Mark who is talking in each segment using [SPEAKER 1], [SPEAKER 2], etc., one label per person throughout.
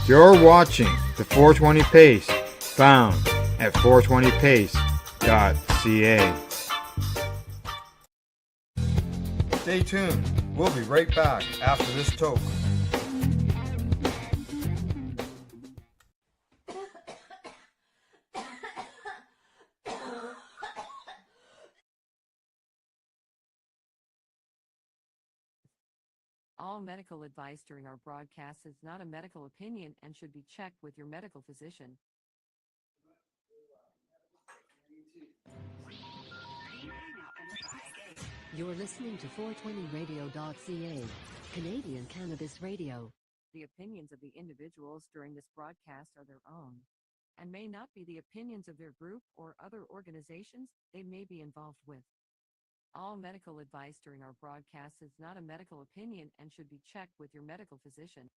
[SPEAKER 1] You're watching the 420 Pace, found at 420pace.ca. Stay tuned. We'll be right back after this toke.
[SPEAKER 2] All medical advice during our broadcast is not a medical opinion and should be checked with your medical physician.
[SPEAKER 3] You're listening to 420radio.ca, Canadian Cannabis Radio.
[SPEAKER 2] The opinions of the individuals during this broadcast are their own and may not be the opinions of their group or other organizations they may be involved with. All medical advice during our broadcast is not a medical opinion and should be checked with your medical physician.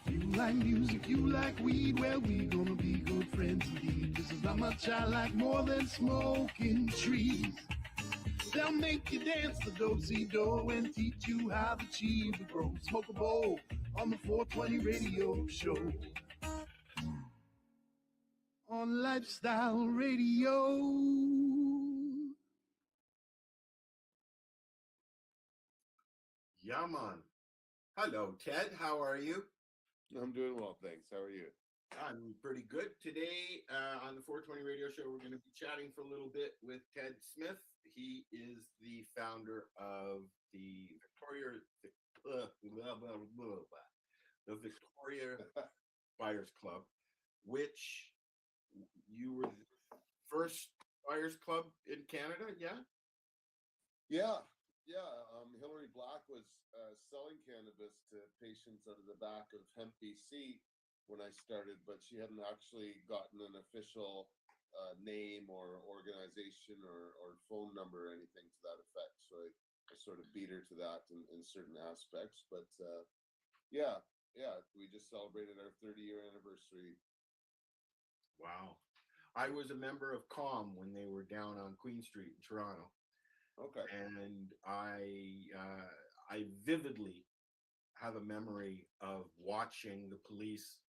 [SPEAKER 4] You like music, you like weed, well, we gonna be good friends indeed. This is not much I like more than smoking trees. They'll make you dance the do-si-do and teach you how the cheese will grow. Smoke a bowl on the 420 radio show. On Lifestyle Radio.
[SPEAKER 5] Yeah, man. Hello, Ted. How are you?
[SPEAKER 6] I'm doing well, thanks. How are you?
[SPEAKER 5] I'm pretty good. Today on the 420 Radio Show, we're going to be chatting for a little bit with Ted Smith. He is the founder of the Victoria Buyers Club, which you were the first buyers club in Canada, yeah?
[SPEAKER 6] Yeah. Hillary Black was selling cannabis to patients out of the back of Hemp BC when I started, but she hadn't actually gotten an official name or organization or phone number or anything to that effect. So I sort of beat her to that in certain aspects. But yeah, we just celebrated our 30-year anniversary.
[SPEAKER 5] Wow. I was a member of COM when they were down on Queen Street in Toronto.
[SPEAKER 6] Okay.
[SPEAKER 5] And I vividly have a memory of watching the police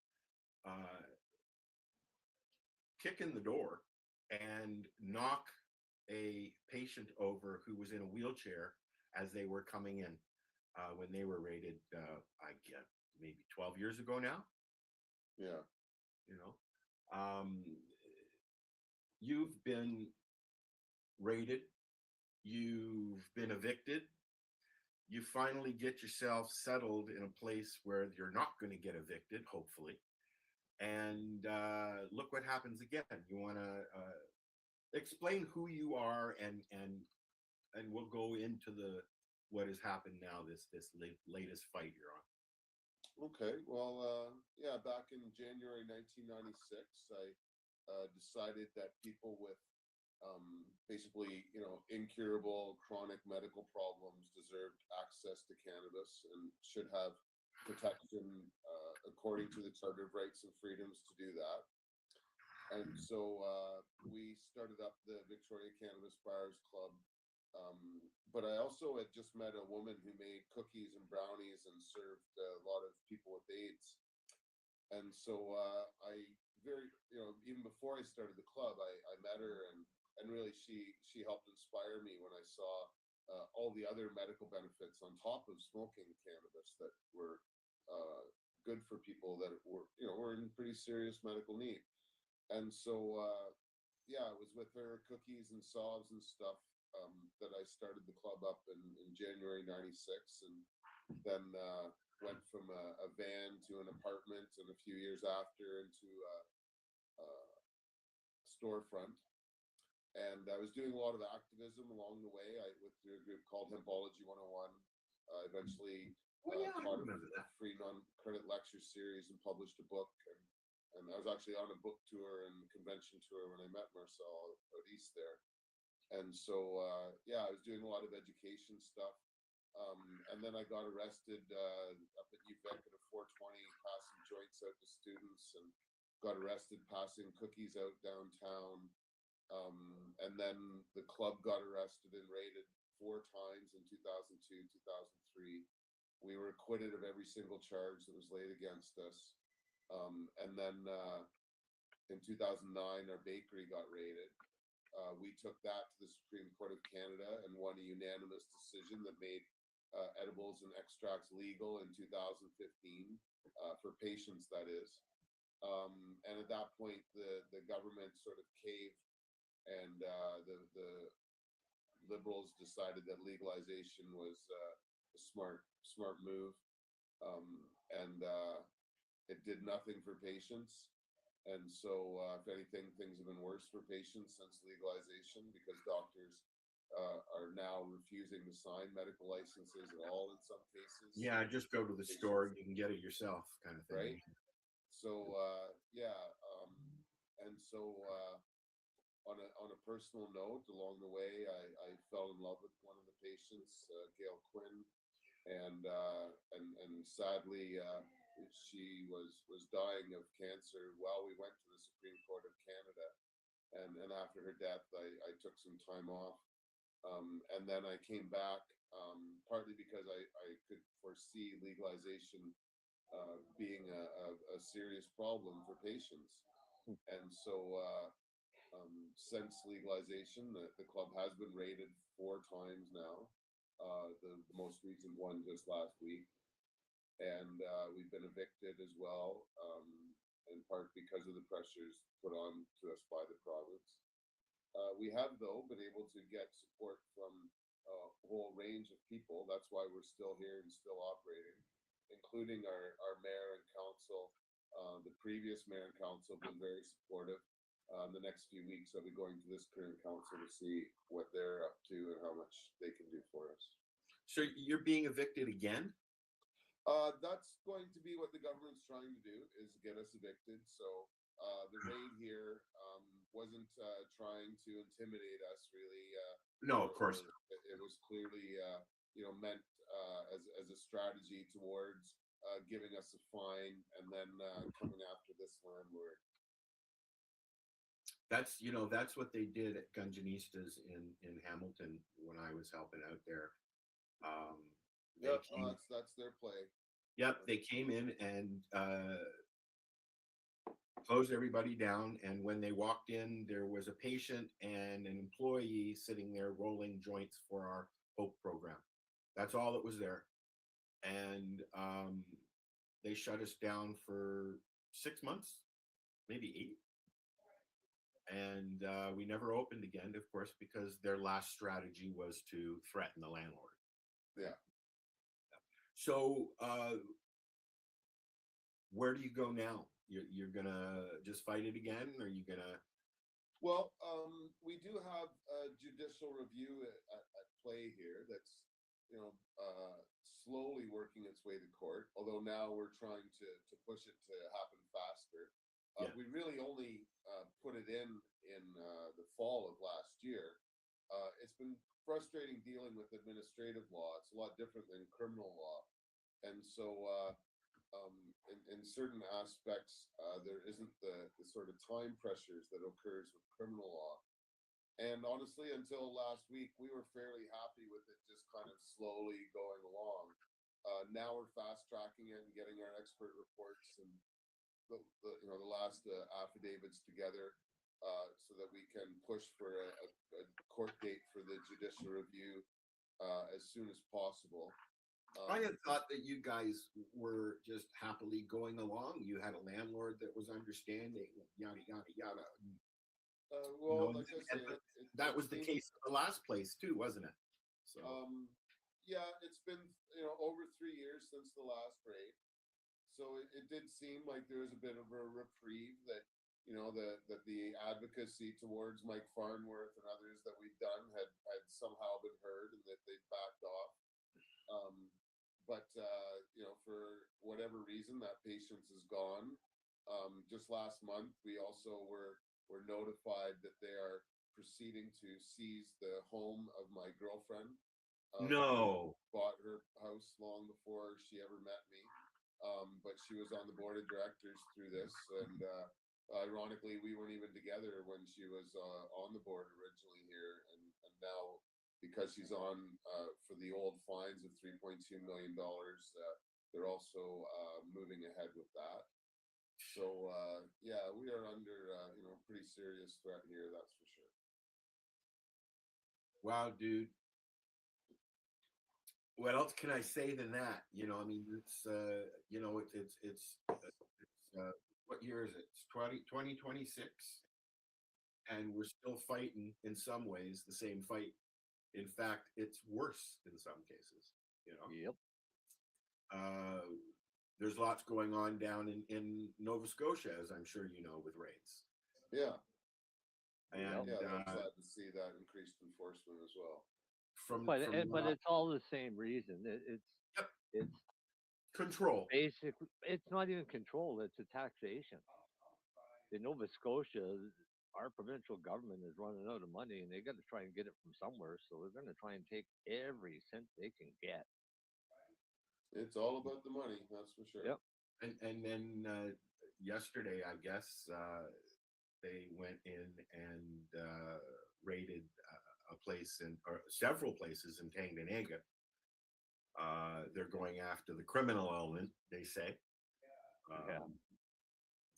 [SPEAKER 5] kick in the door and knock a patient over who was in a wheelchair as they were coming in when they were raided, I guess, maybe 12 years ago now.
[SPEAKER 6] Yeah.
[SPEAKER 5] You know, you've been raided. You've been evicted. You finally get yourself settled in a place where you're not going to get evicted, hopefully. And look what happens again. You want to explain who you are, and we'll go into what has happened now. This latest fight you're on.
[SPEAKER 6] Okay. Well, back in January 1996, I decided that people with basically, incurable chronic medical problems deserved access to cannabis and should have protection according to the Charter of Rights and Freedoms to do that. And so we started up the Victoria Cannabis Buyers Club. But I also had just met a woman who made cookies and brownies and served a lot of people with AIDS. And so I even before I started the club, I met her, and really she helped inspire me when I saw all the other medical benefits on top of smoking cannabis that were good for people that were in pretty serious medical need. And so it was with her cookies and sobs and stuff that I started the club up in January 96, and then went from a van to an apartment, and a few years after into a storefront. And I was doing a lot of activism along the way. With a group called Hempology 101, eventually taught a free non-credit lecture series and published a book. And I was actually on a book tour and convention tour when I met Marcel out east there. And so, I was doing a lot of education stuff. And then I got arrested up at UVic at a 420, passing joints out to students, and got arrested passing cookies out downtown. And then the club got arrested and raided 4 times in 2002, 2003. we were acquitted of every single charge that was laid against us. And then in 2009, our bakery got raided. We took that to the Supreme Court of Canada and won a unanimous decision that made edibles and extracts legal in 2015 for patients, that is. And at that point, the government sort of caved, and the Liberals decided that legalization was a smart move, and it did nothing for patients. And so, if anything, things have been worse for patients since legalization, because doctors are now refusing to sign medical licenses at all in some cases.
[SPEAKER 5] Yeah, just go to the store, you can get it yourself, kind of thing.
[SPEAKER 6] Right. So, and so on a personal note, along the way, I fell in love with one of the patients, Gail Quinn, and sadly, she was dying of cancer while we went to the Supreme Court of Canada, and after her death, I took some time off, and then I came back, partly because I could foresee legalization being a serious problem for patients, and so since legalization, the club has been raided 4 times now, the most recent one just last week. And we've been evicted as well, in part because of the pressures put on to us by the province. We have, though, been able to get support from a whole range of people. That's why we're still here and still operating, including our mayor and council. The previous mayor and council have been very supportive. The next few weeks, I'll be going to this current council to see what they're up to and how much they can do for us.
[SPEAKER 5] So you're being evicted again?
[SPEAKER 6] That's going to be what the government's trying to do, is get us evicted. So the raid here wasn't trying to intimidate us, really.
[SPEAKER 5] No, of course.
[SPEAKER 6] It was clearly, meant as a strategy towards giving us a fine and then coming after this landlord.
[SPEAKER 5] That's what they did at Gunjanistas in Hamilton when I was helping out there.
[SPEAKER 6] That's their play.
[SPEAKER 5] Yep, they came in and closed everybody down. And when they walked in, there was a patient and an employee sitting there rolling joints for our Hope program. That's all that was there. And they shut us down for 6 months, maybe 8. And we never opened again, of course, because their last strategy was to threaten the landlord.
[SPEAKER 6] Yeah.
[SPEAKER 5] So where do you go now? You're gonna just fight it again, or are you gonna?
[SPEAKER 6] Well, we do have a judicial review at play here that's, slowly working its way to court, although now we're trying to push it to happen faster. We really only put it in the fall of last year. It's been frustrating dealing with administrative law. It's a lot different than criminal law. And so in certain aspects, there isn't the sort of time pressures that occurs with criminal law. And honestly, until last week, we were fairly happy with it just kind of slowly going along. Now we're fast tracking it and getting our expert reports and the last affidavits together, so that we can push for a court date for the judicial review as soon as possible.
[SPEAKER 5] I had thought that you guys were just happily going along. You had a landlord that was understanding, yada yada yada.
[SPEAKER 6] Well, like I say,
[SPEAKER 5] that was the case in the last place too, wasn't it? So
[SPEAKER 6] yeah, it's been over 3 years since the last raid, so it did seem like there was a bit of a reprieve, that that the advocacy towards Mike Farnworth and others that we've done had somehow been heard, and that they'd backed off. But for whatever reason, that patience is gone. Just last month, we also were notified that they are proceeding to seize the home of my girlfriend.
[SPEAKER 5] No.
[SPEAKER 6] Bought her house long before she ever met me, but she was on the board of directors through this, and ironically, we weren't even together when she was on the board originally here, and now, because he's on for the old fines of $3.2 million. They're also moving ahead with that. So yeah, we are under pretty serious threat here. That's for sure.
[SPEAKER 5] Wow, dude. What else can I say than that? I mean, it's what year is it? It's 2026, and we're still fighting in some ways the same fight. In fact, it's worse in some cases.
[SPEAKER 7] Yep.
[SPEAKER 5] There's lots going on down in Nova Scotia, as I'm sure you know, with raids.
[SPEAKER 6] Yeah.
[SPEAKER 5] And
[SPEAKER 6] yeah, I'm glad to see that increased enforcement as well.
[SPEAKER 7] But it's all the same reason. It's
[SPEAKER 5] control.
[SPEAKER 7] Basically, it's not even control. It's a taxation. In Nova Scotia, our provincial government is running out of money, and they got to try and get it from somewhere. So they're going to try and take every cent they can get.
[SPEAKER 6] It's all about the money, that's for sure.
[SPEAKER 7] Yep.
[SPEAKER 5] And then yesterday, I guess, they went in and raided a place or several places in Tanganyika. They're going after the criminal element, they say.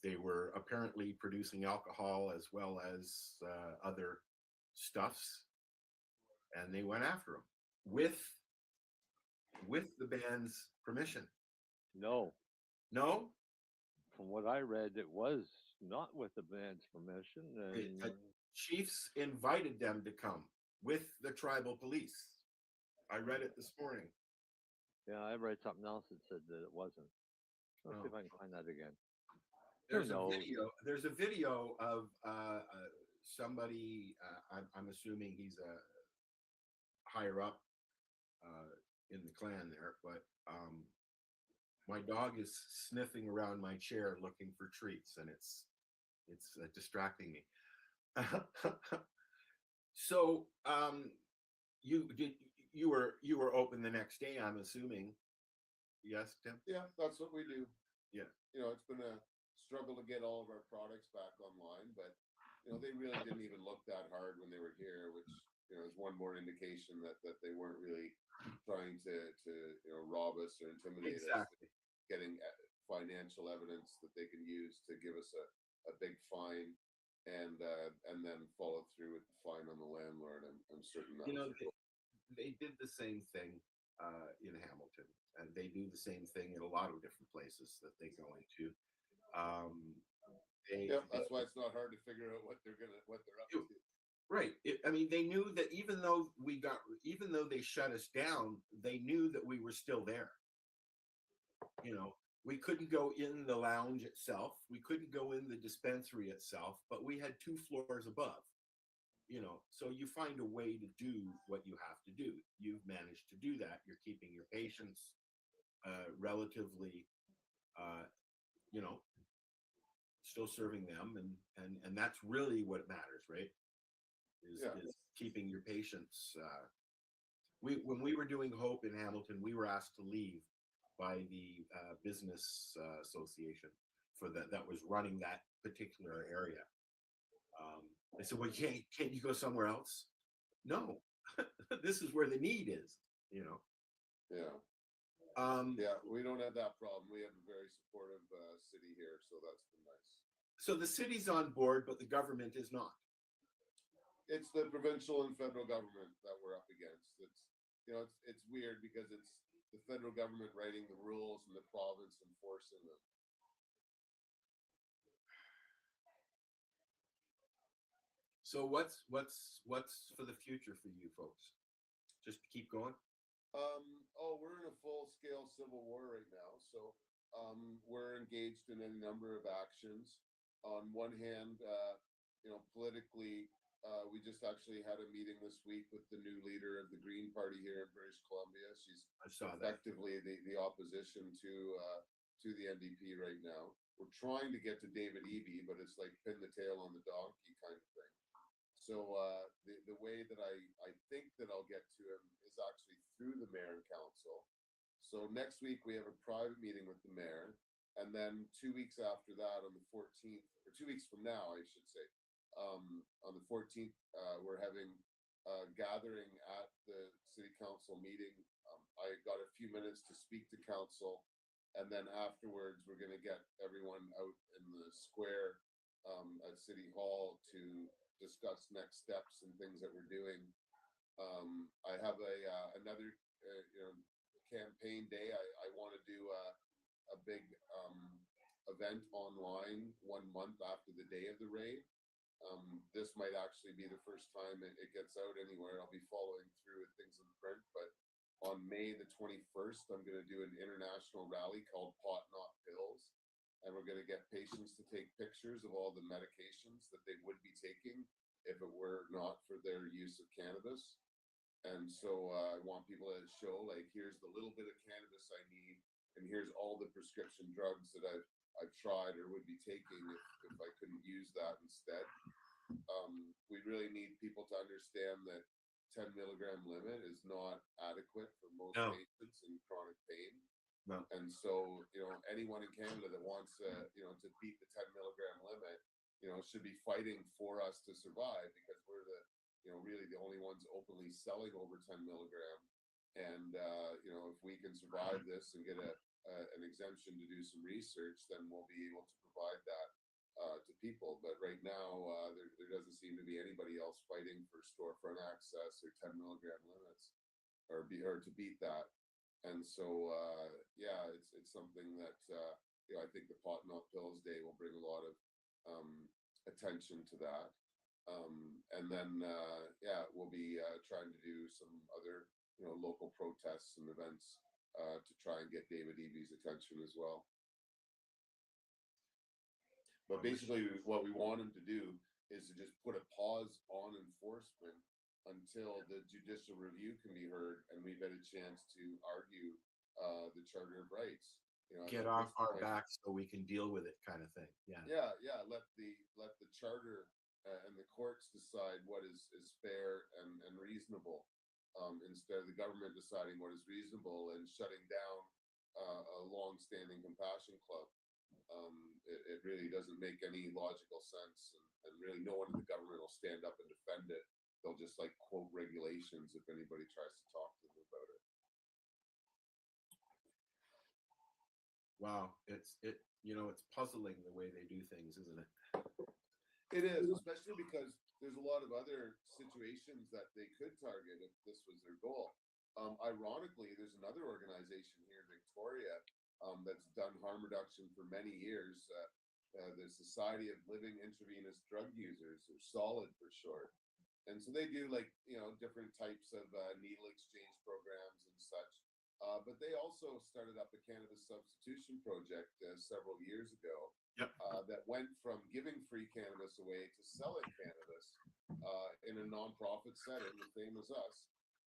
[SPEAKER 5] They were apparently producing alcohol as well as other stuffs, and they went after them with the band's permission.
[SPEAKER 7] No. From what I read, it was not with the band's permission. And
[SPEAKER 5] Chiefs invited them to come with the tribal police. I read it this morning.
[SPEAKER 7] Yeah, I read something else that said that it wasn't. Let's see if I can find that again.
[SPEAKER 5] There's a video of somebody. I'm assuming he's a higher up in the clan there, but my dog is sniffing around my chair looking for treats, and it's distracting me. So you were open the next day, I'm assuming. Yes, Tim?
[SPEAKER 6] Yeah, that's what we do.
[SPEAKER 5] Yeah.
[SPEAKER 6] It's been a struggle to get all of our products back online, but they really didn't even look that hard when they were here, which is one more indication that they weren't really trying to rob us or intimidate us, getting financial evidence that they can use to give us a big fine, and then follow through with the fine on the landlord. I'm certain that
[SPEAKER 5] they did the same thing in Hamilton, and they do the same thing in a lot of different places that they go into.
[SPEAKER 6] That's why it's not hard to figure out what they're up to.
[SPEAKER 5] Right. I mean, they knew that even though they shut us down, they knew that we were still there. We couldn't go in the lounge itself. We couldn't go in the dispensary itself, but we had 2 floors above. So you find a way to do what you have to do. You've managed to do that. You're keeping your patients relatively, still serving them, and that's really what matters, right? Is keeping your patients. When we were doing Hope in Hamilton, we were asked to leave by the business association that was running that particular area. They said, "Well, can't you go somewhere else?" No, this is where the need is.
[SPEAKER 6] Yeah. We don't have that problem. We have a very supportive city here, so that's been nice.
[SPEAKER 5] So the city's on board, but the government is not.
[SPEAKER 6] It's the provincial and federal government that we're up against. It's weird because it's the federal government writing the rules and the province enforcing them.
[SPEAKER 5] So what's for the future for you folks? Just to keep going?
[SPEAKER 6] We're in a full-scale civil war right now, so we're engaged in a number of actions. On one hand, politically, we just actually had a meeting this week with the new leader of the Green Party here in British Columbia. She's effectively the opposition to the NDP right now. We're trying to get to David Eby, but it's like pin the tail on the donkey kind of thing. So the way that I think that I'll get to him is actually through the mayor and council. So next week we have a private meeting with the mayor, and then 2 weeks after that, on the 14th, or 2 weeks from now, I should say, on the 14th, we're having gathering at the city council meeting. I got a few minutes to speak to council, and then afterwards we're going to get everyone out in the square at City Hall to discuss next steps and things that we're doing. I have another campaign day. I want to do a big event online 1 month after the day of the raid. This might actually be the first time it gets out anywhere. I'll be following through with things in print, but on May the 21st, I'm going to do an international rally called Pot Not Pills, and we're going to get patients to take pictures of all the medications that they would be taking if it were not for their use of cannabis. And so I want people to show, like, here's the little bit of cannabis I need, and here's all the prescription drugs that I've tried or would be taking if I couldn't use that instead. We really need people to understand that 10 milligram limit is not adequate for most patients in chronic pain.
[SPEAKER 5] No.
[SPEAKER 6] And so, anyone in Canada that wants to beat the 10 milligram limit, should be fighting for us to survive, because we're really the only ones openly selling over 10 milligram. And, if we can survive this and get an exemption to do some research, then we'll be able to provide that to people. But right now, there doesn't seem to be anybody else fighting for storefront access or 10 milligram limits or to beat that. And so, it's something that, I think the Pot Not Pills Day will bring a lot of attention to that. And then, we'll be trying to do some other, local protests and events to try and get David Eby's attention as well. But basically, what we want him to do is to just put a pause on enforcement until the judicial review can be heard and we've had a chance to argue the Charter of Rights.
[SPEAKER 5] Get off our backs so we can deal with it, kind of thing. Yeah.
[SPEAKER 6] Yeah. Let the Charter and the courts decide what is fair and reasonable, instead of the government deciding what is reasonable and shutting down a long-standing compassion club. It really doesn't make any logical sense, and really no one in the government will stand up and defend it. They'll just quote regulations if anybody tries to talk to them about it.
[SPEAKER 5] Wow, it's puzzling the way they do things, isn't it?
[SPEAKER 6] It is, especially because there's a lot of other situations that they could target if this was their goal. Ironically, there's another organization here in Victoria that's done harm reduction for many years, the Society of Living Intravenous Drug Users, or SOLID for short. And so they do different types of needle exchange programs and such. But they also started up a cannabis substitution project several years ago.
[SPEAKER 5] Yep.
[SPEAKER 6] That went from giving free cannabis away to selling cannabis in a nonprofit setting, the same as us.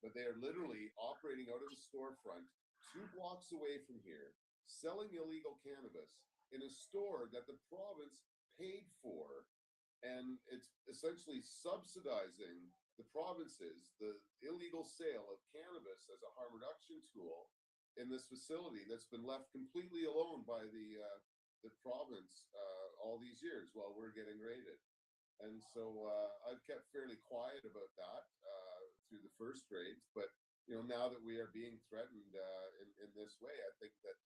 [SPEAKER 6] But they are literally operating out of the storefront 2 blocks away from here, selling illegal cannabis in a store that the province paid for, and it's essentially subsidizing the provinces, the illegal sale of cannabis as a harm reduction tool in this facility that's been left completely alone by the province all these years while we're getting raided. And so I've kept fairly quiet about that through the first raids, but now that we are being threatened in this way, I think that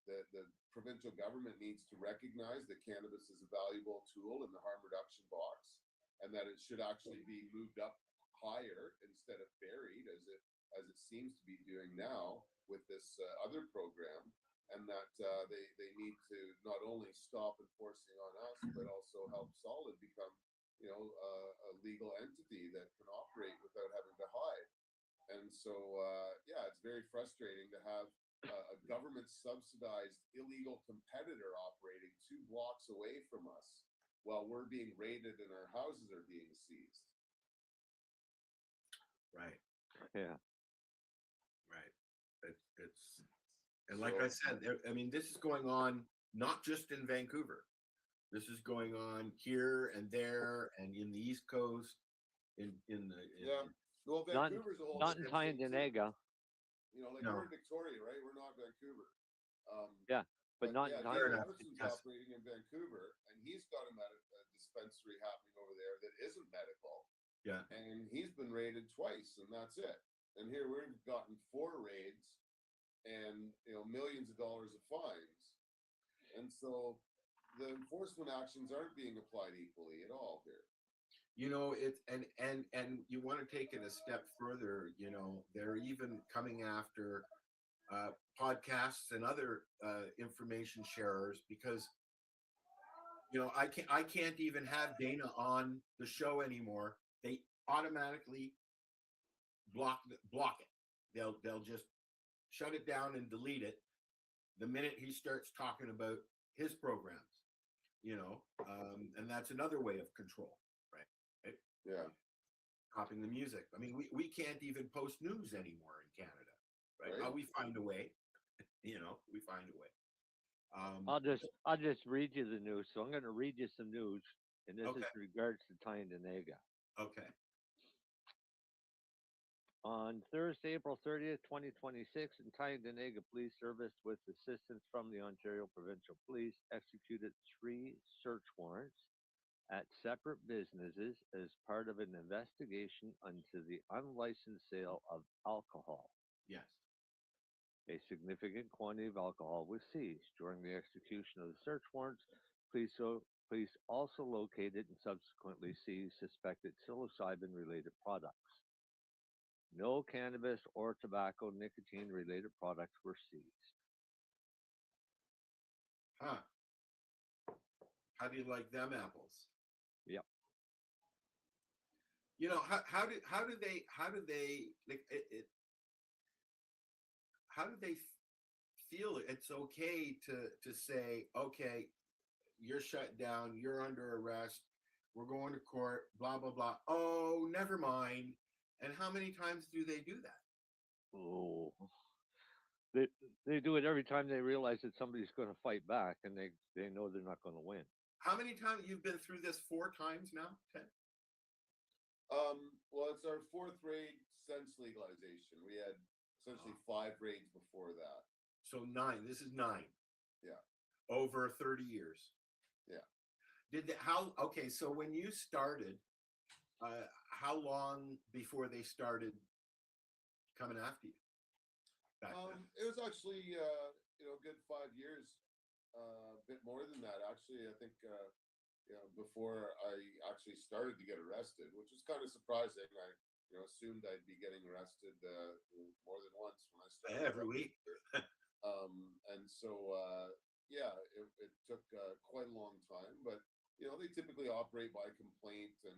[SPEAKER 6] the provincial government needs to recognize that cannabis is a valuable tool in the harm reduction box, and that it should actually be moved up higher instead of buried as it seems to be doing now with this other program, and that they need to not only stop enforcing on us, but also help SOLID become a legal entity that can operate without having to hide. And so it's very frustrating to have a government subsidized illegal competitor operating 2 blocks away from us while we're being raided and our houses are being seized.
[SPEAKER 5] Right.
[SPEAKER 7] Yeah.
[SPEAKER 5] Right. It's and like I said, I mean, this is going on not just in Vancouver. This is going on here and there and in the East Coast.
[SPEAKER 6] Well, Vancouver's a whole
[SPEAKER 7] not in Tyendinaga.
[SPEAKER 6] No. We're in Victoria, right? We're not Vancouver.
[SPEAKER 7] But not in Tyendinaga.
[SPEAKER 6] Anderson's operating in Vancouver, and he's got a dispensary happening over there that isn't medical.
[SPEAKER 5] Yeah.
[SPEAKER 6] and he's been raided twice, and that's it. And here we've gotten 4 raids, and millions of dollars of fines, and so the enforcement actions aren't being applied equally at all here.
[SPEAKER 5] It's and you want to take it a step further. They're even coming after podcasts and other information sharers because I can't even have Dana on the show anymore. They automatically block it. They'll just shut it down and delete it the minute he starts talking about his programs. And that's another way of control, right?
[SPEAKER 6] Yeah.
[SPEAKER 5] Copying the music. I mean, we can't even post news anymore in Canada, right?
[SPEAKER 6] Right.
[SPEAKER 5] We find a way. We find a way.
[SPEAKER 7] I'll just read you the news. So I'm going to read you some news, and this
[SPEAKER 5] Okay.
[SPEAKER 7] is in regards to Tyendinaga.
[SPEAKER 5] Okay.
[SPEAKER 7] On Thursday, April 30th, 2026, in Tyendinaga Police Service, with assistance from the Ontario Provincial Police, executed 3 search warrants at separate businesses as part of an investigation into the unlicensed sale of alcohol.
[SPEAKER 5] Yes.
[SPEAKER 7] A significant quantity of alcohol was seized. During the execution of the search warrants, police also located and subsequently seized suspected psilocybin-related products. No cannabis or tobacco nicotine-related products were seized.
[SPEAKER 5] Huh. How do you like them apples?
[SPEAKER 7] Yep.
[SPEAKER 5] How do they like it how do they feel it's okay to say, okay, you're shut down, you're under arrest, we're going to court, blah blah blah. Oh, never mind. And how many times do they do that?
[SPEAKER 7] Oh, they do it every time they realize that somebody's going to fight back, and they know they're not going to win.
[SPEAKER 5] How many times you've been through this? 4 times now, Ted?
[SPEAKER 6] Well, it's our 4th raid since legalization. We had essentially 5 raids before that.
[SPEAKER 5] So 9. This is 9.
[SPEAKER 6] Yeah.
[SPEAKER 5] Over 30 years.
[SPEAKER 6] Yeah.
[SPEAKER 5] Okay, so when you started, how long before they started coming after you? Back then?
[SPEAKER 6] It was actually a good 5 years, a bit more than that actually. I think before I actually started to get arrested, which was kind of surprising. I assumed I'd be getting arrested more than once when I started.
[SPEAKER 5] Every week.
[SPEAKER 6] And so it took quite a long time, but they typically operate by complaint, and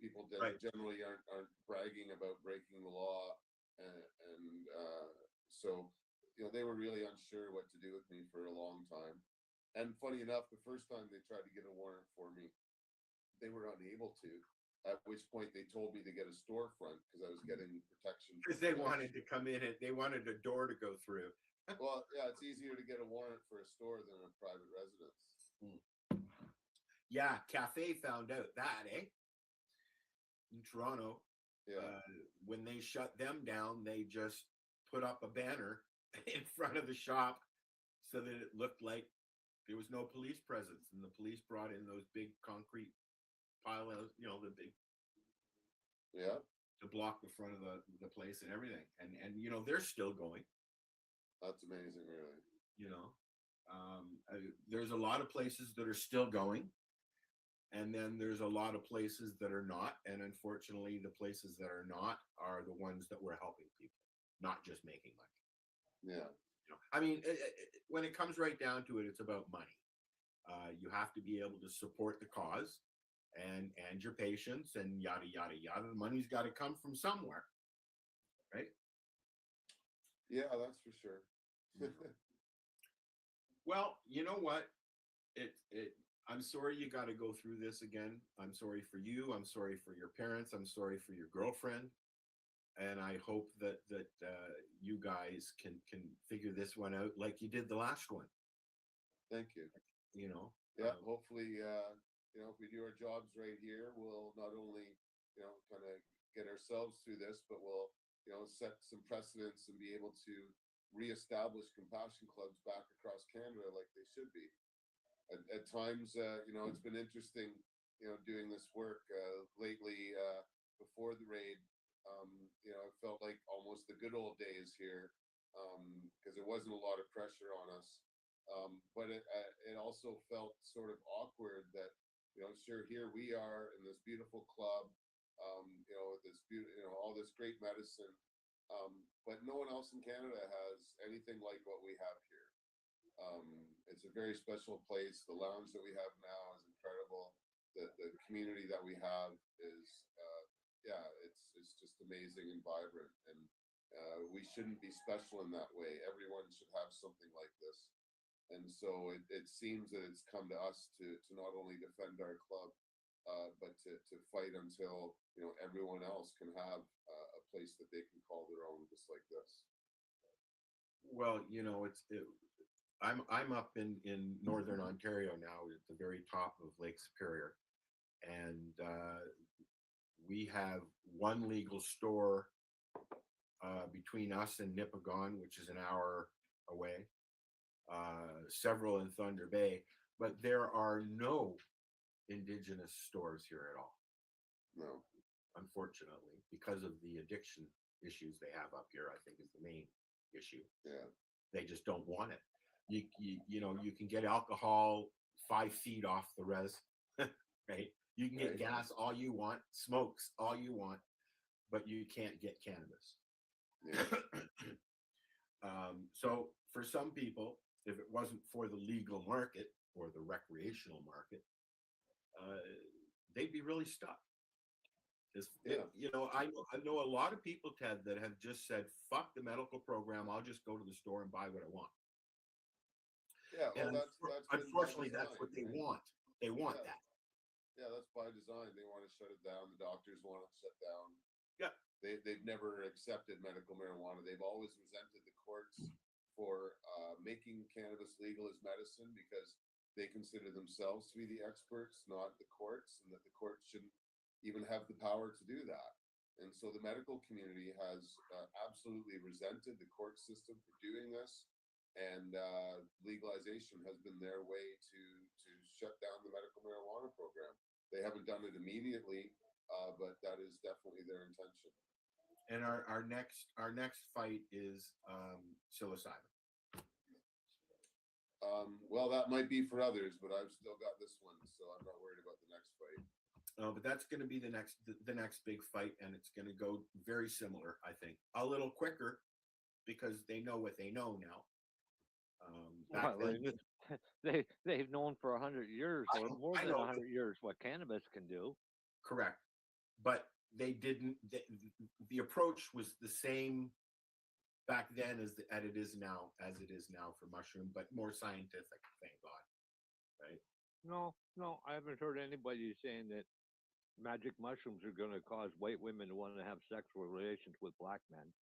[SPEAKER 6] people that
[SPEAKER 5] Right.
[SPEAKER 6] generally aren't bragging about breaking the law, and so they were really unsure what to do with me for a long time. And funny enough, the first time they tried to get a warrant for me, they were unable to. At which point they told me to get a storefront because I was getting protection.
[SPEAKER 5] Because they wanted to come in and they wanted a door to go through.
[SPEAKER 6] Well, yeah, it's easier to get a warrant for a store than a private residence.
[SPEAKER 5] Yeah, Cafe found out that, eh? In Toronto.
[SPEAKER 6] Yeah.
[SPEAKER 5] When they shut them down, they just put up a banner in front of the shop so that it looked like there was no police presence, and the police brought in those big concrete piles, the big, to block the front of the place and everything. And they're still going.
[SPEAKER 6] That's amazing, really.
[SPEAKER 5] There's a lot of places that are still going, and then there's a lot of places that are not. And unfortunately, the places that are not are the ones that we're helping people, not just making money.
[SPEAKER 6] Yeah.
[SPEAKER 5] I mean, when it comes right down to it, it's about money. You have to be able to support the cause and your patients and yada, yada, yada. The money's got to come from somewhere, right?
[SPEAKER 6] Yeah, that's for sure.
[SPEAKER 5] Well, you know what? I'm sorry you got to go through this again. I'm sorry for you. I'm sorry for your parents. I'm sorry for your girlfriend. And I hope that you guys can figure this one out like you did the last one.
[SPEAKER 6] Thank you. Yeah, hopefully, if we do our jobs right here, we'll not only, kind of get ourselves through this, but we'll, set some precedents and be able to reestablish compassion clubs back across Canada like they should be. At times, it's been interesting, doing this work lately. before the raid, you know, it felt like almost the good old days here, because there wasn't a lot of pressure on us. But it also felt sort of awkward that, you know, sure, here we are in this beautiful club, you know, you know, all this great medicine, but no one else in Canada has anything like what we have here. It's a very special place. The lounge that we have now is incredible. The community that we have is, yeah, it's just amazing and vibrant. And we shouldn't be special in that way. Everyone should have something like this. And so it seems that it's come to us to not only defend our club, but to fight until, you know, everyone else can have a place that they can call their own, just like this.
[SPEAKER 5] Well, you know, I'm up in northern Ontario now at the very top of Lake Superior, and we have one legal store between us and Nipigon, which is an hour away, several in Thunder Bay, but there are no Indigenous stores here at all.
[SPEAKER 6] No.
[SPEAKER 5] Unfortunately, because of the addiction issues they have up here, I think is the main issue.
[SPEAKER 6] Yeah.
[SPEAKER 5] They just don't want it. You know, you can get alcohol 5 feet off the res, right? You can get
[SPEAKER 6] Right.
[SPEAKER 5] gas all you want, smokes all you want, but you can't get cannabis.
[SPEAKER 6] Yeah.
[SPEAKER 5] So for some people, if it wasn't for the legal market or the recreational market, they'd be really stuck.
[SPEAKER 6] Yeah.
[SPEAKER 5] You know, I know a lot of people, Ted, that have just said, "Fuck the medical program. I'll just go to the store and buy what I want."
[SPEAKER 6] Yeah. Well,
[SPEAKER 5] And
[SPEAKER 6] that's been by
[SPEAKER 5] unfortunately, that's
[SPEAKER 6] design,
[SPEAKER 5] what they
[SPEAKER 6] right?
[SPEAKER 5] want. They want
[SPEAKER 6] Yeah.
[SPEAKER 5] that.
[SPEAKER 6] Yeah, that's by design. They want to shut it down. The doctors want it shut down.
[SPEAKER 5] Yeah.
[SPEAKER 6] They've never accepted medical marijuana. They've always resented the courts for making cannabis legal as medicine, because they consider themselves to be the experts, not the courts, and that the courts shouldn't even have the power to do that. And so the medical community has absolutely resented the court system for doing this, and legalization has been their way to shut down the medical marijuana program. They haven't done it immediately, but that is definitely their intention.
[SPEAKER 5] And our next fight is psilocybin.
[SPEAKER 6] Well, that might be for others, but I've still got this one, so I'm not worried about the next fight.
[SPEAKER 5] But that's going to be the next big fight, and it's going to go very similar, I think, a little quicker, because they know what they know now. Back
[SPEAKER 7] Well,
[SPEAKER 5] then,
[SPEAKER 7] they've known for 100 years or more
[SPEAKER 5] I
[SPEAKER 7] than
[SPEAKER 5] know.
[SPEAKER 7] 100 years what cannabis can do.
[SPEAKER 5] correct, but they didn't. The approach was the same back then as it is now for mushroom, but more scientific. Thank God, right?
[SPEAKER 7] No, I haven't heard anybody saying that magic mushrooms are going to cause white women to want to have sexual relations with black men.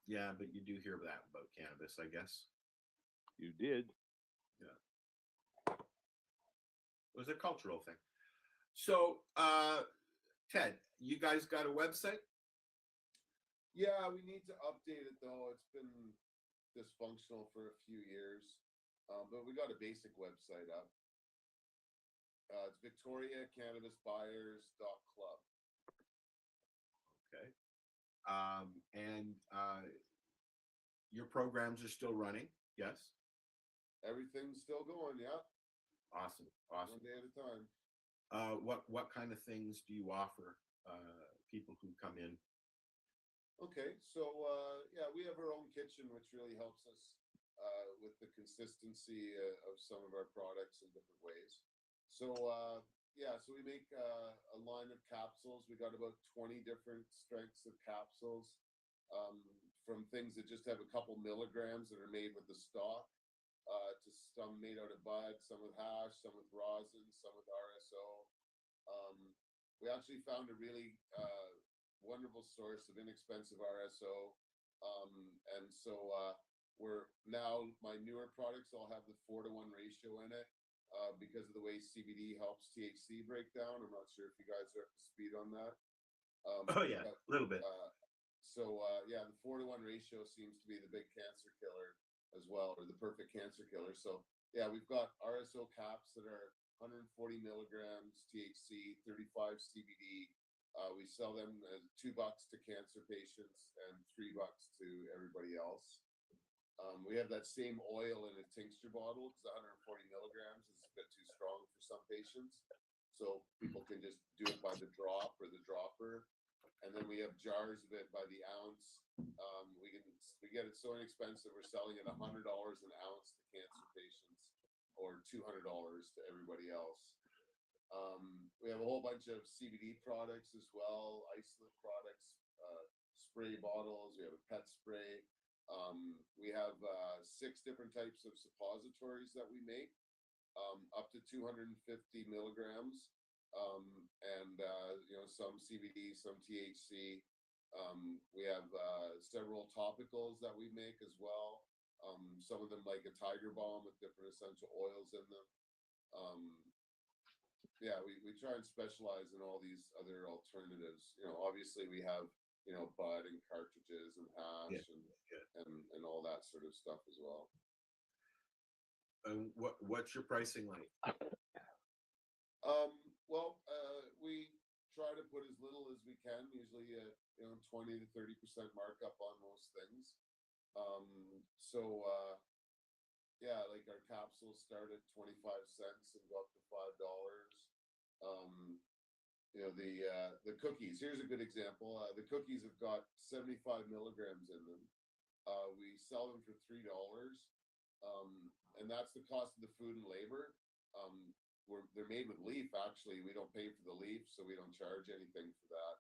[SPEAKER 5] Yeah, but you do hear that about cannabis, I guess.
[SPEAKER 7] You did.
[SPEAKER 5] It was a cultural thing. So, Ted, you guys got a website?
[SPEAKER 6] Yeah, we need to update it though. It's been dysfunctional for a few years, but we got a basic website up. It's victoriacannabisbuyers.club.
[SPEAKER 5] Okay. And your programs are still running? Yes.
[SPEAKER 6] Everything's still going, yeah.
[SPEAKER 5] Awesome.
[SPEAKER 6] One day at a time.
[SPEAKER 5] What kind of things do you offer people who come in?
[SPEAKER 6] Okay, so yeah, we have our own kitchen, which really helps us with the consistency of some of our products in different ways. So yeah, so we make a line of capsules. We got about 20 different strengths of capsules, from things that just have a couple milligrams that are made with the stalk, to some made out of bud, some with hash, some with rosin, some with RSO. We actually found a really wonderful source of inexpensive RSO, and so we're now, my newer products all have the 4-to-1 ratio in it, because of the way CBD helps THC break down. I'm not sure if you guys are up to speed on that.
[SPEAKER 5] Oh yeah, a little bit.
[SPEAKER 6] So yeah, the 4-to-1 ratio seems to be the big cancer killer as well, or the perfect cancer killer. So yeah, we've got RSO caps that are 140 milligrams THC, 35 CBD, We sell them as $2 to cancer patients and $3 to everybody else. We have that same oil in a tincture bottle because 140 milligrams is a bit too strong for some patients. So people can just do it by the drop or the dropper. And then we have jars of it by the ounce. We get it so inexpensive, we're selling it $100 an ounce to cancer patients or $200 to everybody else. We have a whole bunch of CBD products as well, isolate products, spray bottles. We have a pet spray. We have 6 different types of suppositories that we make, up to 250 milligrams, and some CBD, some THC. We have several topicals that we make as well. Some of them like a tiger balm with different essential oils in them. We try and specialize in all these other alternatives. Obviously we have bud and cartridges and hash and all that sort of stuff as well.
[SPEAKER 5] What's your pricing like?
[SPEAKER 6] We try to put as little as we can, usually 20 to 30% markup on most things. Like our capsules start at 25 cents and go up to $5. The cookies, here's a good example. The cookies have got 75 milligrams in them. We sell them for $3, and that's the cost of the food and labor. They're made with leaf, actually. We don't pay for the leaf, so we don't charge anything for that.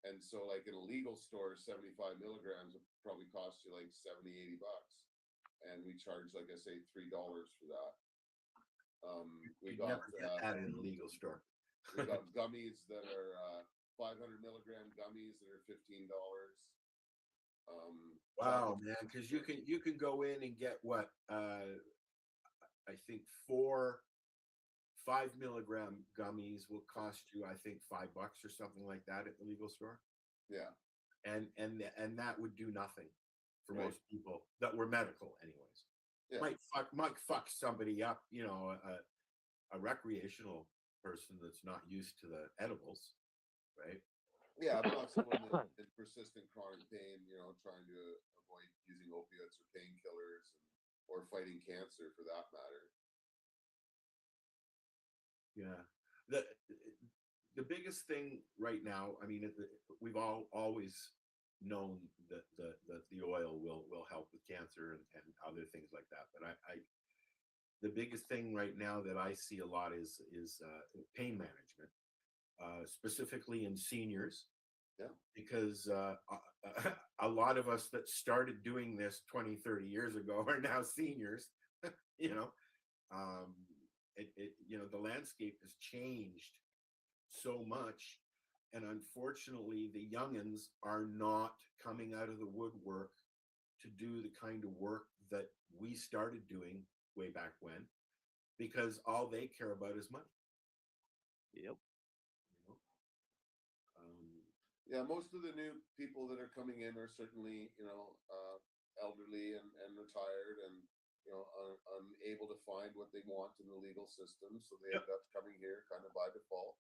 [SPEAKER 6] And so like in a legal store, 75 milligrams would probably cost you like $70-80. And we charge, like I say, $3 for that. We got
[SPEAKER 5] never get that in a legal store.
[SPEAKER 6] We got gummies that are 500 milligram gummies that are $15.
[SPEAKER 5] Wow, man, because you can go in and get what I think 4 5-milligram gummies will cost you, I think, $5 or something like that at the legal store.
[SPEAKER 6] Yeah,
[SPEAKER 5] and that would do nothing for most people that were medical, anyways.
[SPEAKER 6] Yeah.
[SPEAKER 5] Might fuck somebody up, a recreational person that's not used to the edibles, right?
[SPEAKER 6] Yeah, I'm not someone that in persistent chronic pain, trying to avoid using opiates or painkillers or fighting cancer for that matter.
[SPEAKER 5] Yeah. The biggest thing right now, I mean, we've always known that the oil will help with cancer and other things like that. But the biggest thing right now that I see a lot is pain management, specifically in seniors.
[SPEAKER 6] Yeah.
[SPEAKER 5] Because a lot of us that started doing this 20, 30 years ago are now seniors. The landscape has changed so much, and unfortunately the youngins are not coming out of the woodwork to do the kind of work that we started doing way back when, because all they care about is money.
[SPEAKER 7] Yep.
[SPEAKER 6] Yeah, most of the new people that are coming in are certainly elderly and retired and unable to find what they want in the legal system, so they end up coming here kind of by default.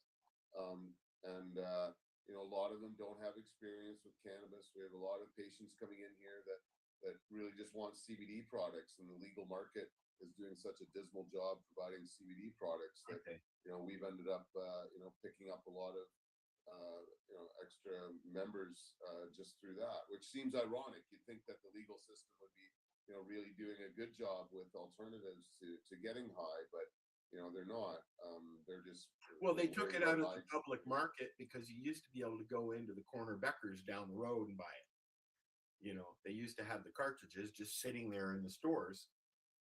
[SPEAKER 6] A lot of them don't have experience with cannabis. We have a lot of patients coming in here that really just want CBD products, and the legal market is doing such a dismal job providing CBD products that we've ended up picking up a lot of extra members just through that, which seems ironic. You'd think that the legal system would be really doing a good job with alternatives to getting high, but they're not. They're just
[SPEAKER 5] they took it out of the public market because you used to be able to go into the corner Becker's down the road and buy it. They used to have the cartridges just sitting there in the stores,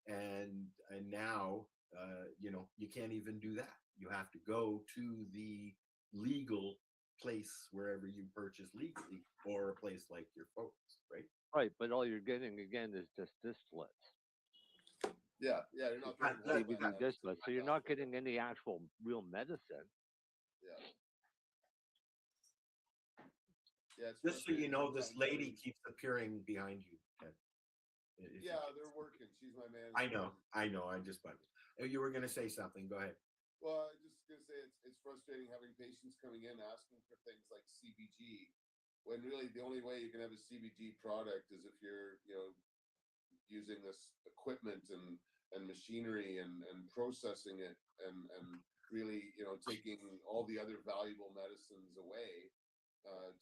[SPEAKER 5] and now you can't even do that. You have to go to the legal place wherever you purchase legally, or a place like your folks, right?
[SPEAKER 7] Right, but all you're getting again is just distillates.
[SPEAKER 6] Yeah, you're not
[SPEAKER 7] CBD distillate, so you're not getting any actual real medicine.
[SPEAKER 6] Yeah.
[SPEAKER 5] Just so you know, this lady keeps appearing behind you, Ted.
[SPEAKER 6] Yeah, they're working. She's my manager.
[SPEAKER 5] I know. I just bugged you. You were going to say something. Go ahead.
[SPEAKER 6] Well, I'm just gonna say it's frustrating having patients coming in asking for things like CBG, when really the only way you can have a CBG product is if you're using this equipment and machinery and processing it and really taking all the other valuable medicines away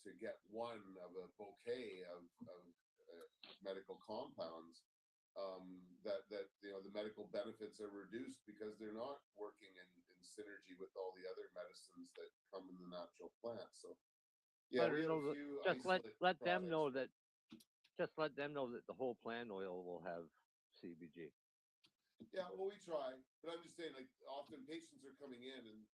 [SPEAKER 6] to get one of a bouquet of medical compounds that the medical benefits are reduced because they're not working in synergy with all the other medicines that come in the natural plant. So yeah,
[SPEAKER 7] But,
[SPEAKER 6] we
[SPEAKER 7] you
[SPEAKER 6] have
[SPEAKER 7] know,
[SPEAKER 6] a few
[SPEAKER 7] just let them
[SPEAKER 6] products.
[SPEAKER 7] know that the whole plant oil will have CBG.
[SPEAKER 6] Yeah, well, we try, but I'm just saying, like, often patients are coming in and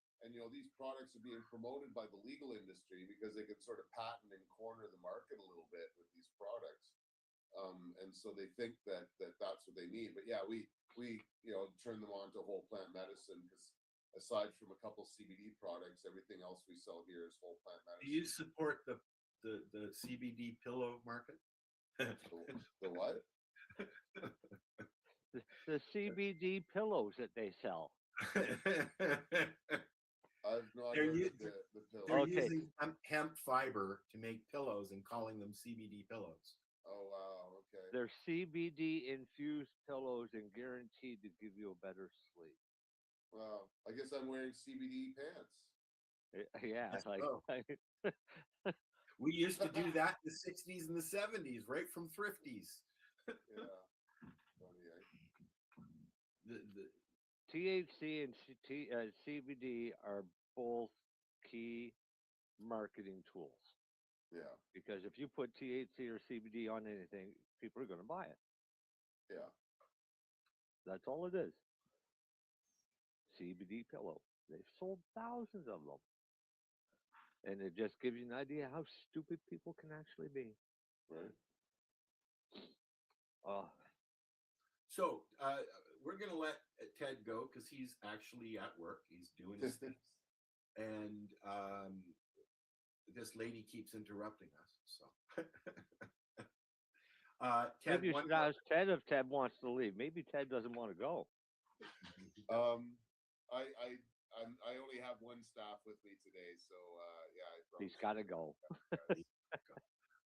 [SPEAKER 6] these products are being promoted by the legal industry because they can sort of patent and corner the market a little bit with these products. And so they think that's what they need. But yeah, we turn them on to whole plant medicine because aside from a couple CBD products, everything else we sell here is whole plant
[SPEAKER 5] Do you
[SPEAKER 6] medicine.
[SPEAKER 5] support the CBD pillow market?
[SPEAKER 6] The what?
[SPEAKER 7] The CBD pillows that they sell.
[SPEAKER 6] I've not
[SPEAKER 5] They're
[SPEAKER 6] heard
[SPEAKER 5] u-
[SPEAKER 6] of the pill.
[SPEAKER 5] They're
[SPEAKER 7] Okay.
[SPEAKER 5] using hemp fiber to make pillows and calling them CBD pillows.
[SPEAKER 6] Oh wow, okay.
[SPEAKER 7] They're CBD infused pillows and guaranteed to give you a better sleep.
[SPEAKER 6] Wow. I guess I'm wearing CBD pants.
[SPEAKER 7] Yeah,
[SPEAKER 5] Yes,
[SPEAKER 7] like
[SPEAKER 5] oh. We used to do that in the 60s and the 70s, right from Thrifties.
[SPEAKER 6] Yeah. Funny, eh?
[SPEAKER 5] The
[SPEAKER 7] THC and CBD are both key marketing tools
[SPEAKER 6] Yeah.
[SPEAKER 7] because if you put THC or CBD on anything, people are going to buy it.
[SPEAKER 6] Yeah.
[SPEAKER 7] That's all it is. CBD pillow. They've sold thousands of them. And it just gives you an idea how stupid people can actually be.
[SPEAKER 6] Right.
[SPEAKER 5] So we're going to let Ted go because he's actually at work. He's doing his thing. And this lady keeps interrupting us. So Ted,
[SPEAKER 7] Maybe you should ask Ted if Ted wants to leave. Maybe Ted doesn't want to go.
[SPEAKER 6] I only have one staff with me today, so yeah.
[SPEAKER 7] He's got to go.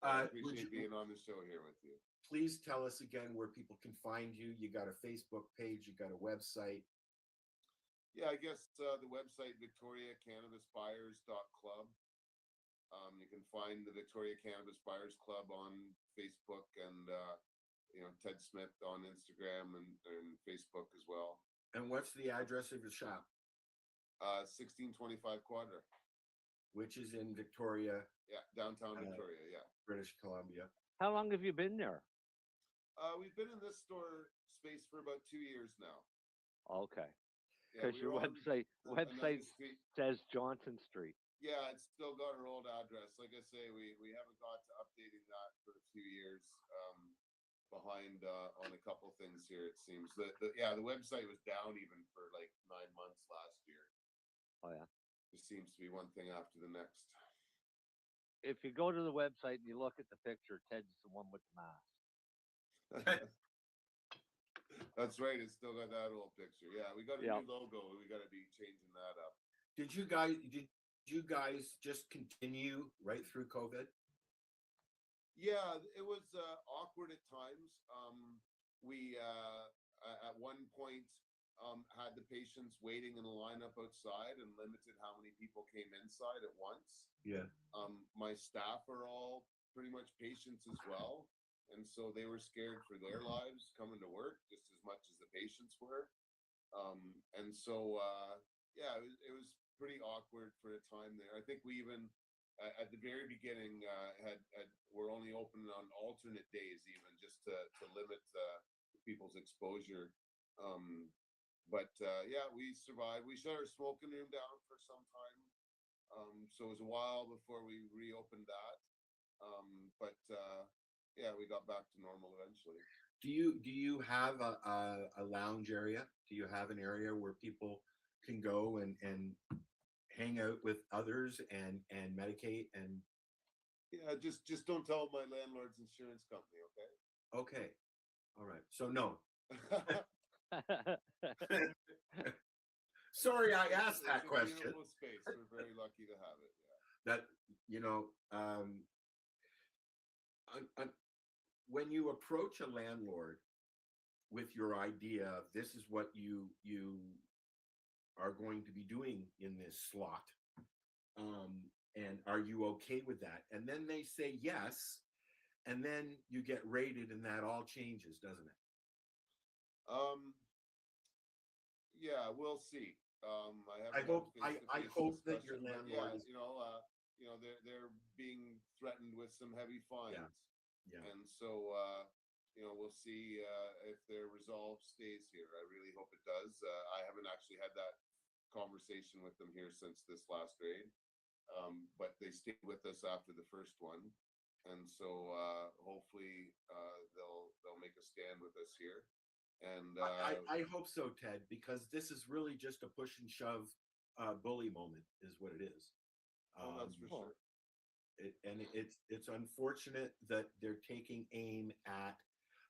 [SPEAKER 6] I appreciate being on the show here with you.
[SPEAKER 5] Please tell us again where people can find you. You got a Facebook page, you got a website.
[SPEAKER 6] Yeah, I guess the website victoriacannabisbuyers.club. You can find the Victoria Cannabis Buyers Club on Facebook and Ted Smith on Instagram and Facebook as well.
[SPEAKER 5] And what's the address of your shop?
[SPEAKER 6] 1625 Quadra.
[SPEAKER 5] Which is in Victoria.
[SPEAKER 6] Yeah, downtown Victoria, yeah.
[SPEAKER 5] British Columbia.
[SPEAKER 7] How long have you been there?
[SPEAKER 6] We've been in this store space for about 2 years now.
[SPEAKER 7] Okay.
[SPEAKER 6] Yeah,
[SPEAKER 7] Because your website says Johnson Street.
[SPEAKER 6] Yeah, it's still got our old address. Like I say, we haven't got to updating that for a few years. Behind on a couple things here, it seems. The website was down even for like 9 months last year.
[SPEAKER 7] Oh yeah.
[SPEAKER 6] It seems to be one thing after the next.
[SPEAKER 7] If you go to the website and you look at the picture, Ted's the one with the mask.
[SPEAKER 6] That's right. It's still got that old picture. Yeah, we got a new logo. We got to be changing that up.
[SPEAKER 5] Did you guys just continue right through COVID?
[SPEAKER 6] Yeah, it was awkward at times. We at one point had the patients waiting in a lineup outside and limited how many people came inside at once.
[SPEAKER 5] Yeah.
[SPEAKER 6] My staff are all pretty much patients as well, and so they were scared for their lives coming to work just as much as the patients were. And so yeah, it was pretty awkward for a time there. I think we even at the very beginning we're only open on alternate days even just to limit people's exposure. But yeah, we survived. We shut our smoking room down for some time. So it was a while before we reopened that. But yeah, we got back to normal eventually.
[SPEAKER 5] Do you have a lounge area? Do you have an area where people can go and hang out with others and medicate and?
[SPEAKER 6] Yeah, just don't tell my landlord's insurance company, okay?
[SPEAKER 5] Okay, all right. So no. Sorry, I asked
[SPEAKER 6] It's
[SPEAKER 5] that
[SPEAKER 6] a
[SPEAKER 5] question.
[SPEAKER 6] beautiful space. We're very lucky to have it. Yeah.
[SPEAKER 5] That when you approach a landlord with your idea, this is what you are going to be doing in this slot, and are you okay with that? And then they say yes, and then you get rated, and that all changes, doesn't it?
[SPEAKER 6] Yeah, we'll see.
[SPEAKER 5] I hope that your landlord is.
[SPEAKER 6] They're being threatened with some heavy fines.
[SPEAKER 5] Yeah.
[SPEAKER 6] And so, we'll see if their resolve stays here. I really hope it does. I haven't actually had that conversation with them here since this last raid, but they stayed with us after the first one, and so hopefully they'll make a stand with us here. And
[SPEAKER 5] I hope so, Ted, because this is really just a push and shove bully moment, is what it is.
[SPEAKER 6] That's for sure.
[SPEAKER 5] It's unfortunate that they're taking aim at.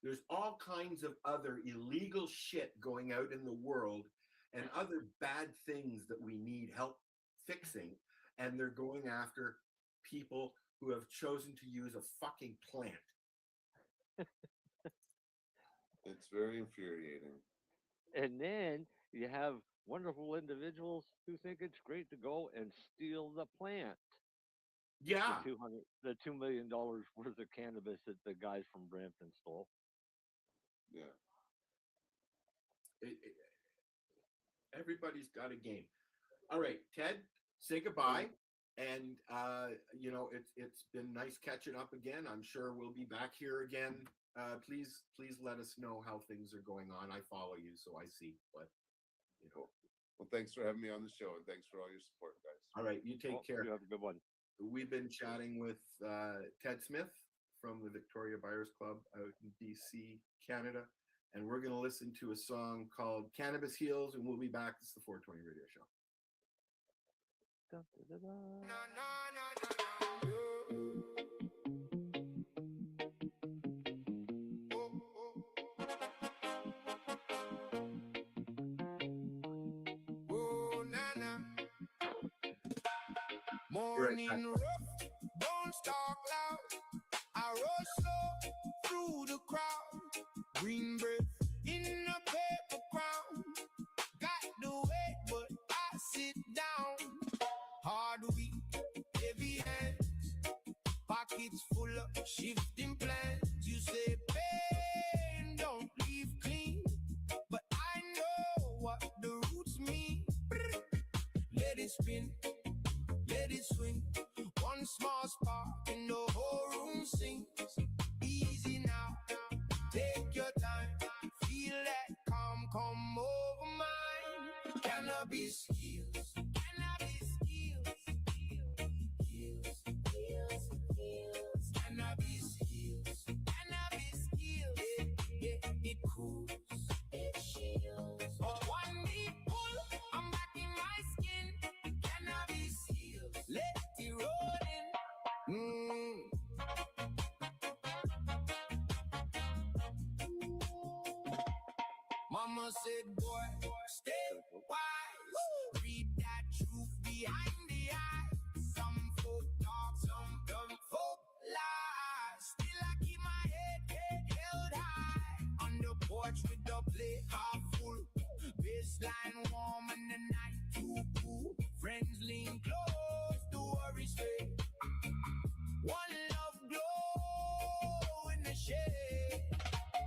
[SPEAKER 5] There's all kinds of other illegal shit going out in the world, and other bad things that we need help fixing, and they're going after people who have chosen to use a fucking plant.
[SPEAKER 6] It's very infuriating.
[SPEAKER 7] And then you have wonderful individuals who think it's great to go and steal the plant.
[SPEAKER 5] Yeah.
[SPEAKER 7] The $2 million worth of cannabis that the guys from Brampton stole.
[SPEAKER 6] Yeah.
[SPEAKER 5] Everybody's got a game. All right, Ted, say goodbye. And it's been nice catching up again. I'm sure we'll be back here again. Please let us know how things are going on. I follow you, so I see. But
[SPEAKER 6] well, thanks for having me on the show, and thanks for all your support, guys.
[SPEAKER 5] All right, you take care.
[SPEAKER 7] You have a good one.
[SPEAKER 5] We've been chatting with Ted Smith from the Victoria Buyers Club out in BC, Canada, and we're going to listen to a song called Cannabis Heals, and we'll be back. It's the 420 Radio Show.
[SPEAKER 8] Morning rough, bones talk loud. I rush slow through the crowd. Green breath in a paper crown. Got the weight, but I sit down. Hard week, heavy hands. Pockets full of shifting plans. You say pain don't leave clean, but I know what the roots mean. Let it spin. Let it swing. One small spark and the whole room sings. Easy now, take your time. Feel that calm come over mine. Cannabis heals. Cannabis heals. Heals. Heals. Heals. Cannabis heals. Cannabis heals. Yeah, it cools. It shields. But one deep pull, I'm back in my skin. Cannabis heals. Let it roll in. Mama said, boy, stay wise. Read that truth behind the eyes. Some folk talk, some dumb folk lie. Still I keep my head held high. On the porch with the plate half full. Baseline warm and the night too cool. Friends lean close, the worries fade. One love glow in the shade.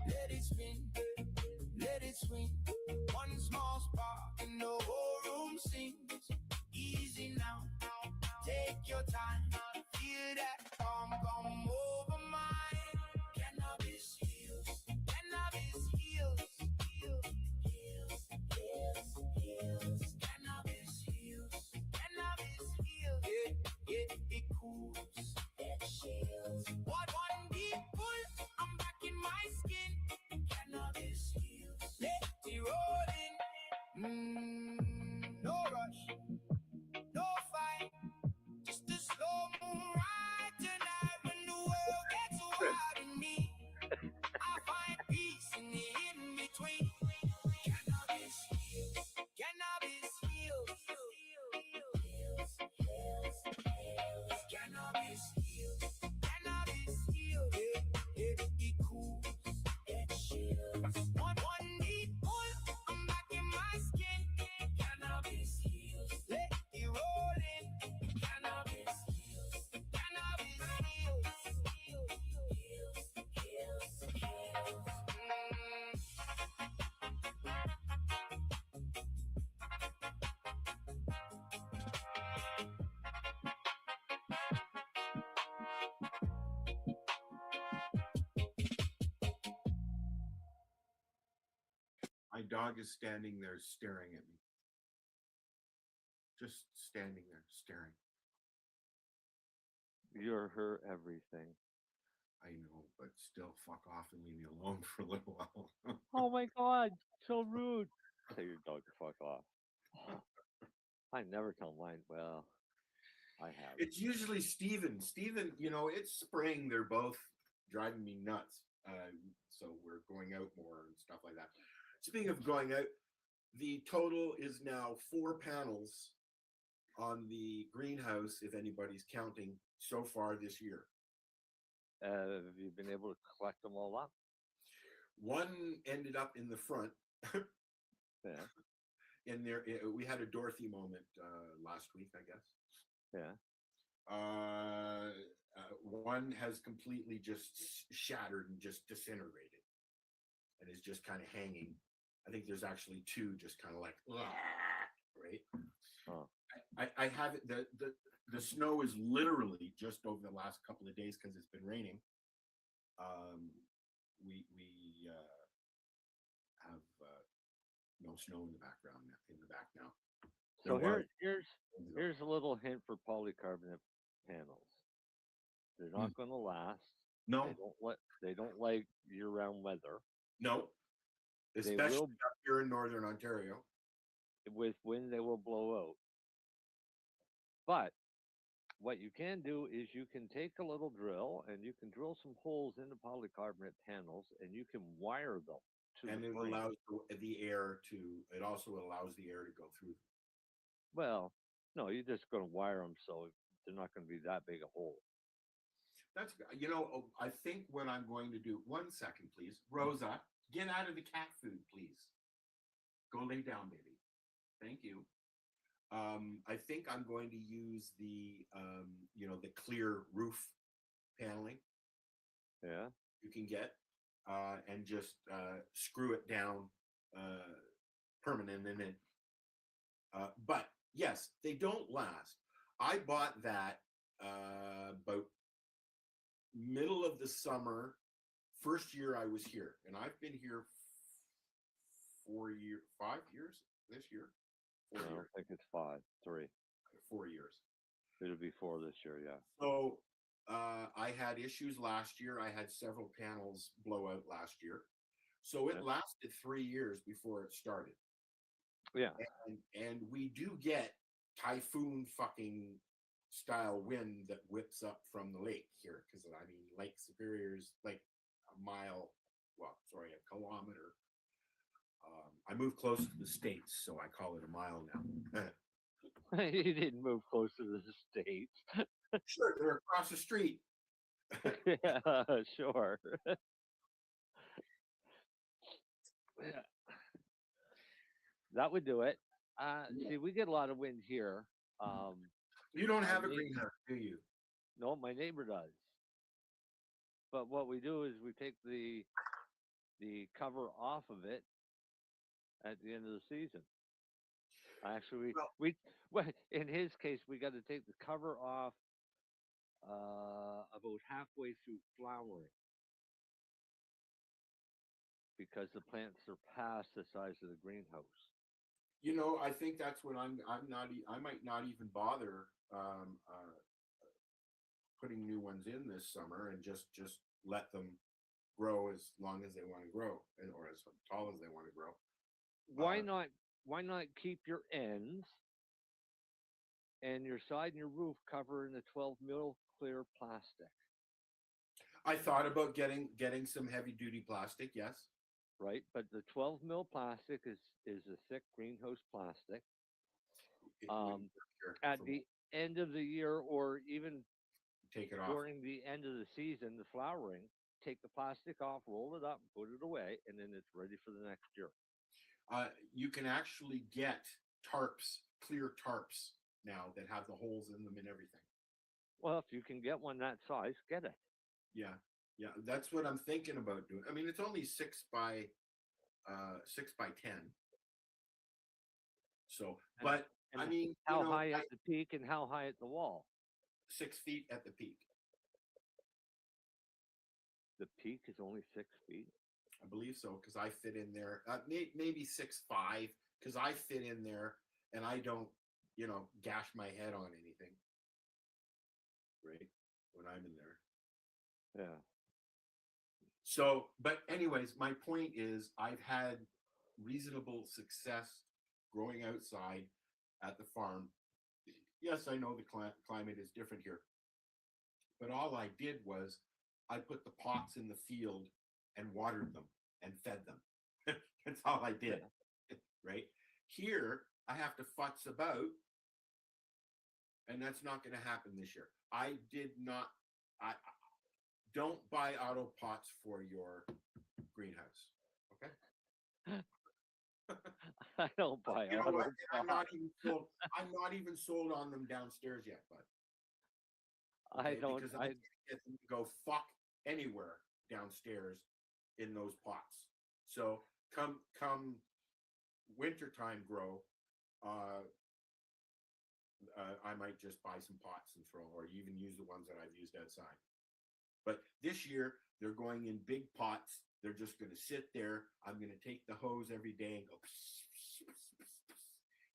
[SPEAKER 8] Let it spin, let it swing. One small spark and the whole room sings. Easy now, take your time. Feel that calm come over mine. Cannabis heals, cannabis heals, heals, heals, heals, heals. Cannabis heals, cannabis heals. Yeah, it cools, it shields. What one deep pull, I'm back in my skin. Cannabis heals, let it roll in. No rush, no fight, just a slow moon ride tonight when the world gets wild in me. I find peace in the in between. Cannabis heals, cannabis
[SPEAKER 5] My dog is standing there staring at me. Just standing there staring.
[SPEAKER 7] You're her everything.
[SPEAKER 5] I know, but still, fuck off and leave me alone for a little while.
[SPEAKER 7] Oh my God, so rude. Tell your dog to fuck off. I never tell mine. Well, I have.
[SPEAKER 5] It's usually Steven. Steven, it's spring. They're both driving me nuts. So we're going out more and stuff like that. Speaking of going out, the total is now 4 panels on the greenhouse, if anybody's counting, so far this year.
[SPEAKER 7] Have you been able to collect them all up?
[SPEAKER 5] One ended up in the front.
[SPEAKER 7] Yeah.
[SPEAKER 5] In there, we had a Dorothy moment last week, I guess.
[SPEAKER 7] Yeah.
[SPEAKER 5] One has completely just shattered and just disintegrated, and is just kind of hanging. I think there's actually 2 just kind of like, right.
[SPEAKER 7] Oh.
[SPEAKER 5] I have it. The snow is literally just over the last couple of days because it's been raining. We have no snow in the background in the back now.
[SPEAKER 7] So here's a little hint for polycarbonate panels. They're not going to last.
[SPEAKER 5] No,
[SPEAKER 7] they don't like year-round weather.
[SPEAKER 5] No, especially up here in Northern Ontario.
[SPEAKER 7] With wind, they will blow out. But what you can do is you can take a little drill and you can drill some holes in the polycarbonate panels and you can wire them to
[SPEAKER 5] And
[SPEAKER 7] the
[SPEAKER 5] it
[SPEAKER 7] frame.
[SPEAKER 5] allows the air to. It also allows the air to go through.
[SPEAKER 7] Well, no, you're just going to wire them so they're not going to be that big a hole.
[SPEAKER 5] That's I think what I'm going to do. 1 second, please, Rosa. Get out of the cat food, please. Go lay down, baby. Thank you. I think I'm going to use the the clear roof paneling.
[SPEAKER 7] Yeah.
[SPEAKER 5] You can get and just screw it down permanent in it. But yes, they don't last. I bought that about middle of the summer, first year I was here, and I've been here 5 years this year.
[SPEAKER 7] I don't think it's 5, 3.
[SPEAKER 5] 4 years.
[SPEAKER 7] It'll be 4 this year, yeah.
[SPEAKER 5] So I had issues last year. I had several panels blow out last year. So it lasted 3 years before it started.
[SPEAKER 7] Yeah.
[SPEAKER 5] And we do get typhoon fucking style wind that whips up from the lake here. Because, Lake Superior is like a kilometer. I moved close to the States, so I call it a mile now.
[SPEAKER 7] You didn't move close to the States.
[SPEAKER 5] Sure, they're across the street.
[SPEAKER 7] Yeah, sure. Yeah. That would do it. See, we get a lot of wind here.
[SPEAKER 5] You don't have a greenhouse, do you?
[SPEAKER 7] No, my neighbor does. But what we do is we take the cover off of it at the end of the season. Actually, well, in his case, we got to take the cover off about halfway through flowering because the plants are past the size of the greenhouse.
[SPEAKER 5] I think that's what I might not even bother putting new ones in this summer and just let them grow as long as they want to grow or as tall as they want to grow.
[SPEAKER 7] Why not keep your ends and your side and your roof cover in the 12 mil clear plastic?
[SPEAKER 5] I thought about getting some heavy duty plastic, yes.
[SPEAKER 7] Right, but the 12 mil plastic is a thick greenhouse plastic. At the end of the year, or even
[SPEAKER 5] take it off
[SPEAKER 7] during the end of the season, the flowering, take the plastic off, roll it up, put it away, and then it's ready for the next year.
[SPEAKER 5] You can actually get tarps, clear tarps now that have the holes in them and everything.
[SPEAKER 7] Well, if you can get one that size, get it.
[SPEAKER 5] Yeah, that's what I'm thinking about doing. It's only 6 by 10. So, but
[SPEAKER 7] how high at the peak and how high at the wall?
[SPEAKER 5] 6 feet at the peak.
[SPEAKER 7] The peak is only 6 feet.
[SPEAKER 5] I believe so, because I fit in there. Maybe 6'5", because I fit in there, and I don't, gash my head on anything. Right when I'm in there.
[SPEAKER 7] Yeah.
[SPEAKER 5] So, but anyways, my point is, I've had reasonable success growing outside at the farm. Yes, I know the climate is different here, but all I did was I put the pots in the field and watered them and fed them. That's all I did. Right here, I have to futz about, and that's not going to happen this year. I don't buy auto pots for your greenhouse. Okay.
[SPEAKER 7] I don't buy
[SPEAKER 5] You know
[SPEAKER 7] auto
[SPEAKER 5] what?
[SPEAKER 7] pots.
[SPEAKER 5] I'm not even sold on them downstairs yet, bud.
[SPEAKER 7] I don't.
[SPEAKER 5] Because I can't get them to go fuck anywhere downstairs in those pots. So come wintertime grow, I might just buy some pots and throw, or even use the ones that I've used outside. But this year they're going in big pots. They're just going to sit there. I'm going to take the hose every day and go, pss, pss, pss, pss, pss.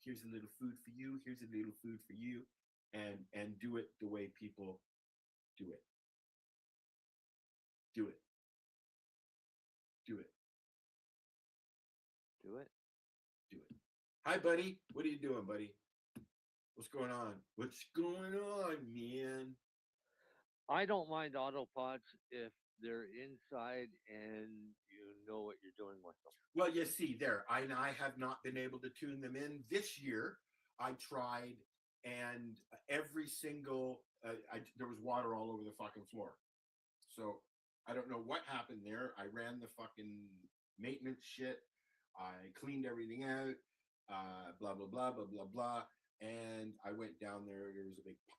[SPEAKER 5] Here's a little food for you. Here's a little food for you. And do it the way people do it. Do it. Do it.
[SPEAKER 7] Do it.
[SPEAKER 5] Do it. Hi, buddy. What are you doing, buddy? What's going on? What's going on, man?
[SPEAKER 7] I don't mind auto pots if they're inside and you know what you're doing with them.
[SPEAKER 5] Well, you see there, I have not been able to tune them in. This year, I tried, and every single, there was water all over the fucking floor. So I don't know what happened there. I ran the fucking maintenance shit. I cleaned everything out, blah, blah, blah, blah, blah, blah. And I went down there. There was a big pop.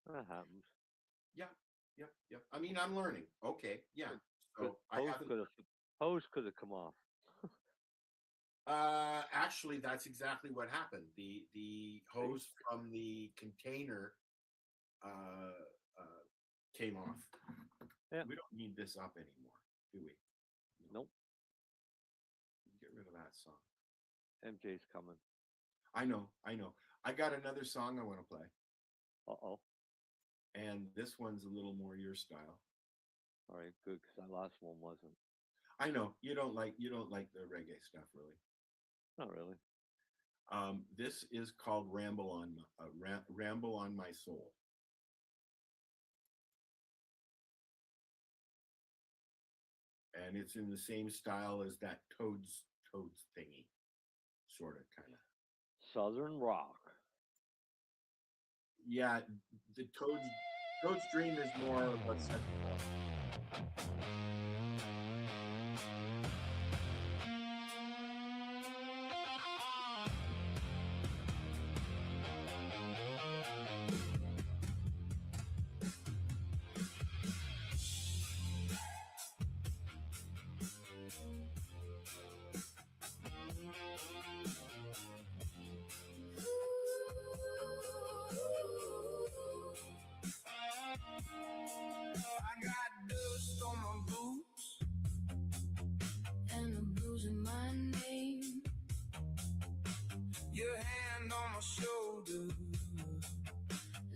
[SPEAKER 7] That happens.
[SPEAKER 5] Yeah. I mean, I'm learning. Okay. Yeah. So
[SPEAKER 7] hose could have come off.
[SPEAKER 5] Actually, that's exactly what happened. The hose from the container came off.
[SPEAKER 7] Yeah.
[SPEAKER 5] We don't need this up anymore, do we?
[SPEAKER 7] Nope.
[SPEAKER 5] Get rid of that song.
[SPEAKER 7] MJ's coming.
[SPEAKER 5] I know. I got another song I want to play.
[SPEAKER 7] Uh-oh.
[SPEAKER 5] And this one's a little more your style.
[SPEAKER 7] All right, good, because the last one wasn't.
[SPEAKER 5] I know you don't like the reggae stuff, really.
[SPEAKER 7] Not really.
[SPEAKER 5] This is called "Ramble on My Soul." And it's in the same style as that Toads thingy, sort of, kind of.
[SPEAKER 7] Southern rock.
[SPEAKER 5] Yeah, the Toad's Dream is more of what's that?
[SPEAKER 8] I got dust on my boots and a bruise in my name. Your hand on my shoulder,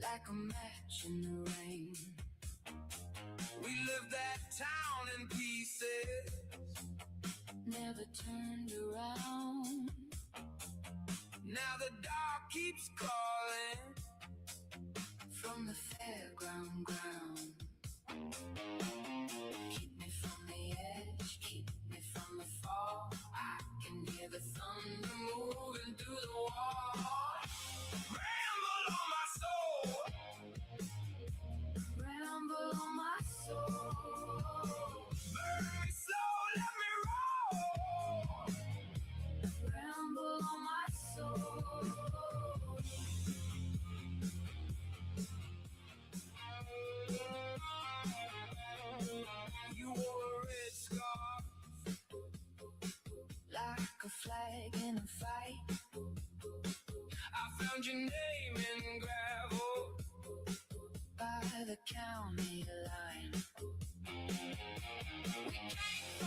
[SPEAKER 8] like a match in the rain. We lived that town in pieces, never turned around. Now the dark keeps calling from the fairground ground. Keep me from the edge, keep me from the fall. I can hear the thunder moving through the wall. Ramble on my soul, ramble on my soul. Burn me slow, let me roll. Ramble on my soul. You wore a red scarf, like a flag in a fight. I found your name in gravel by the county line. We came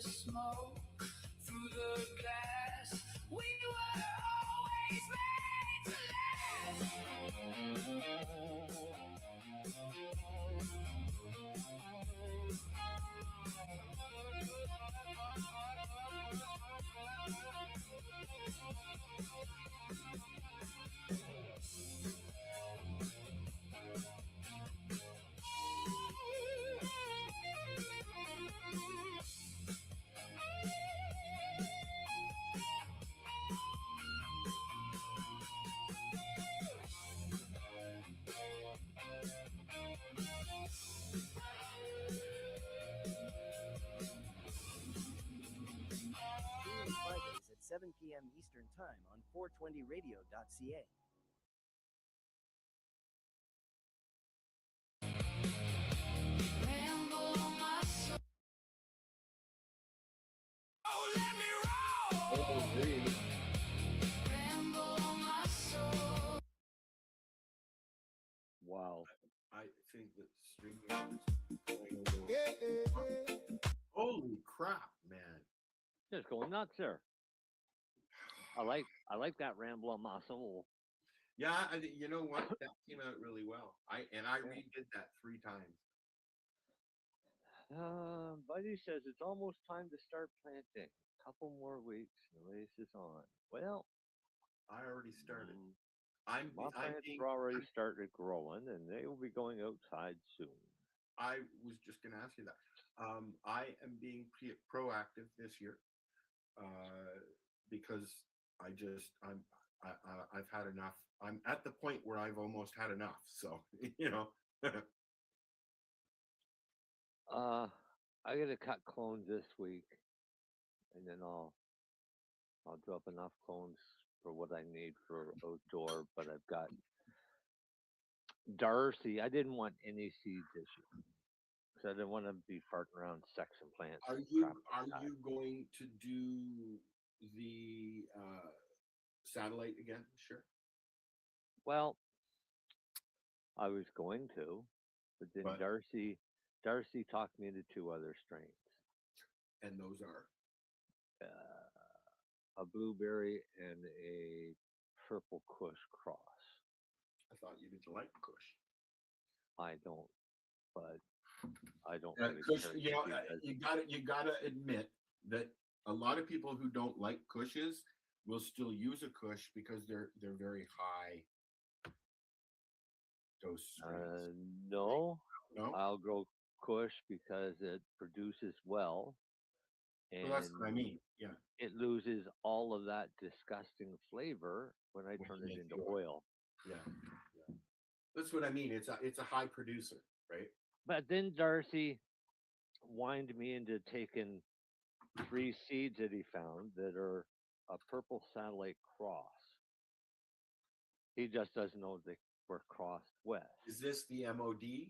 [SPEAKER 8] smoke through the glass. We were always made to
[SPEAKER 9] Fridays at 7 p.m. Eastern Time on 420radio.ca.
[SPEAKER 7] Wow.
[SPEAKER 5] I think that streaming is going holy crap, man.
[SPEAKER 7] Just going nuts there. I like that Ramble on my soul.
[SPEAKER 5] Yeah, you know what? That came out really well. I redid that 3 times.
[SPEAKER 7] Buddy says it's almost time to start planting. Couple more weeks, and the race is on. Well,
[SPEAKER 5] I already started.
[SPEAKER 7] My plants are already started growing, and they will be going outside soon.
[SPEAKER 5] I was just going to ask you that. I am being proactive this year because I've had enough. I'm at the point where I've almost had enough. So
[SPEAKER 7] I gotta cut clones this week, and then I'll drop enough clones for what I need for outdoor. But I've got Darcy. I didn't want any seeds this year, so I didn't want to be farting around section plants.
[SPEAKER 5] Are you going to do the satellite again? Sure.
[SPEAKER 7] Well, I was going to, but then Darcy talked me into 2 other strains.
[SPEAKER 5] And those are?
[SPEAKER 7] A blueberry and a purple Kush cross.
[SPEAKER 5] I thought you didn't like Kush.
[SPEAKER 7] I don't, but I don't.
[SPEAKER 5] Kush, you gotta admit that a lot of people who don't like Kushes will still use a Kush because they're very high dose strains.
[SPEAKER 7] No, I'll grow Kush because it produces well. And
[SPEAKER 5] well, that's what I mean. Yeah.
[SPEAKER 7] It loses all of that disgusting flavor when I turn it into oil.
[SPEAKER 5] Yeah. That's what I mean. It's a high producer, right?
[SPEAKER 7] But then Darcy whined me into taking 3 seeds that he found that are a purple satellite cross. He just doesn't know they were crossed west.
[SPEAKER 5] Is this the MOD?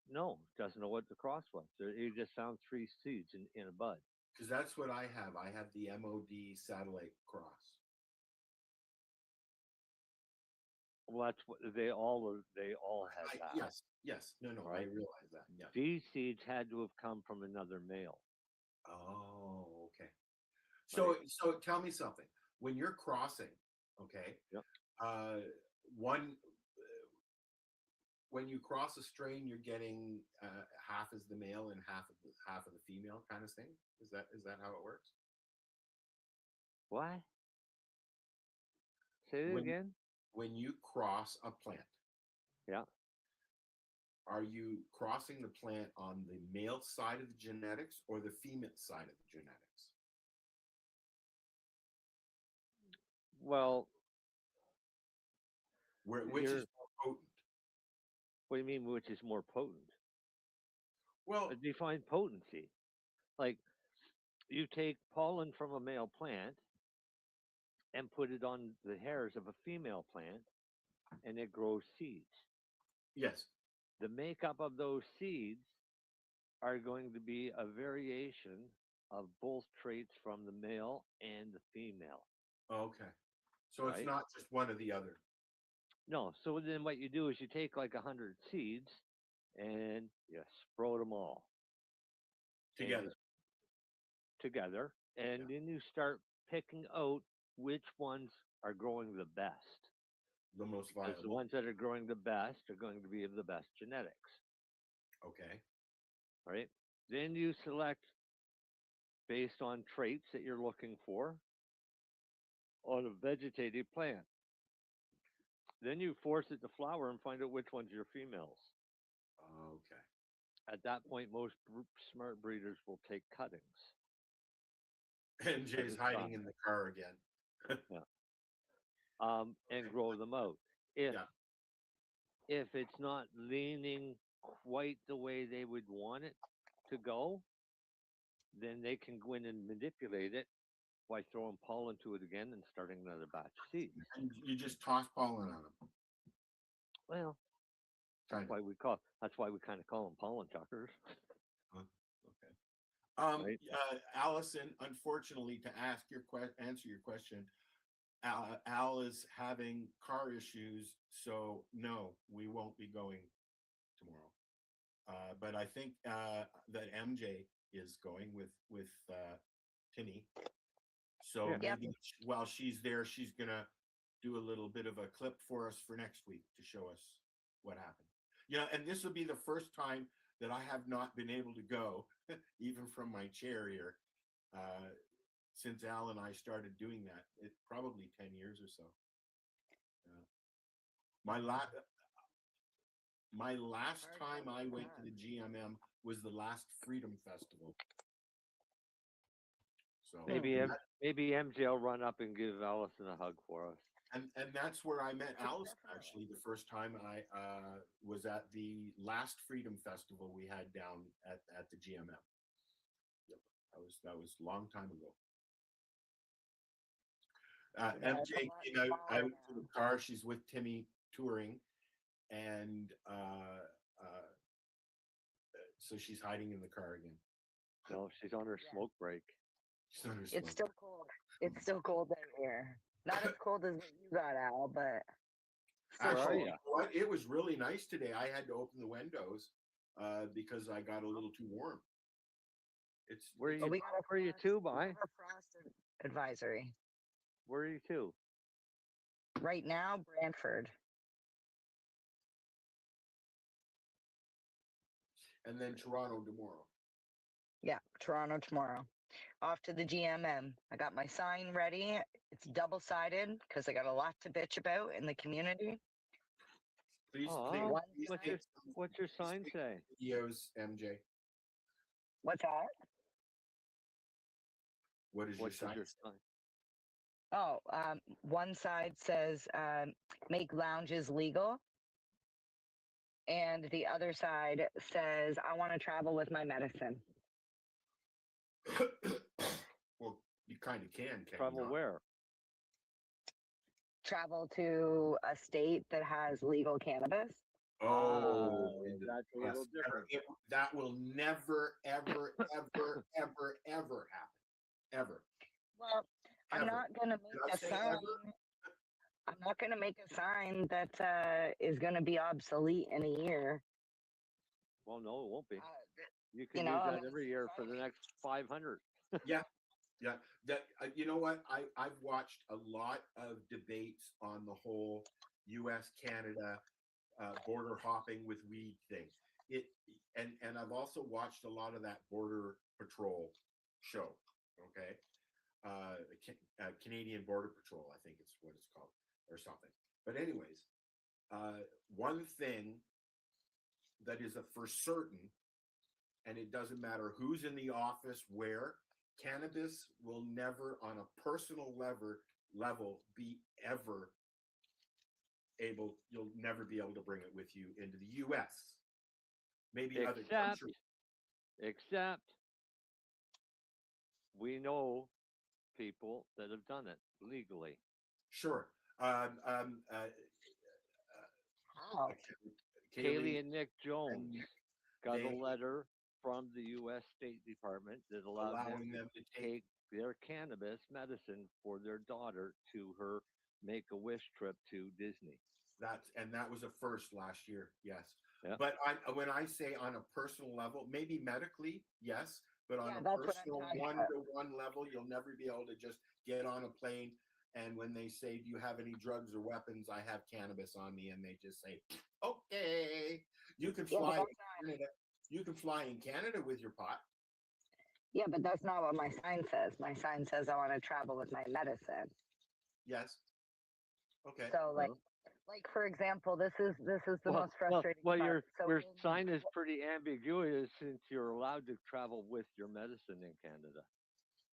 [SPEAKER 7] No, doesn't know what the cross was. He just found 3 seeds in a bud.
[SPEAKER 5] Because that's what I have. I have the MOD satellite cross.
[SPEAKER 7] Well, that's what they all had that.
[SPEAKER 5] Yes. No, right? I realize that. Yeah.
[SPEAKER 7] These seeds had to have come from another male.
[SPEAKER 5] Oh, okay. So tell me something. When you're crossing, okay?
[SPEAKER 7] Yep.
[SPEAKER 5] When you cross a strain, you're getting half as the male and half of the female kind of thing. Is that how it works?
[SPEAKER 7] What? Say it again.
[SPEAKER 5] When you cross a plant,
[SPEAKER 7] yeah,
[SPEAKER 5] are you crossing the plant on the male side of the genetics or the female side of the genetics?
[SPEAKER 7] Well,
[SPEAKER 5] which is more potent?
[SPEAKER 7] What do you mean, which is more potent?
[SPEAKER 5] Well,
[SPEAKER 7] define potency. Like, you take pollen from a male plant and put it on the hairs of a female plant, and it grows seeds.
[SPEAKER 5] Yes.
[SPEAKER 7] The makeup of those seeds are going to be a variation of both traits from the male and the female.
[SPEAKER 5] Okay. So it's not just one or the other.
[SPEAKER 7] No. So then what you do is you take like 100 seeds and you sprout them all
[SPEAKER 5] together.
[SPEAKER 7] together, and then you start picking out which ones are growing the best.
[SPEAKER 5] The most
[SPEAKER 7] Because the
[SPEAKER 5] viable.
[SPEAKER 7] ones that are growing the best are going to be of the best genetics,
[SPEAKER 5] Okay.
[SPEAKER 7] right? Then you select based on traits that you're looking for on a vegetative plant. Then you force it to flower and find out which ones are females.
[SPEAKER 5] Okay.
[SPEAKER 7] At that point, most smart breeders will take cuttings.
[SPEAKER 5] MJ's hiding in the car again.
[SPEAKER 7] And grow them out. If
[SPEAKER 5] Yeah.
[SPEAKER 7] if it's not leaning quite the way they would want it to go, then they can go in and manipulate it by throwing pollen to it again and starting another batch of seeds.
[SPEAKER 5] And you just toss pollen on them.
[SPEAKER 7] Well,
[SPEAKER 5] Kind of.
[SPEAKER 7] that's why we kind of call them pollen chuckers.
[SPEAKER 5] Okay.
[SPEAKER 7] Right.
[SPEAKER 5] Allison, unfortunately, to answer your question, Al is having car issues, so no, we won't be going tomorrow. But I think that MJ is going with Tinny. So
[SPEAKER 7] Yeah.
[SPEAKER 5] maybe while she's there, she's gonna do a little bit of a clip for us for next week to show us what happened. Yeah, and this will be the first time that I have not been able to go, even from my chair here, since Al and I started doing that. It's probably 10 years or so. My last time I went to the GMM was the last Freedom Festival. So
[SPEAKER 7] maybe MJ will run up and give Allison a hug for us.
[SPEAKER 5] And that's where I met Allison, actually, the first time I was at the last Freedom Festival we had down at the GMM. Yep. That was a long time ago. MJ came out to the car. She's with Timmy touring, and so she's hiding in the car again.
[SPEAKER 7] No, she's on her smoke break.
[SPEAKER 5] She's on her
[SPEAKER 10] It's
[SPEAKER 5] smoke.
[SPEAKER 10] still cold. It's still cold out here. Not as cold as what you got, Al, but still
[SPEAKER 5] Actually,
[SPEAKER 10] cold.
[SPEAKER 5] you know what? It was really nice today. I had to open the windows because I got a little too warm.
[SPEAKER 7] Where are you?
[SPEAKER 10] But we got a
[SPEAKER 7] Where are you
[SPEAKER 10] frost-
[SPEAKER 7] to,
[SPEAKER 10] we
[SPEAKER 7] By?
[SPEAKER 10] got a frost advisory
[SPEAKER 7] Where are you to?
[SPEAKER 10] right now. Brantford.
[SPEAKER 5] And then Toronto tomorrow.
[SPEAKER 10] Yeah, Toronto tomorrow. Off to the GMM. I got my sign ready. It's double-sided because I got a lot to bitch about in the community.
[SPEAKER 5] Please,
[SPEAKER 7] Aw,
[SPEAKER 5] please
[SPEAKER 7] what's your sign say?
[SPEAKER 5] videos, MJ.
[SPEAKER 10] What's that?
[SPEAKER 5] What is
[SPEAKER 7] What's
[SPEAKER 5] your sign?
[SPEAKER 7] your sign?
[SPEAKER 10] Oh, one side says make lounges legal. And the other side says, I want to travel with my medicine.
[SPEAKER 5] Well, you kind of can
[SPEAKER 7] Travel
[SPEAKER 5] you not?
[SPEAKER 7] where?
[SPEAKER 10] Travel to a state that has legal cannabis.
[SPEAKER 5] Oh,
[SPEAKER 7] that's a little different.
[SPEAKER 5] That will never, ever, ever, ever, ever happen. Ever.
[SPEAKER 10] Well, I'm
[SPEAKER 5] Ever.
[SPEAKER 10] not going to
[SPEAKER 5] Did
[SPEAKER 10] make
[SPEAKER 5] I
[SPEAKER 10] a
[SPEAKER 5] say
[SPEAKER 10] sign.
[SPEAKER 5] ever?
[SPEAKER 10] I'm not going to make a sign that is going to be obsolete in a year.
[SPEAKER 7] Well, no, it won't be.
[SPEAKER 10] Uh,
[SPEAKER 7] You can
[SPEAKER 10] know,
[SPEAKER 7] use
[SPEAKER 10] I
[SPEAKER 7] that
[SPEAKER 10] mean,
[SPEAKER 7] every year for the next 500.
[SPEAKER 5] Yeah. Yeah. That you know what? I've watched a lot of debates on the whole US Canada border hopping with weed thing. And I've also watched a lot of that border patrol show. Okay. Canadian Border Patrol, I think it's what it's called, or something. But anyways, one thing that is for certain, and it doesn't matter who's in the office, where, cannabis will never, on a personal level, be ever able. You'll never be able to bring it with you into the U.S. Maybe other countries.
[SPEAKER 7] Except we know people that have done it legally.
[SPEAKER 5] Sure.
[SPEAKER 7] Kaylee and Nick Jones got a letter from the U.S. State Department that allowed them to take their cannabis medicine for their daughter to her Make-A-Wish trip to Disney.
[SPEAKER 5] That was a first last year, yes.
[SPEAKER 7] Yeah.
[SPEAKER 5] But when I say on a personal level, maybe medically, yes, But on
[SPEAKER 10] Yeah,
[SPEAKER 5] a
[SPEAKER 10] that's what I'm
[SPEAKER 5] personal
[SPEAKER 10] talking about.
[SPEAKER 5] one-to-one level, you'll never be able to just get on a plane and when they say, "Do you have any drugs or weapons?" "I have cannabis on me," and they just say, "Okay." You can
[SPEAKER 10] Yeah, but
[SPEAKER 5] fly in
[SPEAKER 10] that's not.
[SPEAKER 5] Canada. You can fly in Canada with your pot.
[SPEAKER 10] Yeah, but that's not what my sign says. My sign says I want to travel with my medicine.
[SPEAKER 5] Yes. Okay.
[SPEAKER 10] So
[SPEAKER 7] Well,
[SPEAKER 10] like for example, this is the
[SPEAKER 7] well,
[SPEAKER 10] most frustrating
[SPEAKER 7] well,
[SPEAKER 10] part. So
[SPEAKER 7] your
[SPEAKER 10] in,
[SPEAKER 7] sign is pretty ambiguous since you're allowed to travel with your medicine in Canada.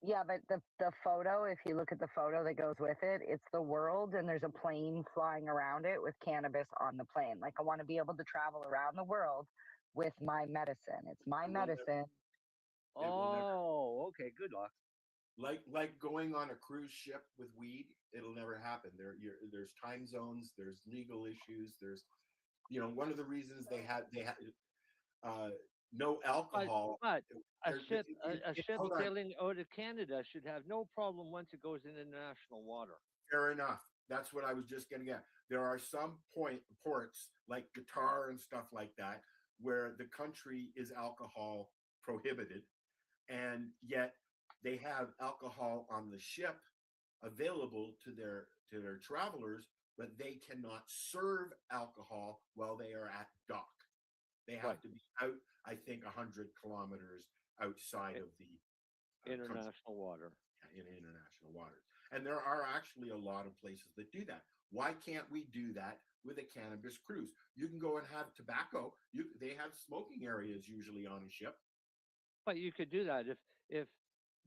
[SPEAKER 10] yeah, but the photo, if you look at the photo that goes with it, it's the world and there's a plane flying around it with cannabis on the plane. Like I want to be able to travel around the world with my medicine. It's my
[SPEAKER 5] It will never,
[SPEAKER 10] medicine.
[SPEAKER 5] it will never,
[SPEAKER 7] Oh, okay, good luck.
[SPEAKER 5] like going on a cruise ship with weed. It'll never happen. There's time zones. There's legal issues. There's, one of the reasons they had no alcohol.
[SPEAKER 7] But a
[SPEAKER 5] There-
[SPEAKER 7] ship
[SPEAKER 5] hold on.
[SPEAKER 7] sailing out of Canada should have no problem once it goes into international water.
[SPEAKER 5] Fair enough. That's what I was just getting at. There are some ports like Qatar and stuff like that where the country is alcohol prohibited, and yet they have alcohol on the ship available to their travelers, but they cannot serve alcohol while they are at dock. They have
[SPEAKER 7] Right.
[SPEAKER 5] to be out, I think, 100 kilometers outside of the country.
[SPEAKER 7] International water.
[SPEAKER 5] In international waters. And there are actually a lot of places that do that. Why can't we do that with a cannabis cruise? You can go and have tobacco. They have smoking areas usually on a ship.
[SPEAKER 7] But you could do that if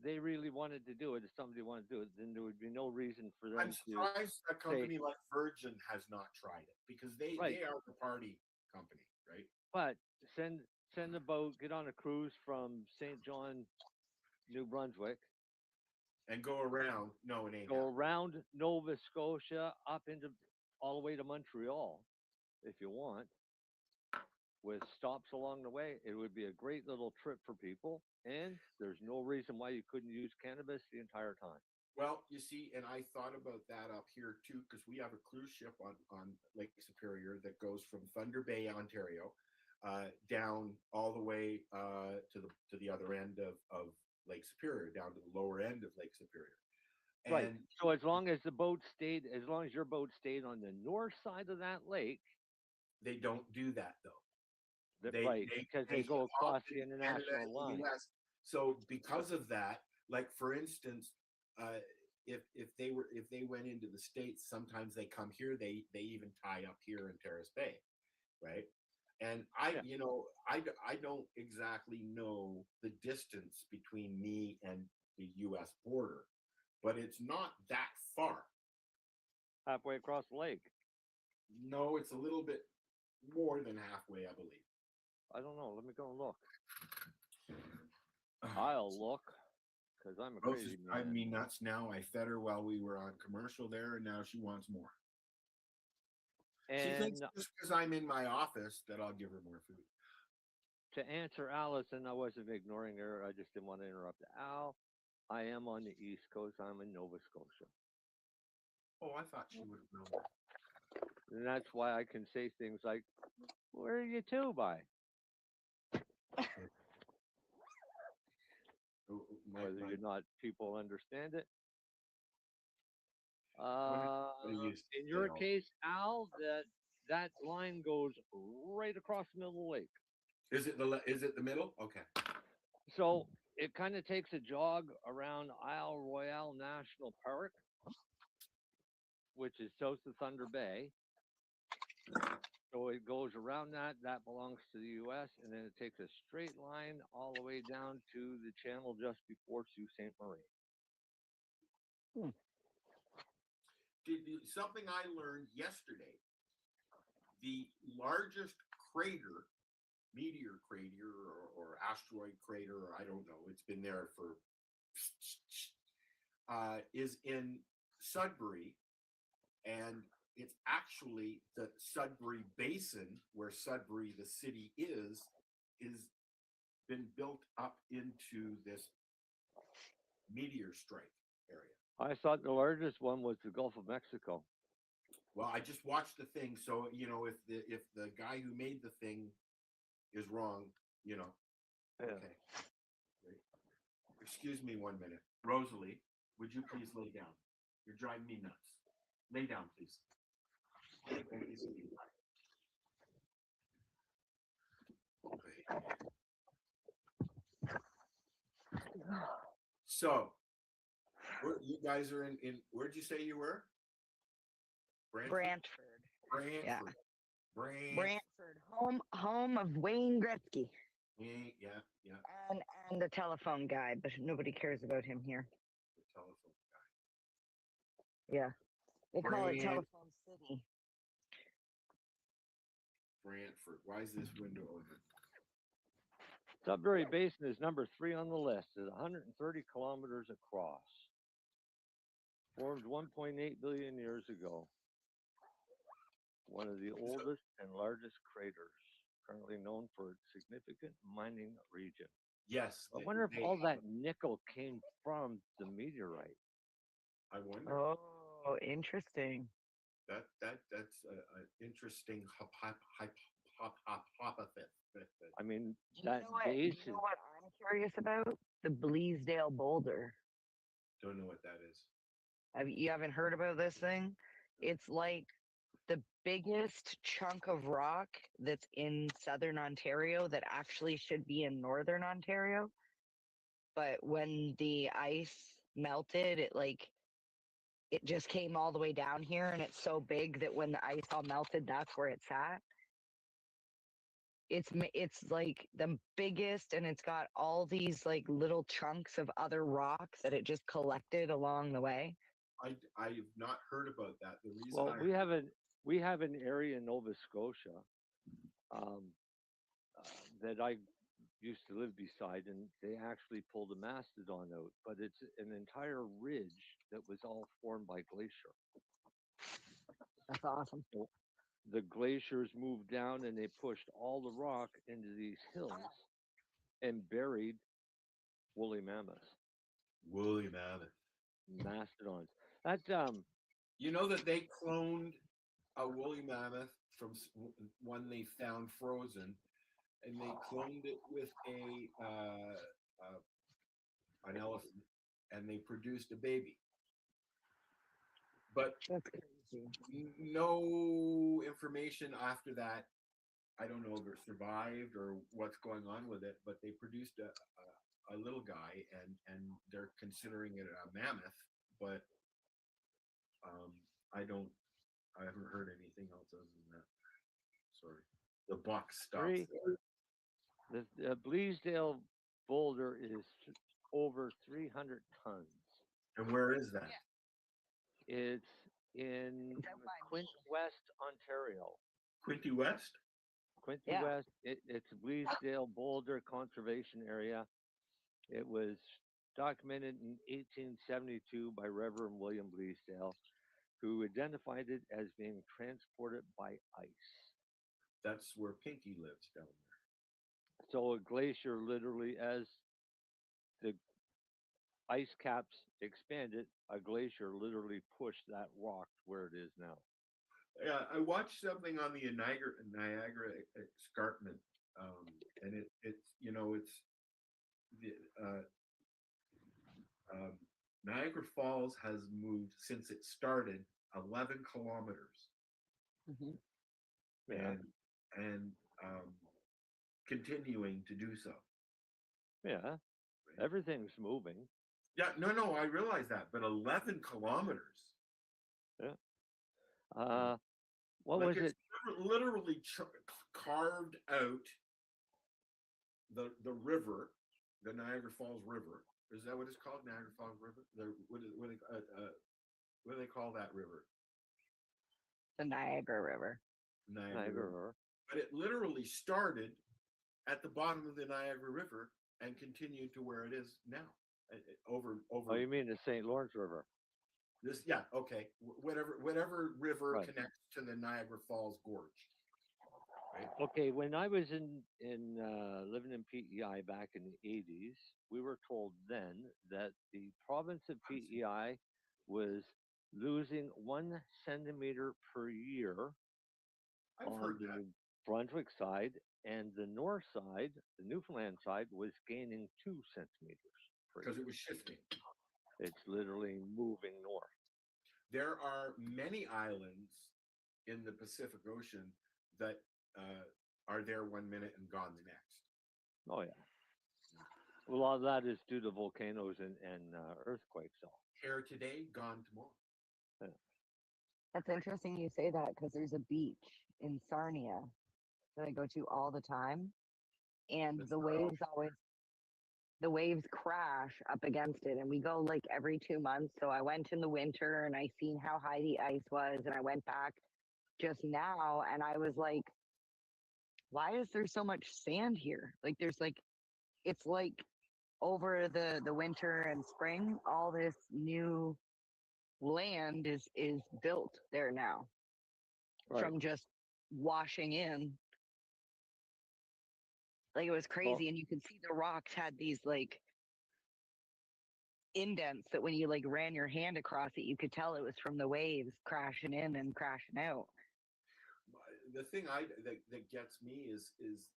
[SPEAKER 7] they really wanted to do it. If somebody wanted to do it, then there would be no reason for them
[SPEAKER 5] I'm
[SPEAKER 7] to.
[SPEAKER 5] surprised a company like Virgin has not tried it because they
[SPEAKER 7] Right.
[SPEAKER 5] are the party company, right?
[SPEAKER 7] But send a boat, get on a cruise from St. John, New Brunswick,
[SPEAKER 5] And go around. No, it ain't.
[SPEAKER 7] go around Nova Scotia up into all the way to Montreal, if you want, with stops along the way. It would be a great little trip for people, and there's no reason why you couldn't use cannabis the entire time.
[SPEAKER 5] Well, you see, and I thought about that up here too, because we have a cruise ship on Lake Superior that goes from Thunder Bay, Ontario, down all the way to the other end of Lake Superior, down to the lower end of Lake Superior. And
[SPEAKER 7] Right. So as long as your boat stayed on the north side of that lake,
[SPEAKER 5] they don't do that though.
[SPEAKER 7] because they go across the
[SPEAKER 5] Canada
[SPEAKER 7] international
[SPEAKER 5] and the
[SPEAKER 7] line.
[SPEAKER 5] US. So because of that, like for instance, if they went into the States, sometimes they come here. They even tie up here in Terrace Bay, right? And I don't exactly know the distance between me and the U.S. border, but it's not that far.
[SPEAKER 7] Halfway across the lake.
[SPEAKER 5] No, it's a little bit more than halfway, I believe.
[SPEAKER 7] I don't know. Let me go and look. I'll look because I'm a
[SPEAKER 5] Rose
[SPEAKER 7] crazy
[SPEAKER 5] is
[SPEAKER 7] man.
[SPEAKER 5] driving me nuts now. I fed her while we were on commercial there, and now she wants more. She thinks
[SPEAKER 7] And
[SPEAKER 5] just because I'm in my office that I'll give her more food.
[SPEAKER 7] to answer Allison, I wasn't ignoring her. I just didn't want to interrupt. Al, I am on the East Coast. I'm in Nova Scotia.
[SPEAKER 5] Oh, I thought she would have known that.
[SPEAKER 7] And that's why I can say things like, where are you two by? Whether or not people understand it. In your case, Al, that line goes right across the middle of the lake.
[SPEAKER 5] Is it the middle? Okay.
[SPEAKER 7] So it kind of takes a jog around Isle Royale National Park, which is south of Thunder Bay. So it goes around that belongs to the U.S., and then it takes a straight line all the way down to the channel just before Sault Ste. Marie.
[SPEAKER 5] Something I learned yesterday, the largest meteor crater or asteroid crater, or I don't know, it's been there for, is in Sudbury, and it's actually the Sudbury Basin, where Sudbury, the city, is been built up into this meteor strike area.
[SPEAKER 7] I thought the largest one was the Gulf of Mexico.
[SPEAKER 5] Well, I just watched the thing, so if the guy who made the thing is wrong,
[SPEAKER 7] Yeah.
[SPEAKER 5] okay. excuse me 1 minute. Rosalie, would you please lay down? You're driving me nuts. Lay down, please. Thank you, sweetie. Okay. So, you guys are in where'd you say you were?
[SPEAKER 10] Brantford.
[SPEAKER 5] Brantford.
[SPEAKER 10] Yeah.
[SPEAKER 5] Brantford.
[SPEAKER 10] Home of Wayne Gretzky.
[SPEAKER 5] Yeah.
[SPEAKER 10] And the telephone guy, but nobody cares about him here.
[SPEAKER 5] The telephone guy.
[SPEAKER 10] Yeah. They call it Telephone City.
[SPEAKER 5] Brantford. Why is this window open?
[SPEAKER 7] Sudbury Basin is number 3 on the list. It's 130 kilometers across. Formed 1.8 billion years ago. One of the oldest and largest craters, currently known for its significant mining region.
[SPEAKER 5] Yes.
[SPEAKER 7] I wonder if all that nickel came from the meteorite.
[SPEAKER 5] I wonder.
[SPEAKER 10] Oh, interesting.
[SPEAKER 5] That's an interesting hypothesis.
[SPEAKER 7] I mean,
[SPEAKER 10] You
[SPEAKER 7] that
[SPEAKER 10] know what,
[SPEAKER 7] base
[SPEAKER 10] you know what I'm curious about? The Bleasdale Boulder.
[SPEAKER 5] Don't know what that is.
[SPEAKER 10] You haven't heard about this thing? It's like the biggest chunk of rock that's in southern Ontario that actually should be in northern Ontario. But when the ice melted, it just came all the way down here, and it's so big that when the ice all melted, that's where it's at. It's like the biggest, and it's got all these like little chunks of other rocks that it just collected along the way.
[SPEAKER 5] I've not heard about that. The reason
[SPEAKER 7] well, we have an area in Nova Scotia that I used to live beside, and they actually pulled a mastodon out, but it's an entire ridge that was all formed by glacier.
[SPEAKER 10] That's awesome.
[SPEAKER 7] So the glaciers moved down and they pushed all the rock into these hills and buried woolly mammoths.
[SPEAKER 5] Woolly mammoth.
[SPEAKER 7] Mastodons. That
[SPEAKER 5] You know that they cloned a woolly mammoth from one they found frozen, and they cloned it with an elephant, and they produced a baby. But
[SPEAKER 10] That's crazy.
[SPEAKER 5] no information after that. I don't know if it survived or what's going on with it, but they produced a little guy, and they're considering it a mammoth, but I haven't heard anything else other than that. Sorry. The buck stops there.
[SPEAKER 7] The Bleasdale boulder is over 300 tons.
[SPEAKER 5] And where is that?
[SPEAKER 7] It's in Quinte West, Ontario.
[SPEAKER 5] Quinte West?
[SPEAKER 7] Quinte West. It's Bleasdale Boulder Conservation Area. It was documented in 1872 by Reverend William Bleasdale, who identified it as being transported by ice.
[SPEAKER 5] That's where Pinky lives down there.
[SPEAKER 7] So a glacier literally, as the ice caps expanded, a glacier literally pushed that rock to where it is now.
[SPEAKER 5] Yeah, I watched something on the Niagara escarpment, and it's Niagara Falls has moved since it started 11 kilometers,
[SPEAKER 7] Yeah.
[SPEAKER 5] and continuing to do so.
[SPEAKER 7] Yeah, everything's moving.
[SPEAKER 5] Yeah, no, I realize that, but 11 kilometers.
[SPEAKER 7] Yeah. What was it?
[SPEAKER 5] Literally carved out the river, the Niagara Falls River. Is that what it's called? Niagara Falls River? What do they call that river?
[SPEAKER 10] The Niagara River.
[SPEAKER 5] Niagara River. But it literally started at the bottom of the Niagara River and continued to where it is now. Over.
[SPEAKER 7] Oh, you mean the St. Lawrence River?
[SPEAKER 5] Okay. Whatever river
[SPEAKER 7] Right.
[SPEAKER 5] connects to the Niagara Falls Gorge. Right?
[SPEAKER 7] Okay, when I was in living in PEI back in the 80s, we were told then that the province of PEI was losing 1 centimeter per year on the Brunswick side, and the north side, the Newfoundland side, was gaining 2 centimeters. free.
[SPEAKER 5] because it was shifting.
[SPEAKER 7] It's literally moving north.
[SPEAKER 5] There are many islands in the Pacific Ocean that are there 1 minute and gone the next.
[SPEAKER 7] Oh yeah. Well, a lot of that is due to volcanoes and earthquakes. So.
[SPEAKER 5] Here today, gone tomorrow.
[SPEAKER 7] Yeah.
[SPEAKER 10] That's interesting you say that because there's a beach in Sarnia that I go to all the time, and
[SPEAKER 5] That's
[SPEAKER 10] the waves crash up against it, and we go like every 2 months. So I went in the winter and I seen how high the ice was, and I went back just now and I was like, why is there so much sand here? Like there's like it's like over the winter and spring, all this new land is built there now
[SPEAKER 7] Right.
[SPEAKER 10] from just washing in. Like it was
[SPEAKER 7] Well,
[SPEAKER 10] crazy, and you could see the rocks had these like indents that when you like ran your hand across it, you could tell it was from the waves crashing in and crashing out.
[SPEAKER 5] The thing that gets me is it's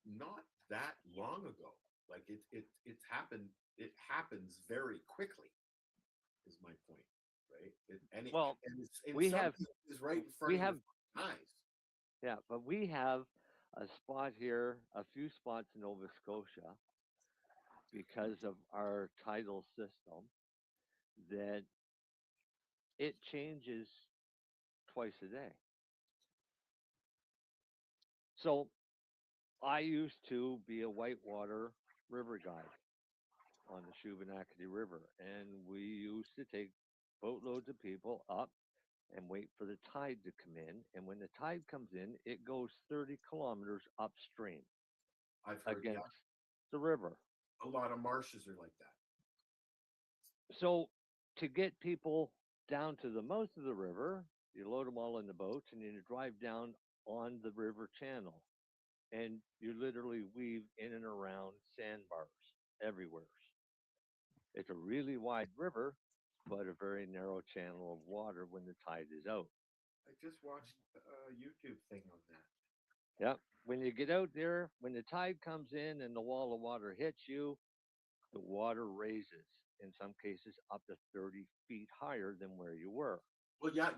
[SPEAKER 5] not that long ago. Like it's happened. It happens very quickly. Is my point, right?
[SPEAKER 7] well,
[SPEAKER 5] And it's in
[SPEAKER 7] we
[SPEAKER 5] some
[SPEAKER 7] have
[SPEAKER 5] cases right in front
[SPEAKER 7] we
[SPEAKER 5] of
[SPEAKER 7] have
[SPEAKER 5] your eyes.
[SPEAKER 7] yeah, but we have a spot here, a few spots in Nova Scotia, because of our tidal system, that it changes twice a day. So I used to be a whitewater river guide on the Shubenacadie River, and we used to take boatloads of people up and wait for the tide to come in. And when the tide comes in, it goes 30 kilometers upstream
[SPEAKER 5] I've heard
[SPEAKER 7] against the river.
[SPEAKER 5] a lot of marshes are like that.
[SPEAKER 7] So to get people down to the mouth of the river, you load them all in the boats and you drive down on the river channel. And you literally weave in and around sandbars everywhere. It's a really wide river, but a very narrow channel of water when the tide is out.
[SPEAKER 5] I just watched a YouTube thing on that.
[SPEAKER 7] Yeah. When you get out there, when the tide comes in and the wall of water hits you, the water raises, in some cases up to 30 feet higher than where you were.
[SPEAKER 5] Well, yeah,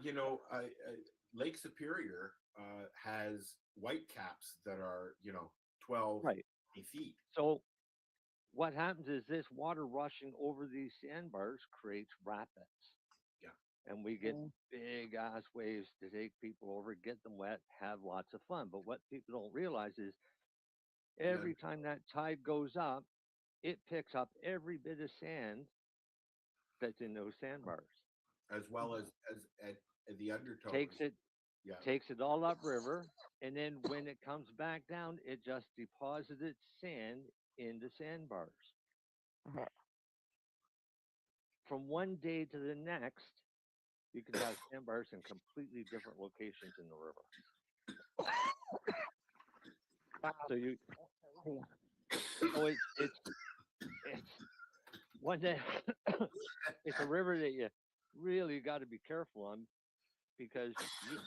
[SPEAKER 5] Lake Superior has white caps that are 12
[SPEAKER 7] Right.
[SPEAKER 5] feet.
[SPEAKER 7] So what happens is this water rushing over these sandbars creates rapids.
[SPEAKER 5] Yeah.
[SPEAKER 7] And we get big ass waves to take people over, get them wet, have lots of fun. But what people don't realize is every time that tide goes up, it picks up every bit of sand that's in those sandbars.
[SPEAKER 5] As well as the undertow.
[SPEAKER 7] Takes it all upriver, and then when it comes back down, it just deposited sand in the sandbars. From one day to the next, you can have sandbars in completely different locations in the river. So it's one day. It's a river that you really got to be careful on, because you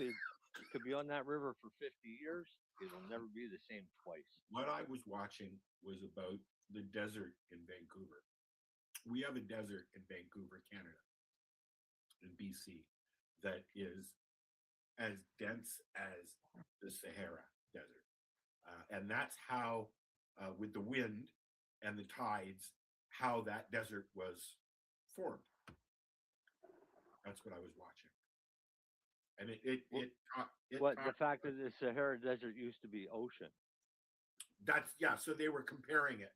[SPEAKER 7] could be on that river for 50 years. It'll never be the same twice.
[SPEAKER 5] What I was watching was about the desert in Vancouver. We have a desert in Vancouver, Canada, in BC, that is as dense as the Sahara Desert. And that's how, with the wind and the tides, how that desert was formed. That's what I was watching. And
[SPEAKER 7] the fact that the Sahara Desert used to be ocean.
[SPEAKER 5] So they were comparing it,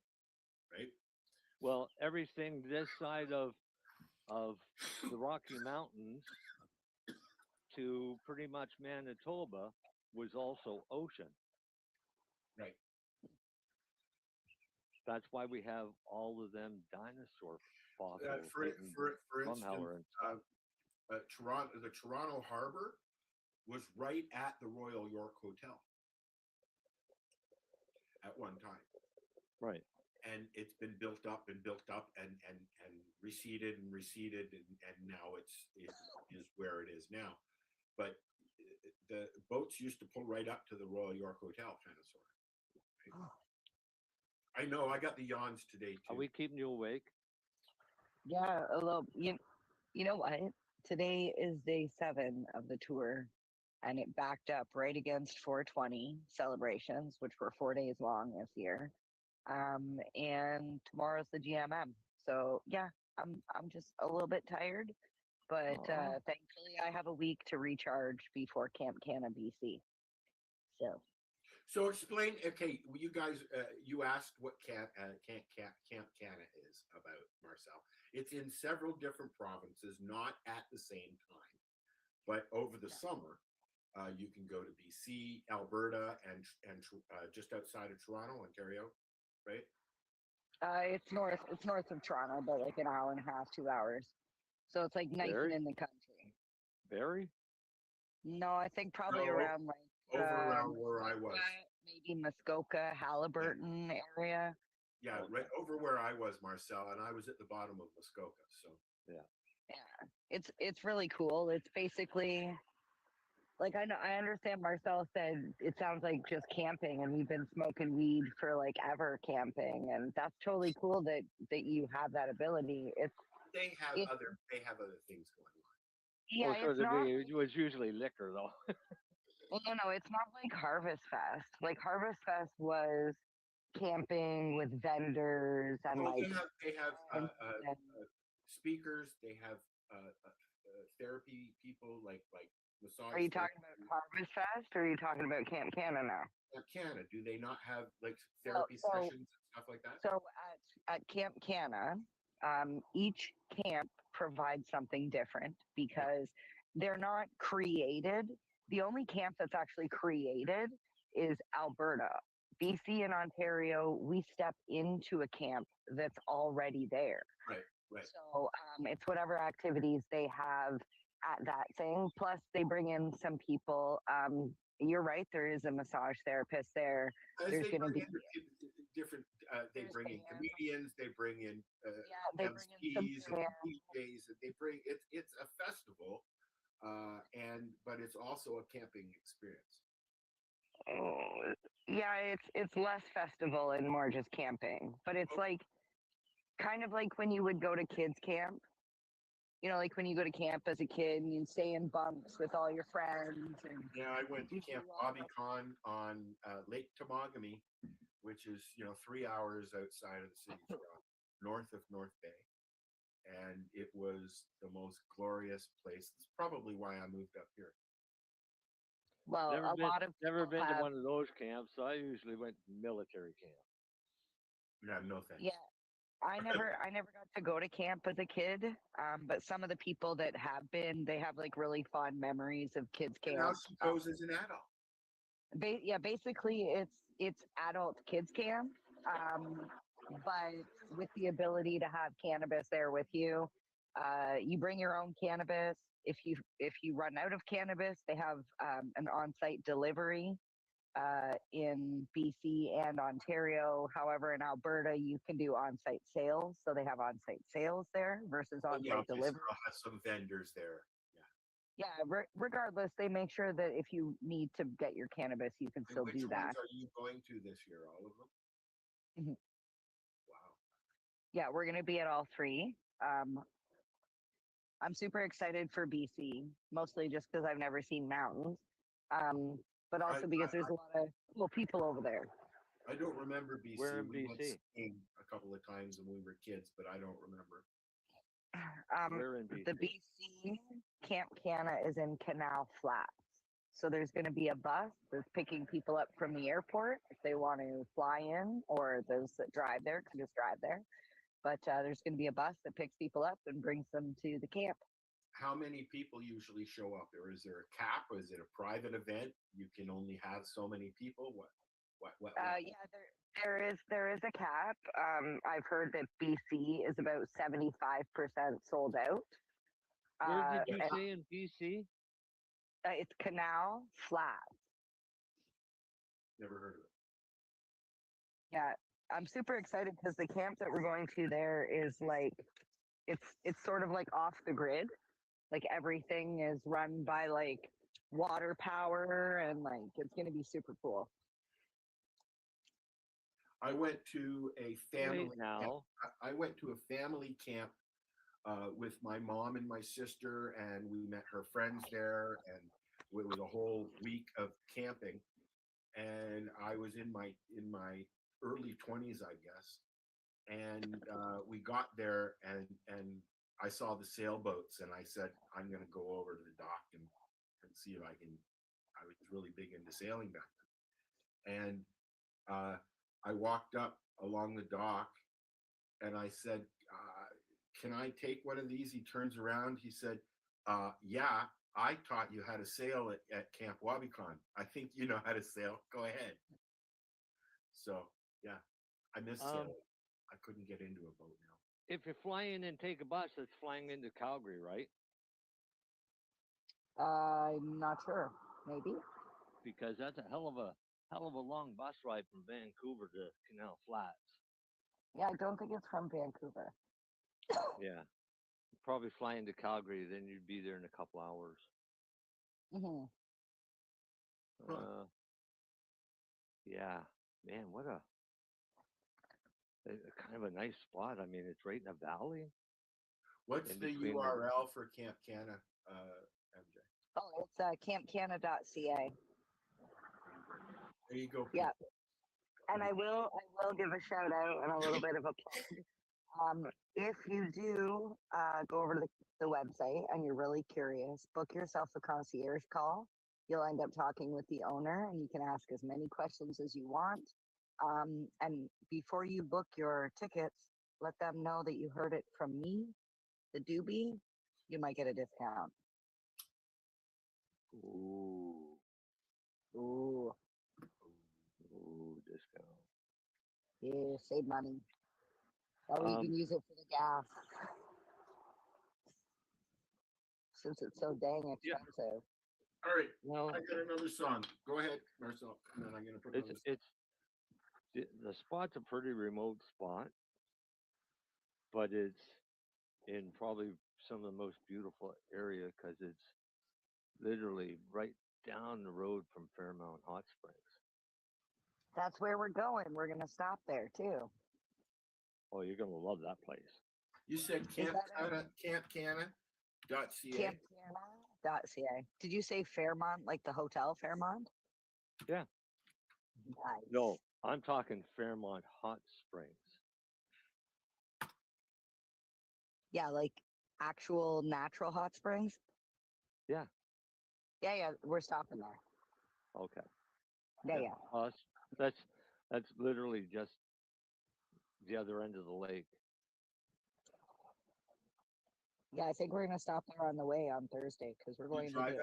[SPEAKER 5] right?
[SPEAKER 7] Well, everything this side of the Rocky Mountains to pretty much Manitoba was also ocean.
[SPEAKER 5] Right.
[SPEAKER 7] That's why we have all of them dinosaur fossils.
[SPEAKER 5] For instance, the Toronto Harbor was right at the Royal York Hotel at one time.
[SPEAKER 7] Right.
[SPEAKER 5] And it's been built up and receded and now it is where it is now. But the boats used to pull right up to the Royal York Hotel, kind of sort of. Right? I know. I got the yawns today
[SPEAKER 7] Are
[SPEAKER 5] too.
[SPEAKER 7] we keeping you awake?
[SPEAKER 10] Yeah, a little. You know what? Today is day 7 of the tour, and it backed up right against 420 celebrations, which were 4 days long this year. And tomorrow's the GMM. So yeah, I'm just a little bit tired, but
[SPEAKER 7] Oh.
[SPEAKER 10] thankfully I have a week to recharge before Camp Canna BC. So
[SPEAKER 5] So explain. Okay, you guys, you asked what Camp Canna is about, Marcel. It's in several different provinces, not at the same time, but over the summer, you can go to BC, Alberta, and just outside of Toronto, Ontario, right?
[SPEAKER 10] it's north. It's north of Toronto, but like an hour and a half, 2 hours. So it's like nice and
[SPEAKER 7] Barry?
[SPEAKER 10] in the country.
[SPEAKER 7] Barry?
[SPEAKER 10] No, I think probably
[SPEAKER 5] No,
[SPEAKER 10] around like
[SPEAKER 5] over around where I was.
[SPEAKER 10] maybe Muskoka, Halliburton area.
[SPEAKER 5] Yeah, right over where I was, Marcel, and I was at the bottom of Muskoka. So
[SPEAKER 7] Yeah.
[SPEAKER 10] Yeah, it's really cool. It's basically like I understand Marcel said it sounds like just camping, and we've been smoking weed for like ever camping, and that's totally cool that you have that ability.
[SPEAKER 5] they have
[SPEAKER 10] It
[SPEAKER 5] other things going on.
[SPEAKER 10] yeah,
[SPEAKER 7] Oh, so
[SPEAKER 10] it's not.
[SPEAKER 7] it was usually liquor though.
[SPEAKER 10] Well, no, it's not like Harvest Fest. Like Harvest Fest was camping with vendors and
[SPEAKER 5] Oh,
[SPEAKER 10] like
[SPEAKER 5] they have
[SPEAKER 10] and, and
[SPEAKER 5] speakers. They have therapy people like
[SPEAKER 10] are
[SPEAKER 5] massage
[SPEAKER 10] you talking about
[SPEAKER 5] therapy.
[SPEAKER 10] Harvest Fest or are you talking about Camp Canada now?
[SPEAKER 5] Canada, do they not have like
[SPEAKER 10] Well,
[SPEAKER 5] therapy sessions and stuff like that?
[SPEAKER 10] so at Camp Canna, each camp provides something different because they're not created. The only camp that's actually created is Alberta. BC and Ontario, we step into a camp that's already there.
[SPEAKER 5] Right, right.
[SPEAKER 10] So it's whatever activities they have at that thing. Plus, they bring in some people. You're right. There is a massage therapist there.
[SPEAKER 5] As
[SPEAKER 10] There's
[SPEAKER 5] they
[SPEAKER 10] going to
[SPEAKER 5] bring
[SPEAKER 10] be
[SPEAKER 5] in different, they
[SPEAKER 10] there's
[SPEAKER 5] bring in
[SPEAKER 10] bands.
[SPEAKER 5] comedians, they bring in
[SPEAKER 10] Yeah, they bring in some
[SPEAKER 5] MCs and
[SPEAKER 10] bands.
[SPEAKER 5] DJs, and they bring it's a festival, but it's also a camping experience.
[SPEAKER 10] Oh, yeah, it's less festival and more just camping. But it's like kind of like when you would go to kids camp. You know, like when you go to camp as a kid and you stay in bunks with all your friends. And
[SPEAKER 5] Yeah, I went to
[SPEAKER 10] you
[SPEAKER 5] Camp
[SPEAKER 10] do all
[SPEAKER 5] Bobby Con on Lake Temagami, which is 3 hours outside of the city of Toronto, north of North Bay, and it was the most glorious place. That's probably why I moved up here.
[SPEAKER 10] well, a lot of
[SPEAKER 7] Never
[SPEAKER 10] people
[SPEAKER 7] been to
[SPEAKER 10] have.
[SPEAKER 7] one of those camps. So I usually went to military camp.
[SPEAKER 5] Yeah, no thanks.
[SPEAKER 10] Yeah, I never got to go to camp as a kid. But some of the people that have been, they have like really fond memories of kids
[SPEAKER 5] And
[SPEAKER 10] camp.
[SPEAKER 5] now she goes as an adult.
[SPEAKER 10] Yeah, basically it's adult kids camp, but with the ability to have cannabis there with you. You bring your own cannabis. If you run out of cannabis, they have an on-site delivery in BC and Ontario. However, in Alberta, you can do on-site sales, so they have on-site sales there versus
[SPEAKER 5] Oh,
[SPEAKER 10] on-site
[SPEAKER 5] yeah, okay, so
[SPEAKER 10] delivery.
[SPEAKER 5] I'll have some vendors there.
[SPEAKER 10] Yeah, regardless, they make sure that if you need to get your cannabis, you can
[SPEAKER 5] And
[SPEAKER 10] still
[SPEAKER 5] which
[SPEAKER 10] do
[SPEAKER 5] ones
[SPEAKER 10] that.
[SPEAKER 5] are you going to this year? All of them?
[SPEAKER 10] Mhm.
[SPEAKER 5] Wow.
[SPEAKER 10] Yeah, we're going to be at all three. I'm super excited for BC, mostly just because I've never seen mountains, but
[SPEAKER 5] I,
[SPEAKER 10] also because there's a lot of cool people over there.
[SPEAKER 5] I don't remember BC.
[SPEAKER 7] Where in
[SPEAKER 5] We went
[SPEAKER 7] BC?
[SPEAKER 5] skiing a couple of times when we were kids, but I don't remember.
[SPEAKER 7] Where in
[SPEAKER 10] The
[SPEAKER 7] BC?
[SPEAKER 10] BC Camp Canna is in Canal Flats. So there's going to be a bus that's picking people up from the airport if they want to fly in, or those that drive there can just drive there. But there's going to be a bus that picks people up and brings them to the camp.
[SPEAKER 5] How many people usually show up there? Is there a cap? Is it a private event? You can only have so many people. What?
[SPEAKER 10] Yeah, there is a cap. I've heard that BC is about 75% sold out.
[SPEAKER 7] Where did you
[SPEAKER 10] And
[SPEAKER 7] say in BC?
[SPEAKER 10] it's Canal Flats.
[SPEAKER 5] Never heard of it.
[SPEAKER 10] Yeah, I'm super excited because the camp that we're going to there is like it's sort of like off the grid. Like everything is run by like water power and like it's gonna be super cool.
[SPEAKER 5] I went to a family
[SPEAKER 7] Wait now.
[SPEAKER 5] I went to a family camp with my mom and my sister, and we met her friends there, and it was a whole week of camping. And I was in my early 20s, I guess. And we got there, and I saw the sailboats, and I said, I'm going to go over to the dock and see if I can. I was really big into sailing back then. And I walked up along the dock, and I said, can I take one of these? He turns around. He said, yeah, I taught you how to sail at Camp Wabicon. I think you know how to sail. Go ahead. So, yeah, I miss sailing. I couldn't get into a boat now.
[SPEAKER 7] If you're flying and take a bus, it's flying into Calgary, right?
[SPEAKER 10] I'm not sure. Maybe.
[SPEAKER 7] Because that's a hell of a long bus ride from Vancouver to Canal Flats.
[SPEAKER 10] Yeah, I don't think it's from Vancouver.
[SPEAKER 7] Yeah. Probably fly into Calgary, then you'd be there in a couple hours.
[SPEAKER 10] Hmm.
[SPEAKER 7] Yeah, man, what a kind of a nice spot. I mean, it's right in a valley.
[SPEAKER 5] What's
[SPEAKER 7] in
[SPEAKER 5] the
[SPEAKER 7] between
[SPEAKER 5] URL for Camp Canna, MJ?
[SPEAKER 10] Oh, it's campcanna.ca.
[SPEAKER 5] There you go.
[SPEAKER 10] Yeah. And I will give a shout out and a little bit of a plug. If you do go over to the website and you're really curious, book yourself a concierge call. You'll end up talking with the owner, and you can ask as many questions as you want. And before you book your tickets, let them know that you heard it from me, the doobie. You might get a discount.
[SPEAKER 7] Ooh,
[SPEAKER 10] Ooh,
[SPEAKER 7] discount.
[SPEAKER 10] yeah, save money. Or you can use it for the gas, since it's so dang expensive.
[SPEAKER 5] All right.
[SPEAKER 7] Well,
[SPEAKER 5] I got another song. Go ahead, Marcel. And then I'm going to put
[SPEAKER 7] the spot's a pretty remote spot, but it's in probably some of the most beautiful area because it's literally right down the road from Fairmount Hot Springs.
[SPEAKER 10] That's where we're going. We're gonna stop there too.
[SPEAKER 7] Oh, you're gonna love that place.
[SPEAKER 5] You said campcanna.ca.
[SPEAKER 10] Campcanna.ca. Did you say Fairmont, like the hotel Fairmont?
[SPEAKER 7] Yeah.
[SPEAKER 10] Nice.
[SPEAKER 7] No, I'm talking Fairmont Hot Springs.
[SPEAKER 10] Yeah, like actual natural hot springs.
[SPEAKER 7] Yeah.
[SPEAKER 10] Yeah, we're stopping there.
[SPEAKER 7] Okay.
[SPEAKER 10] Yeah.
[SPEAKER 7] That's literally just the other end of the lake.
[SPEAKER 10] Yeah, I think we're gonna stop there on the way on Thursday because we're going to
[SPEAKER 5] drive
[SPEAKER 10] do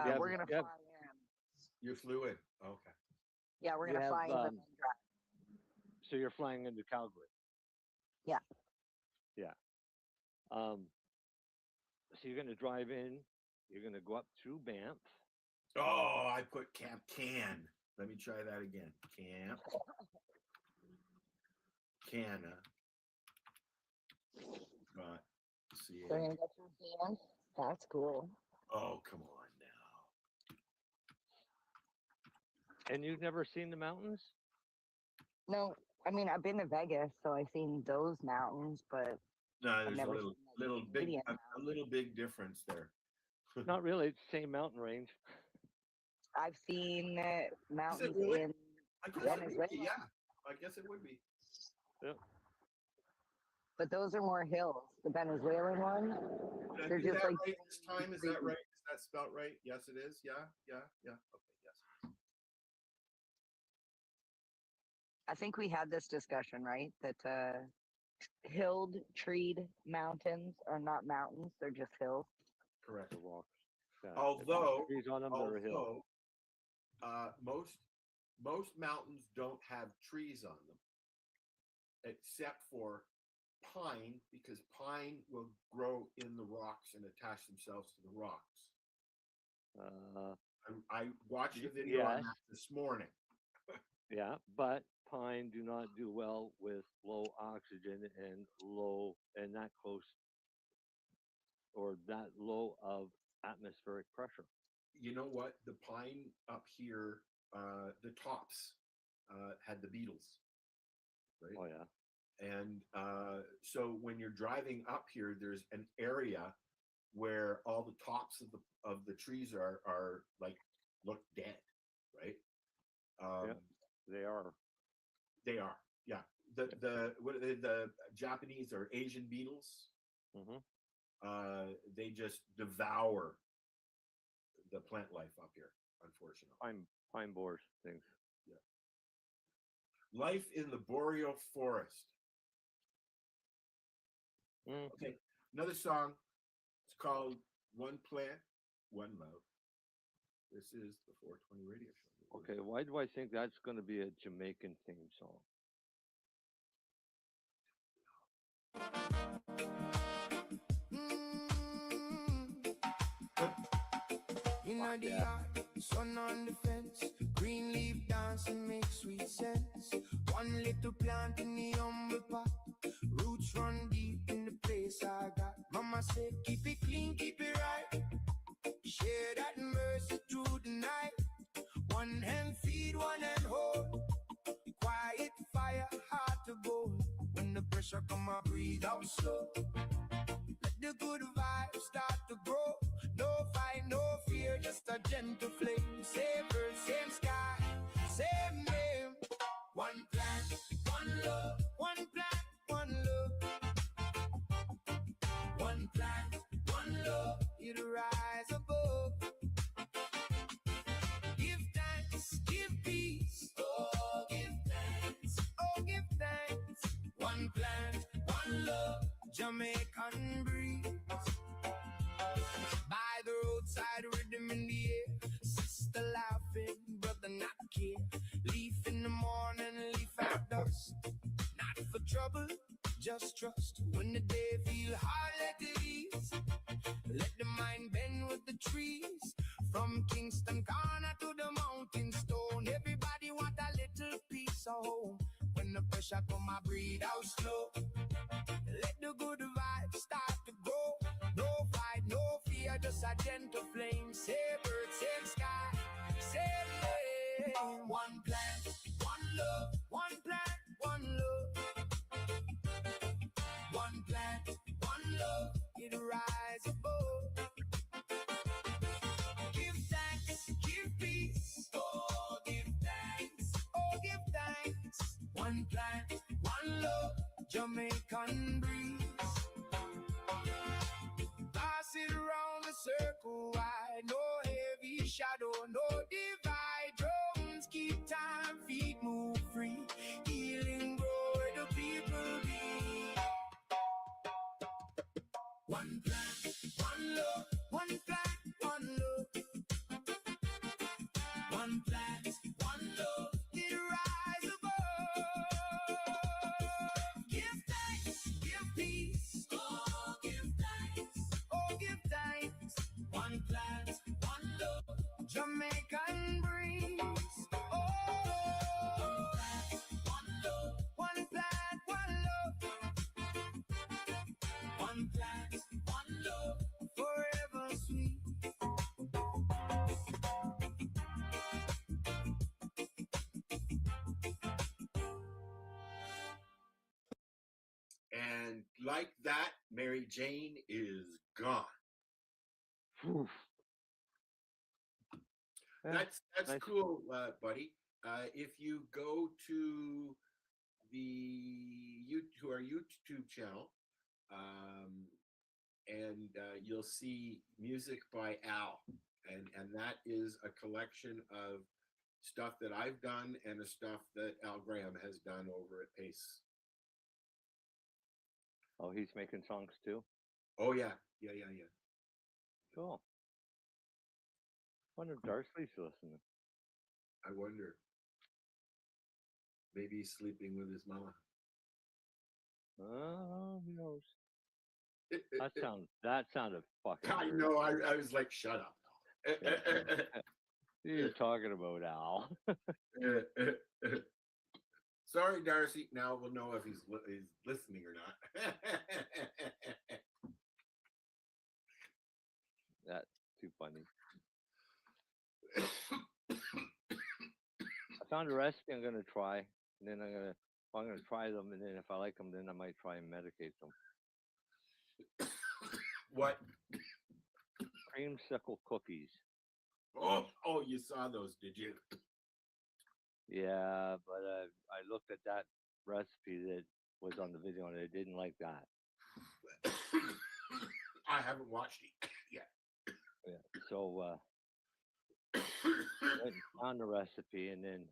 [SPEAKER 5] out?
[SPEAKER 10] we're gonna fly in.
[SPEAKER 5] You flew in. Okay.
[SPEAKER 10] Yeah, we're gonna fly in and then drive.
[SPEAKER 7] So you're flying into Calgary.
[SPEAKER 10] Yeah.
[SPEAKER 7] Yeah. So you're gonna drive in. You're gonna go up through Banff.
[SPEAKER 5] Oh, I put Camp Can. Let me try that again. Camp Canna. See
[SPEAKER 10] So you're gonna go through Banff? That's cool.
[SPEAKER 5] Oh, come on now.
[SPEAKER 7] And you've never seen the mountains?
[SPEAKER 10] No, I mean I've been to Vegas, so I've seen those mountains, but
[SPEAKER 5] No, there's
[SPEAKER 10] never
[SPEAKER 5] a
[SPEAKER 10] seen,
[SPEAKER 5] little big difference there.
[SPEAKER 7] Not really. It's the same mountain range.
[SPEAKER 10] I've seen mountains
[SPEAKER 5] really?
[SPEAKER 10] in
[SPEAKER 5] I guess
[SPEAKER 10] Venezuela.
[SPEAKER 5] it would be, yeah. I guess it would be.
[SPEAKER 7] Yeah.
[SPEAKER 10] But those are more hills. The Venezuelan ones, they're
[SPEAKER 5] Is
[SPEAKER 10] just
[SPEAKER 5] that
[SPEAKER 10] like
[SPEAKER 5] right this time? Is that right? Is that spelled right? Yes, it is. Yeah. Okay. Yes.
[SPEAKER 10] I think we had this discussion, right? That hilled, treed mountains are not mountains; they're just hills.
[SPEAKER 5] Correct.
[SPEAKER 7] The rocks. Yeah.
[SPEAKER 5] Although
[SPEAKER 7] trees on them, they're a hill.
[SPEAKER 5] Most mountains don't have trees on them, except for pine, because pine will grow in the rocks and attach themselves to the rocks. I watched a video on that this morning.
[SPEAKER 7] Yeah, but pine do not do well with low oxygen and that close or that low of atmospheric pressure.
[SPEAKER 5] You know what? The pine up here, the tops, had the Beatles, right?
[SPEAKER 7] Oh yeah.
[SPEAKER 5] And so when you're driving up here, there's an area where all the tops of the trees are like look dead, right?
[SPEAKER 7] Yeah, they are.
[SPEAKER 5] They are, yeah. The what are they, the Japanese or Asian beetles? They just devour the plant life up here, unfortunately.
[SPEAKER 7] Pine borers things.
[SPEAKER 5] Yeah. Life in the boreal forest. Okay, another song. It's called "One Plant, One Love." This is the 420 radio show.
[SPEAKER 7] Okay, why do I think that's going to be a Jamaican theme song?
[SPEAKER 8] In the yard, sun on the fence, green leaf dancing makes sweet sense. One little plant in the humble pot, roots run deep in the place I got. Mama said, keep it clean, keep it right. Share that mercy through the night. One hand feed, one hand hold. Quiet fire, hard to go. When the pressure come, I breathe out slow. Let the good vibes start to grow. No fight, no fear, just a gentle flame. Same earth, same sky, same name. One plant, one love. One plant, one love. One plant, one love. It'll rise above. Give thanks, give peace. Oh, give thanks. Oh, give thanks. One plant, one love. Jamaican breeze. By the roadside, rhythm in the air. Sister laughing, brother not care. Leaf in the morning, leaf at dusk. Not for trouble, just trust. When the day feel hard, let it ease. Let the mind bend with the trees. From Kingston corner to the mountain stone. Everybody want a little piece of home. When the pressure come, I breathe out slow. Let the good vibes start to grow. No fight, no fear, just a gentle flame. Same earth, same sky, same name. One plant, one love. One plant, one love. One plant, one love. It rise above. Give thanks, give peace. Oh, give thanks. Oh, give thanks. One plant, one love. Jamaican breeze. Pass it around the circle wide. No heavy shadow, no divide. Drums keep time, feet move free. Healing grow where the people be. One plant, one love. One plant, one love. One plant, one love. It rise above. Give thanks, give peace. Oh, give thanks. Oh, give thanks. One plant, one love. Jamaican breeze. Oh, one love. One plant, one love. One plant, one love. Forever sweet.
[SPEAKER 5] And like that, Mary Jane is gone.
[SPEAKER 7] Oof. Yeah,
[SPEAKER 5] That's
[SPEAKER 7] nice.
[SPEAKER 5] cool, buddy. If you go to our YouTube channel, and you'll see music by Al, and that is a collection of stuff that I've done and the stuff that Al Graham has done over at Pace.
[SPEAKER 7] Oh, he's making songs too.
[SPEAKER 5] Oh yeah.
[SPEAKER 7] Cool. Wonder if Darcy's listening.
[SPEAKER 5] I wonder. Maybe he's sleeping with his mama.
[SPEAKER 7] Oh, who knows? That sounded fucking
[SPEAKER 5] I
[SPEAKER 7] weird.
[SPEAKER 5] know. I was like, shut up.
[SPEAKER 7] You're talking about Al.
[SPEAKER 5] Sorry, Darcy. Now we'll know if he's listening or not.
[SPEAKER 7] That's too funny. I found a recipe I'm gonna try, and then I'm gonna try them, and then if I like them, then I might try and medicate them.
[SPEAKER 5] What?
[SPEAKER 7] Creamsicle cookies.
[SPEAKER 5] Oh, you saw those, did you?
[SPEAKER 7] Yeah, but I looked at that recipe that was on the video, and I didn't like that.
[SPEAKER 5] I haven't watched it yet.
[SPEAKER 7] Yeah. So went and found the recipe, and then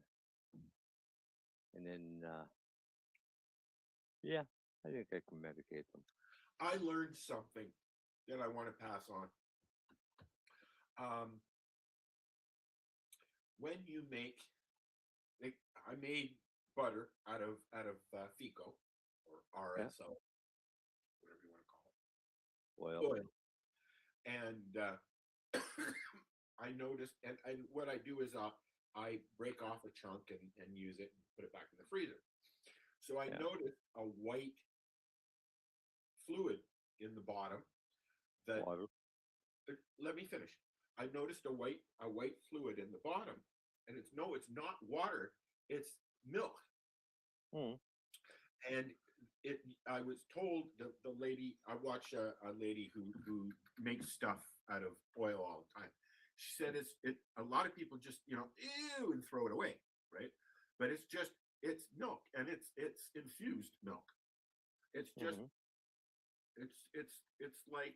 [SPEAKER 7] yeah, I think I can medicate them.
[SPEAKER 5] I learned something that I want to pass on. When you make, like, I made butter out of FICO or RSO, whatever you want to call it, oil. And I noticed, and what I do is I break off a chunk and use it and put it back in the freezer. So I noticed a white fluid in the bottom that
[SPEAKER 7] Water.
[SPEAKER 5] Let me finish. I noticed a white fluid in the bottom, and it's not water, it's milk. And I was told the lady, I watch a lady who makes stuff out of oil all the time. She said a lot of people just, ew, and throw it away, right? But it's milk, and it's infused milk. It's just it's like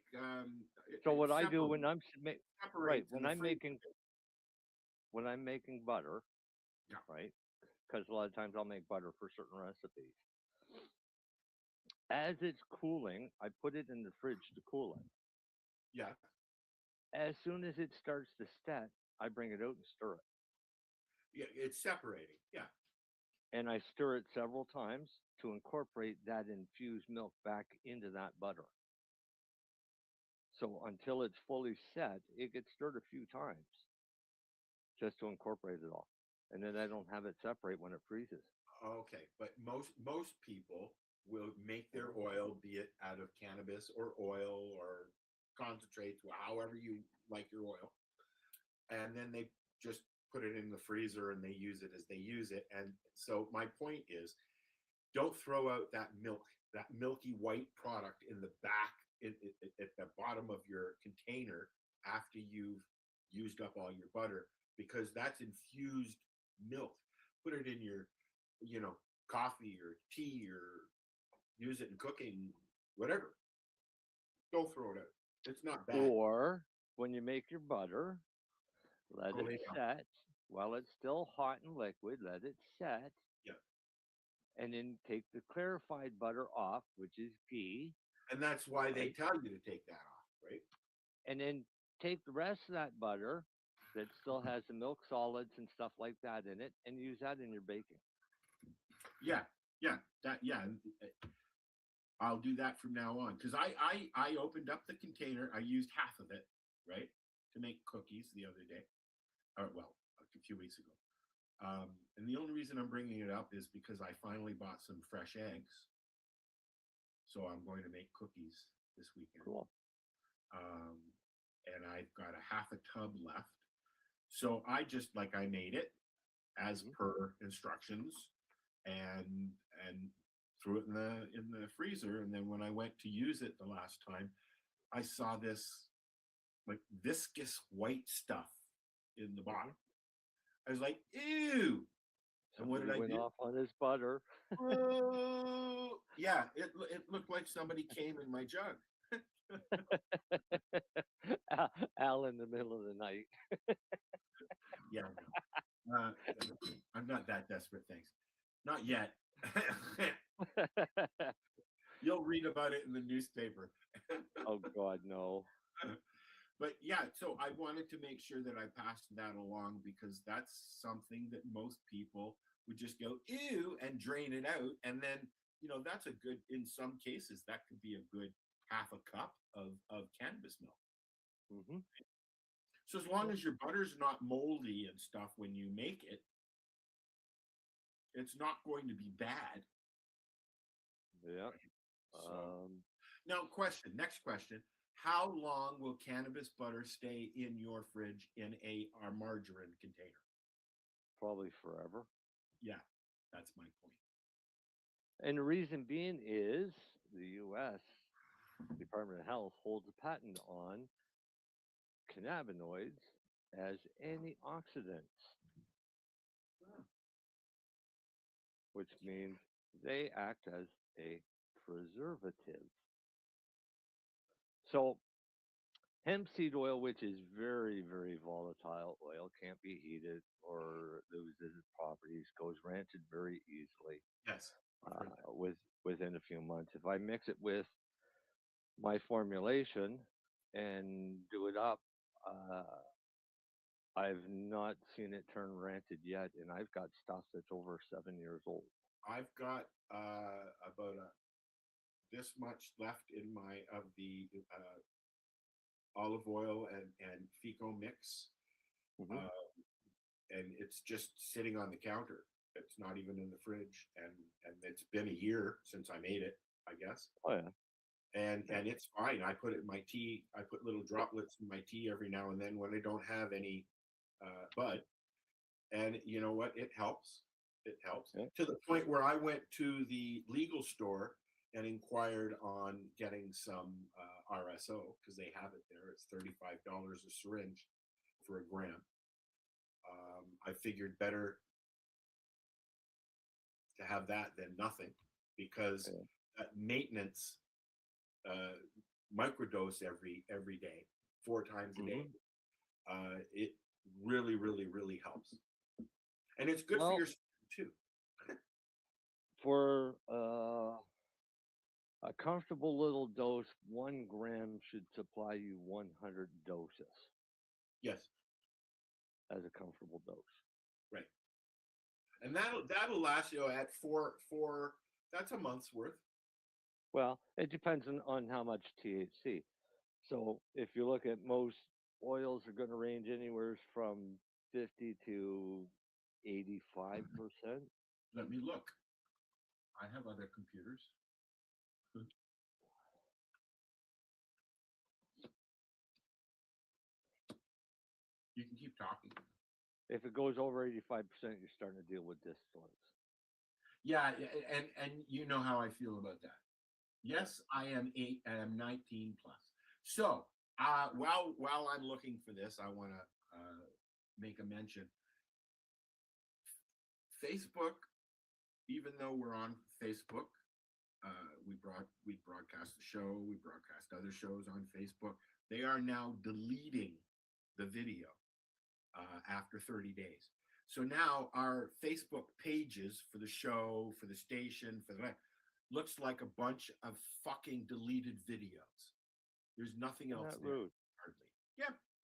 [SPEAKER 7] So what I do when I'm when I'm making butter, right? Because a lot of times I'll make butter for certain recipes. As it's cooling, I put it in the fridge to cool it.
[SPEAKER 5] Yeah.
[SPEAKER 7] As soon as it starts to set, I bring it out and stir it.
[SPEAKER 5] Yeah, it's separating. Yeah.
[SPEAKER 7] And I stir it several times to incorporate that infused milk back into that butter. So until it's fully set, it gets stirred a few times just to incorporate it all. And then I don't have it separate when it freezes.
[SPEAKER 5] Okay, but most people will make their oil, be it out of cannabis or oil or concentrates, however you like your oil, and then they just put it in the freezer and they use it as they use it. And so my point is, don't throw out that milk, that milky white product in the back, at the bottom of your container after you've used up all your butter, because that's infused milk. Put it in your, coffee or tea, or use it in cooking, whatever. Don't throw it out. It's not bad.
[SPEAKER 7] Or when you make your butter, let it set while it's still hot and liquid. Let it set.
[SPEAKER 5] Yeah.
[SPEAKER 7] And then take the clarified butter off, which is ghee.
[SPEAKER 5] And that's why they tell you to take that off, right?
[SPEAKER 7] And then take the rest of that butter that still has the milk solids and stuff like that in it, and use that in your baking.
[SPEAKER 5] Yeah. I'll do that from now on, because I opened up the container. I used half of it, right, to make cookies the other day, or a few weeks ago. And the only reason I'm bringing it up is because I finally bought some fresh eggs, so I'm going to make cookies this weekend.
[SPEAKER 7] Cool.
[SPEAKER 5] And I've got a half a tub left, so I made it as per instructions, and threw it in the freezer. And then when I went to use it the last time, I saw this like viscous white stuff in the bottom. I was like, ew. And what did I do?
[SPEAKER 7] Off on his butter.
[SPEAKER 5] Yeah, it looked like somebody came in my jug.
[SPEAKER 7] Al in the middle of the night.
[SPEAKER 5] Yeah. I'm not that desperate, thanks. Not yet. You'll read about it in the newspaper.
[SPEAKER 7] Oh God, no.
[SPEAKER 5] But yeah, so I wanted to make sure that I passed that along, because that's something that most people would just go, ew, and drain it out. And then, that's a good, in some cases, that could be a good half a cup of cannabis milk.
[SPEAKER 7] Mm-hmm.
[SPEAKER 5] So as long as your butter's not moldy and stuff when you make it, it's not going to be bad.
[SPEAKER 7] Yeah.
[SPEAKER 5] So, now, next question. How long will cannabis butter stay in your fridge in a margarine container?
[SPEAKER 7] probably forever.
[SPEAKER 5] Yeah, that's my point.
[SPEAKER 7] And the reason being is the U.S. Department of Health holds a patent on cannabinoids as antioxidants, which means they act as a preservative. So, hemp seed oil, which is very, very volatile oil, can't be heated or loses its properties, goes rancid very easily
[SPEAKER 5] Yes.
[SPEAKER 7] within a few months. If I mix it with my formulation and do it up, I've not seen it turn rancid yet, and I've got stuff that's over 7 years old.
[SPEAKER 5] I've got about this much left in my of the olive oil and FICO mix, and it's just sitting on the counter. It's not even in the fridge, and it's been a year since I made it, I guess.
[SPEAKER 7] Oh yeah.
[SPEAKER 5] And it's fine. I put it in my tea. I put little droplets in my tea every now and then when I don't have any bud. And you know what? It helps. It helps to the point where I went to the legal store and inquired on getting some RSO because they have it there. It's $35 a syringe for a gram. I figured better to have that than nothing because that maintenance microdose every day, 4 times a day, it really, really, really helps. And it's good for your skin too.
[SPEAKER 7] For a comfortable little dose, 1 gram should supply you 100 doses.
[SPEAKER 5] Yes.
[SPEAKER 7] As a comfortable dose.
[SPEAKER 5] Right. And that'll last you at four that's a month's worth.
[SPEAKER 7] Well, it depends on how much THC. So if you look at most oils are going to range anywhere from 50 to 85%.
[SPEAKER 5] Let me look. I have other computers. You can keep talking.
[SPEAKER 7] If it goes over 85%, you're starting to deal with distillates.
[SPEAKER 5] Yeah, and you know how I feel about that. Yes, I am 19 plus. So while I'm looking for this, I want to make a mention. Facebook, even though we're on Facebook, we broadcast the show, we broadcast other shows on Facebook. They are now deleting the video after 30 days. So now our Facebook pages for the show, for the station, for the looks like a bunch of fucking deleted videos. There's nothing else there.
[SPEAKER 7] Rude.
[SPEAKER 5] Hardly.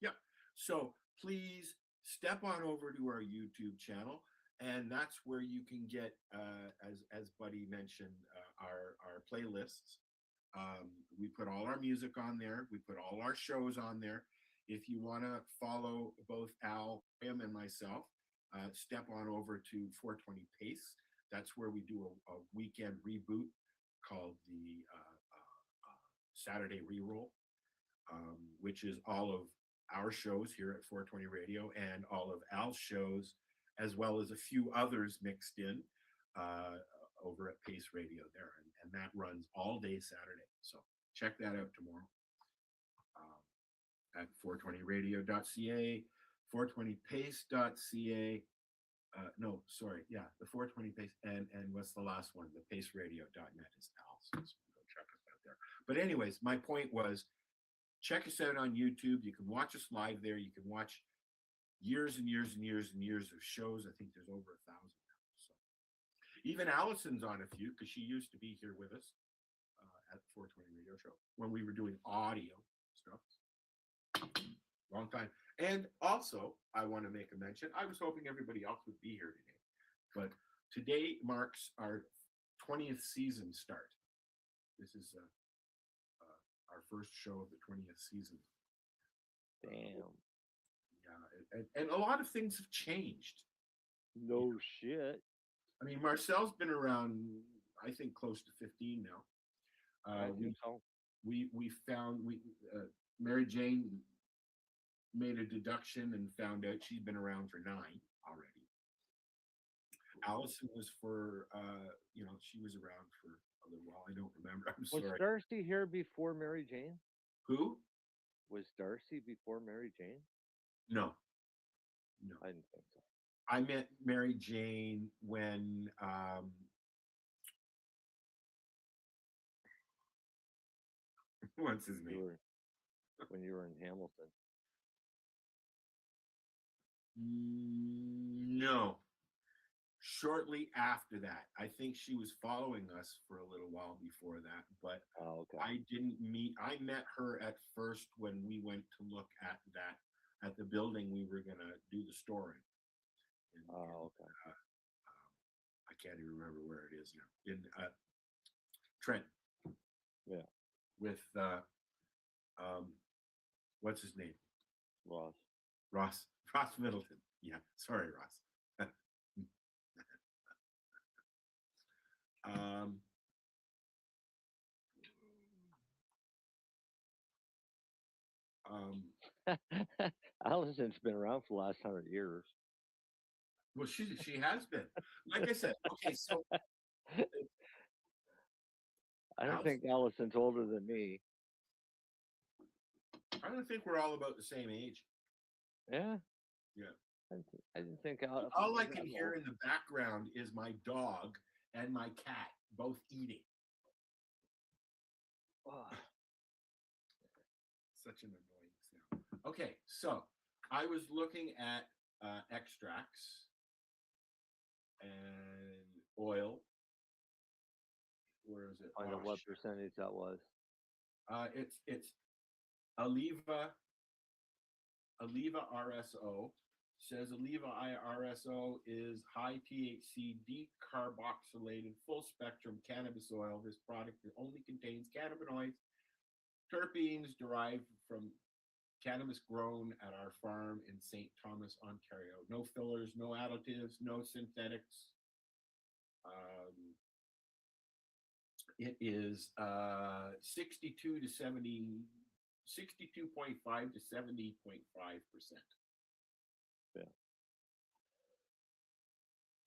[SPEAKER 5] Yep. So please step on over to our YouTube channel, and that's where you can get, as Buddy mentioned, our playlists. We put all our music on there. We put all our shows on there. If you want to follow both Al, him, and myself, step on over to 420 Pace. That's where we do a weekend reboot called the Saturday Reroll, which is all of our shows here at 420 Radio and all of Al's shows, as well as a few others mixed in over at Pace Radio there. And that runs all day Saturday. So check that out tomorrow at 420radio.ca, 420pace.ca. The 420 Pace, and what's the last one? The paceradio.net is Al's. So go check us out there. But anyways, my point was, check us out on YouTube. You can watch us live there. You can watch years and years and years and years of shows. I think there's over 1,000 now. So even Allison's on a few because she used to be here with us at the 420 Radio Show when we were doing audio stuff. Long time. And also, I want to make a mention. I was hoping everybody else would be here today, but today marks our 20th season start. This is our first show of the 20th season.
[SPEAKER 7] Damn.
[SPEAKER 5] Yeah, and a lot of things have changed.
[SPEAKER 7] No shit.
[SPEAKER 5] I mean, Marcel's been around, I think, close to 15 now.
[SPEAKER 7] I think so.
[SPEAKER 5] We found Mary Jane made a deduction and found out she'd been around for 9 already. Allison was for, she was around for a little while. I don't remember. I'm
[SPEAKER 7] Was
[SPEAKER 5] sorry.
[SPEAKER 7] Darcy here before Mary Jane?
[SPEAKER 5] Who?
[SPEAKER 7] Was Darcy before Mary Jane?
[SPEAKER 5] No, no.
[SPEAKER 7] I didn't think so.
[SPEAKER 5] I met Mary Jane when what's his name?
[SPEAKER 7] When you were in Hamilton.
[SPEAKER 5] No. Shortly after that. I think she was following us for a little while before that, but
[SPEAKER 7] okay.
[SPEAKER 5] I met her at first when we went to look at the building we were gonna do the store in.
[SPEAKER 7] Okay.
[SPEAKER 5] I can't even remember where it is now. In Trent.
[SPEAKER 7] Yeah.
[SPEAKER 5] With what's his name?
[SPEAKER 7] Ross
[SPEAKER 5] Middleton. Yeah, sorry, Ross.
[SPEAKER 7] Allison's been around for the last 100 years.
[SPEAKER 5] Well, she has been. Like I said, okay, so
[SPEAKER 7] I don't think Allison's older than me.
[SPEAKER 5] I don't think we're all about the same age.
[SPEAKER 7] Yeah.
[SPEAKER 5] Yeah.
[SPEAKER 7] I didn't think Allison.
[SPEAKER 5] All I can hear in the background is my dog and my cat both eating. Such an annoying sound. Okay, so I was looking at extracts and oil. Where is it?
[SPEAKER 7] Find out what percentage that was.
[SPEAKER 5] It's Aliva RSO. Says Aliva RSO is high THC, decarboxylated, full spectrum cannabis oil. This product only contains cannabinoids, terpenes derived from cannabis grown at our farm in St. Thomas, Ontario. No fillers, no additives, no synthetics. It is 62 to 70, 62.5 to 70.5%.
[SPEAKER 7] Yeah.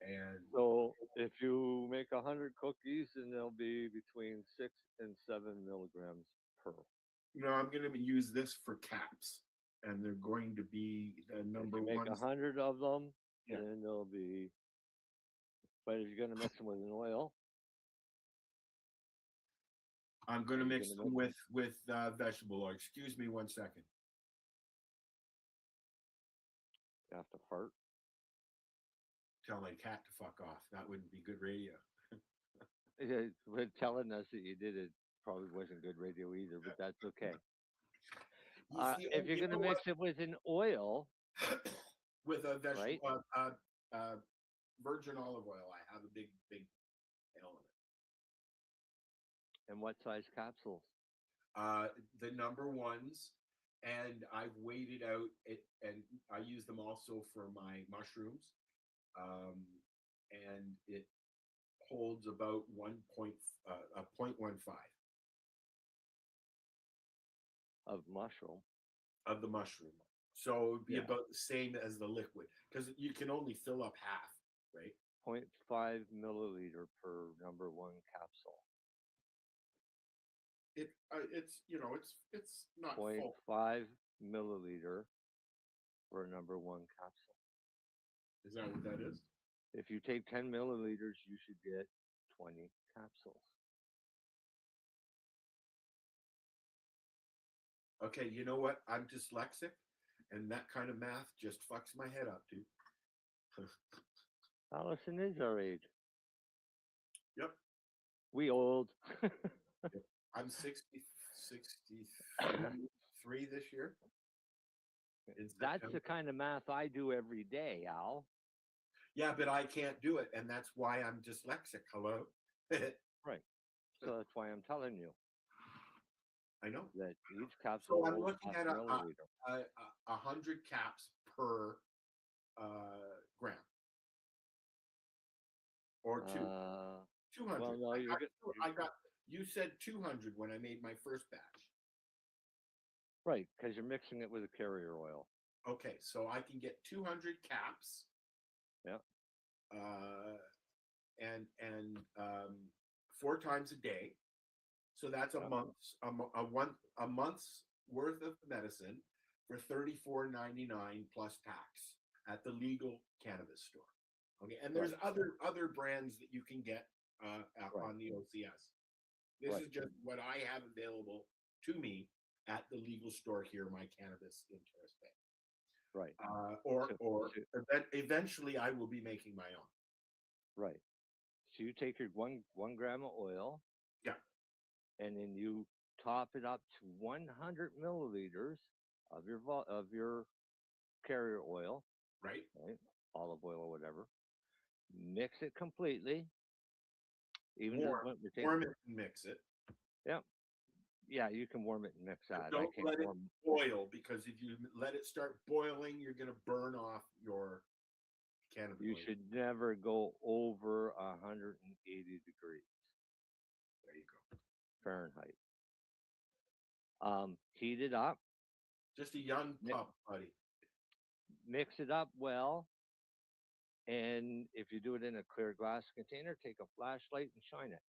[SPEAKER 5] And
[SPEAKER 7] so if you make 100 cookies, then they'll be between 6 and 7 milligrams per.
[SPEAKER 5] No, I'm going to use this for caps, and they're going to be the number
[SPEAKER 7] one. Make 100 of them,
[SPEAKER 5] yeah.
[SPEAKER 7] Then they'll be. But if you're going to mix them with an oil,
[SPEAKER 5] I'm going to mix them with vegetable oil. Excuse me 1 second.
[SPEAKER 7] You have to fart.
[SPEAKER 5] Tell my cat to fuck off. That wouldn't be good radio.
[SPEAKER 7] Yeah, but telling us that you did it probably wasn't good radio either, but that's okay. If you're going to mix it with an oil,
[SPEAKER 5] with a vegetable,
[SPEAKER 7] right?
[SPEAKER 5] Virgin olive oil, I have a big element.
[SPEAKER 7] And what size capsules?
[SPEAKER 5] The number ones, and I've weighed it out, and I use them also for my mushrooms, and it holds about 0.15
[SPEAKER 7] of mushroom.
[SPEAKER 5] Of the mushroom. So it would be about the same as the liquid, because you can only fill up half, right?
[SPEAKER 7] 0.5 milliliter per number one capsule.
[SPEAKER 5] It's not
[SPEAKER 7] 0.5 milliliter for a number one capsule.
[SPEAKER 5] Is that what that is?
[SPEAKER 7] If you take 10 milliliters, you should get 20 capsules.
[SPEAKER 5] Okay, you know what? I'm dyslexic, and that kind of math just fucks my head up, dude.
[SPEAKER 7] Allison is our age.
[SPEAKER 5] Yep.
[SPEAKER 7] We old.
[SPEAKER 5] I'm 63 this year.
[SPEAKER 7] That's the kind of math I do every day, Al.
[SPEAKER 5] Yeah, but I can't do it, and that's why I'm dyslexic. Hello?
[SPEAKER 7] Right. So that's why I'm telling you.
[SPEAKER 5] I know.
[SPEAKER 7] That each capsule.
[SPEAKER 5] So I'm looking at 100 caps per gram. Or 200.
[SPEAKER 7] Well, no,
[SPEAKER 5] you said 200 when I made my first batch.
[SPEAKER 7] Right, because you're mixing it with a carrier oil.
[SPEAKER 5] Okay, so I can get 200 caps.
[SPEAKER 7] Yeah.
[SPEAKER 5] and 4 times a day. So that's a month's worth of medicine for $34.99 plus tax at the legal cannabis store. Okay, and there's other brands that you can get on the OCS. This is just what I have available to me at the legal store here, my cannabis interest bank.
[SPEAKER 7] Right.
[SPEAKER 5] Eventually I will be making my own.
[SPEAKER 7] Right. So you take your one gram of oil.
[SPEAKER 5] Yeah.
[SPEAKER 7] And then you top it up to 100 milliliters of your carrier oil.
[SPEAKER 5] Right.
[SPEAKER 7] Olive oil or whatever. Mix it completely.
[SPEAKER 5] Warm it and mix it.
[SPEAKER 7] Yeah. Yeah, you can warm it and mix that.
[SPEAKER 5] Don't let it boil, because if you let it start boiling, you're going to burn off your cannabis.
[SPEAKER 7] You should never go over 180 degrees.
[SPEAKER 5] There you go.
[SPEAKER 7] Fahrenheit. Heat it up.
[SPEAKER 5] Just a young pup, buddy.
[SPEAKER 7] Mix it up well. And if you do it in a clear glass container, take a flashlight and shine it.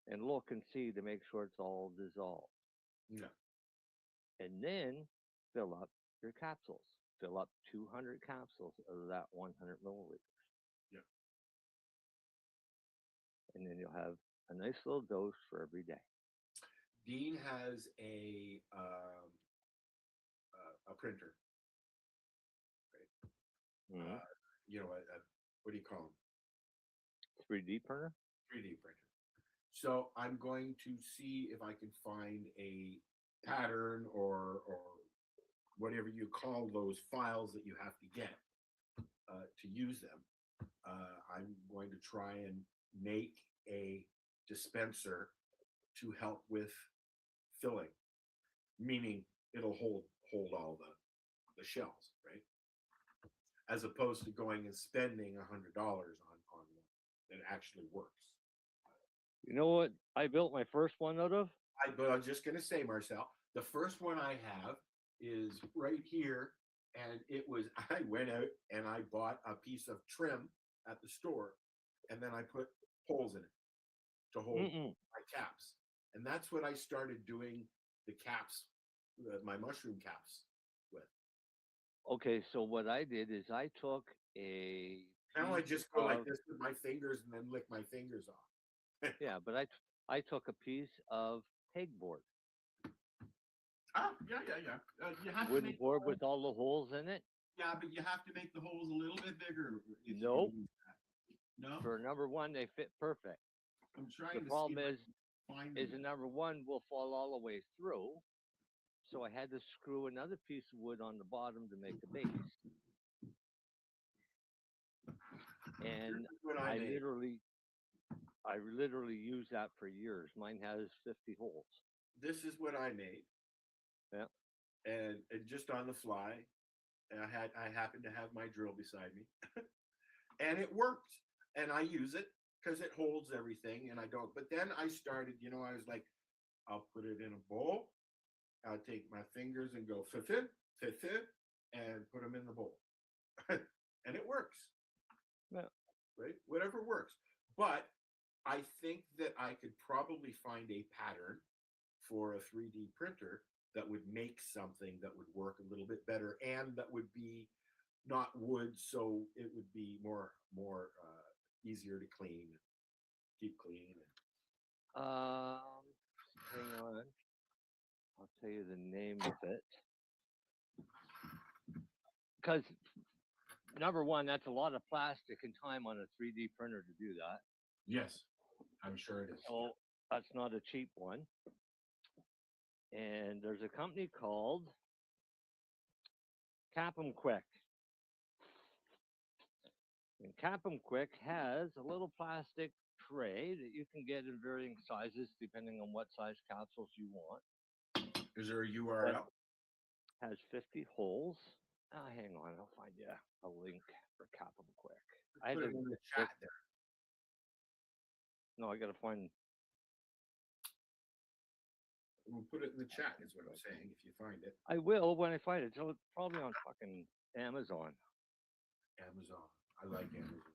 [SPEAKER 7] And look and see to make sure it's all dissolved.
[SPEAKER 5] Yeah.
[SPEAKER 7] And then fill up your capsules. Fill up 200 capsules of that 100 milliliters.
[SPEAKER 5] Yeah.
[SPEAKER 7] And then you'll have a nice little dose for every day.
[SPEAKER 5] Dean has a printer. Right?
[SPEAKER 7] Mm-hmm.
[SPEAKER 5] What do you call them?
[SPEAKER 7] 3D printer?
[SPEAKER 5] 3D printer. So I'm going to see if I can find a pattern or whatever you call those files that you have to get to use them. I'm going to try and make a dispenser to help with filling, meaning it'll hold all the shells, right? As opposed to going and spending $100 on one that actually works.
[SPEAKER 7] You know what I built my first one out of?
[SPEAKER 5] But I was just going to say, Marcel, the first one I have is right here. And I went out and I bought a piece of trim at the store. And then I put holes in it to hold my caps. And that's what I started doing the caps, my mushroom caps with.
[SPEAKER 7] Okay, so what I did is I took a...
[SPEAKER 5] Now I just go like this with my fingers and then lick my fingers off.
[SPEAKER 7] Yeah, but I took a piece of pegboard.
[SPEAKER 5] Yeah. You have
[SPEAKER 7] wooden board with all the holes in it.
[SPEAKER 5] Yeah, but you have to make the holes a little bit bigger.
[SPEAKER 7] Nope.
[SPEAKER 5] No.
[SPEAKER 7] For number one, they fit perfect.
[SPEAKER 5] I'm trying.
[SPEAKER 7] The problem is the number one will fall all the way through. So I had to screw another piece of wood on the bottom to make the base. And I literally used that for years. Mine has 50 holes.
[SPEAKER 5] This is what I made.
[SPEAKER 7] Yeah.
[SPEAKER 5] And just on the fly, I happened to have my drill beside me, and it worked. And I use it because it holds everything, and I don't. But then I started, I was like, I'll put it in a bowl. I'll take my fingers and go fit, and put them in the bowl, and it works.
[SPEAKER 7] Yeah.
[SPEAKER 5] Right, whatever works. But I think that I could probably find a pattern for a 3D printer that would make something that would work a little bit better, and that would be not wood, so it would be more easier to clean, keep clean.
[SPEAKER 7] Hang on, I'll tell you the name of it. Because number one, that's a lot of plastic and time on a 3D printer to do that.
[SPEAKER 5] Yes, I'm sure it is.
[SPEAKER 7] So that's not a cheap one. And there's a company called Cap'em Quick. And Cap'em Quick has a little plastic tray that you can get in varying sizes depending on what size capsules you want.
[SPEAKER 5] Is there a URL?
[SPEAKER 7] Has 50 holes. Hang on, I'll find you a link for Cap'em Quick. I had
[SPEAKER 5] Put it in the chat there.
[SPEAKER 7] No, I gotta find.
[SPEAKER 5] We'll put it in the chat, is what I'm saying, if you find it.
[SPEAKER 7] I will when I find it. So it's probably on fucking Amazon.
[SPEAKER 5] Amazon. I like Amazon.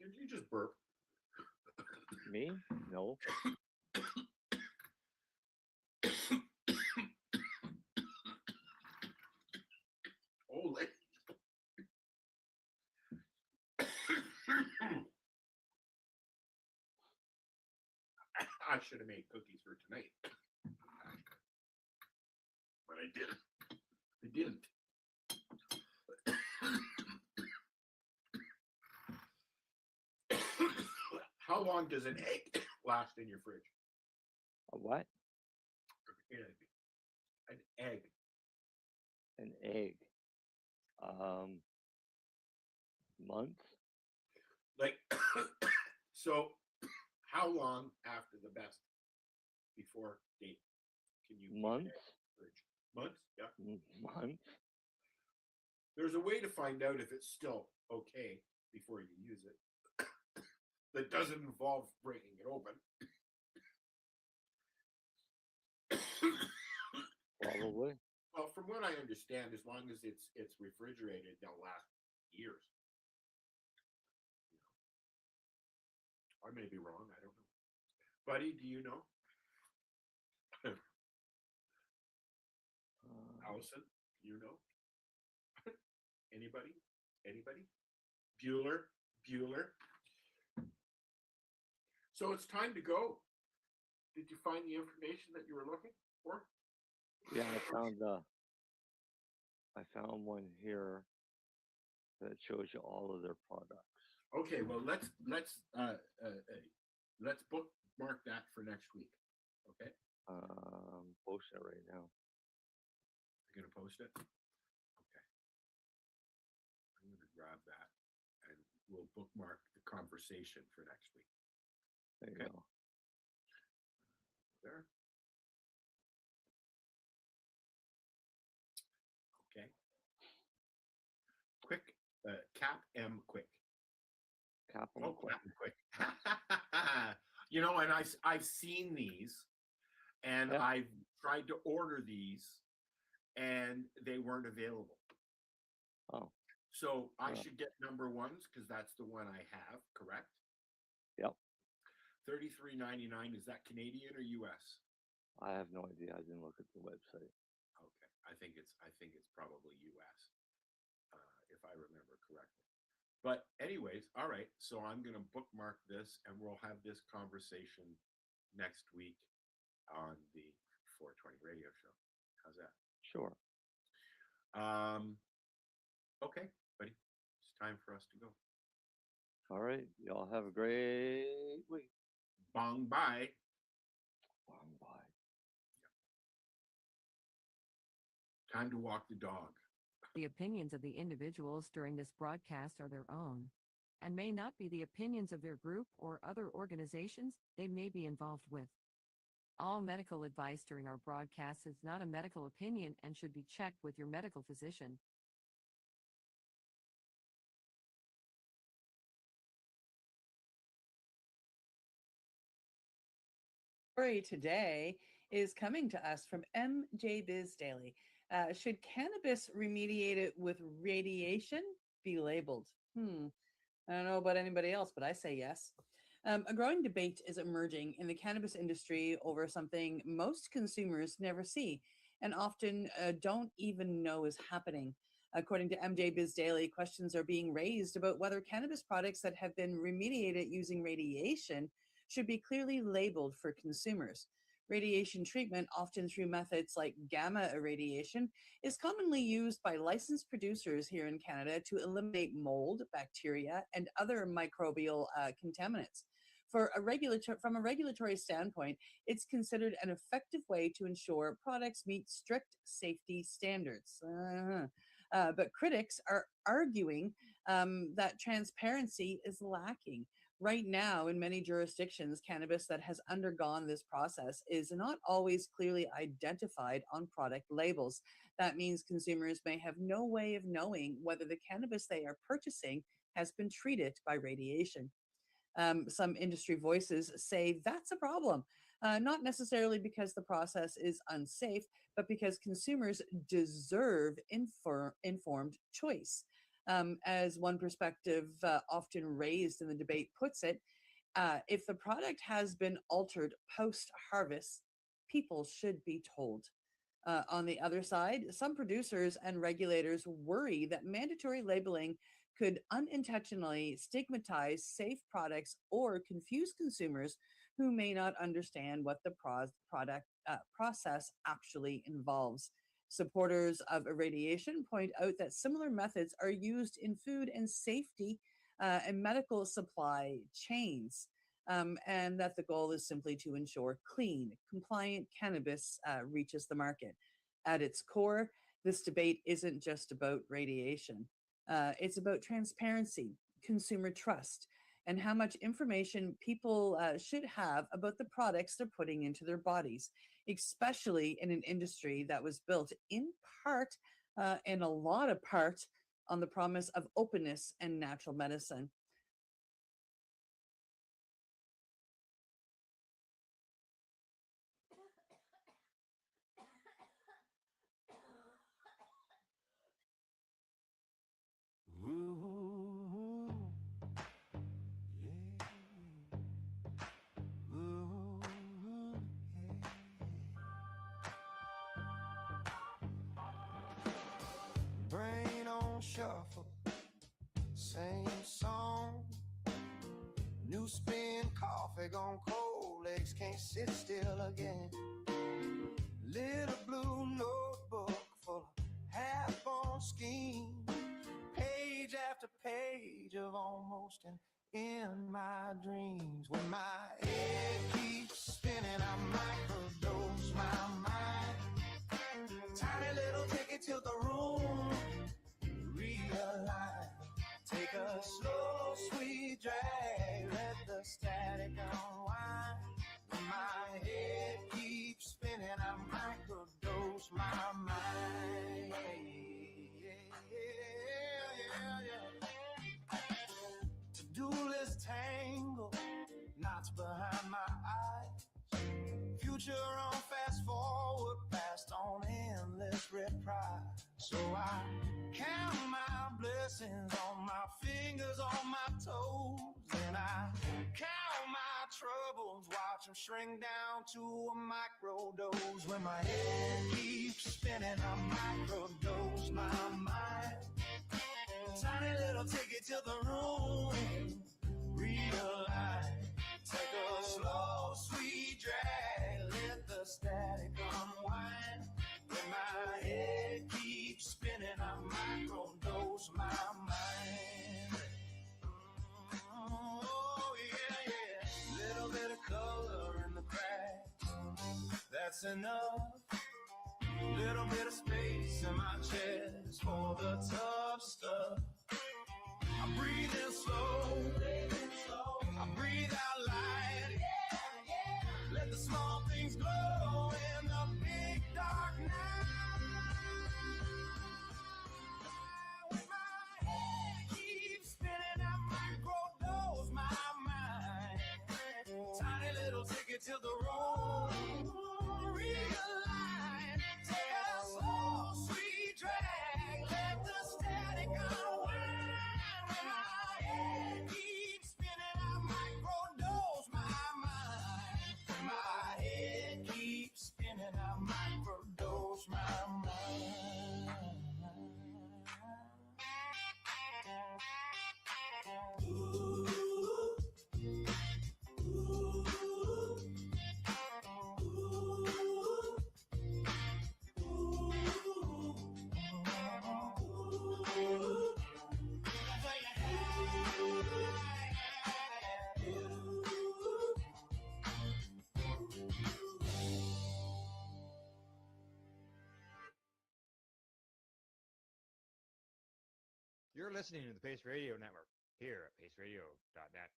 [SPEAKER 5] Did you just burp?
[SPEAKER 7] Me? No.
[SPEAKER 5] Holy. I should have made cookies for tonight. But I didn't. I didn't. How long does an egg last in your fridge?
[SPEAKER 7] A what?
[SPEAKER 5] An egg.
[SPEAKER 7] An egg. Months?
[SPEAKER 5] Like, so how long after the best before date can you keep an egg in
[SPEAKER 7] Months?
[SPEAKER 5] the fridge? Months? Yeah.
[SPEAKER 7] Months?
[SPEAKER 5] There's a way to find out if it's still okay before you use it that doesn't involve breaking it open.
[SPEAKER 7] Probably.
[SPEAKER 5] Well, from what I understand, as long as it's refrigerated, they'll last years. I may be wrong. I don't know. Buddy, do you know? Allison, do you know? Anybody? Anybody? Bueller? Bueller? So it's time to go. Did you find the information that you were looking for?
[SPEAKER 7] Yeah, I found one here that shows you all of their products.
[SPEAKER 5] Okay, well let's bookmark that for next week. Okay,
[SPEAKER 7] Posting it right now.
[SPEAKER 5] you're gonna post it. Okay, I'm gonna grab that and we'll bookmark the conversation for next week.
[SPEAKER 7] There you
[SPEAKER 5] Okay.
[SPEAKER 7] go.
[SPEAKER 5] There. Okay. Quick, Cap M quick.
[SPEAKER 7] Capital
[SPEAKER 5] Cap M quick. You know, and I've seen these, and
[SPEAKER 7] Yeah.
[SPEAKER 5] I've tried to order these, and they weren't available.
[SPEAKER 7] Oh,
[SPEAKER 5] So I
[SPEAKER 7] Yeah.
[SPEAKER 5] should get number ones because that's the one I have. Correct.
[SPEAKER 7] yep.
[SPEAKER 5] $33.99. Is that Canadian or U.S.?
[SPEAKER 7] I have no idea. I didn't look at the website.
[SPEAKER 5] Okay, I think it's probably U.S. If I remember correctly. But anyways, all right. So I'm gonna bookmark this, and we'll have this conversation next week on the 420 radio show. How's that?
[SPEAKER 7] Sure.
[SPEAKER 5] Okay, buddy. It's time for us to go.
[SPEAKER 7] All right. Y'all have a great week.
[SPEAKER 5] Bong bye.
[SPEAKER 7] Bye.
[SPEAKER 5] Time to walk the dog.
[SPEAKER 2] The opinions of the individuals during this broadcast are their own and may not be the opinions of their group or other organizations they may be involved with. All medical advice during our broadcast is not a medical opinion and should be checked with your medical physician.
[SPEAKER 11] Story today is coming to us from MJ Biz Daily. Should cannabis remediated with radiation be labeled? I don't know about anybody else, but I say yes. A growing debate is emerging in the cannabis industry over something most consumers never see and often don't even know is happening. According to MJ Biz Daily, questions are being raised about whether cannabis products that have been remediated using radiation should be clearly labeled for consumers. Radiation treatment, often through methods like gamma irradiation, is commonly used by licensed producers here in Canada to eliminate mold, bacteria, and other microbial contaminants. From a regulatory standpoint, it's considered an effective way to ensure products meet strict safety standards. But critics are arguing that transparency is lacking. Right now, in many jurisdictions, cannabis that has undergone this process is not always clearly identified on product labels. That means consumers may have no way of knowing whether the cannabis they are purchasing has been treated by radiation. Some industry voices say that's a problem. not necessarily because the process is unsafe, but because consumers deserve informed choice. As one perspective often raised in the debate puts it, if the product has been altered post harvest, people should be told. On the other side, some producers and regulators worry that mandatory labeling could unintentionally stigmatize safe products or confuse consumers who may not understand what the product process actually involves. Supporters of irradiation point out that similar methods are used in food and safety and medical supply chains, and that the goal is simply to ensure clean, compliant cannabis reaches the market. At its core, this debate isn't just about radiation. It's about transparency, consumer trust, and how much information people should have about the products they're putting into their bodies, especially in an industry that was built in part and a lot of part on the promise of openness and natural medicine.
[SPEAKER 8] Ooh, yeah. Ooh, yeah. Brain on shuffle, same song. New spin, coffee gone cold, legs can't sit still again. Little blue notebook full of half-born schemes, page after page of almost an in my dreams. When my head keeps spinning, I microdose my mind. Tiny little ticket to the room, realign. Take a slow, sweet drag, let the static unwind. When my head keeps spinning, I microdose my mind. To-do list tangle, knots behind my eyes. Future on fast forward, past on endless reprise. So I count my blessings on my fingers, on my toes. Then I count my troubles, watch them shrink down to a microdose. When my head keeps spinning, I microdose my mind. Tiny little ticket to the room, realign. Take a slow, sweet drag, let the static unwind. When my head keeps spinning, I microdose my mind. Oh, yeah, yeah. Little bit of color in the cracks, that's enough. Little bit of space in my chest for the tough stuff. I'm breathing slow, I breathe out light. Let the small things glow in the big dark night. When my head keeps spinning, I microdose my mind. Tiny little ticket to the room, realign. Take a slow, sweet drag, let the static unwind. When my head keeps spinning, I microdose my mind. When my head keeps spinning, I microdose my mind. Ooh, ooh,
[SPEAKER 12] You're listening to the Pace Radio Network here at paceradio.net.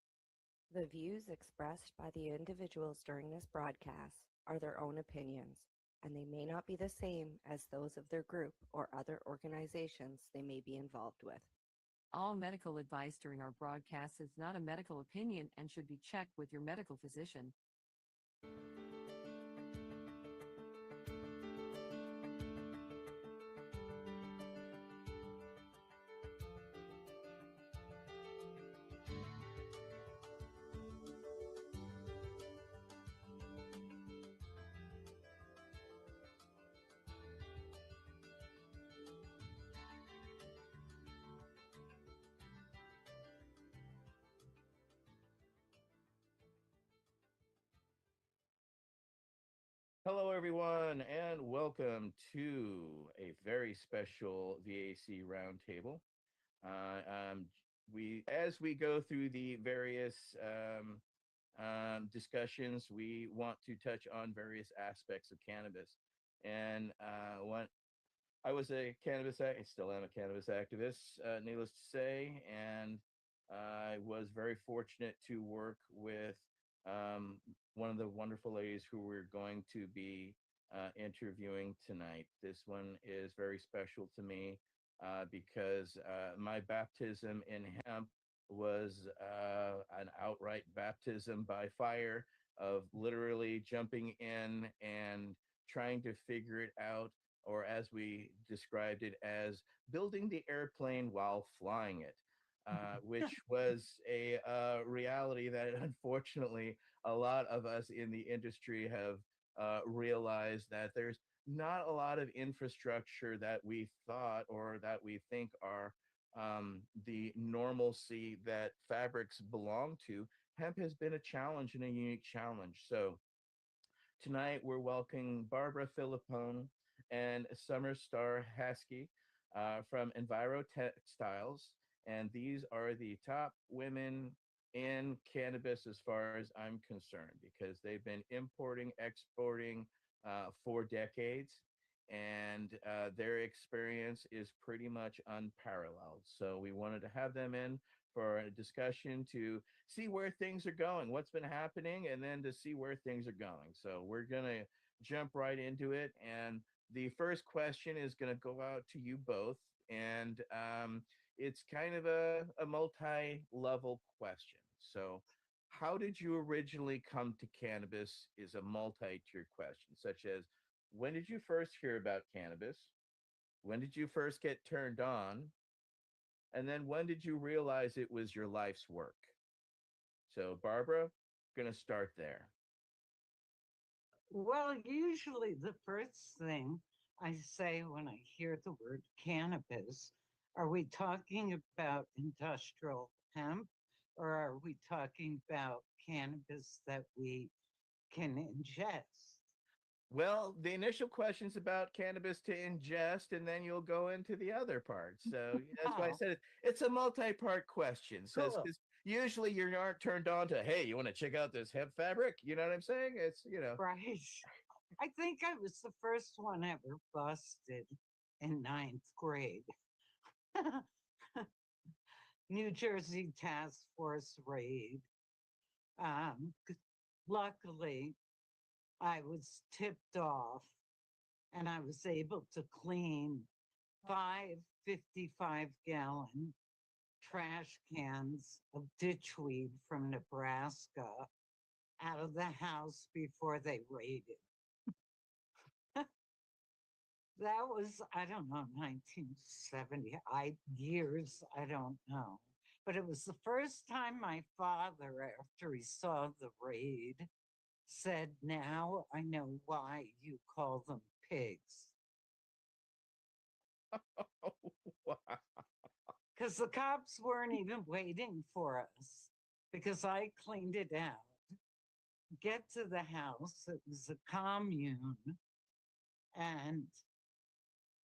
[SPEAKER 13] The views expressed by the individuals during this broadcast are their own opinions, and they may not be the same as those of their group or other organizations they may be involved with.
[SPEAKER 2] All medical advice during our broadcast is not a medical opinion and should be checked with your medical physician.
[SPEAKER 14] Hello, everyone, and welcome to a very special VAC roundtable. Uh, um, as we go through the various discussions, we want to touch on various aspects of cannabis. And one I was a I still am a cannabis activist, needless to say, and I was very fortunate to work with um, one of the wonderful ladies who we're going to be interviewing tonight. This one is very special to me because my baptism in hemp was an outright baptism by fire of literally jumping in and trying to figure it out, or as we described it as building the airplane while flying it, which was a reality that unfortunately a lot of us in the industry have realized that there's not a lot of infrastructure that we thought or that we think are the normalcy that fabrics belong to. Hemp has been a challenge and a unique challenge. So, tonight, we're welcoming Barbara Philippone and Summer Star Haskey from Enviro Textiles. And these are the top women in cannabis as far as I'm concerned, because they've been importing, exporting for decades. And their experience is pretty much unparalleled. So we wanted to have them in for a discussion to see where things are going, what's been happening, and then to see where things are going. So we're going to jump right into it. And the first question is going to go out to you both. And it's kind of a multi level question. So, how did you originally come to cannabis? Is a multi tiered question, such as when did you first hear about cannabis? When did you first get turned on? And then when did you realize it was your life's work? So, Barbara, going to start there.
[SPEAKER 15] Well, usually the first thing I say when I hear the word cannabis, are we talking about industrial hemp or are we talking about cannabis that we can ingest?
[SPEAKER 14] Well, the initial question's about cannabis to ingest, and then you'll go into the other part. So that's why I
[SPEAKER 15] Oh,
[SPEAKER 14] said it's a multi-part question. So
[SPEAKER 15] cool.
[SPEAKER 14] because usually you aren't turned on to, hey, you want to check out this hemp fabric? You know what I'm saying?
[SPEAKER 15] Right. I think I was the first one ever busted in ninth grade. New Jersey Task Force raid. Luckily, I was tipped off and I was able to clean 5 55-gallon trash cans of ditchweed from Nebraska out of the house before they raided. That was, I don't know, 1970. I don't know. But it was the first time my father, after he saw the raid, said, now I know why you call them pigs.
[SPEAKER 14] Wow.
[SPEAKER 15] Because the cops weren't even waiting for us because I cleaned it out. Get to the house, it was a commune, and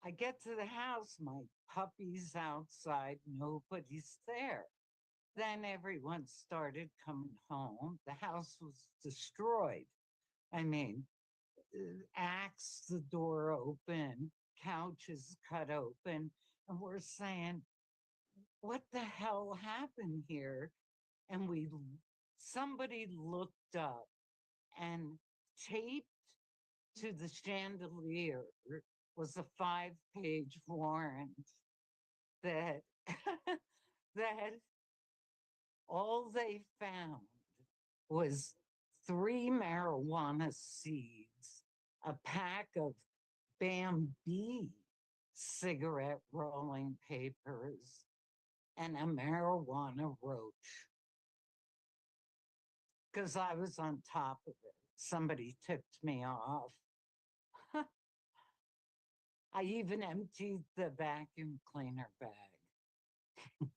[SPEAKER 15] I get to the house, my puppy's outside, nobody's there. Then everyone started coming home. The house was destroyed. I mean, axe the door open, couches cut open, and we're saying, what the hell happened here? And somebody looked up and taped to the chandelier was a 5-page warrant that that all they found was 3 marijuana seeds, a pack of Bambi cigarette rolling papers, and a marijuana roach. Because I was on top of it. Somebody tipped me off. I even emptied the vacuum cleaner bag.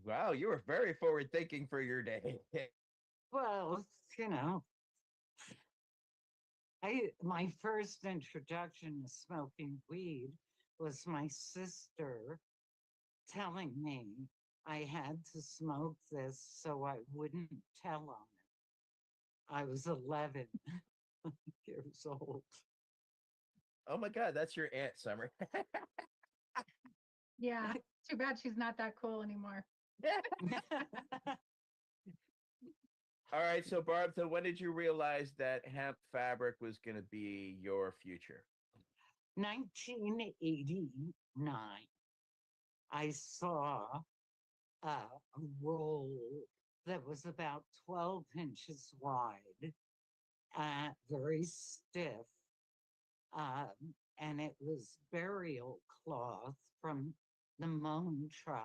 [SPEAKER 14] Wow, you were very forward thinking for your day.
[SPEAKER 15] Well, you know, My first introduction to smoking weed was my sister telling me I had to smoke this so I wouldn't tell on it. I was 11 years old.
[SPEAKER 14] Oh my God, that's your aunt, Summer.
[SPEAKER 16] Yeah. Too bad she's not that cool anymore.
[SPEAKER 14] All right, so Barb, so when did you realize that hemp fabric was going to be your future?
[SPEAKER 15] 1989, I saw a roll that was about 12 inches wide, very stiff, and it was burial cloth from the Hmong tribe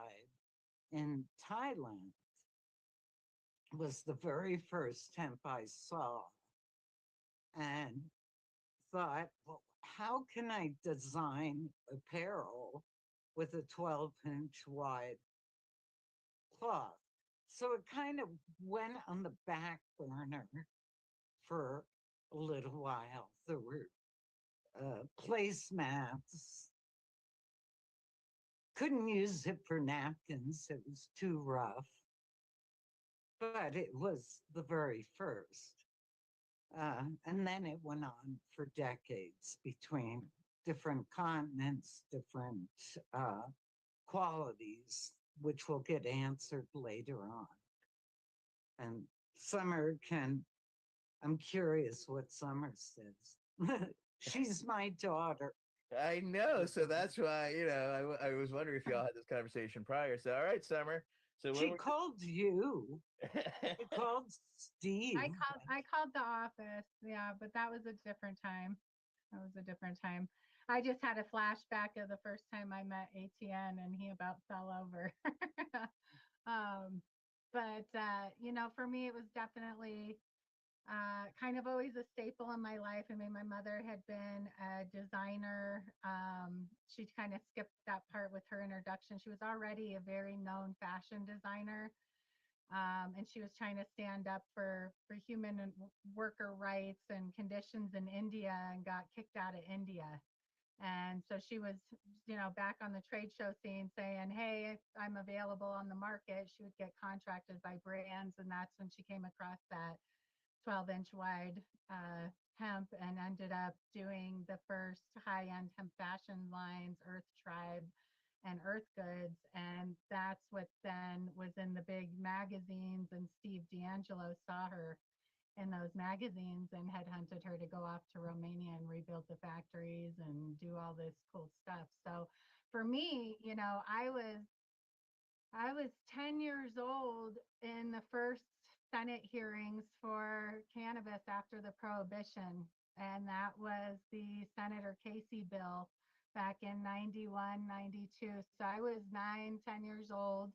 [SPEAKER 15] in Thailand. It was the very first hemp I saw, and thought, well, how can I design apparel with a 12-inch wide cloth? So it kind of went on the back burner for a little while. There were placemats. Couldn't use it for napkins, it was too rough. But it was the very first. And then it went on for decades between different continents, different qualities, which will get answered later on. And Summer I'm curious what Summer says. She's my daughter.
[SPEAKER 14] I know, so that's why I was wondering if y'all had this conversation prior. So, all right, Summer. So
[SPEAKER 15] She called you. She called Steve.
[SPEAKER 16] I called the office, yeah, but that was a different time. That was a different time. I just had a flashback of the first time I met ATN and he about fell over. But for me, it was definitely kind of always a staple in my life. I mean, my mother had been a designer. She kind of skipped that part with her introduction. She was already a very known fashion designer. And she was trying to stand up for human and worker rights and conditions in India and got kicked out of India. And so she was, back on the trade show scene saying, hey, if I'm available on the market, she would get contracted by brands. And that's when she came across that 12-inch wide hemp and ended up doing the first high-end hemp fashion lines, Earth Tribe and Earth Goods. And that's what then was in the big magazines. And Steve D'Angelo saw her in those magazines and headhunted her to go off to Romania and rebuild the factories and do all this cool stuff. So for me, I was 10 years old in the first Senate hearings for cannabis after the prohibition. And that was the Senator Casey bill back in 91, 92. So I was 9, 10 years old.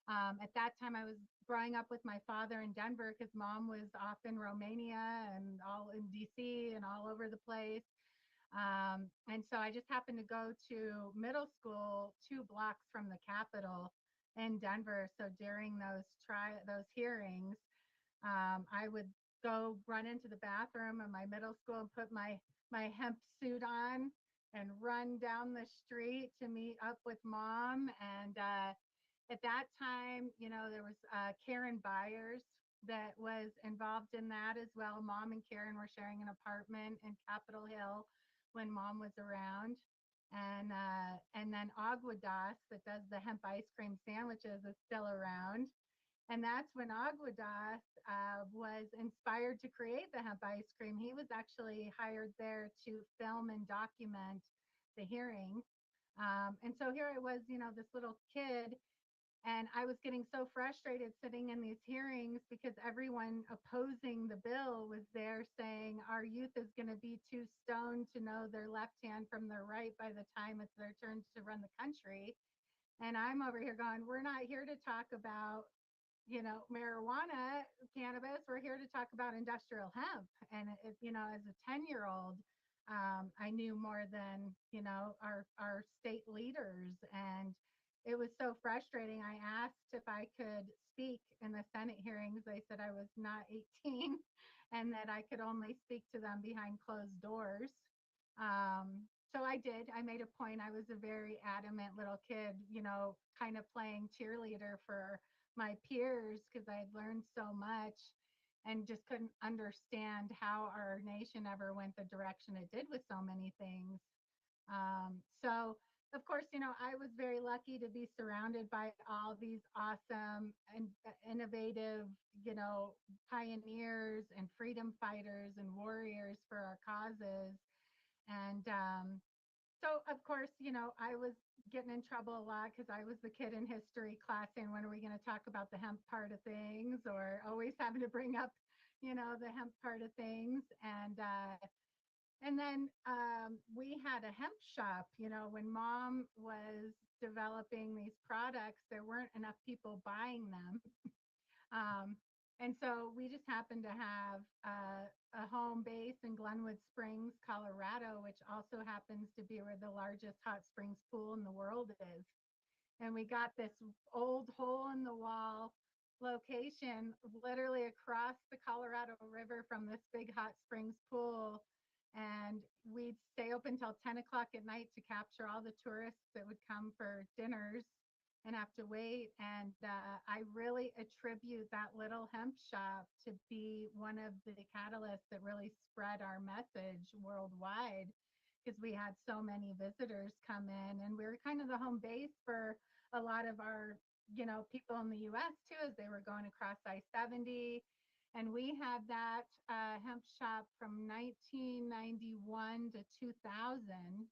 [SPEAKER 16] At that time, I was growing up with my father in Denver because mom was off in Romania and all in DC and all over the place. And so I just happened to go to middle school 2 blocks from the Capitol in Denver. So during those hearings, I would go run into the bathroom in my middle school and put my hemp suit on and run down the street to meet up with mom. And at that time, there was Karen Byers that was involved in that as well. Mom and Karen were sharing an apartment in Capitol Hill when mom was around. And then Aguadas, that does the hemp ice cream sandwiches, is still around. And that's when Aguadas was inspired to create the hemp ice cream. He was actually hired there to film and document the hearing. And so here I was, this little kid, and I was getting so frustrated sitting in these hearings because everyone opposing the bill was there saying our youth is going to be too stoned to know their left hand from their right by the time it's their turn to run the country. And I'm over here going, we're not here to talk about marijuana, cannabis. We're here to talk about industrial hemp. And as a 10-year-old, I knew more than, our state leaders. And it was so frustrating. I asked if I could speak in the Senate hearings. They said I was not 18 and that I could only speak to them behind closed doors. So I did. I made a point. I was a very adamant little kid, kind of playing cheerleader for my peers because I had learned so much and just couldn't understand how our nation ever went the direction it did with so many things. So, of course, I was very lucky to be surrounded by all these awesome and innovative, pioneers and freedom fighters and warriors for our causes. And so, of course, I was getting in trouble a lot because I was the kid in history class saying, when are we going to talk about the hemp part of things? Or always having to bring up, the hemp part of things. And then we had a hemp shop, when mom was developing these products, there weren't enough people buying them. And so we just happened to have a home base in Glenwood Springs, Colorado, which also happens to be where the largest hot springs pool in the world is. And we got this old hole in the wall location literally across the Colorado River from this big hot springs pool. And we'd stay open till 10 o'clock at night to capture all the tourists that would come for dinners and have to wait. And I really attribute that little hemp shop to be one of the catalysts that really spread our message worldwide, because we had so many visitors come in, and we were kind of the home base for a lot of our, people in the US too, as they were going across I-70. And we had that hemp shop from 1991 to 2000.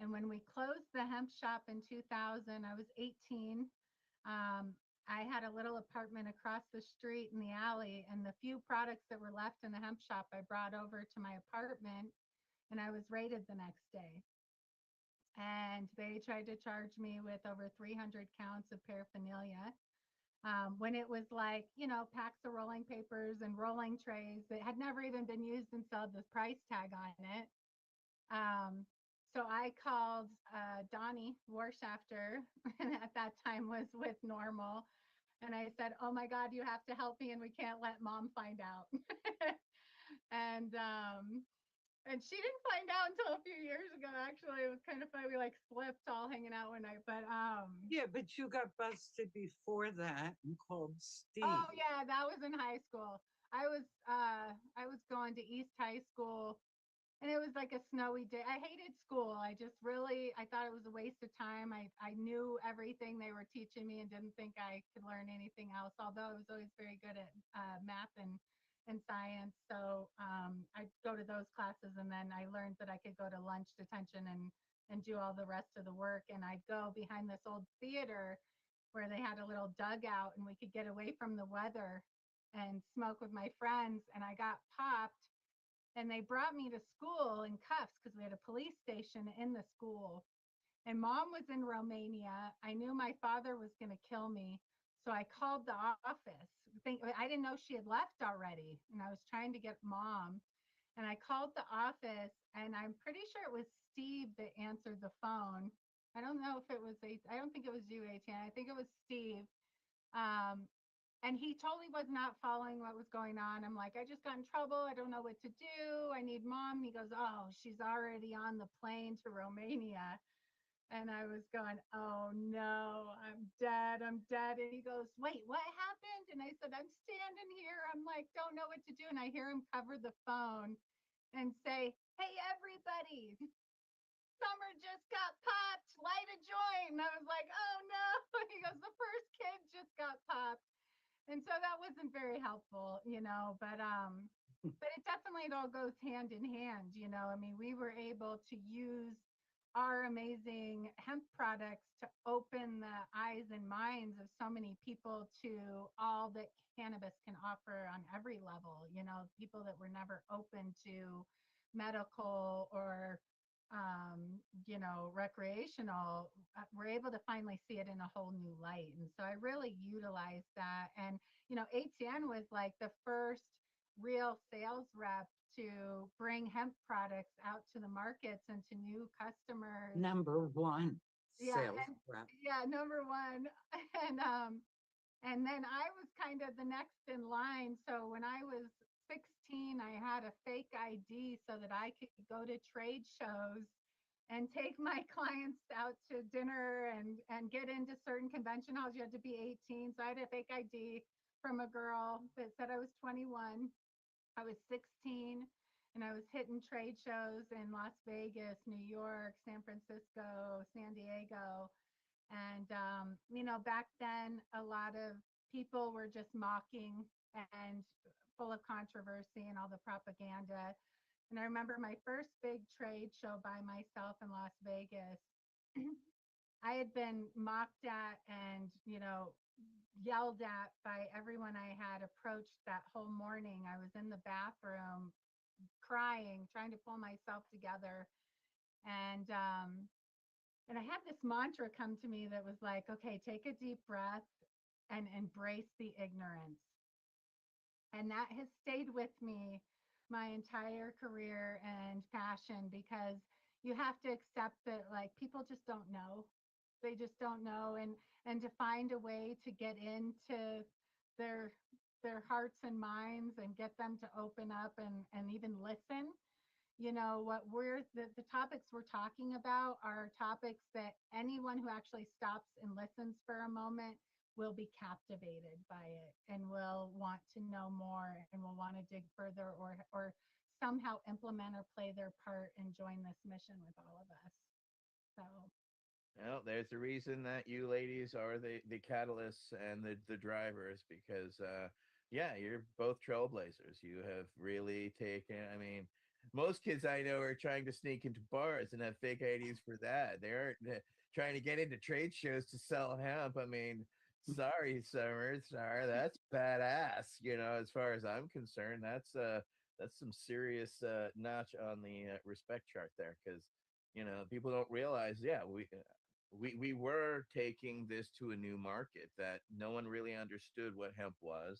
[SPEAKER 16] And when we closed the hemp shop in 2000, I was 18. I had a little apartment across the street in the alley, and the few products that were left in the hemp shop I brought over to my apartment, and I was raided the next day. And they tried to charge me with over 300 counts of paraphernalia. When it was like, packs of rolling papers and rolling trays that had never even been used and saw the price tag on it. So I called Donnie Warshafter, and at that time was with Normal. And I said, oh my God, you have to help me, and we can't let mom find out. and and she didn't find out until a few years ago. Actually, it was kind of funny. We like slipped all hanging out one night, but
[SPEAKER 15] Yeah, but you got busted before that and called Steve.
[SPEAKER 16] Oh yeah, that was in high school. I was going to East High School, and it was like a snowy day. I hated school. I thought it was a waste of time. I knew everything they were teaching me and didn't think I could learn anything else, although I was always very good at math and science. So I'd go to those classes, and then I learned that I could go to lunch detention and do all the rest of the work. And I'd go behind this old theater where they had a little dugout, and we could get away from the weather and smoke with my friends. And I got popped, and they brought me to school in cuffs because we had a police station in the school. And mom was in Romania. I knew my father was going to kill me. So I called the office. I didn't know she had left already. And I was trying to get mom. And I called the office, and I'm pretty sure it was Steve that answered the phone. I don't know if it was, I don't think it was you, ATN. I think it was Steve. And he totally was not following what was going on. I'm like, I just got in trouble. I don't know what to do. I need mom. He goes, oh, she's already on the plane to Romania. And I was going, oh no, I'm dead. I'm dead. And he goes, wait, what happened? And I said, I'm standing here. I'm like, don't know what to do. And I hear him cover the phone and say, hey, everybody, Summer just got popped. Light a joint. And I was like, oh no. He goes, the first kid just got popped. And so that wasn't very helpful, but it definitely, it all goes hand in hand. I mean, we were able to use our amazing hemp products to open the eyes and minds of so many people to all that cannabis can offer on every level. People that were never open to medical or recreational, we're able to finally see it in a whole new light. And so I really utilized that. And, ATN was like the first real sales rep to bring hemp products out to the markets and to new customers.
[SPEAKER 15] Number one sales rep.
[SPEAKER 16] Yeah, number one. And then I was kind of the next in line. So when I was had a fake ID so that I could go to trade shows and take my clients out to dinner and get into certain convention halls. You had to be 18. So I had a fake ID from a girl that said I was 21. I was 16 and I was hitting trade shows in Las Vegas, New York, San Francisco, San Diego. And, back then, a lot of people were just mocking and full of controversy and all the propaganda. And I remember my first big trade show by myself in Las Vegas. I had been mocked at and, yelled at by everyone I had approached that whole morning. I was in the bathroom crying, trying to pull myself together. And I had this mantra come to me that was like, okay, take a deep breath and embrace the ignorance. And that has stayed with me my entire career and passion, because you have to accept that, like, people just don't know. They just don't know. And to find a way to get into their hearts and minds and get them to open up and even listen. What the topics we're talking about are topics that anyone who actually stops and listens for a moment will be captivated by it and will want to know more and will want to dig further or somehow implement or play their part and join this mission with all of us. So
[SPEAKER 14] Well, there's the reason that you ladies are the catalysts and the drivers, because yeah, you're both trailblazers. You have really taken, I mean, most kids I know are trying to sneak into bars and have fake IDs for that. They aren't trying to get into trade shows to sell hemp. I mean, sorry, Summers, sorry, that's badass. As far as I'm concerned, that's some serious notch on the respect chart there, because people don't realize, yeah, we were taking this to a new market that no one really understood what hemp was,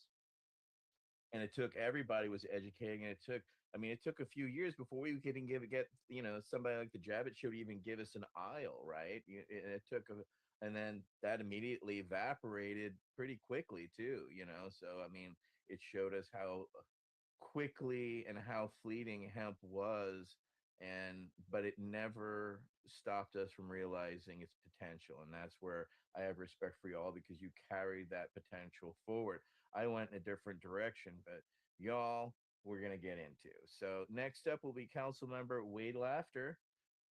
[SPEAKER 14] and it took everybody was educating, and it took a few years before we could even get somebody like the Jabbit Show to even give us an aisle, right? It took and then that immediately evaporated pretty quickly too, so I mean, it showed us how quickly and how fleeting hemp was, but it never stopped us from realizing its potential. And that's where I have respect for y'all, because you carried that potential forward. I went in a different direction, but y'all, we're going to get into. So next up will be Council Member Wade Laughter.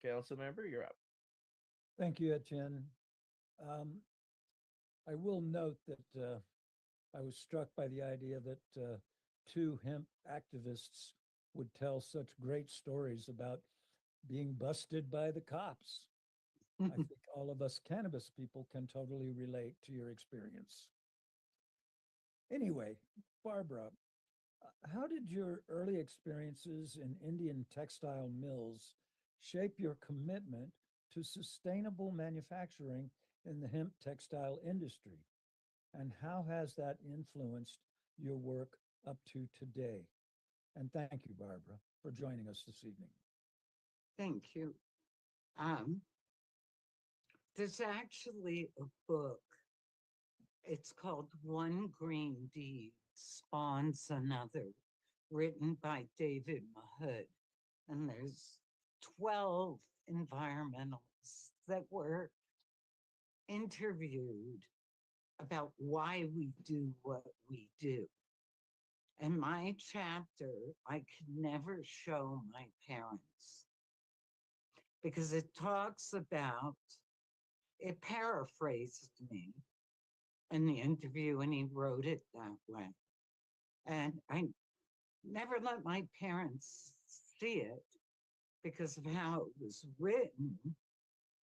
[SPEAKER 14] Council Member, you're up.
[SPEAKER 17] Thank you, Etienne. I will note that I was struck by the idea that two hemp activists would tell such great stories about being busted by the cops. I think all of us cannabis people can totally relate to your experience. Anyway, Barbara, how did your early experiences in Indian textile mills shape your commitment to sustainable manufacturing in the hemp textile industry? And how has that influenced your work up to today? And thank you, Barbara, for joining us this evening.
[SPEAKER 15] Thank you. There's actually a book. It's called One Green Deed Spawns Another, written by David Mahood. And there's 12 environmentalists that were interviewed about why we do what we do. And my chapter, I could never show my parents, because it talks about, it paraphrased me in the interview, and he wrote it that way. And I never let my parents see it because of how it was written.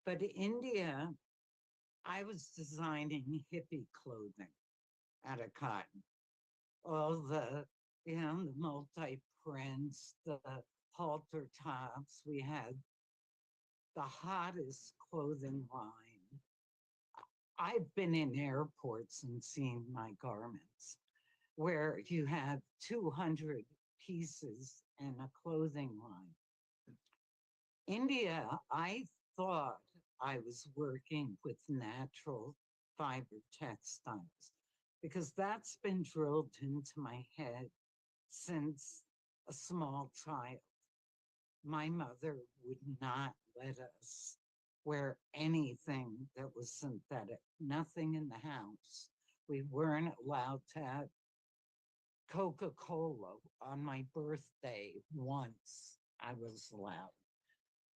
[SPEAKER 15] But India, I was designing hippie clothing out of cotton. All the, the multi-prints, the halter tops. We had the hottest clothing line. I've been in airports and seen my garments where you have 200 pieces in a clothing line. India, I thought I was working with natural fiber textiles, because that's been drilled into my head since a small child, my mother would not let us wear anything that was synthetic, nothing in the house. We weren't allowed to have Coca-Cola on my birthday once. I was allowed.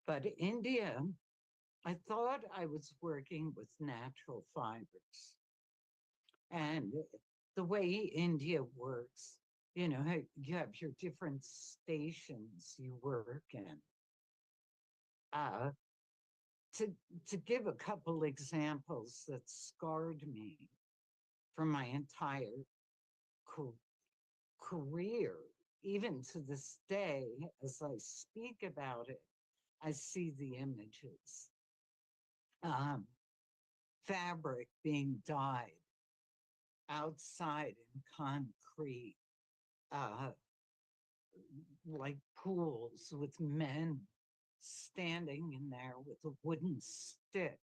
[SPEAKER 15] But India, I thought I was working with natural fibers. And the way India works, you know, you have your different stations you work in. To give a couple examples that scarred me for my entire career, even to this day, as I speak about it, I see the images. Fabric being dyed outside in concrete, like pools with men standing in there with a wooden stick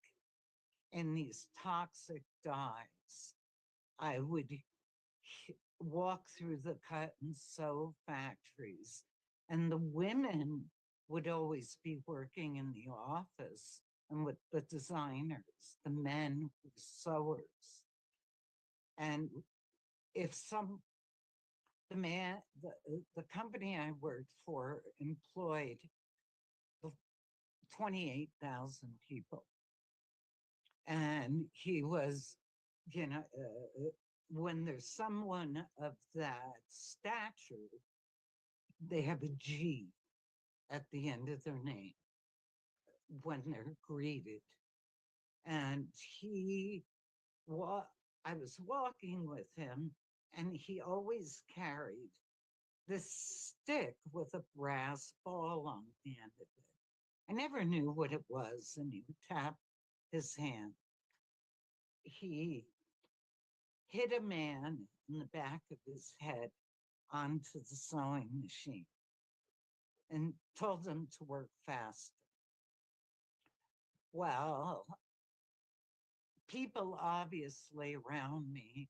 [SPEAKER 15] and these toxic dyes. I would walk through the cut and sew factories, and the women would always be working in the office and with the designers, the men were sewers. And if the company I worked for employed 28,000 people. And he was, you know, when there's someone of that stature, they have a G at the end of their name when they're greeted. And I was walking with him, and he always carried this stick with a brass ball on the end of it. I never knew what it was, and he would tap his hand. He hit a man in the back of his head onto the sewing machine and told him to work faster. Well, people obviously around me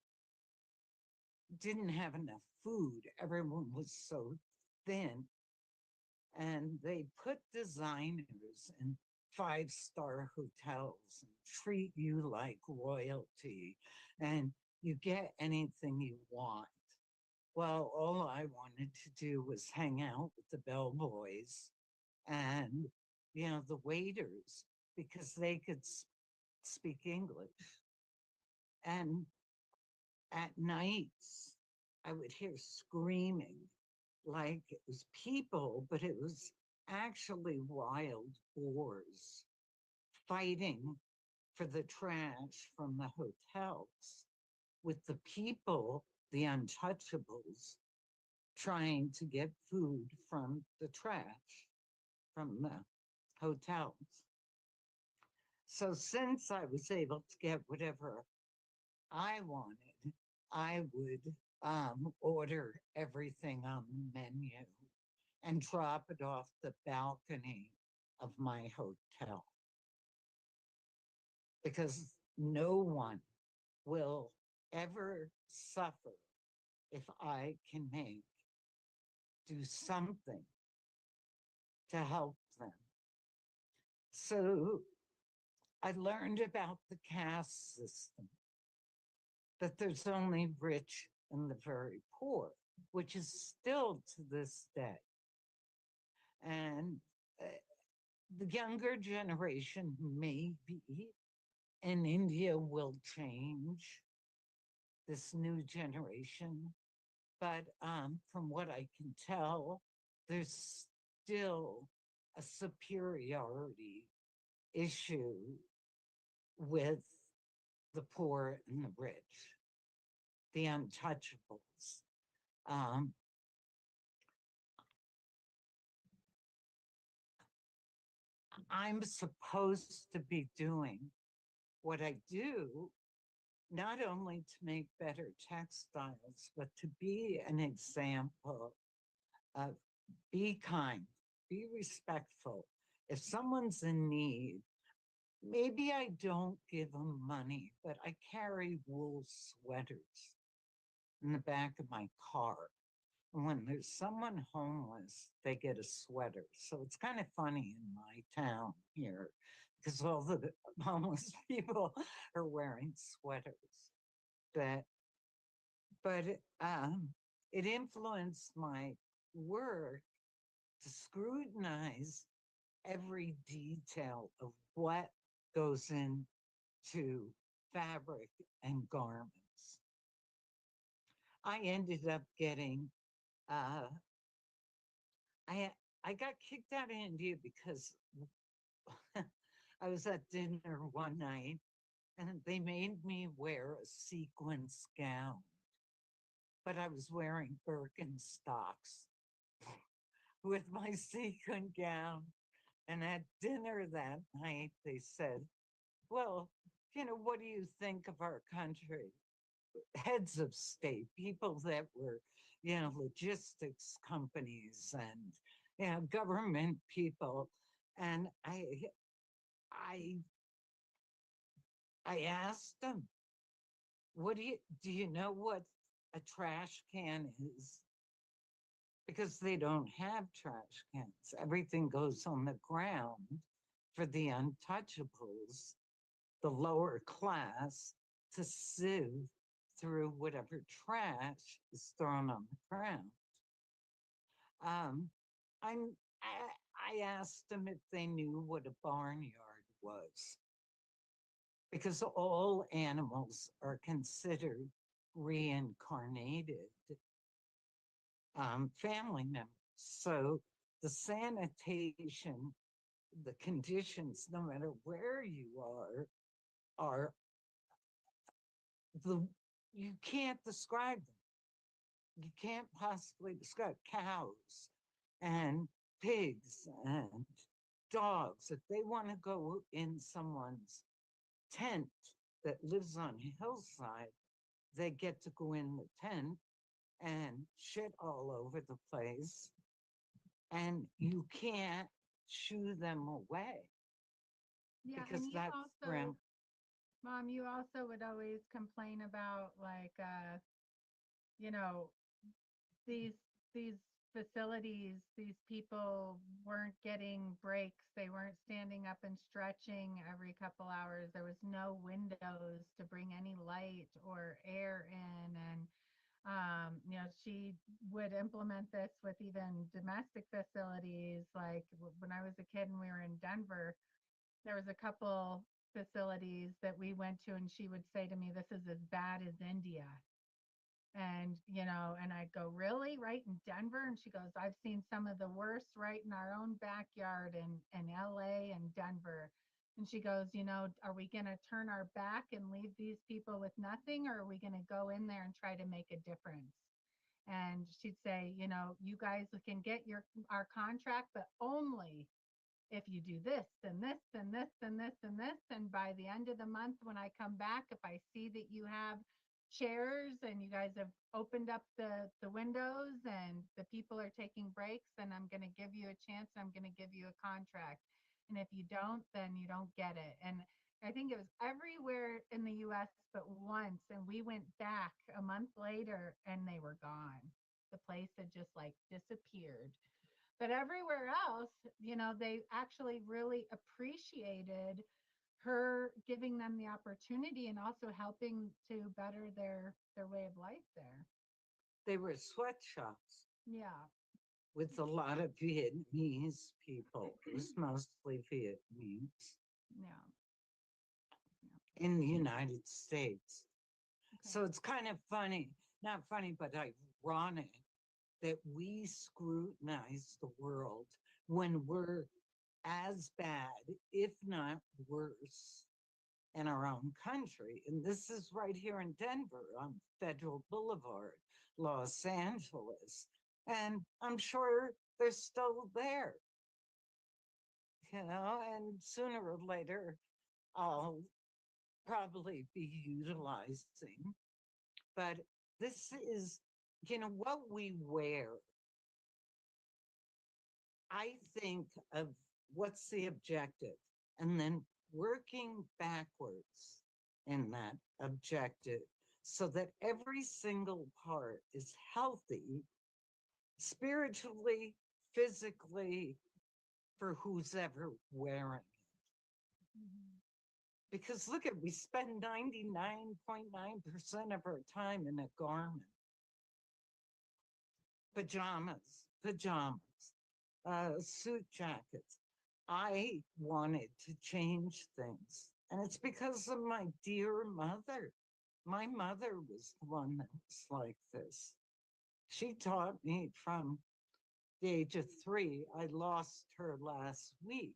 [SPEAKER 15] didn't have enough food. Everyone was so thin. And they put designers in five-star hotels and treat you like royalty, and you get anything you want. Well, all I wanted to do was hang out with the bellboys and, you know, the waiters, because they could speak English. And at nights, I would hear screaming like it was people, but it was actually wild boars fighting for the trash from the hotels, with the people, the untouchables, trying to get food from the trash from the hotels. So since I was able to get whatever I wanted, I would order everything on the menu and drop it off the balcony of my hotel. Because no one will ever suffer if I can do something to help them. So I learned about the caste system, that there's only rich and the very poor, which is still to this day. And the younger generation maybe in India will change, this new generation. But from what I can tell, there's still a superiority issue with the poor and the rich, the untouchables. I'm supposed to be doing what I do, not only to make better textiles, but to be an example of be kind, be respectful. If someone's in need, maybe I don't give them money, but I carry wool sweaters in the back of my car. when there's someone homeless, they get a sweater. So it's kind of funny in my town here because all the homeless people are wearing sweaters. But it influenced my work to scrutinize every detail of what goes into fabric and garments. I ended up getting I got kicked out of India because I was at dinner one night and they made me wear a sequence gown, but I was wearing Birkenstocks with my sequin gown. And at dinner that night, they said, well, what do you think of our country? Heads of state, people that were, logistics companies and, government people. And I asked them, do you know what a trash can is? Because they don't have trash cans. Everything goes on the ground for the untouchables, the lower class, to sieve through whatever trash is thrown on the ground. I asked them if they knew what a barnyard was, because all animals are considered reincarnated family members. So the sanitation, the conditions, no matter where you are you can't describe them. You can't possibly describe cows and pigs and dogs. If they want to go in someone's tent that lives on a hillside, they get to go in the tent and shit all over the place, and you can't shoo them away.
[SPEAKER 16] Yeah,
[SPEAKER 15] because
[SPEAKER 16] and
[SPEAKER 15] that's grim.
[SPEAKER 16] Mom, you also would always complain about you know, these these facilities, these people weren't getting breaks. They weren't standing up and stretching every couple hours. There was no windows to bring any light or air in. And she would implement this with even domestic facilities. Like when I was a kid and we were in Denver, there was a couple facilities that we went to, and she would say to me, this is as bad as India. And I'd go, really? Right in Denver? And she goes, I've seen some of the worst right in our own backyard in LA and Denver. And she goes, are we going to turn our back and leave these people with nothing, or are we going to go in there and try to make a difference? And she'd say, you guys can get our contract, but only if you do this and this and this and this and this. And by the end of the month, when I come back, if I see that you have chairs and you guys have opened up the windows and the people are taking breaks, then I'm going to give you a chance. I'm going to give you a contract. And if you don't, then you don't get it. And I think it was everywhere in the US but once. And we went back a month later and they were gone. The place had just disappeared. But everywhere else, they actually really appreciated her giving them the opportunity and also helping to better their way of life there.
[SPEAKER 15] They were sweatshops.
[SPEAKER 16] Yeah.
[SPEAKER 15] With a lot of Vietnamese people. It was mostly Vietnamese.
[SPEAKER 16] Yeah.
[SPEAKER 15] In the United States. Okay. So it's kind of funny, not funny, but ironic that we scrutinize the world when we're as bad, if not worse, in our own country. And this is right here in Denver on Federal Boulevard, Los Angeles. And I'm sure they're still there. And sooner or later, I'll probably be utilizing. But this is, what we wear. I think of what's the objective, and then working backwards in that objective so that every single part is healthy spiritually, physically, for who's ever wearing it. Because look at, we spend 99.9% of our time in a garment. Pajamas, suit jackets. I wanted to change things. And it's because of my dear mother. My mother was the one that was like this. She taught me from the age of 3. I lost her last week,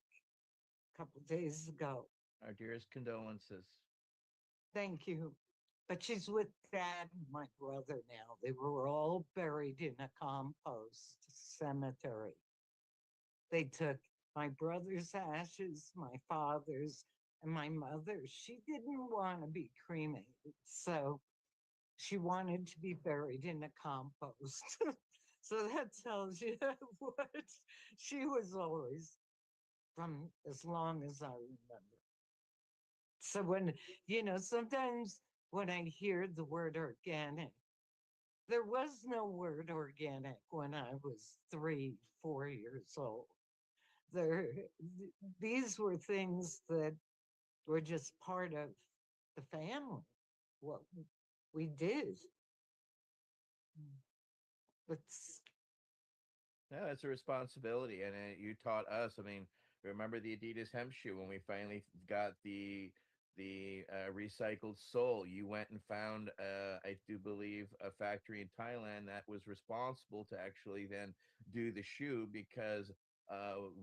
[SPEAKER 15] a couple days ago.
[SPEAKER 14] Our dearest condolences.
[SPEAKER 15] Thank you. But she's with Dad and my brother now. They were all buried in a compost cemetery. They took my brother's ashes, my father's, and my mother. She didn't want to be cremated, so she wanted to be buried in a compost. So that tells you what she was always, from as long as I remember. So when, sometimes when I hear the word organic, there was no word organic when I was 3, 4 years old. These were things that were just part of the family, what we did. It's
[SPEAKER 14] Yeah, it's a responsibility, and you taught us. I mean, remember the Adidas hemp shoe when we finally got the recycled sole? You went and found, I do believe, a factory in Thailand that was responsible to actually then do the shoe because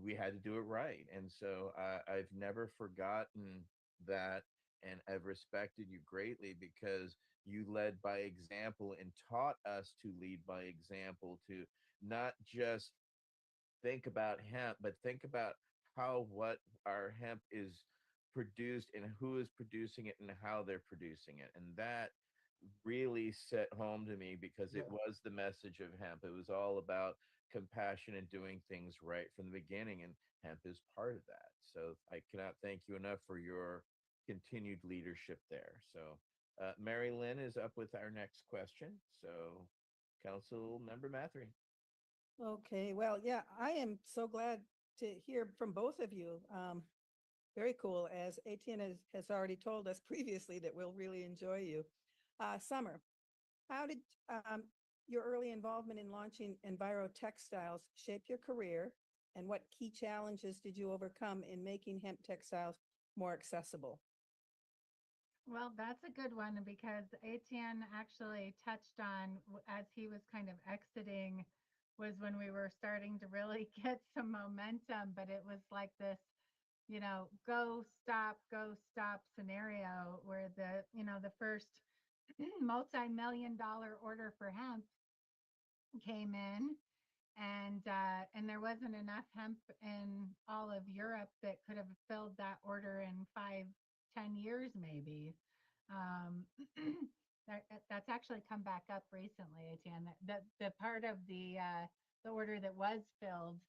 [SPEAKER 14] we had to do it right. And so I've never forgotten that, and I've respected you greatly because you led by example and taught us to lead by example, to not just think about hemp, but think about how what our hemp is produced and who is producing it and how they're producing it. And that really set home to me because it
[SPEAKER 6] Yeah.
[SPEAKER 14] was the message of hemp. It was all about compassion and doing things right from the beginning, and hemp is part of that. So I cannot thank you enough for your continued leadership there. So Mary Lynn is up with our next question. So Council Member Mathry.
[SPEAKER 18] Okay, well, yeah, I am so glad to hear from both of you. Very cool. As Etienne has already told us previously that we'll really enjoy you. Summer, how did your early involvement in launching Enviro Textiles shape your career, and what key challenges did you overcome in making hemp textiles more accessible?
[SPEAKER 16] Well, that's a good one because Etienne actually touched on as he was kind of exiting was when we were starting to really get some momentum, but it was like this, go stop scenario where the first multi-million-dollar order for hemp came in, and there wasn't enough hemp in all of Europe that could have filled that order in 5-10 years maybe. um, that's actually come back up recently, Etienne. The part of the order that was filled,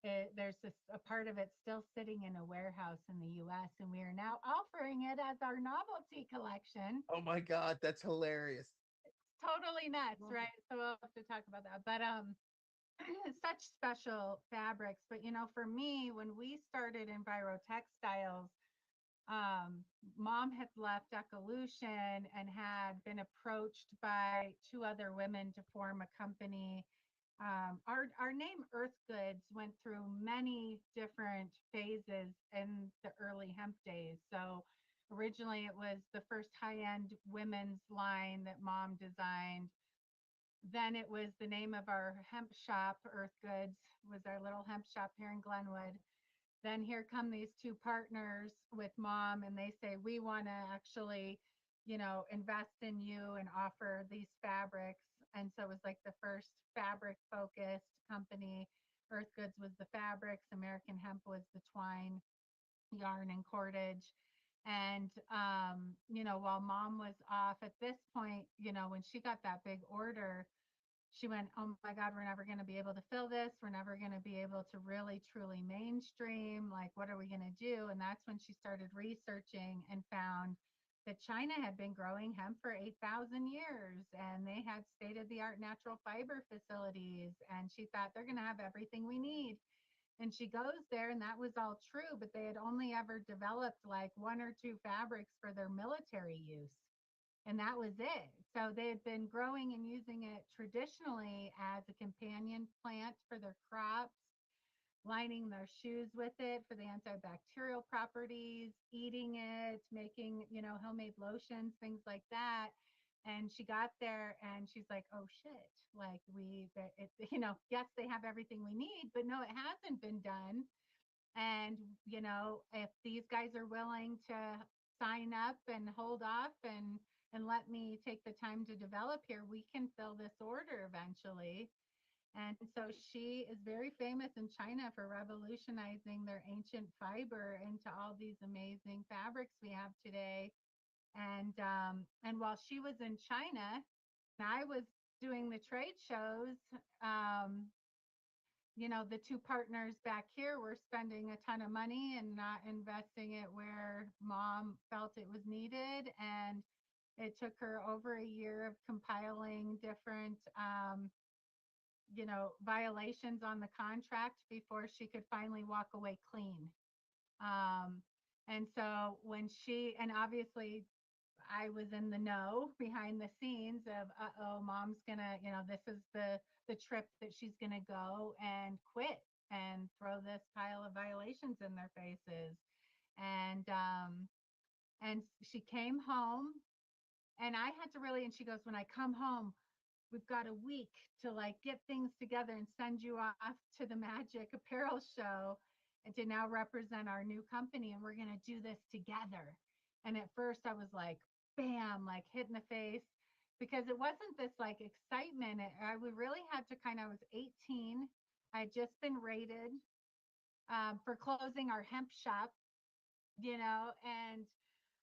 [SPEAKER 16] there's a part of it still sitting in a warehouse in the U.S., and we are now offering it as our novelty collection.
[SPEAKER 14] Oh my God, that's hilarious.
[SPEAKER 16] Totally nuts, right? So we'll have to talk about that. But such special fabrics. But for me, when we started Enviro Textiles, mom had left Ecolution and had been approached by 2 other women to form a company. Our name Earth Goods went through many different phases in the early hemp days. So originally it was the first high-end women's line that mom designed. Then it was the name of our hemp shop. Earth Goods was our little hemp shop here in Glenwood. Then here come these 2 partners with mom, and they say, we want to actually, invest in you and offer these fabrics. And so it was like the first fabric focused company. Earth Goods was the fabrics, American Hemp was the twine, yarn, and cordage. And, while mom was off at this point, when she got that big order, she went, oh my God, we're never going to be able to fill this. We're never going to be able to really, truly mainstream. Like, what are we going to do? And that's when she started researching and found that China had been growing hemp for 8,000 years and they had state of the art natural fiber facilities. And she thought they're going to have everything we need. And she goes there, and that was all true, but they had only ever developed like one or two fabrics for their military use. And that was it. So they had been growing and using it traditionally as a companion plant for their crops, lining their shoes with it for the antibacterial properties, eating it, making, homemade lotions, things like that. And she got there and she's like, oh shit, like yes, they have everything we need, but no, it hasn't been done. And, if these guys are willing to sign up and hold off and let me take the time to develop here, we can fill this order eventually. And so she is very famous in China for revolutionizing their ancient fiber into all these amazing fabrics we have today. And while she was in China, and I was doing the trade shows, the two partners back here were spending a ton of money and not investing it where mom felt it was needed. And it took her over a year of compiling different violations on the contract before she could finally walk away clean. And so and obviously I was in the know behind the scenes of, oh, mom's gonna, this is the trip that she's gonna go and quit and throw this pile of violations in their faces. And she came home, and I had to really, and she goes, when I come home, we've got a week to like get things together and send you off to the Magic Apparel show and to now represent our new company. And we're going to do this together. And at first I was like, bam, like hit in the face, because it wasn't this like excitement. We really had to I was 18. I had just been raided for closing our hemp shop, and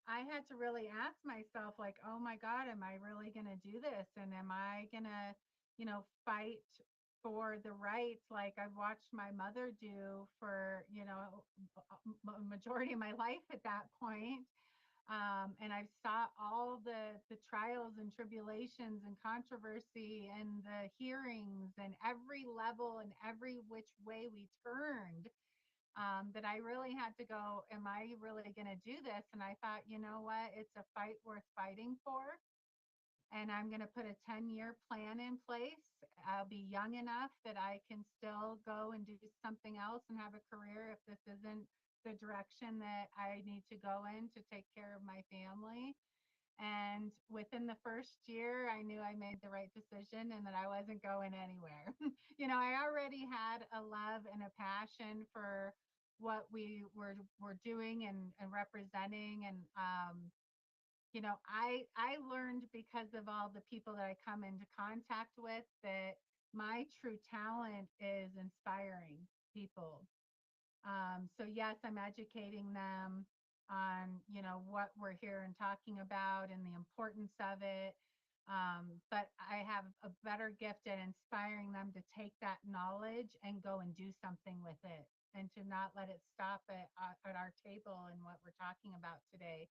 [SPEAKER 16] I had to really ask myself, like, oh my God, am I really going to do this? And am I going to, fight for the rights like I've watched my mother do for, majority of my life at that point. And I've saw all the trials and tribulations and controversy and the hearings and every level and every which way we turned. That I really had to go, am I really going to do this? And I thought, you know what? It's a fight worth fighting for. And I'm going to put a 10-year plan in place. I'll be young enough that I can still go and do something else and have a career if this isn't the direction that I need to go in to take care of my family. And within the first year, I knew I made the right decision and that I wasn't going anywhere. I already had a love and a passion for what we were doing and representing. And, I learned because of all the people that I come into contact with that my true talent is inspiring people. So yes, I'm educating them on, what we're here and talking about and the importance of it. But I have a better gift at inspiring them to take that knowledge and go and do something with it and to not let it stop at our table and what we're talking about today.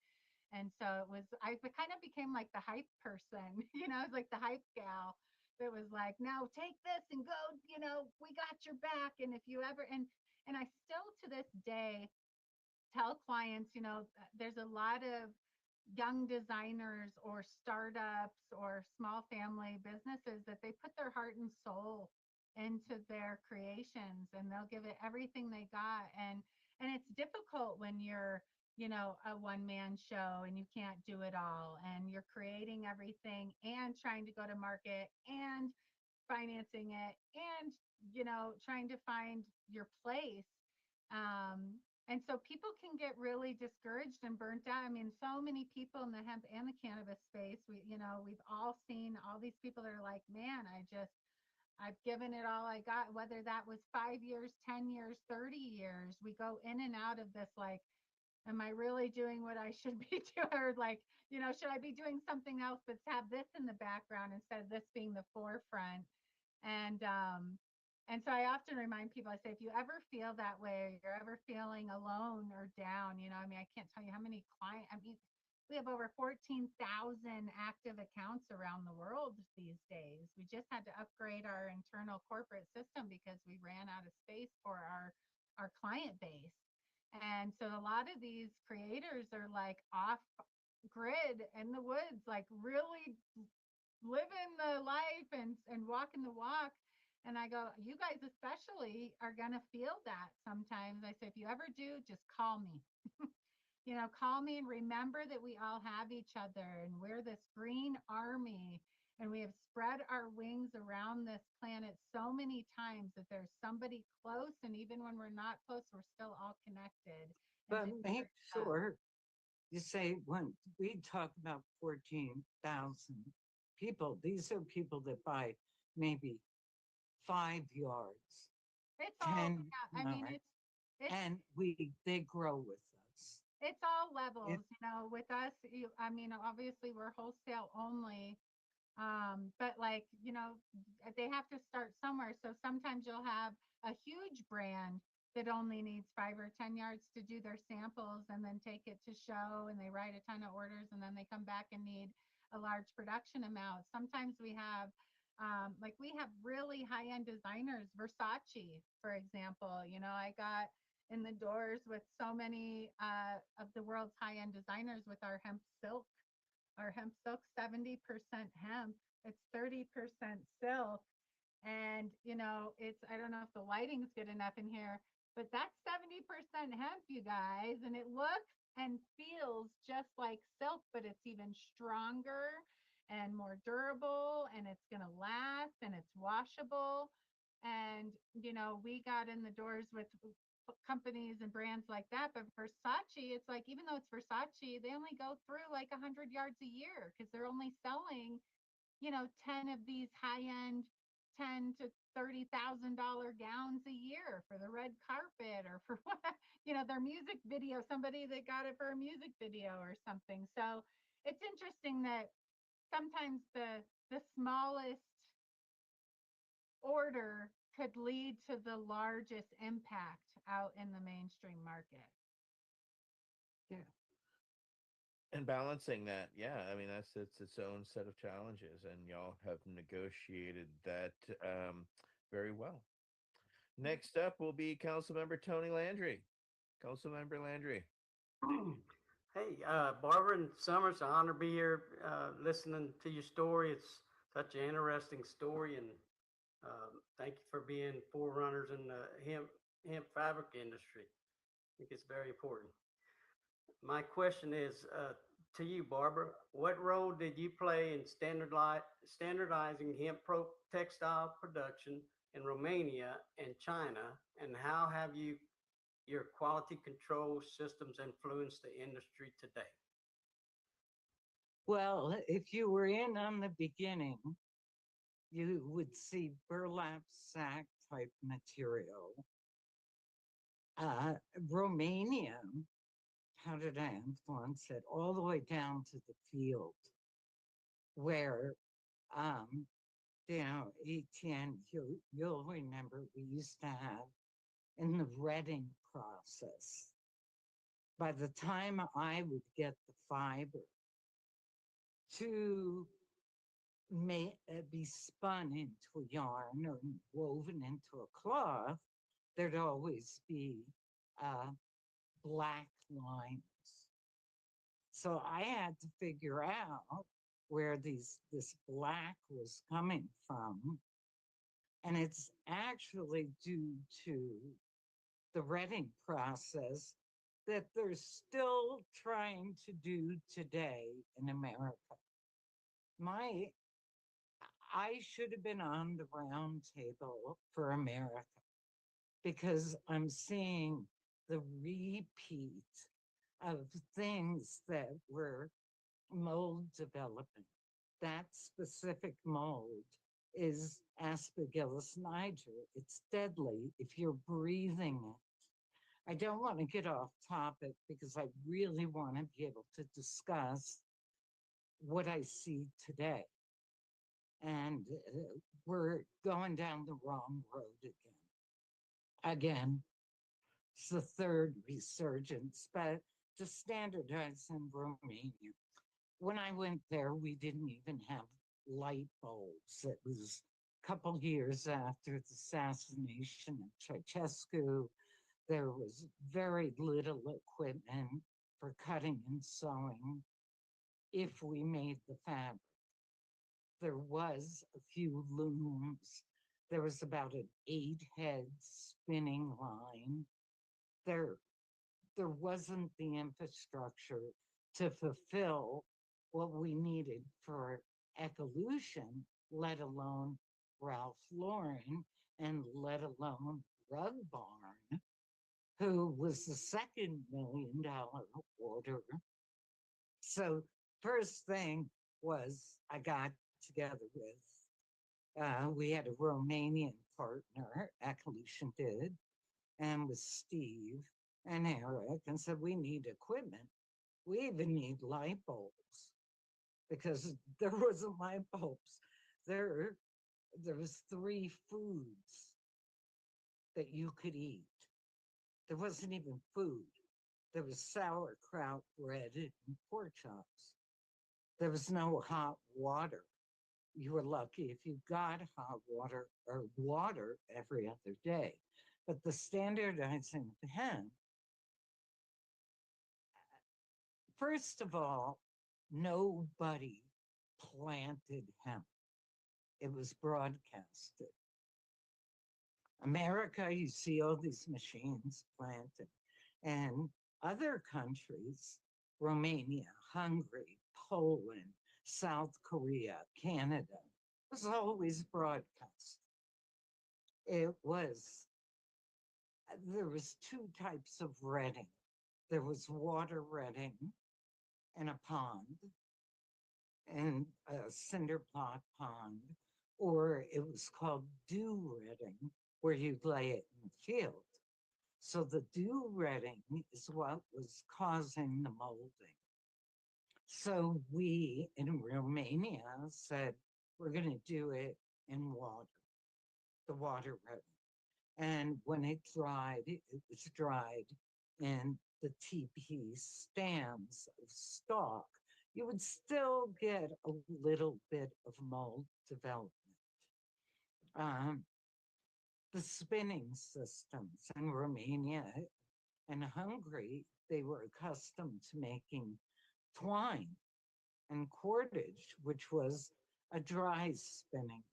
[SPEAKER 16] And so I kind of became like the hype person, I was like the hype gal that was like, no, take this and go, we got your back. And if you ever, and I still to this day tell clients, there's a lot of young designers or startups or small family businesses that they put their heart and soul into their creations and they'll give it everything they got. And it's difficult when you're, a one-man show and you can't do it all and you're creating everything and trying to go to market and financing it and, trying to find your place. And so people can get really discouraged and burnt out. I mean, so many people in the hemp and the cannabis space, we've all seen all these people that are like, man, I've given it all I got, whether that was 5 years, 10 years, 30 years. We go in and out of this, like, am I really doing what I should be doing? Or like, should I be doing something else but have this in the background instead of this being the forefront? And so I often remind people, I say, if you ever feel that way, or you're ever feeling alone or down, I mean, I can't tell you how many clients, I mean, we have over 14,000 active accounts around the world these days. We just had to upgrade our internal corporate system because we ran out of space for our client base. And so a lot of these creators are like off grid in the woods, like really living the life and walking the walk. And I go, you guys especially are gonna feel that sometimes. I say, if you ever do, just call me. Call me and remember that we all have each other and we're this green army and we have spread our wings around this planet so many times that there's somebody close. And even when we're not close, we're still all connected.
[SPEAKER 15] But make sure you say when we talk about 14,000 people, these are people that buy maybe 5 yards,
[SPEAKER 16] It's
[SPEAKER 15] 10
[SPEAKER 16] all, yeah, I mean,
[SPEAKER 15] yards,
[SPEAKER 16] it's
[SPEAKER 15] and they grow with us.
[SPEAKER 16] it's all levels, with us. I mean, obviously we're wholesale only. But like, they have to start somewhere. So sometimes you'll have a huge brand that only needs 5 or 10 yards to do their samples and then take it to show and they write a ton of orders and then they come back and need a large production amount. Sometimes we have like we have really high-end designers, Versace, for example. I got in the doors with so many of the world's high-end designers with our hemp silk. Our hemp silk, 70% hemp, it's 30% silk. And it's, I don't know if the lighting's good enough in here, but that's 70% hemp, you guys. And it looks and feels just like silk, but it's even stronger and more durable and it's gonna last and it's washable. And we got in the doors with companies and brands like that. But Versace, it's like, even though it's Versace, they only go through like 100 yards a year because they're only selling 10 of these high-end 10 to $30,000 gowns a year for the red carpet or for what, their music video, somebody that got it for a music video or something. So it's interesting that sometimes the smallest order could lead to the largest impact out in the mainstream market.
[SPEAKER 15] Yeah.
[SPEAKER 14] And balancing that, yeah, I mean it's its own set of challenges, and y'all have negotiated that very well. Next up will be Councilmember Tony Landry. Councilmember Landry.
[SPEAKER 19] Hey, Barbara and Summers, an honor to be here listening to your story. It's such an interesting story, and thank you for being forerunners in the hemp fabric industry. I think it's very important. My question is to you, Barbara. What role did you play in standardizing hemp textile production in Romania and China, and how have your quality control systems influenced the industry today?
[SPEAKER 15] Well, if you were in on the beginning, you would see burlap sack type material. Romania, how did I influence it? All the way down to the field where, Etienne, you'll remember we used to have in the retting process. By the time I would get the fiber to be spun into a yarn or woven into a cloth, there'd always be black lines. So I had to figure out where this black was coming from. And it's actually due to the retting process that they're still trying to do today in America. I should have been on the round table for America because I'm seeing the repeat of things that were mold development. That specific mold is Aspergillus niger. It's deadly if you're breathing it. I don't want to get off topic because I really want to be able to discuss what I see today. And we're going down the wrong road again. It's the third resurgence, but to standardize in Romania. When I went there, we didn't even have light bulbs. It was a couple years after the assassination of Ceausescu. There was very little equipment for cutting and sewing if we made the fabric. There was a few looms. There was about an 8-head spinning line. There wasn't the infrastructure to fulfill what we needed for evolution, let alone Ralph Lauren, and let alone Rug Barn, who was the second $1 million order. So first thing was I got together with, we had a Romanian partner, Evolution did, and with Steve and Eric, and said, we need equipment. We even need light bulbs because there wasn't light bulbs. There was 3 foods that you could eat. There wasn't even food. There was sauerkraut bread and pork chops. There was no hot water. You were lucky if you got hot water or water every other day. But the standardizing of hemp, first of all, nobody planted hemp. It was broadcasted. America, you see all these machines planted. And other countries, Romania, Hungary, Poland, South Korea, Canada, was always broadcast. There was 2 types of redding. There was water redding in a pond, and a cinder block pond, or it was called dew redding, where you'd lay it in the field. So the dew redding is what was causing the molding. So we in Romania said, we're going to do it in water, the water redding. And when it dried, it was dried in the TP stands of stalk. You would still get a little bit of mold development. The spinning systems in Romania and Hungary, they were accustomed to making twine and cordage, which was a dry spinning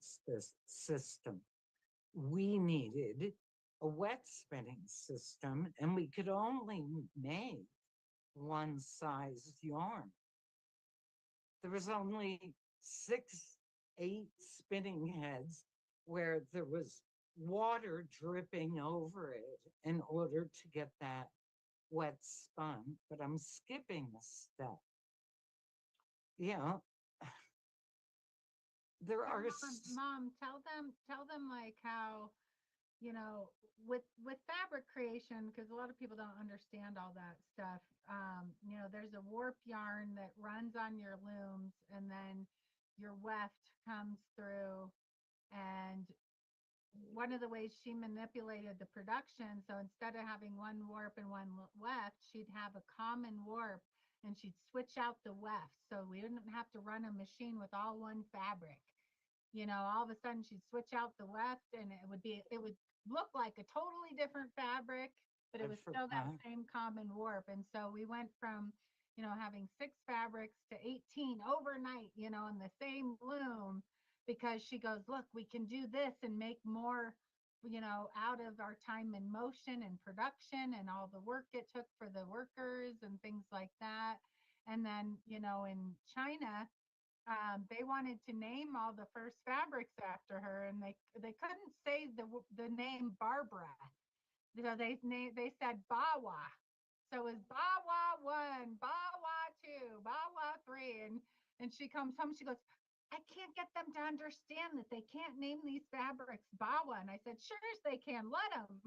[SPEAKER 15] system. We needed a wet spinning system, and we could only make one size yarn. There was only 6, 8 spinning heads where there was water dripping over it in order to get that wet spun. But I'm skipping a step. There are
[SPEAKER 16] Mom, tell them like how, with fabric creation, because a lot of people don't understand all that stuff. There's a warp yarn that runs on your looms, and then your weft comes through. And one of the ways she manipulated the production, so instead of having one warp and one weft, she'd have a common warp, and she'd switch out the weft, so we didn't have to run a machine with all one fabric. All of a sudden she'd switch out the weft, and it would look like a totally different fabric, but it was still that same common warp. And so we went from having 6 fabrics to 18 overnight, in the same loom, because she goes, look, we can do this and make more, out of our time and motion and production and all the work it took for the workers and things like that. And then, in China, they wanted to name all the first fabrics after her, and they couldn't say the name Barbara. They said Bawa. So it was Bawa 1, Bawa 2, Bawa 3, and she comes home. She goes, I can't get them to understand that they can't name these fabrics Bawa. And I said, sure as they can, let them,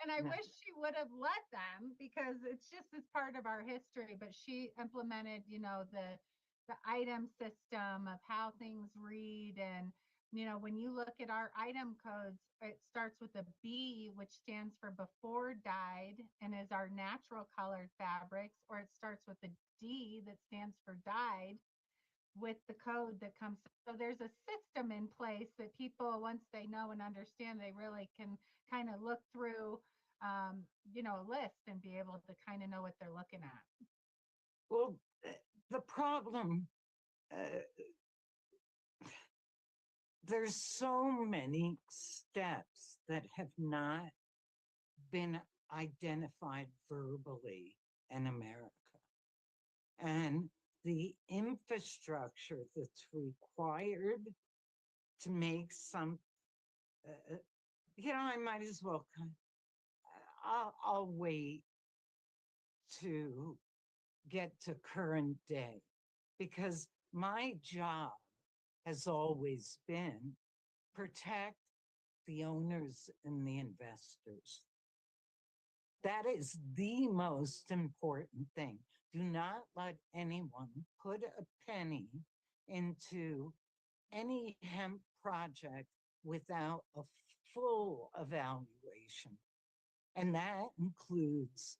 [SPEAKER 16] And I wish she would have let them, because it's part of our history. But she implemented, the item system of how things read, and When you look at our item codes, it starts with a B, which stands for before dyed and is our natural colored fabrics, or it starts with a D that stands for dyed with the code that comes. So there's a system in place that people, once they know and understand, they really can kind of look through, a list and be able to kind of know what they're looking at.
[SPEAKER 15] Well, the problem, there's so many steps that have not been identified verbally in America. And the infrastructure that's required to make some, I might as well, I'll wait to get to current day, because my job has always been protect the owners and the investors. That is the most important thing. Do not let anyone put a penny into any hemp project without a full evaluation. And that includes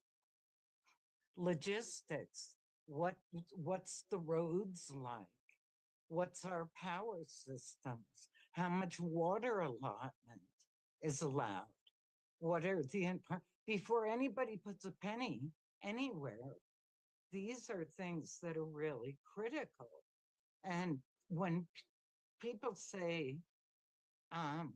[SPEAKER 15] logistics. What's the roads like? What's our power systems? How much water allotment is allowed? What are before anybody puts a penny anywhere, these are things that are really critical. And when people say, I'm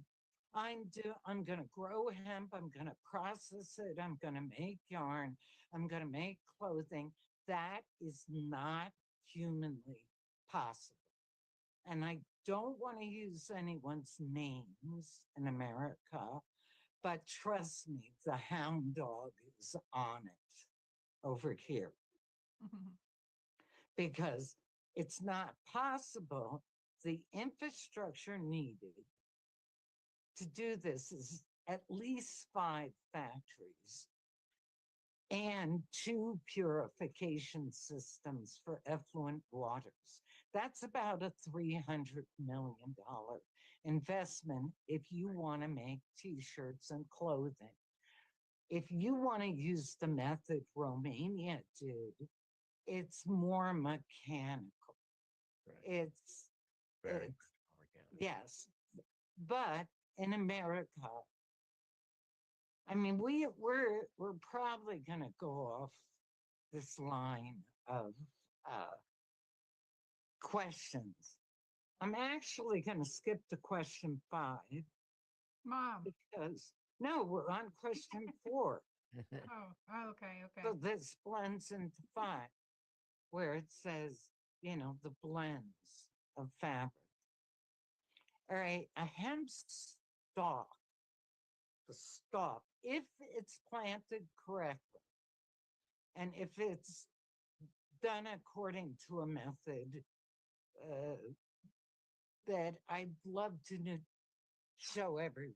[SPEAKER 15] going to grow hemp, I'm going to process it, I'm going to make yarn, I'm going to make clothing, that is not humanly possible. And I don't want to use anyone's names in America, but trust me, the hound dog is on it over here. Because it's not possible. The infrastructure needed to do this is at least 5 factories and 2 purification systems for effluent waters. That's about a $300 million investment if you want to make t-shirts and clothing. If you want to use the method Romania did, it's more mechanical.
[SPEAKER 12] Right.
[SPEAKER 15] It's organic. Yes, but in America, I mean, we're probably going to go off this line of questions. I'm actually going to skip to question 5.
[SPEAKER 16] Mom.
[SPEAKER 15] Because, no, we're on question 4.
[SPEAKER 16] Okay.
[SPEAKER 15] So this blends into 5, where it says, the blends of fabric. All right, a hemp stalk, the stalk, if it's planted correctly, and if it's done according to a method that I'd love to show everyone.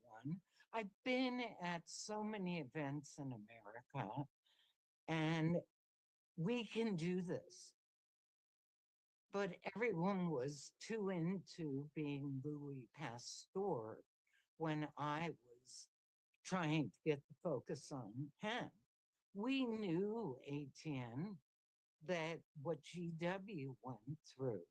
[SPEAKER 15] I've been at so many events in America, and we can do this. But everyone was too into being Louis Pasteur when I was trying to get the focus on hemp. We knew, ATN, that what GW went through.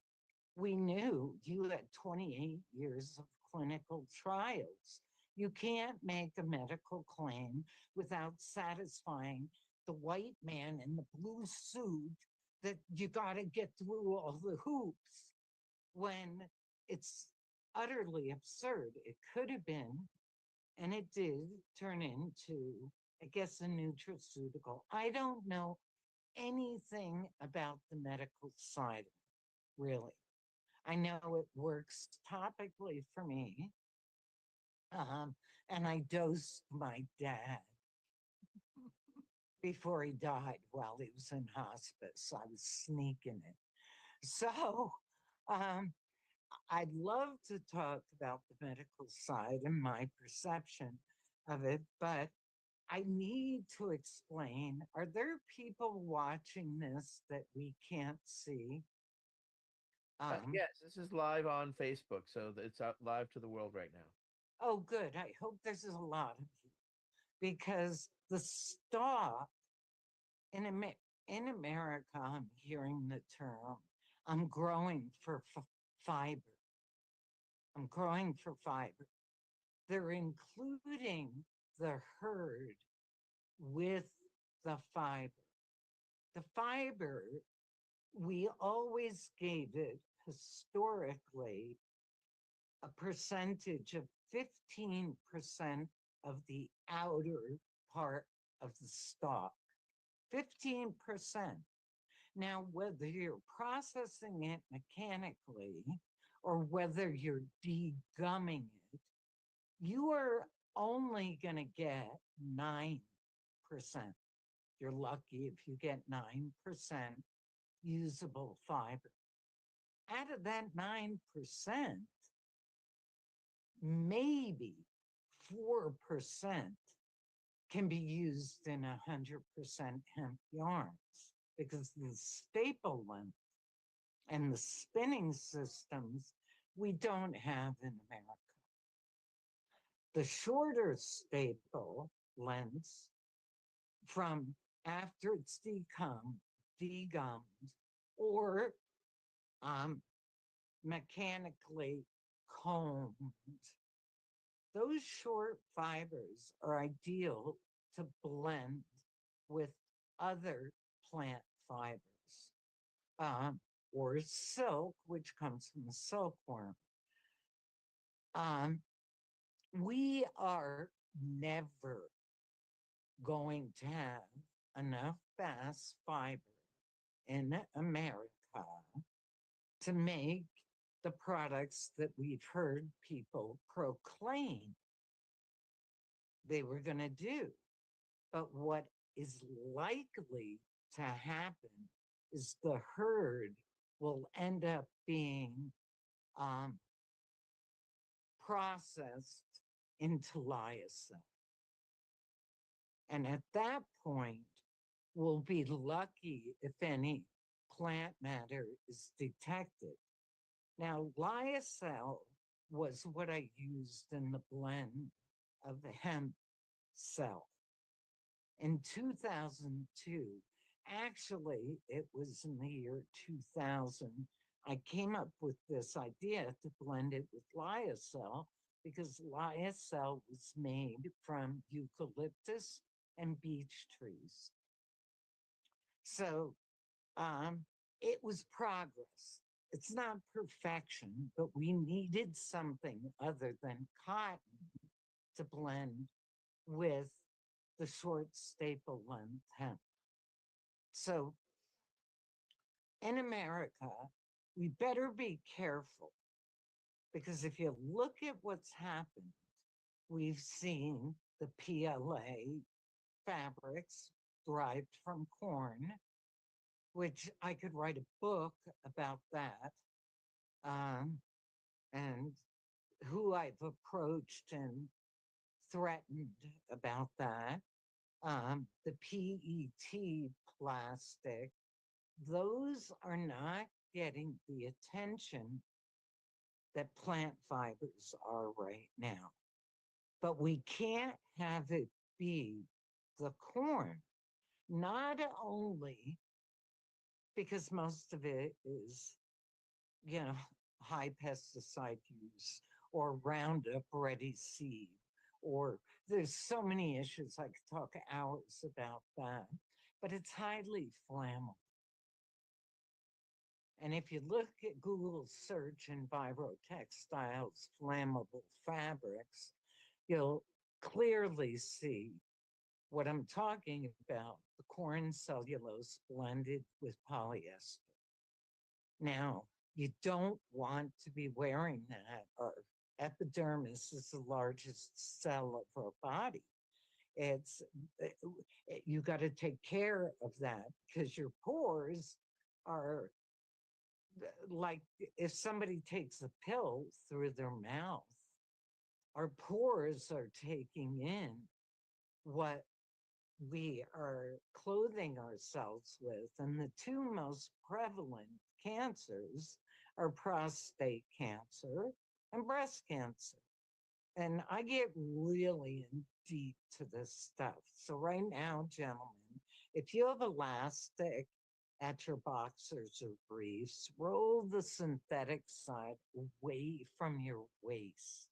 [SPEAKER 15] We knew you had 28 years of clinical trials. You can't make a medical claim without satisfying the white man in the blue suit that you got to get through all the hoops when it's utterly absurd. It could have been, and it did turn into, I guess, a nutraceutical. I don't know anything about the medical side of it, really. I know it works topically for me. And I dosed my dad before he died while he was in hospice. I was sneaking it. So I'd love to talk about the medical side and my perception of it, but I need to explain, are there people watching this that we can't see?
[SPEAKER 14] Yes, this is live on Facebook, so it's out live to the world right now.
[SPEAKER 15] Oh, good. I hope there's a lot of you because the stalk in America, I'm hearing the term, I'm growing for fiber. I'm growing for fiber. They're including the herd with the fiber. The fiber, we always gave it historically a percentage of 15% of the outer part of the stalk. 15%. Now, whether you're processing it mechanically or whether you're degumming it, you are only going to get 9%. You're lucky if you get 9% usable fiber. Out of that 9%, maybe 4% can be used in 100% hemp yarns because the staple length and the spinning systems we don't have in America. The shorter staple lengths from after it's degummed or mechanically combed, those short fibers are ideal to blend with other plant fibers, or silk, which comes from the silkworm. We are never going to have enough bass fiber in America to make the products that we've heard people proclaim they were going to do. But what is likely to happen is the herd will end up being processed into lyocell. And at that point, we'll be lucky if any plant matter is detected. Now, lyocell was what I used in the blend of the hemp cell. In 2002, actually, it was in the year 2000, I came up with this idea to blend it with lyocell because lyocell was made from eucalyptus and beech trees. So it was progress. It's not perfection, but we needed something other than cotton to blend with the short staple length hemp. So in America, we better be careful because if you look at what's happened, we've seen the PLA fabrics derived from corn, which I could write a book about that, and who I've approached and threatened about that. The PET plastic, those are not getting the attention that plant fibers are right now. But we can't have it be the corn, not only because most of it is, high pesticide use or Roundup Ready seed, or there's so many issues. I could talk hours about that, but it's highly flammable. And if you look at Google search EnviroTextiles flammable fabrics, you'll clearly see what I'm talking about, the corn cellulose blended with polyester. Now, you don't want to be wearing that. Our epidermis is the largest cell of our body. You got to take care of that because your pores are like if somebody takes a pill through their mouth, our pores are taking in what we are clothing ourselves with. And the two most prevalent cancers are prostate cancer and breast cancer. And I get really in deep to this stuff. So right now, gentlemen, if you have elastic at your boxers or briefs, roll the synthetic side away from your waist.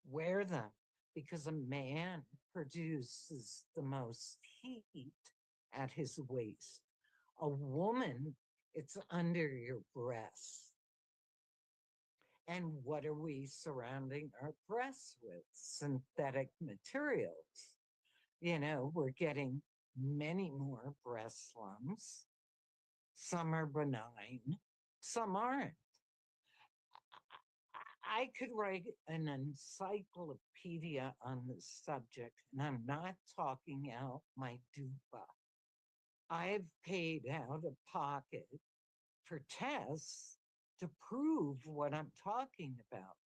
[SPEAKER 15] Wear them because a man produces the most heat at his waist. A woman, it's under your breasts. And what are we surrounding our breasts with? Synthetic materials. You know, we're getting many more breast lumps. Some are benign, some aren't. I could write an encyclopedia on this subject, and I'm not talking out my dupa. I've paid out of pocket for tests to prove what I'm talking about.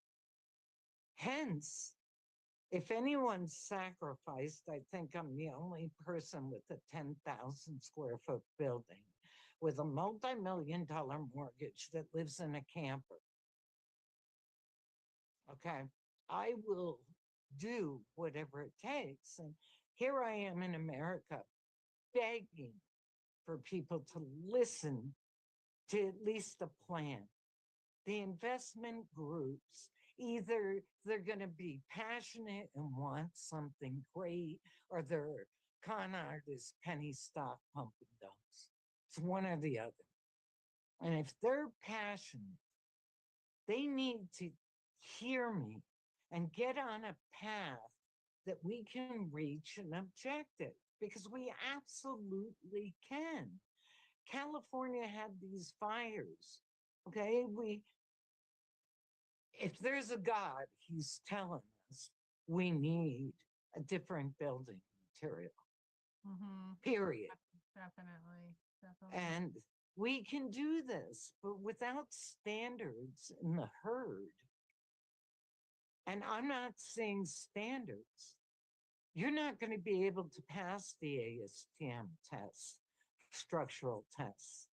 [SPEAKER 15] Hence, if anyone's sacrificed, I think I'm the only person with a 10,000 square foot building with a multi-million-dollar mortgage that lives in a camper. Okay, I will do whatever it takes. And here I am in America begging for people to listen to at least a plan. The investment groups, either they're going to be passionate and want something great, or they're con artists, penny stock pumping dumps. It's one or the other. And if they're passionate, they need to hear me and get on a path that we can reach an objective, because we absolutely can. California had these fires. Okay, if there's a God, he's telling us we need a different building material. Period.
[SPEAKER 16] Definitely.
[SPEAKER 15] And we can do this, but without standards in the herd. And I'm not saying standards. You're not going to be able to pass the ASTM tests, structural tests.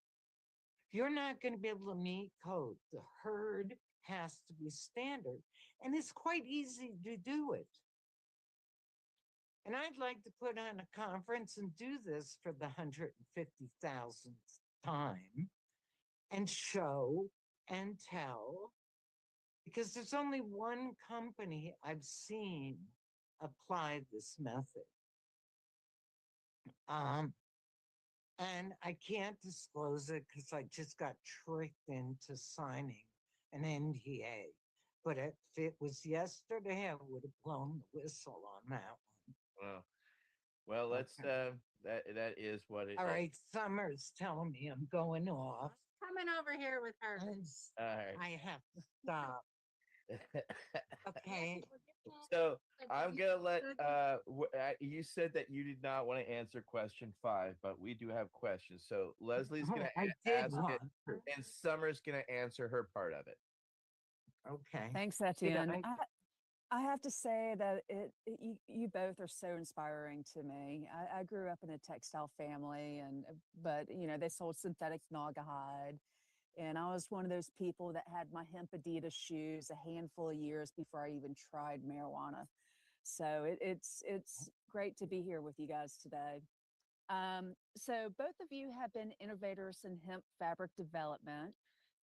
[SPEAKER 15] You're not going to be able to meet code. The herd has to be standard, and it's quite easy to do it. And I'd like to put on a conference and do this for the 150,000th time and show and tell, because there's only one company I've seen apply this method. And I can't disclose it because I just got tricked into signing an NDA. But if it was yesterday, I would have blown the whistle on that one.
[SPEAKER 14] Well, let's that is what it
[SPEAKER 15] All
[SPEAKER 14] is.
[SPEAKER 15] right, Summer's telling me I'm going off.
[SPEAKER 16] Coming over here with her.
[SPEAKER 14] All right.
[SPEAKER 15] I have to stop. Okay.
[SPEAKER 14] So I'm gonna let you said that you did not want to answer question 5, but we do have questions. So Leslie's gonna
[SPEAKER 15] I did
[SPEAKER 14] ask it, and Summer's gonna answer her part of it.
[SPEAKER 15] Okay.
[SPEAKER 20] Thanks, Etienne. I have to say that you both are so inspiring to me. I grew up in a textile family, but you know, they sold synthetic naugahyde, and I was one of those people that had my hemp Adidas shoes a handful of years before I even tried marijuana. So it's great to be here with you guys today. So both of you have been innovators in hemp fabric development.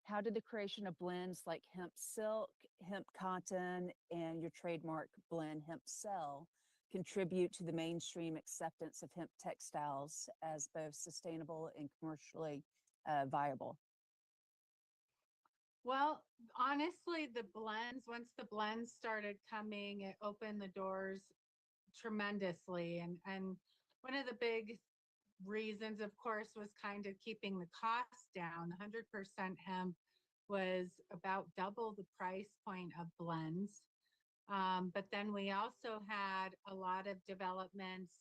[SPEAKER 20] How did the creation of blends like hemp silk, hemp cotton, and your trademark blend hemp cell contribute to the mainstream acceptance of hemp textiles as both sustainable and commercially viable?
[SPEAKER 16] Well, honestly, once the blends started coming, it opened the doors tremendously. And one of the big reasons, of course, was kind of keeping the costs down. 100% hemp was about double the price point of blends. But then we also had a lot of developments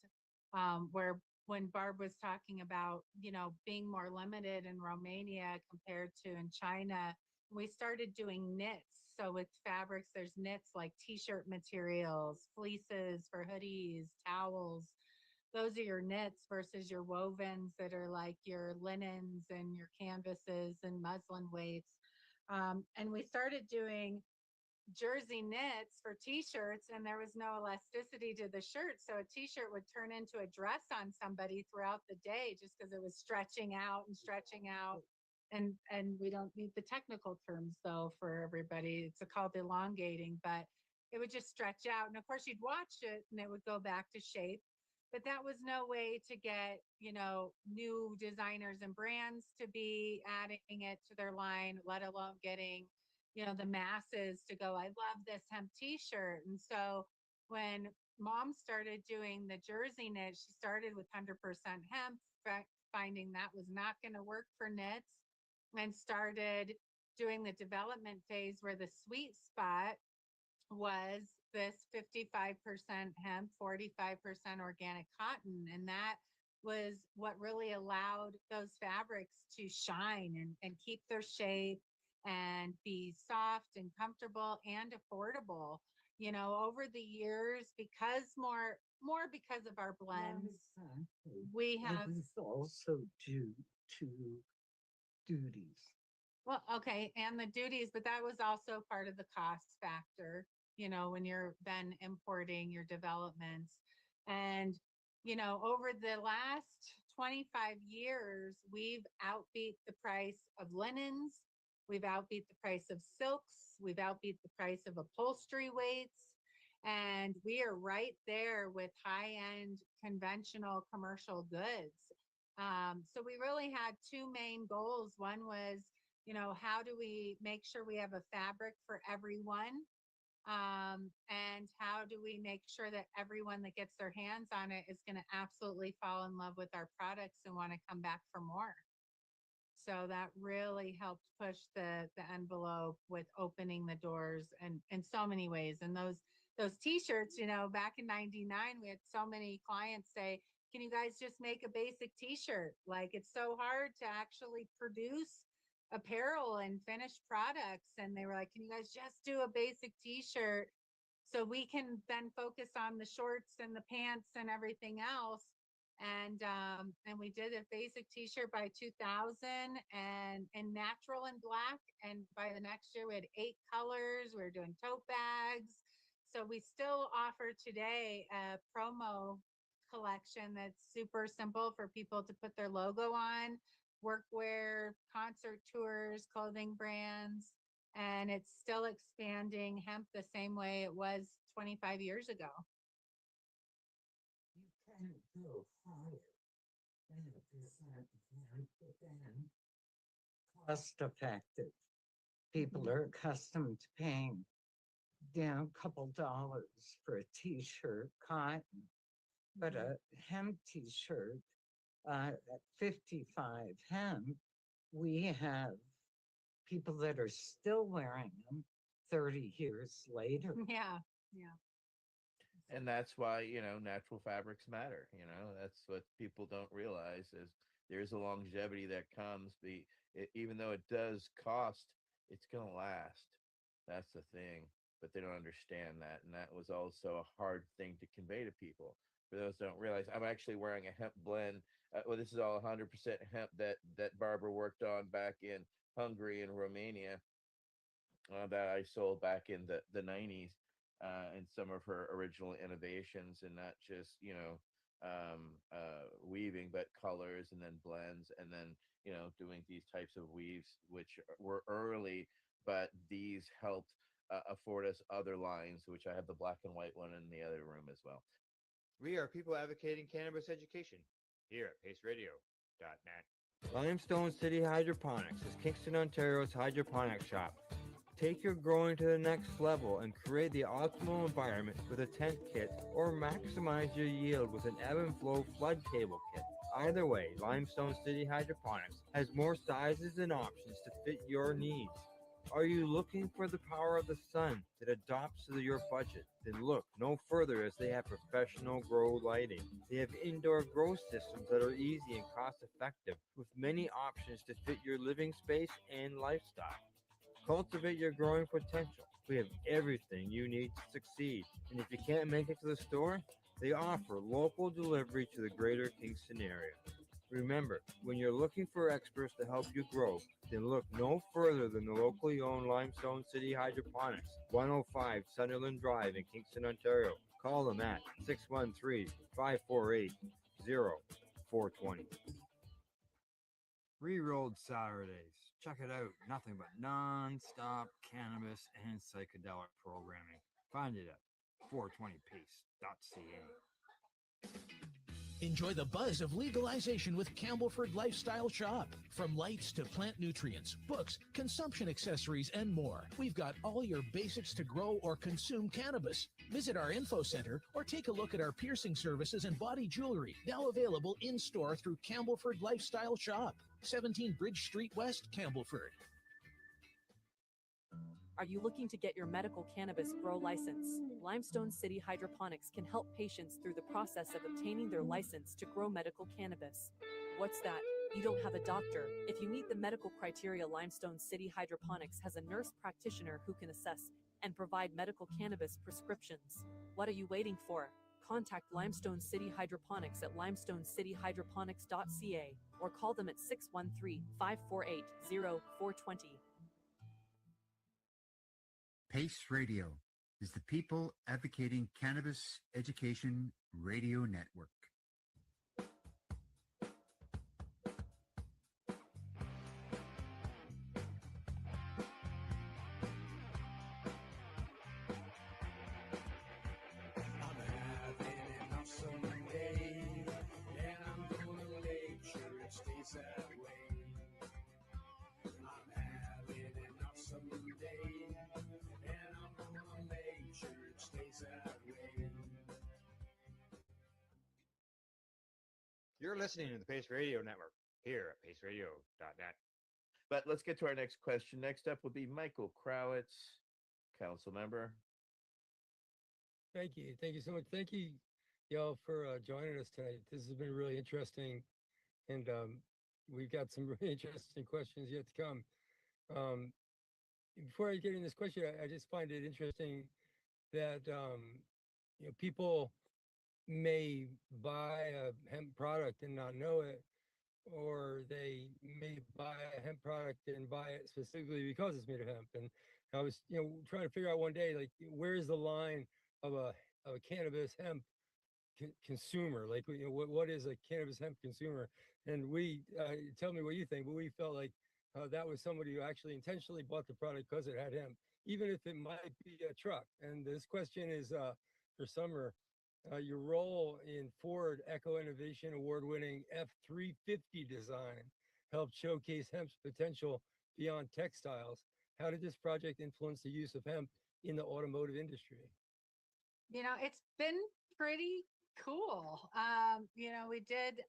[SPEAKER 16] where when Barb was talking about, you know, being more limited in Romania compared to in China, we started doing knits. So with fabrics, there's knits like t-shirt materials, fleeces for hoodies, towels. those are your knits versus your wovens that are like your linens and your canvases and muslin weights. And we started doing jersey knits for t-shirts, and there was no elasticity to the shirt, so a t-shirt would turn into a dress on somebody throughout the day just because it was stretching out and stretching out. And we don't need the technical terms though for everybody. It's called elongating, but it would just stretch out, and of course you'd watch it and it would go back to shape. But that was no way to get, you know, new designers and brands to be adding it to their line, let alone getting, you know, the masses to go, I love this hemp t-shirt. And so when mom started doing the jersey knit, she started with 100% hemp, finding that was not going to work for knits, and started doing the development phase where the sweet spot was this 55% hemp, 45% organic cotton. And that was what really allowed those fabrics to shine and keep their shape and be soft and comfortable and affordable. You know, over the years, because more because of our blends, we have
[SPEAKER 15] It was also due to duties.
[SPEAKER 16] well, okay, and the duties, but that was also part of the cost factor, you know, when you're then importing your developments. And, you know, over the last 25 years, we've outbeat the price of linens, we've outbeat the price of silks, we've outbeat the price of upholstery weights, and we are right there with high-end conventional commercial goods. So we really had two main goals. One was, you know, how do we make sure we have a fabric for everyone? And how do we make sure that everyone that gets their hands on it is going to absolutely fall in love with our products and want to come back for more? So that really helped push the envelope with opening the doors and in so many ways. And those t-shirts, you know, back in 99, we had so many clients say, can you guys just make a basic t-shirt? Like, it's so hard to actually produce apparel and finished products. And they were like, can you guys just do a basic t-shirt so we can then focus on the shorts and the pants and everything else? And we did a basic t-shirt by 2000 and natural and black. And by the next year we had 8 colors. We were doing tote bags. So we still offer today a promo collection that's super simple for people to put their logo on, workwear, concert tours, clothing brands, and it's still expanding hemp the same way it was 25 years ago.
[SPEAKER 15] You can go higher than a percent hemp, but then cost effective. People are accustomed to paying, you know, a couple dollars for a t-shirt, cotton, but a hemp t-shirt at 55 hemp, we have people that are still wearing them 30 years later.
[SPEAKER 16] Yeah.
[SPEAKER 14] And that's why, you know, natural fabrics matter. You know, that's what people don't realize is there's a longevity that comes. Even though it does cost, it's gonna last. That's the thing. But they don't understand that, and that was also a hard thing to convey to people. For those who don't realize, I'm actually wearing a hemp blend. Well, this is all 100% hemp that Barbara worked on back in Hungary and Romania, that I sold back in the 90s, and some of her original innovations, and not just, you know, weaving, but colors and then blends, and then, you know, doing these types of weaves, which were early, but these helped afford us other lines, which I have the black and white one in the other room as well.
[SPEAKER 12] We are people advocating cannabis education here at paceradio.net.
[SPEAKER 21] Limestone City Hydroponics is Kingston, Ontario's hydroponic shop. Take your growing to the next level and create the optimal environment with a tent kit, or maximize your yield with an ebb and flow flood table kit. Either way, Limestone City Hydroponics has more sizes and options to fit your needs. Are you looking for the power of the sun that adapts to your budget? Then look no further, as they have professional grow lighting. They have indoor grow systems that are easy and cost effective, with many options to fit your living space and lifestyle. Cultivate your growing potential. We have everything you need to succeed. And if you can't make it to the store, They offer local delivery to the greater Kingston area. Remember, when you're looking for experts to help you grow, then look no further than the locally owned Limestone City Hydroponics, 105 Sunderland Drive in Kingston, Ontario. Call them at 613-548-0420.
[SPEAKER 1] Rerolled Saturdays. Check it out. Nothing but non-stop cannabis and psychedelic programming. Find it at 420pace.ca.
[SPEAKER 22] Enjoy the buzz of legalization with Campbellford Lifestyle Shop. From lights to plant nutrients, books, consumption accessories, and more, we've got all your basics to grow or consume cannabis. Visit our info center or take a look at our piercing services and body jewelry, now available in-store through Campbellford Lifestyle Shop, 17 Bridge Street West, Campbellford.
[SPEAKER 23] Are you looking to get your medical cannabis grow license? Limestone City Hydroponics can help patients through the process of obtaining their license to grow medical cannabis. What's that? You don't have a doctor. If you meet the medical criteria, Limestone City Hydroponics has a nurse practitioner who can assess and provide medical cannabis prescriptions. What are you waiting for? Contact Limestone City Hydroponics at limestonecityhydroponics.ca or call them at 613-548-0420.
[SPEAKER 24] PACE Radio is the People Advocating Cannabis Education Radio Network.
[SPEAKER 12] You're listening to the Pace Radio Network here at paceradio.net.
[SPEAKER 14] But let's get to our next question. Next up will be Michael Crowitz, council member.
[SPEAKER 25] Thank you. Thank you so much. Thank you, y'all, for joining us tonight. This has been really interesting. And we've got some really interesting questions yet to come. Before I get in this question, I just find it interesting that people may buy a hemp product and not know it, or they may buy a hemp product and buy it specifically because it's made of hemp. And I was, trying to figure out one day, like, where is the line of a cannabis hemp consumer? Like, what is a cannabis hemp consumer? And we tell me what you think, but we felt like that was somebody who actually intentionally bought the product because it had hemp, even if it might be a truck. And this question is for Summer. Your role in Ford Eco Innovation Award-winning F-350 design helped showcase hemp's potential beyond textiles. How did this project influence the use of hemp in the automotive industry?
[SPEAKER 16] It's been pretty cool. We did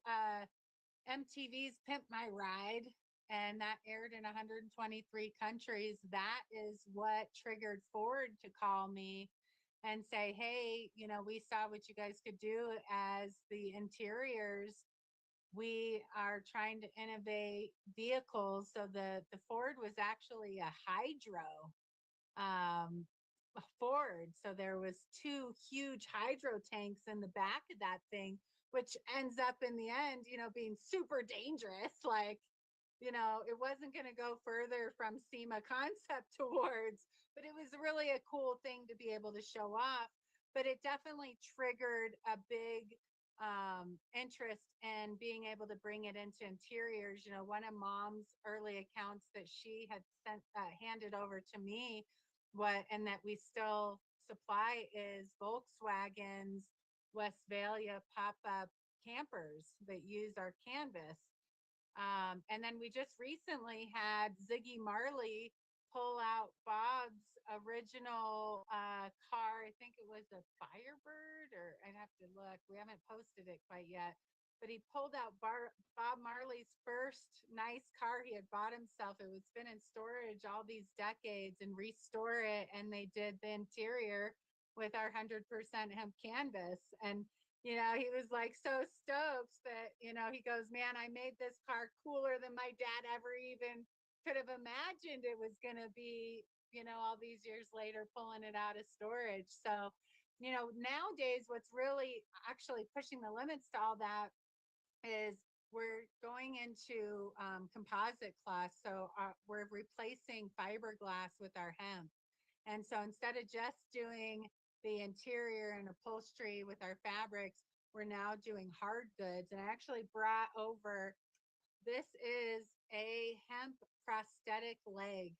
[SPEAKER 16] MTV's Pimp My Ride, and that aired in 123 countries. That is what triggered Ford to call me and say, hey, we saw what you guys could do as the interiors. We are trying to innovate vehicles. So the Ford was actually a hydro Ford. So there was two huge hydro tanks in the back of that thing, which ends up in the end, being super dangerous. Like, it wasn't going to go further from SEMA concept awards, but it was really a cool thing to be able to show off. But it definitely triggered a big interest in being able to bring it into interiors. One of Mom's early accounts that she had handed over to me, and that we still supply, is Volkswagen's Westphalia pop-up campers that use our canvas. And then we just recently had Ziggy Marley pull out Bob's original car. I think it was a Firebird, or I'd have to look. We haven't posted it quite yet. But he pulled out Bob Marley's first nice car he had bought himself. It was been in storage all these decades, and restore it. And they did the interior with our 100% hemp canvas. And he was like so stoked that, he goes, man, I made this car cooler than my dad ever even could have imagined it was going to be, all these years later, pulling it out of storage. So nowadays, what's really actually pushing the limits to all that is we're going into composite cloth. So we're replacing fiberglass with our hemp. And so instead of just doing the interior and upholstery with our fabrics, we're now doing hard goods. And I actually brought over, this is a hemp prosthetic leg.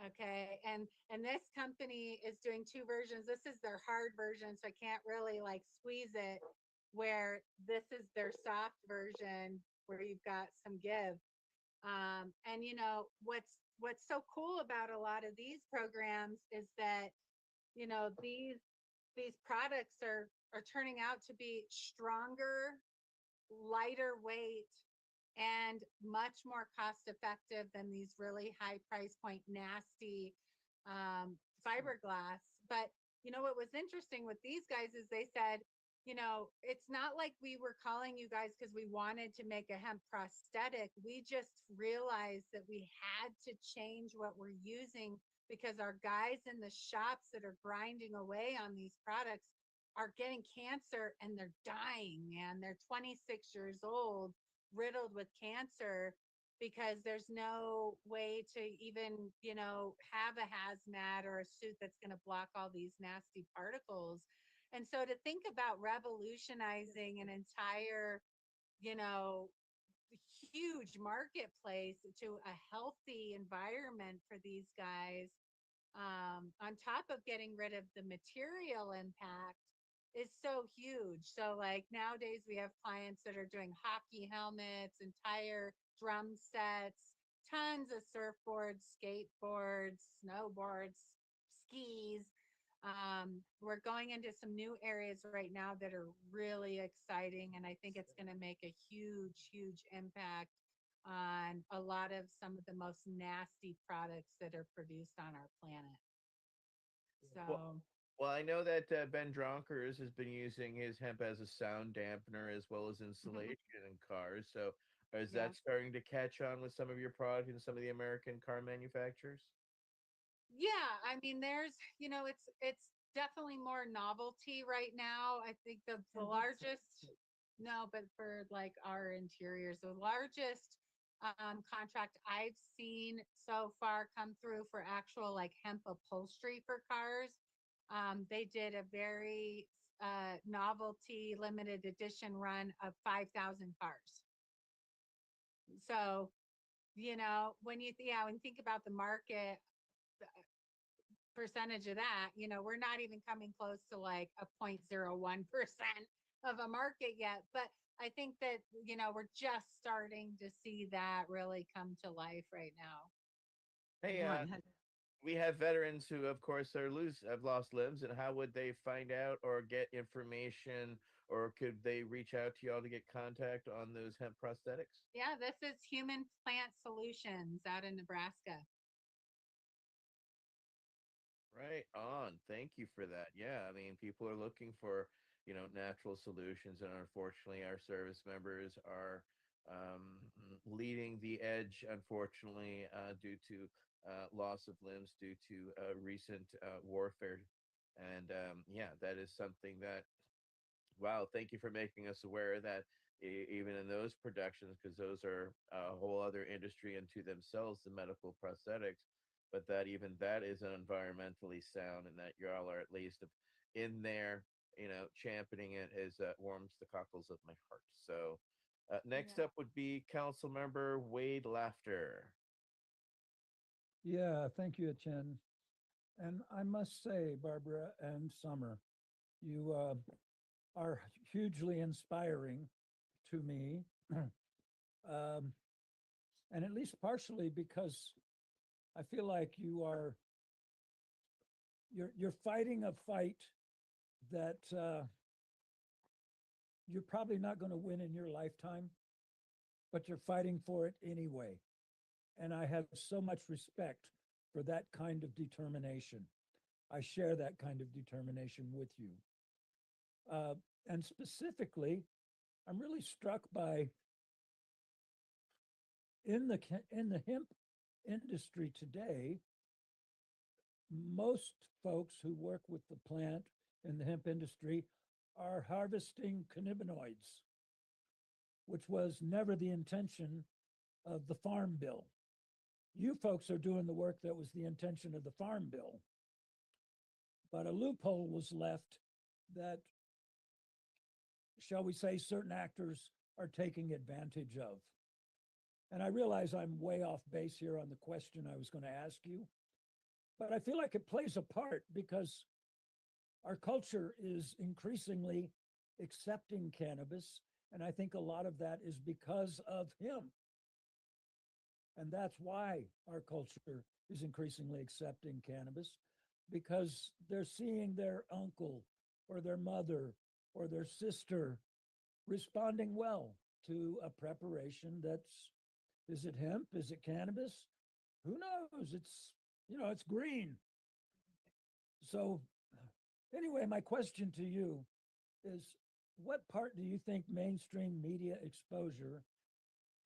[SPEAKER 16] Okay. And this company is doing two versions. This is their hard version, so I can't really like squeeze it, where this is their soft version where you've got some give. And what's so cool about a lot of these programs is that these products are turning out to be stronger, lighter weight, and much more cost effective than these really high price point nasty fiberglass. But what was interesting with these guys is they said, it's not like we were calling you guys because we wanted to make a hemp prosthetic. We just realized that we had to change what we're using because our guys in the shops that are grinding away on these products are getting cancer and they're dying, man. They're 26 years old, riddled with cancer, because there's no way to even, have a hazmat or a suit that's going to block all these nasty particles. And so to think about revolutionizing an entire, huge marketplace to a healthy environment for these guys, on top of getting rid of the material impact, is so huge. So like nowadays we have clients that are doing hockey helmets, entire drum sets, tons of surfboards, skateboards, snowboards, skis. We're going into some new areas right now that are really exciting, and I think it's going to make a huge impact on a lot of some of the most nasty products that are produced on our planet. So
[SPEAKER 14] Well, I know that Ben Dronkers has been using his hemp as a sound dampener as well as insulation in cars. So is
[SPEAKER 16] Yeah.
[SPEAKER 14] that starting to catch on with some of your product and some of the American car manufacturers?
[SPEAKER 16] Yeah, I mean, it's definitely more novelty right now. I think the largest, no, but for like our interiors, the largest contract I've seen so far come through for actual like hemp upholstery for cars. They did a very novelty limited edition run of 5,000 cars. So, when you think about the market percentage of that, we're not even coming close to like a 0.01% of a market yet. But I think that, we're just starting to see that really come to life right now.
[SPEAKER 14] Hey,
[SPEAKER 2] Yeah.
[SPEAKER 14] we have veterans who, of course, have lost limbs, and how would they find out or get information, or could they reach out to y'all to get contact on those hemp prosthetics?
[SPEAKER 16] Yeah, this is Human Plant Solutions out in Nebraska.
[SPEAKER 14] Right on. Thank you for that. Yeah, I mean, people are looking for, natural solutions, and unfortunately, our service members are leading the edge, unfortunately, due to loss of limbs due to recent warfare. And yeah, that is something that, wow, thank you for making us aware of that, even in those productions, because those are a whole other industry unto themselves, the medical prosthetics. But that even that is environmentally sound, and that y'all are at least in there, championing it, is warms the cockles of my heart. So next up would be Council Member Wade Laughter.
[SPEAKER 17] Yeah, thank you, Chen. And I must say, Barbara and Summer, you are hugely inspiring to me. And at least partially because I feel like you're fighting a fight that you're probably not going to win in your lifetime, but you're fighting for it anyway. And I have so much respect for that kind of determination. I share that kind of determination with you. And specifically, I'm really struck by in the hemp industry today, most folks who work with the plant in the hemp industry are harvesting cannabinoids, which was never the intention of the Farm Bill. You folks are doing the work that was the intention of the Farm Bill. But a loophole was left that, shall we say, certain actors are taking advantage of. And I realize I'm way off base here on the question I was going to ask you, but I feel like it plays a part because our culture is increasingly accepting cannabis. And I think a lot of that is because of him. And that's why our culture is increasingly accepting cannabis, because they're seeing their uncle or their mother or their sister responding well to a preparation that's, is it hemp? Is it cannabis? Who knows? It's, it's green. So anyway, my question to you is, what part do you think mainstream media exposure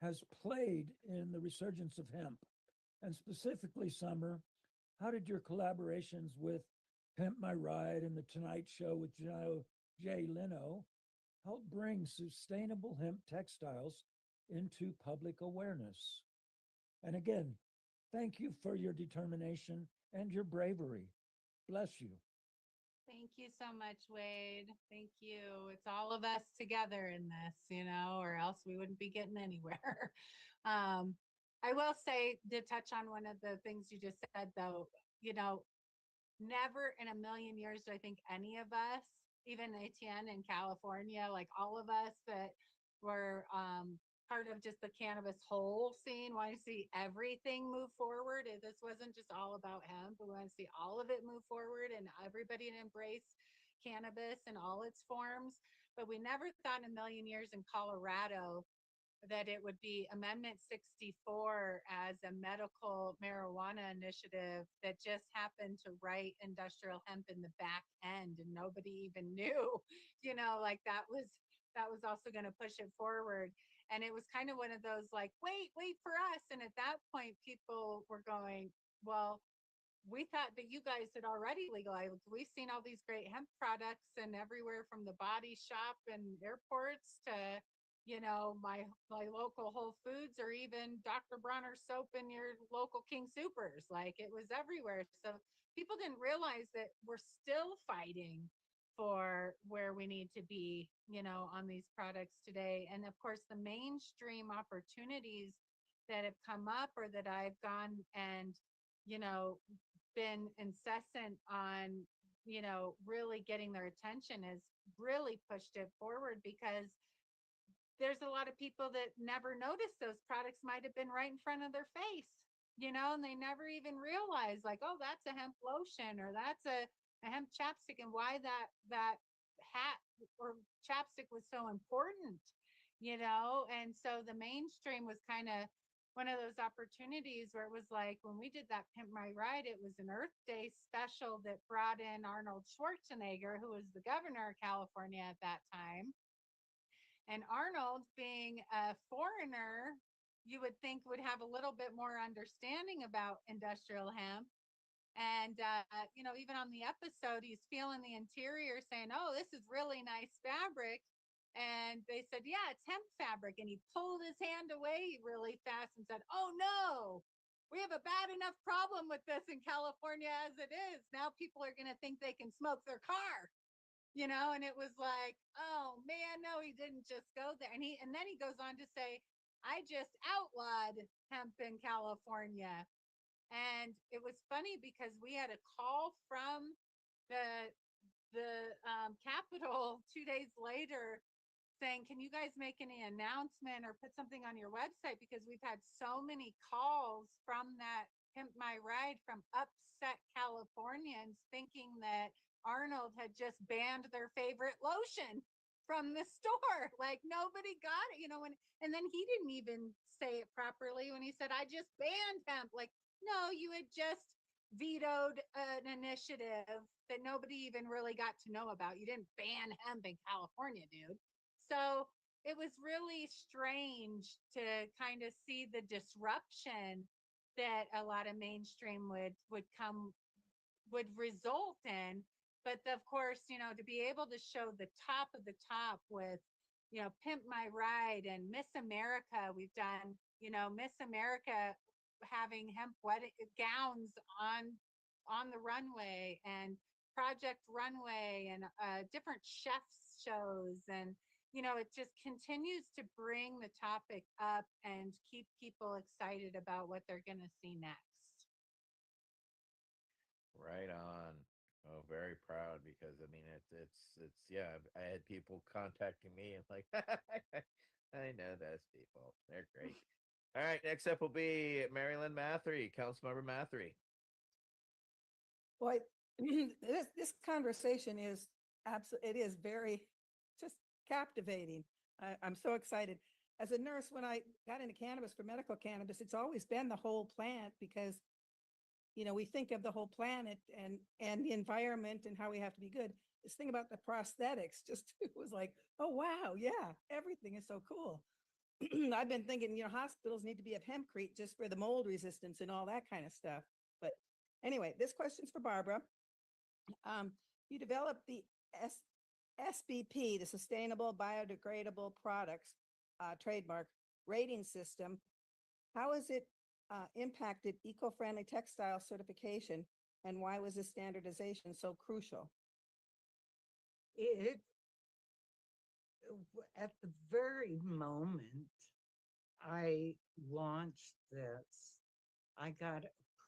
[SPEAKER 17] has played in the resurgence of hemp? And specifically, Summer, how did your collaborations with Pimp My Ride and The Tonight Show with Jay Leno help bring sustainable hemp textiles into public awareness? And again, thank you for your determination and your bravery. Bless you.
[SPEAKER 3] Thank you so much, Wade. Thank you. It's all of us together in this, or else we wouldn't be getting anywhere. I will say, to touch on one of the things you just said, though, never in a million years do I think any of us, even Etienne in California, like all of us that were part of just the cannabis whole scene, want to see everything move forward. This wasn't just all about hemp. We want to see all of it move forward and everybody embrace cannabis in all its forms. But we never thought in a million years in Colorado that it would be Amendment 64 as a medical marijuana initiative that just happened to write industrial hemp in the back end, and nobody even knew, like that was also going to push it forward. And it was kind of one of those like, wait for us. And at that point, people were going, well, we thought that you guys had already legalized. We've seen all these great hemp products and everywhere from the body shop and airports to, my local Whole Foods, or even Dr. Bronner soap in your local King Supers. Like, it was everywhere. So people didn't realize that we're still fighting for where we need to be, on these products today. And of course, the mainstream opportunities that have come up, or that I've gone and, been incessant on, really getting their attention, has really pushed it forward, because there's a lot of people that never noticed those products might have been right in front of their face, and they never even realized, like, oh, that's a hemp lotion, or that's a hemp chapstick, and why that hat or chapstick was so important, and so the mainstream was kind of one of those opportunities where it was like, when we did that Pimp My Ride, it was an Earth Day special that brought in Arnold Schwarzenegger, who was the governor of California at that time. And Arnold, being a foreigner, you would think would have a little bit more understanding about industrial hemp. And, even on the episode, he's feeling the interior saying, oh, this is really nice fabric. And they said, yeah, it's hemp fabric. And he pulled his hand away really fast and said, oh, no, we have a bad enough problem with this in California as it is. Now people are going to think they can smoke their car. And it was like, oh man, no, he didn't just go there. And then he goes on to say, I just outlawed hemp in California. And it was funny because we had a call from the Capitol 2 days later saying, can you guys make any announcement or put something on your website? Because we've had so many calls from that Pimp My Ride from upset Californians thinking that Arnold had just banned their favorite lotion from the store. Like, nobody got it, and then he didn't even say it properly when he said, I just banned hemp. Like, no, you had just vetoed an initiative that nobody even really got to know about. You didn't ban hemp in California, dude. So it was really strange to kind of see the disruption that a lot of mainstream would come would result in. But of course, to be able to show the top of the top with, Pimp My Ride and Miss America, we've done, Miss America having hemp wedding gowns on the runway, and Project Runway, and different chefs shows, and it just continues to bring the topic up and keep people excited about what they're going to see next.
[SPEAKER 14] Right on. Oh, very proud because I mean it's yeah. I had people contacting me and like I know those people. They're great. All right, next up will be Marilyn Mathery, Councilmember Mathery.
[SPEAKER 18] Boy, this conversation is it is very just captivating. I'm so excited. As a nurse, when I got into cannabis for medical cannabis, it's always been the whole plant because, we think of the whole planet and the environment and how we have to be good. This thing about the prosthetics just it was like, oh, wow, yeah, everything is so cool. I've been thinking, hospitals need to be of hempcrete just for the mold resistance and all that kind of stuff. But anyway, this question's for Barbara. You developed the SBP, the Sustainable Biodegradable Products trademark rating system. How has it impacted eco-friendly textile certification, and why was this standardization so crucial?
[SPEAKER 15] It at the very moment I launched this, I got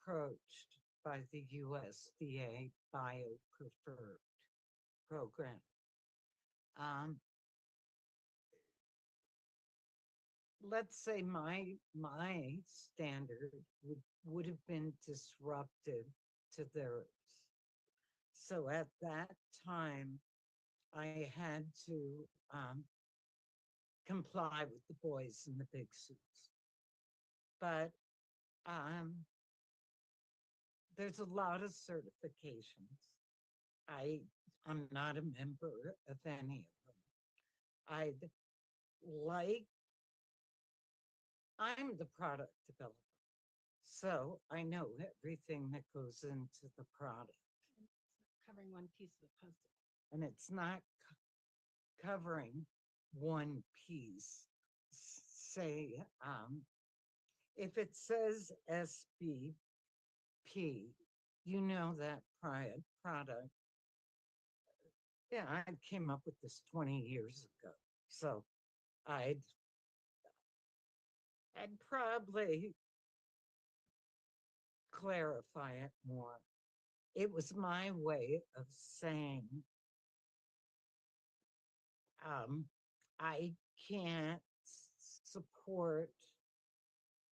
[SPEAKER 15] approached by the USDA BioPreferred program. Let's say my standard would have been disruptive to theirs. So at that time, I had to comply with the boys in the big suits. But there's a lot of certifications. I'm not a member of any of them. I'm the product developer, so I know everything that goes into the product.
[SPEAKER 3] Covering one piece of the puzzle.
[SPEAKER 15] And it's not covering one piece. Say, if it says SBP, that product. Yeah, I came up with this 20 years ago. So I'd probably clarify it more. It was my way of saying, I can't support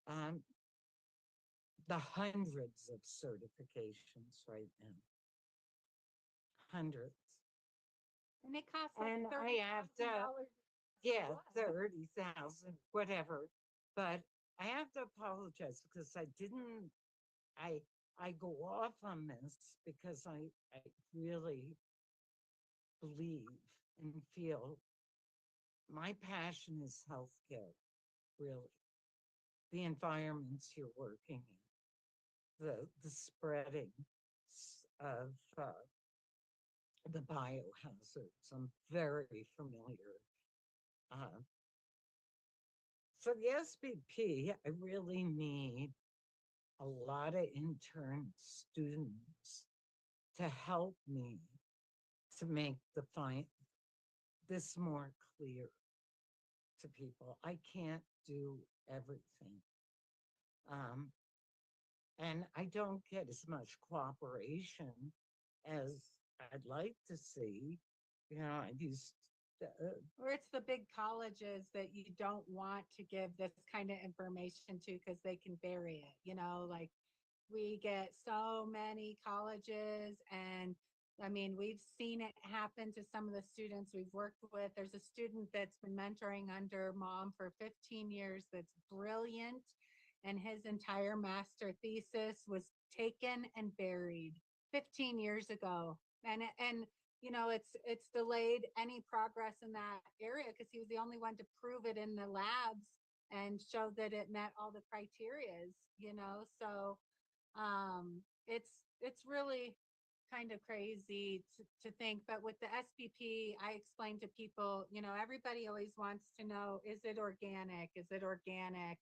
[SPEAKER 15] the hundreds of certifications right now. Hundreds.
[SPEAKER 3] And it costs like
[SPEAKER 15] And I have to,
[SPEAKER 3] $30,000.
[SPEAKER 15] 30,000, whatever. But I have to apologize because I go off on this because I really believe and feel my passion is healthcare, really. The environments you're working in, the spreading of the biohazards. I'm very familiar. So the SBP, I really need a lot of intern students to help me to make this more clear to people. I can't do everything. And I don't get as much cooperation as I'd like to see. I used
[SPEAKER 3] or it's the big colleges that you don't want to give this kind of information to because they can bury it. Like we get so many colleges, and I mean, we've seen it happen to some of the students we've worked with. There's a student that's been mentoring under Mom for 15 years that's brilliant, and his entire master thesis was taken and buried 15 years ago. And it's delayed any progress in that area because he was the only one to prove it in the labs and show that it met all the criterias. So it's really kind of crazy to think, but with the SPP, I explained to people, everybody always wants to know, is it organic? Is it organic?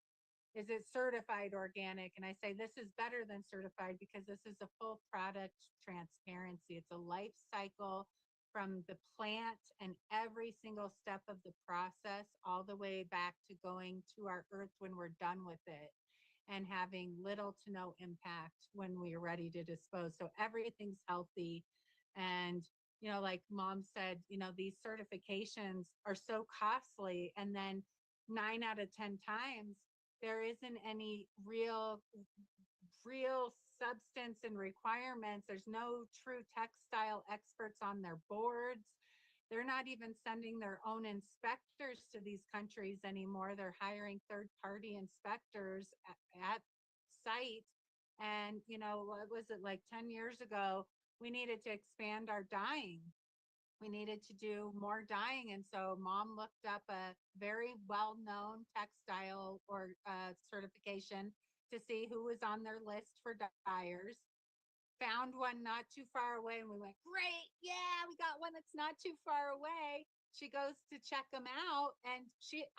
[SPEAKER 3] Is it certified organic? And I say, this is better than certified because this is a full product transparency. It's a life cycle from the plant and every single step of the process, all the way back to going to our earth when we're done with it, and having little to no impact when we are ready to dispose. So everything's healthy. And, like Mom said, these certifications are so costly. And then 9 out of 10 times, there isn't any real substance and requirements. There's no true textile experts on their boards. They're not even sending their own inspectors to these countries anymore. They're hiring third-party inspectors at site. And, what was it, like 10 years ago, we needed to expand our dyeing. We needed to do more dyeing. And so Mom looked up a very well-known textile or certification to see who was on their list for dyers. Found one not too far away, and we went, great, yeah, we got one that's not too far away. She goes to check them out, and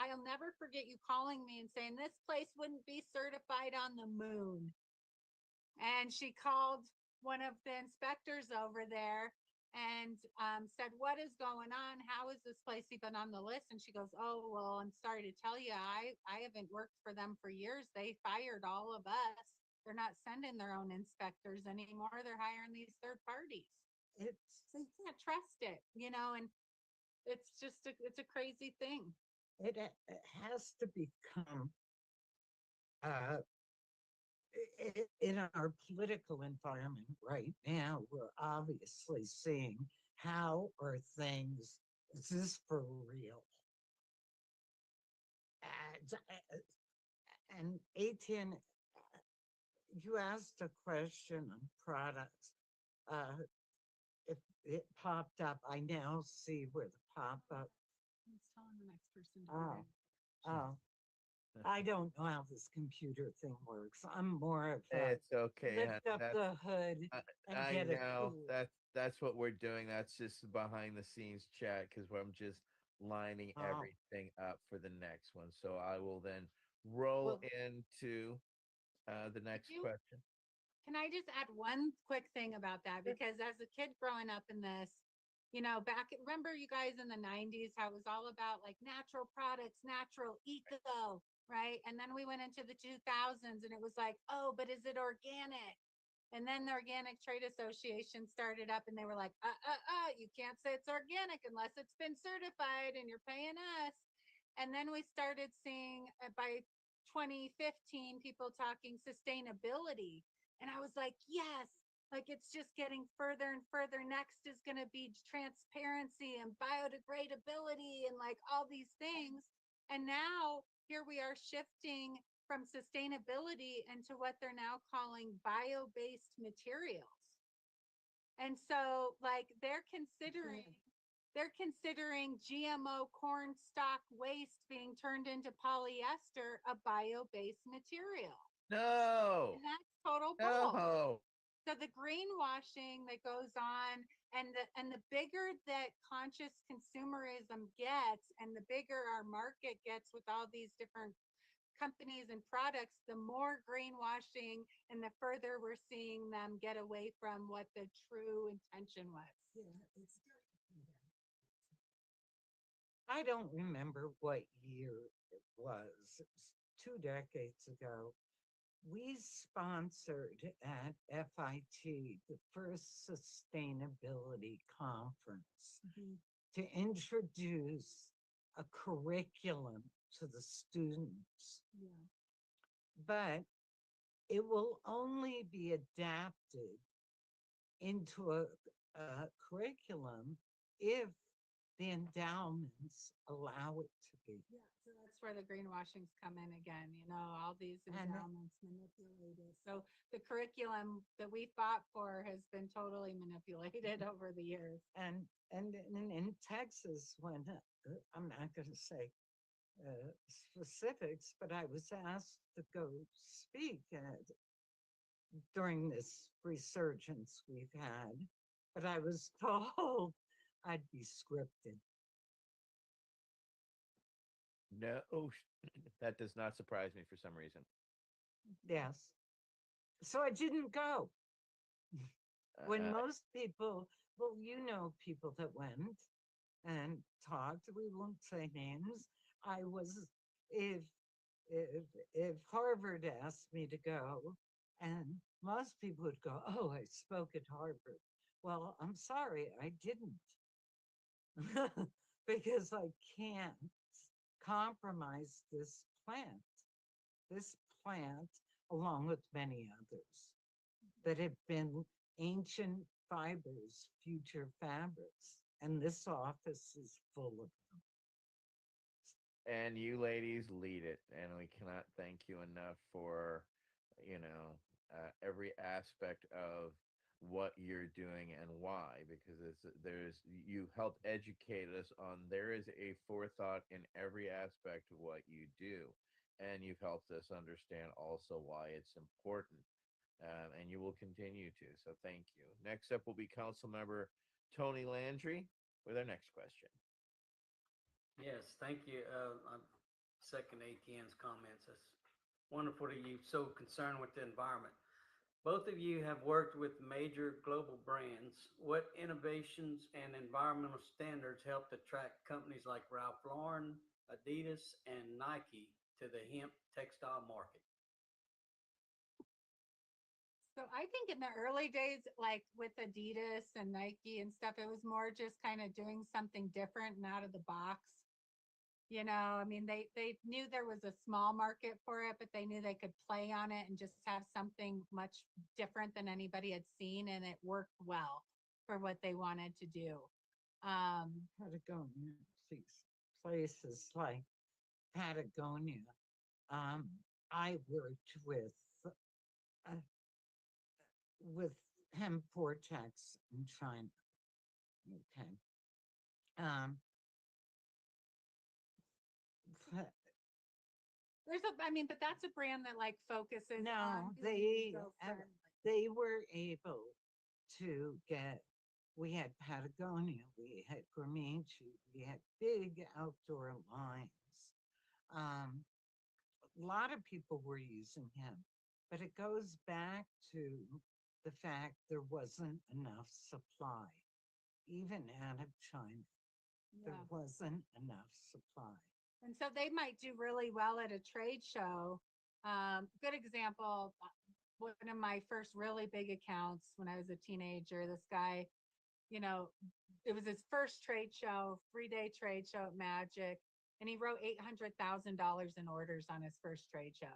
[SPEAKER 3] I'll never forget you calling me and saying, this place wouldn't be certified on the moon. And she called one of the inspectors over there and said, what is going on? How is this place even on the list? And she goes, oh, well, I'm sorry to tell you, I haven't worked for them for years. They fired all of us. They're not sending their own inspectors anymore. They're hiring these third parties. So you can't trust it, and it's just it's a crazy thing.
[SPEAKER 15] It has to become in our political environment right now. We're obviously seeing how are things, is this for real? And Etienne, you asked a question on products. It popped up. I now see where the pop-up.
[SPEAKER 3] Let's tell the next person to do it.
[SPEAKER 15] Oh, I don't know how this computer thing works. I'm more of a
[SPEAKER 14] It's okay.
[SPEAKER 15] lift up the hood and
[SPEAKER 14] I
[SPEAKER 15] get it
[SPEAKER 14] know
[SPEAKER 15] cool.
[SPEAKER 14] that's what we're doing. That's just behind the scenes chat because I'm just lining
[SPEAKER 15] Oh.
[SPEAKER 14] everything up for the next one. So I will then roll into the next question.
[SPEAKER 3] Can I just add one quick thing about that? Because as a kid growing up in this, remember you guys in the 90s, how it was all about like natural products, natural eco, right? And then we went into the 2000s and it was like, oh, but is it organic? And then the Organic Trade Association started up and they were like, you can't say it's organic unless it's been certified and you're paying us. And then we started seeing by 2015, people talking sustainability. And I was like, yes, like it's just getting further and further. Next is going to be transparency and biodegradability and like all these things. And now here we are shifting from sustainability into what they're now calling bio-based materials. And so like they're considering GMO corn stalk waste being turned into polyester, a bio-based material.
[SPEAKER 14] No.
[SPEAKER 3] And that's total bull.
[SPEAKER 14] No.
[SPEAKER 3] So the greenwashing that goes on, and the bigger that conscious consumerism gets, and the bigger our market gets with all these different companies and products, the more greenwashing and the further we're seeing them get away from what the true intention was.
[SPEAKER 15] I don't remember what year it was. It was 2 decades ago. We sponsored at FIT the first sustainability conference to introduce a curriculum to the students. But it will only be adapted into a curriculum if the endowments allow it to be.
[SPEAKER 3] Yeah, so that's where the greenwashings come in again. All these endowments manipulated. So the curriculum that we fought for has been totally manipulated over the years.
[SPEAKER 15] And in Texas, when I'm not going to say specifics, but I was asked to go speak during this resurgence we've had. but I was told I'd be scripted.
[SPEAKER 14] No, that does not surprise me for some reason.
[SPEAKER 15] Yes. So I didn't go. When
[SPEAKER 14] Uh,
[SPEAKER 15] most people, well, you know, people that went and talked, we won't say names. I was, if if Harvard asked me to go, and most people would go, "Oh, I spoke at Harvard." Well, I'm sorry, I didn't. Because I can't compromise this plant, along with many others that have been ancient fibers, future fabrics, and this office is full of them.
[SPEAKER 14] and you ladies lead it, and we cannot thank you enough for, every aspect of what you're doing and why, because you helped educate us on there is a forethought in every aspect of what you do, and you've helped us understand also why it's important, and you will continue to. So thank you. Next up will be Council Member Tony Landry with our next question.
[SPEAKER 19] Yes, thank you. I second ATN's comments. It's wonderful that you're so concerned with the environment. Both of you have worked with major global brands. What innovations and environmental standards helped attract companies like Ralph Lauren, Adidas, and Nike to the hemp textile market?
[SPEAKER 3] So I think in the early days, like with Adidas and Nike and stuff, it was more just kind of doing something different and out of the box. I mean, they knew there was a small market for it, but they knew they could play on it and just have something much different than anybody had seen, and it worked well for what they wanted to do.
[SPEAKER 15] Patagonia, these places like Patagonia. I worked with hemp vortex in China. Okay. But
[SPEAKER 3] I mean, but that's a brand that like focuses
[SPEAKER 15] no,
[SPEAKER 3] on being
[SPEAKER 15] they were able to get. We had Patagonia, we had Gramici, we had big outdoor lines. A lot of people were using him, but it goes back to the fact there wasn't enough supply, even out of China. There wasn't enough supply.
[SPEAKER 3] And so they might do really well at a trade show. Good example, one of my first really big accounts when I was a teenager, this guy, it was his first trade show, 3-day trade show at Magic, and he wrote $800,000 in orders on his first trade show.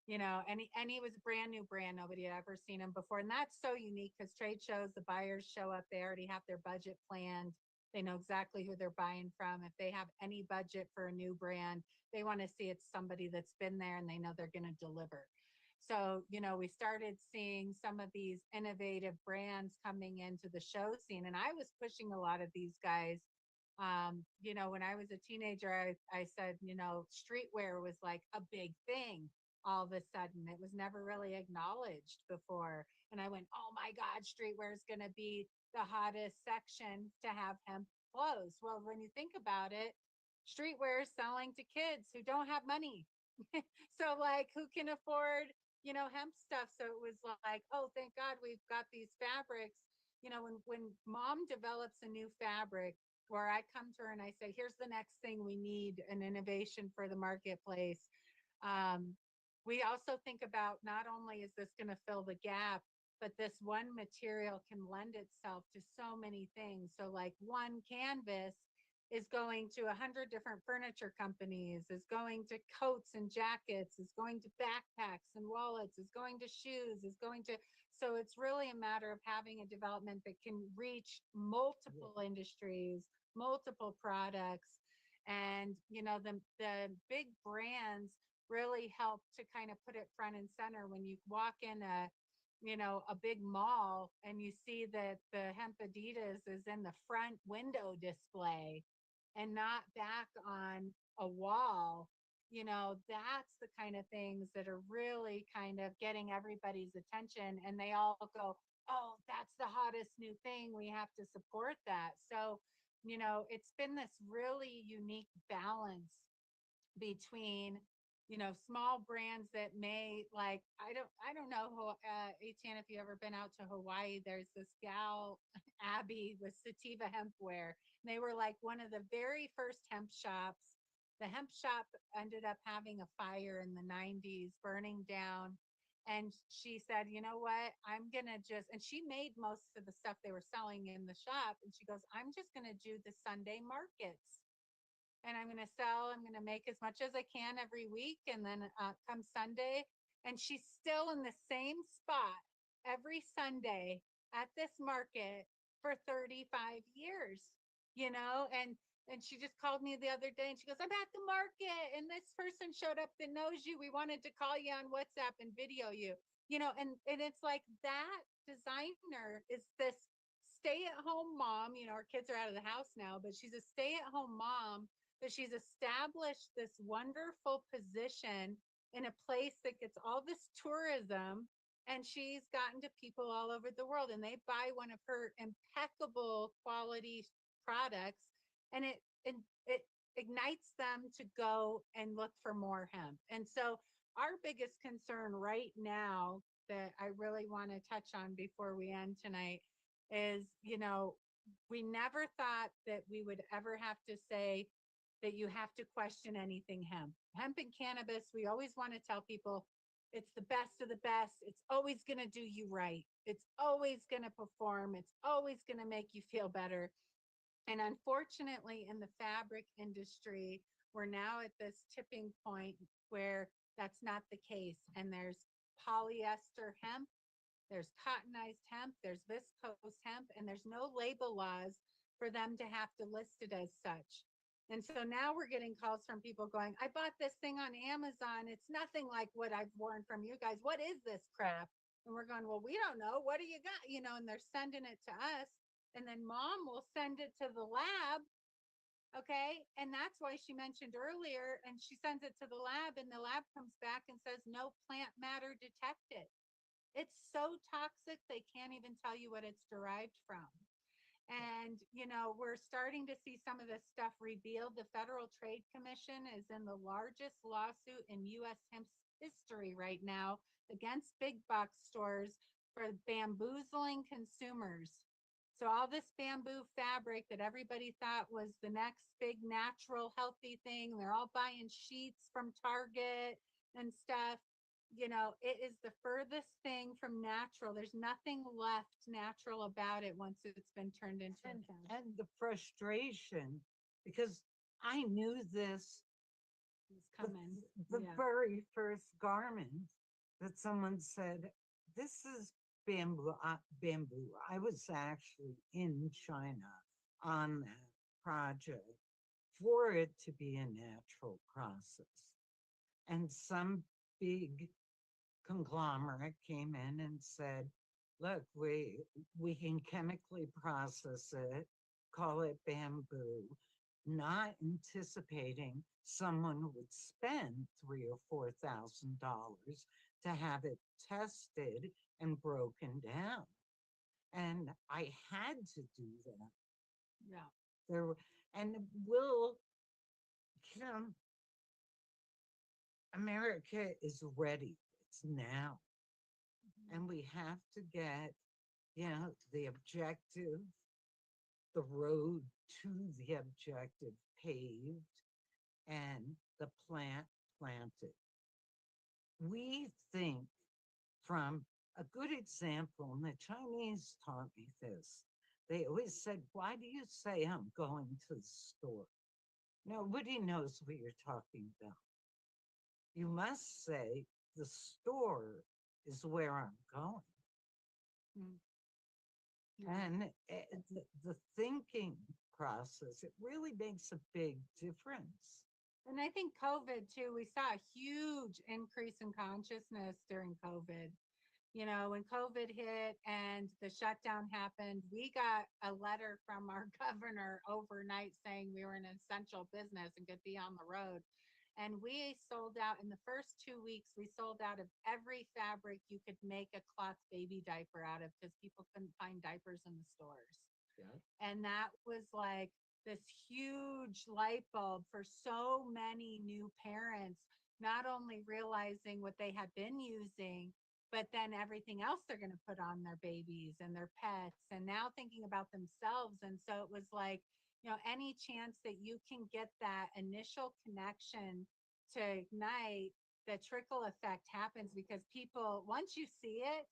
[SPEAKER 3] And he was a brand new brand. Nobody had ever seen him before. And that's so unique because trade shows, the buyers show up, they already have their budget planned. They know exactly who they're buying from. If they have any budget for a new brand, they want to see it's somebody that's been there and they know they're going to deliver. So, we started seeing some of these innovative brands coming into the show scene. And I was pushing a lot of these guys. When I was a teenager, I said, streetwear was like a big thing all of a sudden. It was never really acknowledged before. And I went, oh my God, streetwear is going to be the hottest section to have hemp clothes. Well, when you think about it, streetwear is selling to kids who don't have money. So like who can afford, hemp stuff? So it was like, oh, thank God we've got these fabrics. When mom develops a new fabric, where I come to her and I say, here's the next thing we need, an innovation for the marketplace. We also think about not only is this going to fill the gap, but this one material can lend itself to so many things. So like one canvas is going to 100 different furniture companies, is going to coats and jackets, is going to backpacks and wallets, is going to shoes, is going to, so it's really a matter of having a development that can reach multiple industries, multiple products. And, the big brands really help to kind of put it front and center. When you walk in a big mall and you see that the hemp Adidas is in the front window display and not back on a wall, that's the kind of things that are really kind of getting everybody's attention. And they all go, oh, that's the hottest new thing. We have to support that. So, it's been this really unique balance between small brands that may, like, I don't know who, Etienne, if you ever been out to Hawaii, there's this gal Abby with Sativa Hempware. And they were like one of the very first hemp shops. The hemp shop ended up having a fire in the 90s, burning down. And she said, you know what, I'm gonna just, and she made most of the stuff they were selling in the shop, and she goes, I'm just gonna do the Sunday markets, and I'm going to make as much as I can every week. And then come Sunday, and she's still in the same spot every Sunday at this market for 35 years, and she just called me the other day and she goes, I'm at the market and this person showed up that knows you. We wanted to call you on WhatsApp and video you, and it's like that designer is this stay-at-home mom. Our kids are out of the house now, but she's a stay-at-home mom, but she's established this wonderful position in a place that gets all this tourism, and she's gotten to people all over the world, and they buy one of her impeccable quality products, and it ignites them to go and look for more hemp. And so our biggest concern right now that I really want to touch on before we end tonight is, we never thought that we would ever have to say that you have to question anything hemp. Hemp and cannabis, we always want to tell people it's the best of the best. It's always going to do you right. It's always going to perform. It's always going to make you feel better. And unfortunately, in the fabric industry, we're now at this tipping point where that's not the case. And there's polyester hemp, there's cottonized hemp, there's viscose hemp, and there's no label laws for them to have to list it as such. And so now we're getting calls from people going, I bought this thing on Amazon. It's nothing like what I've worn from you guys. What is this crap? And we're going, well, we don't know. What do you got? And they're sending it to us. And then mom will send it to the lab. Okay. And that's why she mentioned earlier, and she sends it to the lab, and the lab comes back and says, no plant matter detected. It's so toxic, they can't even tell you what it's derived from. And, we're starting to see some of this stuff revealed. The Federal Trade Commission is in the largest lawsuit in U.S. hemp history right now against big box stores for bamboozling consumers. So all this bamboo fabric that everybody thought was the next big natural healthy thing, they're all buying sheets from Target and stuff. It is the furthest thing from natural. There's nothing left natural about it once it's been turned into a chemical.
[SPEAKER 15] And the frustration, because I knew this
[SPEAKER 3] It's coming.
[SPEAKER 15] the
[SPEAKER 3] Yeah.
[SPEAKER 15] very first garment that someone said, this is bamboo. Bamboo. I was actually in China on that project for it to be a natural process. And some big conglomerate came in and said, look, we can chemically process it, call it bamboo, not anticipating someone would spend $3,000 or $4,000 to have it tested and broken down. And I had to do that.
[SPEAKER 3] Yeah.
[SPEAKER 15] And America is ready. It's now. And we have to get, the objective, the road to the objective paved, and the plant planted. We think from a good example, and the Chinese taught me this. They always said, why do you say I'm going to the store? Nobody knows what you're talking about. You must say the store is where I'm going. And the thinking process, it really makes a big difference.
[SPEAKER 3] And I think COVID too, we saw a huge increase in consciousness during COVID. When COVID hit and the shutdown happened, we got a letter from our governor overnight saying we were an essential business and could be on the road. And we sold out in the first 2 weeks. We sold out of every fabric you could make a cloth baby diaper out of because people couldn't find diapers in the stores.
[SPEAKER 14] Yeah.
[SPEAKER 3] And that was like this huge light bulb for so many new parents, not only realizing what they had been using, but then everything else they're going to put on their babies and their pets, and now thinking about themselves. And so it was like, any chance that you can get that initial connection to ignite, the trickle effect happens because people, once you see it,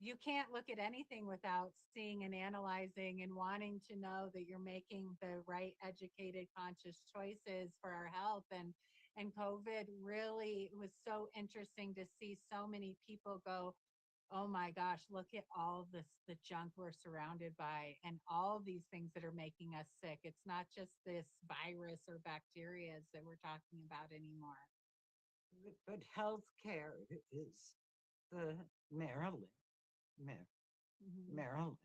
[SPEAKER 3] you can't look at anything without seeing and analyzing and wanting to know that you're making the right educated conscious choices for our health. And COVID really was so interesting to see so many people go, oh my gosh, look at all this, the junk we're surrounded by and all these things that are making us sick. It's not just this virus or bacteria that we're talking about anymore.
[SPEAKER 15] But healthcare is the Maryland. Maryland.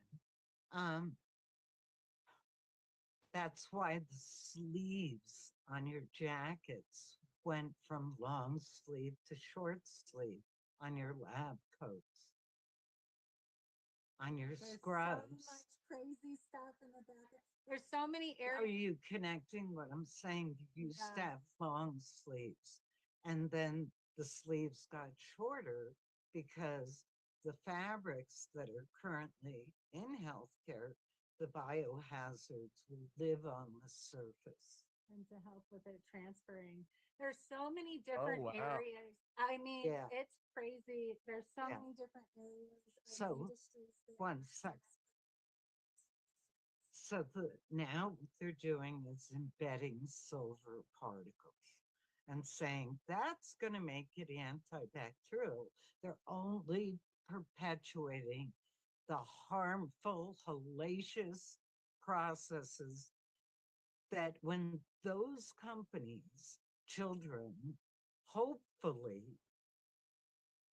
[SPEAKER 15] That's why the sleeves on your jackets went from long sleeve to short sleeve on your lab coats, on your
[SPEAKER 3] There's
[SPEAKER 15] scrubs.
[SPEAKER 3] so much crazy stuff in the back. There's so many
[SPEAKER 15] Are
[SPEAKER 3] areas.
[SPEAKER 15] you connecting what I'm saying? You used to
[SPEAKER 3] Yeah.
[SPEAKER 15] have long sleeves, and then the sleeves got shorter because the fabrics that are currently in healthcare, the biohazards will live on the surface.
[SPEAKER 3] And to help with it transferring. There's so many different
[SPEAKER 14] wow.
[SPEAKER 3] areas. I mean,
[SPEAKER 15] Yeah.
[SPEAKER 3] it's crazy. There's so
[SPEAKER 15] Yeah.
[SPEAKER 3] many different areas of
[SPEAKER 15] So,
[SPEAKER 3] industries that-
[SPEAKER 15] one sec. So now what they're doing is embedding silver particles and saying that's going to make it antibacterial. They're only perpetuating the harmful, hellacious processes that when those companies, children, hopefully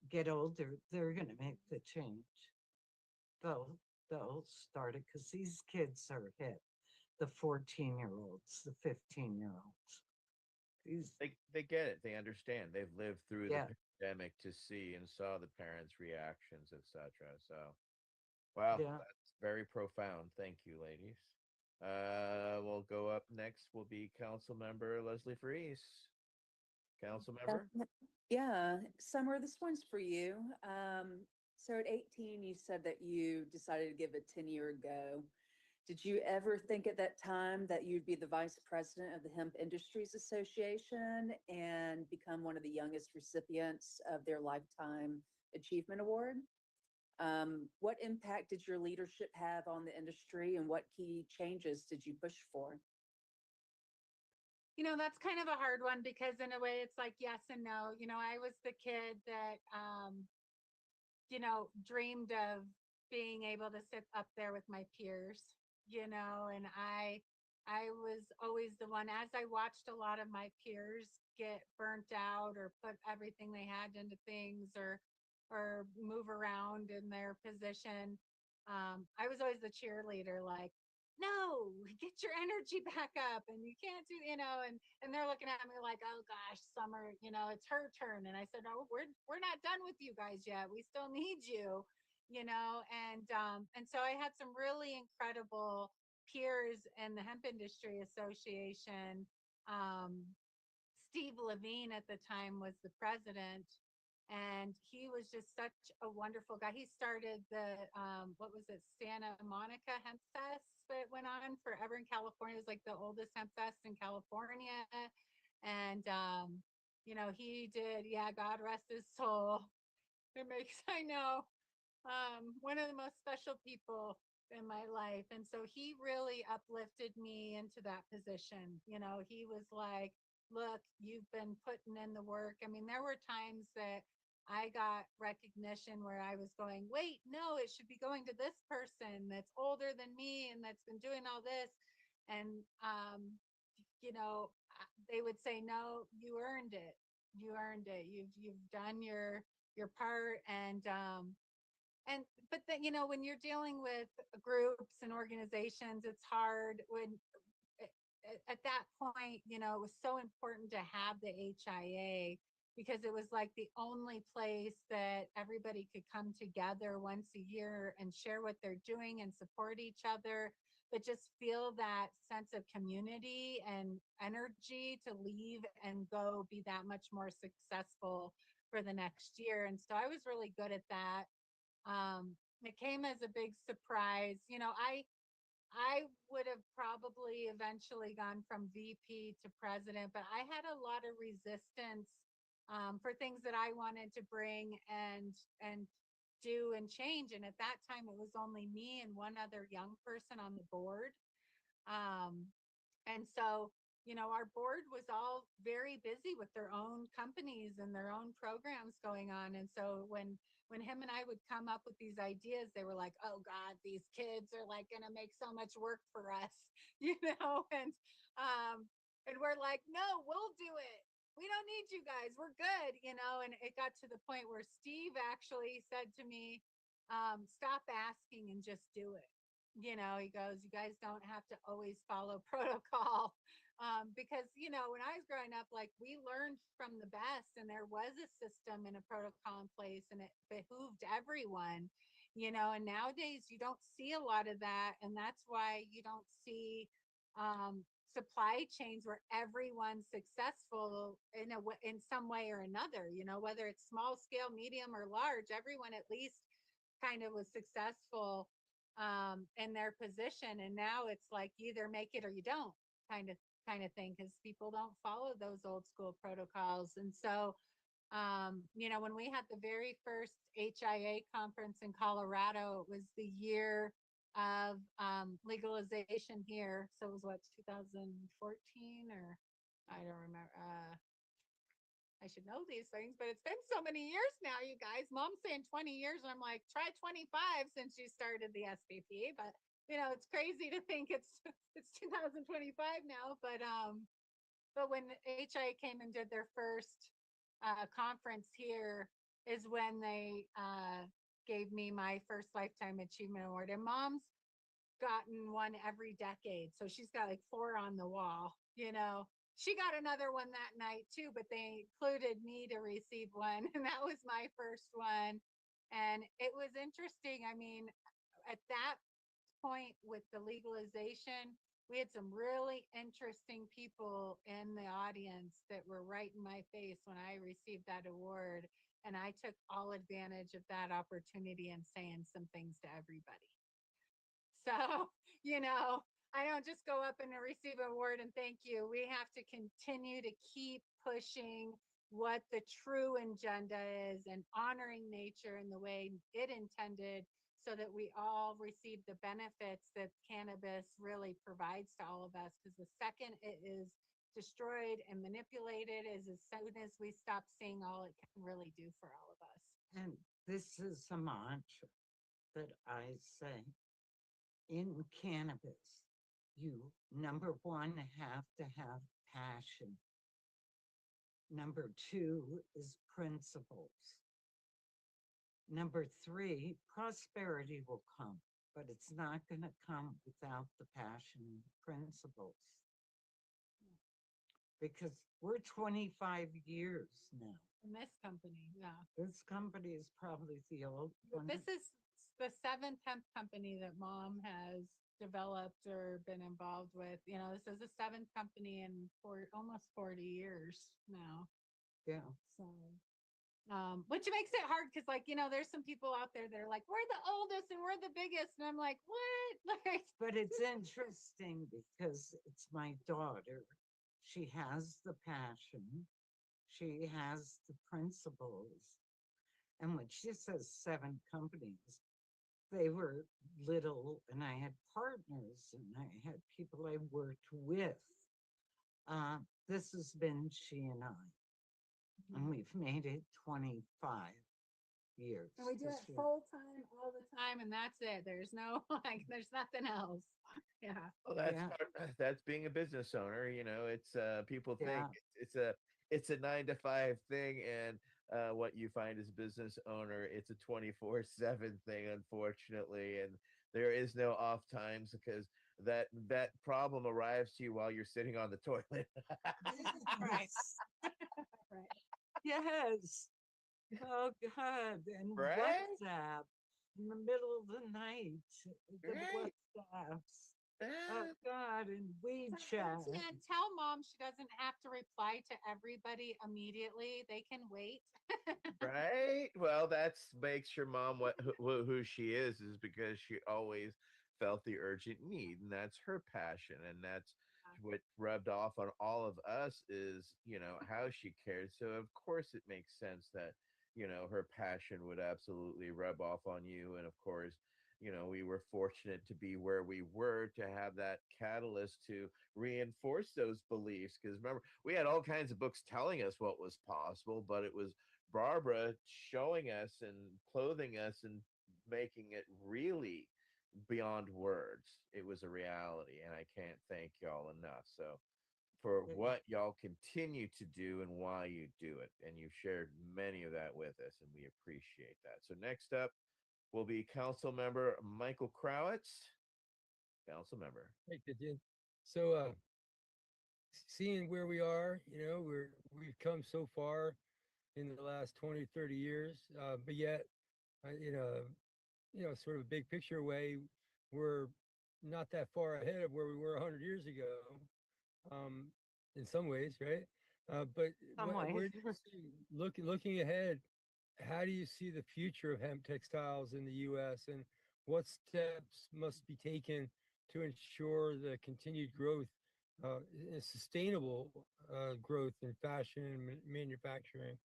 [SPEAKER 15] get older, they're going to make the change. They'll start it because these kids are hit. The 14-year-olds, the 15-year-olds.
[SPEAKER 14] They get it. They understand. They've lived through
[SPEAKER 15] Yeah.
[SPEAKER 14] the pandemic to see and saw the parents' reactions, etc. So, wow,
[SPEAKER 15] Yeah.
[SPEAKER 14] that's very profound. Thank you, ladies. We'll go up next. Will be Council Member Leslie Fries. Council Member.
[SPEAKER 20] Yeah, Summer, this one's for you. So at 18, you said that you decided to give a 10-year go. Did you ever think at that time that you'd be the vice president of the Hemp Industries Association and become one of the youngest recipients of their Lifetime Achievement Award? What impact did your leadership have on the industry, and what key changes did you push for?
[SPEAKER 3] That's kind of a hard one because in a way it's like yes and no. I was the kid that, dreamed of being able to sit up there with my peers, and I was always the one, as I watched a lot of my peers get burnt out or put everything they had into things or move around in their position. I was always the cheerleader, like, no, get your energy back up, and you can't do, and they're looking at me like, oh gosh, Summer, it's her turn. And I said, no, we're not done with you guys yet. We still need you, and so I had some really incredible peers in the Hemp Industry Association. Steve Levine at the time was the president, and he was just such a wonderful guy. He started the what was it, Santa Monica Hemp Fest that went on forever in California. It was like the oldest hemp fest in California. And he did, yeah, God rest his soul. It makes, I know, one of the most special people in my life. And so he really uplifted me into that position. He was like, look, you've been putting in the work. I mean, there were times that I got recognition where I was going, wait, no, it should be going to this person that's older than me and that's been doing all this. And, they would say, no, you earned it. You earned it. You've done your part. But then, when you're dealing with groups and organizations, it's hard when at that point, it was so important to have the HIA because it was like the only place that everybody could come together once a year and share what they're doing and support each other, but just feel that sense of community and energy to leave and go be that much more successful for the next year. And so I was really good at that. It came as a big surprise. I would have probably eventually gone from VP to president, but I had a lot of resistance for things that I wanted to bring and do and change. And at that time, it was only me and one other young person on the board. And so, our board was all very busy with their own companies and their own programs going on. And so when him and I would come up with these ideas, they were like, "Oh God, these kids are like going to make so much work for us," and we're like, "No, we'll do it. We don't need you guys. We're good." And it got to the point where Steve actually said to me, "Stop asking and just do it." He goes, "You guys don't have to always follow protocol." Because, when I was growing up, like we learned from the best and there was a system and a protocol in place and it behooved everyone, and nowadays you don't see a lot of that. And that's why you don't see supply chains where everyone's successful in some way or another, whether it's small scale, medium, or large, everyone at least kind of was successful in their position. And now it's like you either make it or you don't kind of thing, because people don't follow those old school protocols. And so when we had the very first HIA conference in Colorado, it was the year of legalization here. So it was what, 2014, or I don't remember. I should know these things, but it's been so many years now, you guys. Mom's saying 20 years, and I'm like, try 25 since you started the SPP. But it's crazy to think it's 2025 now. But when HIA came and did their first conference here is when they gave me my first Lifetime Achievement Award. And Mom's gotten one every decade, so she's got like 4 on the wall. She got another one that night too, but they included me to receive one, and that was my first one. And it was interesting. I mean, at that point with the legalization, we had some really interesting people in the audience that were right in my face when I received that award. And I took all advantage of that opportunity and saying some things to everybody. So, I don't just go up and receive an award and thank you. We have to continue to keep pushing what the true agenda is and honoring nature in the way it intended, so that we all receive the benefits that cannabis really provides to all of us. Because the second it is destroyed and manipulated is as soon as we stop seeing all it can really do for all of us.
[SPEAKER 15] And this is a mantra that I say in cannabis. You, number one, have to have passion. Number 2 is principles. Number 3, prosperity will come, but it's not going to come without the passion and principles. Because we're 25 years now.
[SPEAKER 3] In this company, yeah.
[SPEAKER 15] This company is probably the old one.
[SPEAKER 3] This is the 7th hemp company that Mom has developed or been involved with. This is the 7th company in almost 40 years now.
[SPEAKER 15] Yeah.
[SPEAKER 3] So, which makes it hard because, there's some people out there that are like, we're the oldest and we're the biggest. And I'm like, what?
[SPEAKER 15] But it's interesting because it's my daughter. She has the passion. She has the principles. And when she says 7 companies, they were little, and I had partners and I had people I worked with. This has been she and I. And we've made it 25 years.
[SPEAKER 3] And we do it full time all the time, and that's it. There's no there's nothing else. Yeah.
[SPEAKER 14] Well, that's being a business owner. It's people think it's a 9 to 5 thing, and what you find as a business owner, it's a 24/7 thing, unfortunately, and there is no off times because that problem arrives to you while you're sitting on the toilet.
[SPEAKER 15] Right. Right. Yes. Oh God. And
[SPEAKER 14] Right?
[SPEAKER 15] WhatsApp in the middle of the night. The
[SPEAKER 14] Right.
[SPEAKER 15] WhatsApps. Oh God. And WeChat.
[SPEAKER 3] Yeah, tell mom she doesn't have to reply to everybody immediately. They can wait.
[SPEAKER 14] Right? Well, that's makes your mom who she is because she always felt the urgent need, and that's her passion, and that's what rubbed off on all of us is, how she cared. So of course it makes sense that, her passion would absolutely rub off on you. And of course, we were fortunate to be where we were to have that catalyst to reinforce those beliefs. Because remember, we had all kinds of books telling us what was possible, but it was Barbara showing us and clothing us and making it really beyond words. It was a reality, and I can't thank y'all enough. So for what y'all continue to do and why you do it, and you've shared many of that with us, and we appreciate that. So next up will be Council Member Michael Crowitz. Council Member.
[SPEAKER 25] Hey, Gideon. So, seeing where we are, we've come so far in the last 20, 30 years, but yet, in a sort of a big picture way, we're not that far ahead of where we were 100 years ago, in some ways, right? But
[SPEAKER 15] Some
[SPEAKER 25] where
[SPEAKER 15] ways.
[SPEAKER 25] do you see, looking ahead, how do you see the future of hemp textiles in the U.S. and what steps must be taken to ensure the continued growth, sustainable growth in fashion and manufacturing?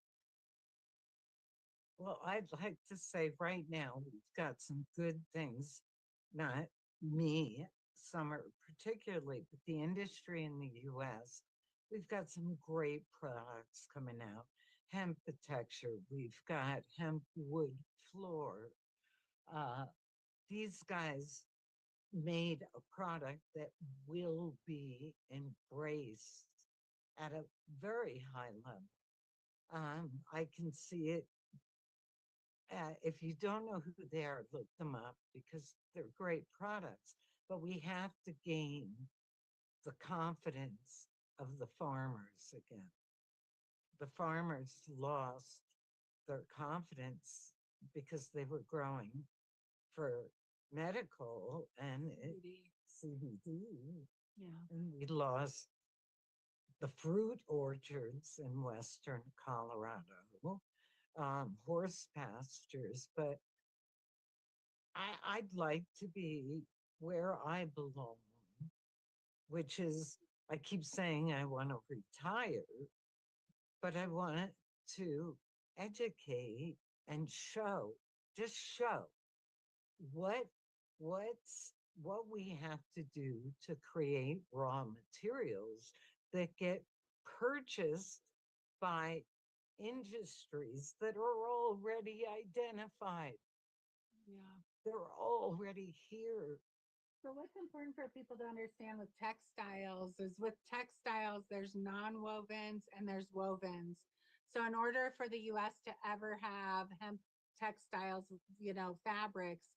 [SPEAKER 15] Well, I'd like to say right now we've got some good things, not me, Summer particularly, but the industry in the US. We've got some great products coming out. Hemp texture, we've got hemp wood floor. Uh, these guys made a product that will be embraced at a very high level. I can see it. If you don't know who they are, look them up because they're great products. But we have to gain the confidence of the farmers again. The farmers lost their confidence because they were growing for medical and CBD.
[SPEAKER 2] Yeah.
[SPEAKER 15] And we lost the fruit orchards in Western Colorado, horse pastures, but I'd like to be where I belong, which is, I keep saying I want to retire, but I want to educate and just show what we have to do to create raw materials that get purchased by industries that are already identified.
[SPEAKER 2] Yeah.
[SPEAKER 15] They're already here.
[SPEAKER 3] So what's important for people to understand with textiles is with textiles, there's non-wovens and there's wovens. So in order for the US to ever have hemp textiles, fabrics,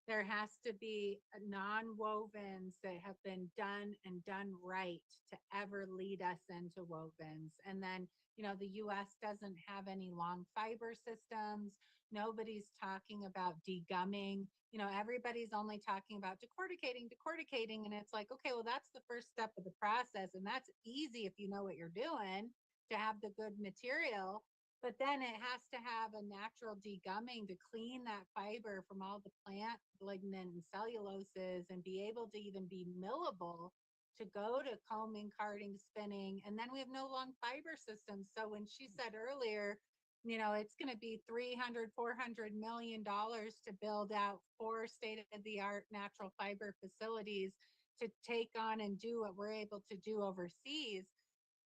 [SPEAKER 3] there has to be non-wovens that have been done and done right to ever lead us into wovens. And then, the US doesn't have any long fiber systems. Nobody's talking about degumming. Everybody's only talking about decorticating. And it's like, okay, well, that's the first step of the process. And that's easy if you know what you're doing to have the good material. But then it has to have a natural degumming to clean that fiber from all the plant lignin and celluloses and be able to even be millable to go to combing, carding, spinning. And then we have no long fiber systems. So when she said earlier, it's going to be $300-400 million to build out 4 state-of-the-art natural fiber facilities to take on and do what we're able to do overseas.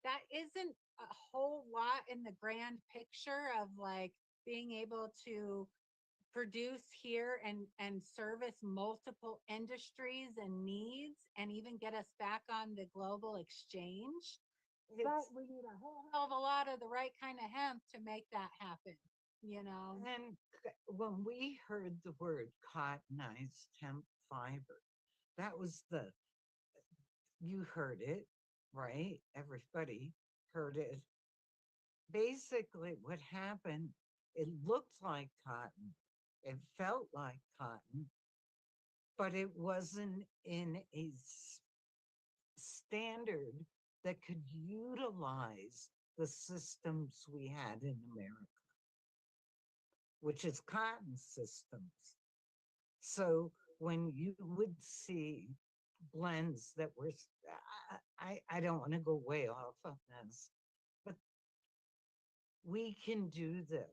[SPEAKER 3] That isn't a whole lot in the grand picture of like being able to produce here and service multiple industries and needs and even get us back on the global exchange. But we need a whole hell of a lot of the right kind of hemp to make that happen,
[SPEAKER 15] And when we heard the word cottonized hemp fiber, that was the You heard it, right? Everybody heard it. Basically, what happened, it looked like cotton, it felt like cotton, but it wasn't in a standard that could utilize the systems we had in America, which is cotton systems. So when you would see blends that were, I don't want to go way off on this, but we can do this.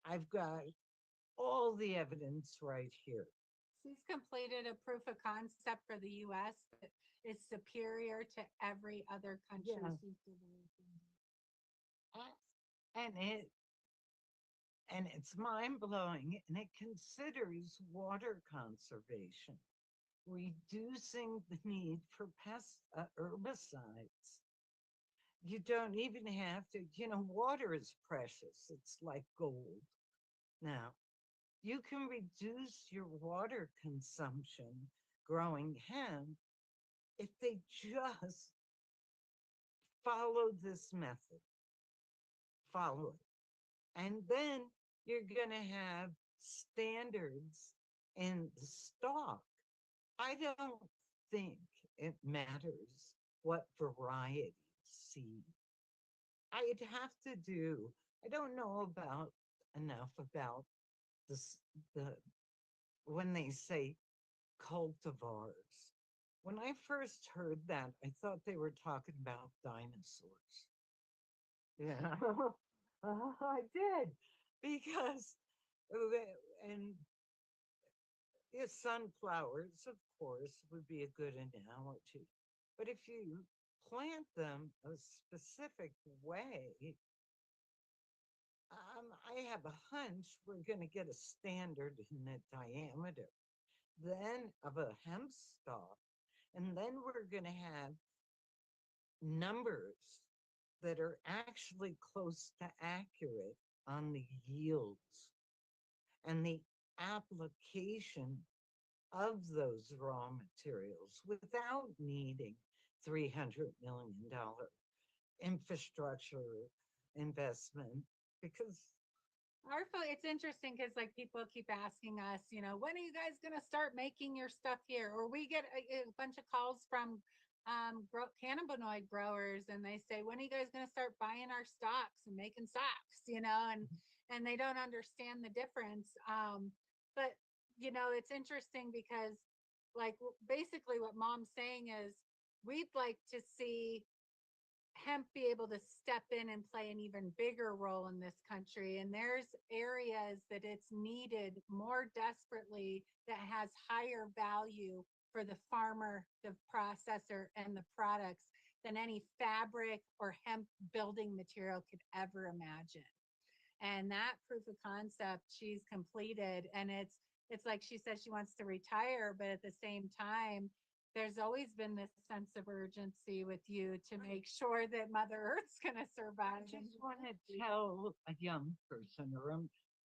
[SPEAKER 15] I've got all the evidence right here.
[SPEAKER 3] She's completed a proof of concept for the US that is superior to every other country
[SPEAKER 15] Yeah.
[SPEAKER 3] she's developed in.
[SPEAKER 15] And it's mind blowing, and it considers water conservation, reducing the need for herbicides. You don't even have to, water is precious. It's like gold. Now, you can reduce your water consumption growing hemp if they just follow this method. Follow it. And then you're going to have standards in the stock. I don't think it matters what variety seed. I'd have to do, I don't know enough about this, when they say cultivars. When I first heard that, I thought they were talking about dinosaurs. Yeah, I did, because and sunflowers, of course, would be a good analogy. But if you plant them a specific way, I have a hunch we're going to get a standard in the diameter, then of a hemp stalk, and then we're going to have numbers that are actually close to accurate on the yields and the application of those raw materials without needing $300 million infrastructure investment, because
[SPEAKER 3] It's interesting because like people keep asking us, when are you guys going to start making your stuff here? Or we get a bunch of calls from cannabinoid growers, and they say, when are you guys going to start buying our stocks and making stocks? And they don't understand the difference. But it's interesting because like basically what mom's saying is we'd like to see hemp be able to step in and play an even bigger role in this country. And there's areas that it's needed more desperately that has higher value for the farmer, the processor, and the products than any fabric or hemp building material could ever imagine. And that proof of concept she's completed, and it's like she said she wants to retire, but at the same time, there's always been this sense of urgency with you to make sure that Mother Earth's going to survive.
[SPEAKER 15] I just want to tell a young person or a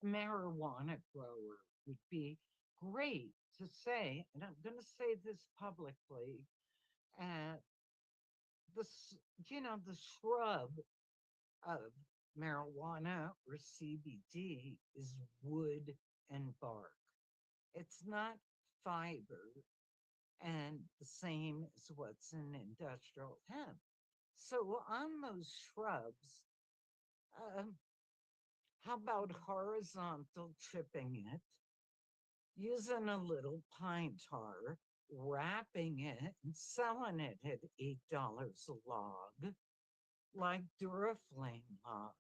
[SPEAKER 15] marijuana grower would be great to say, and I'm going to say this publicly, the shrub of marijuana or CBD is wood and bark. It's not fiber, and the same as what's in industrial hemp. So on those shrubs, how about horizontal chipping it, using a little pine tar, wrapping it and selling it at $8 a log, like Duraflame logs.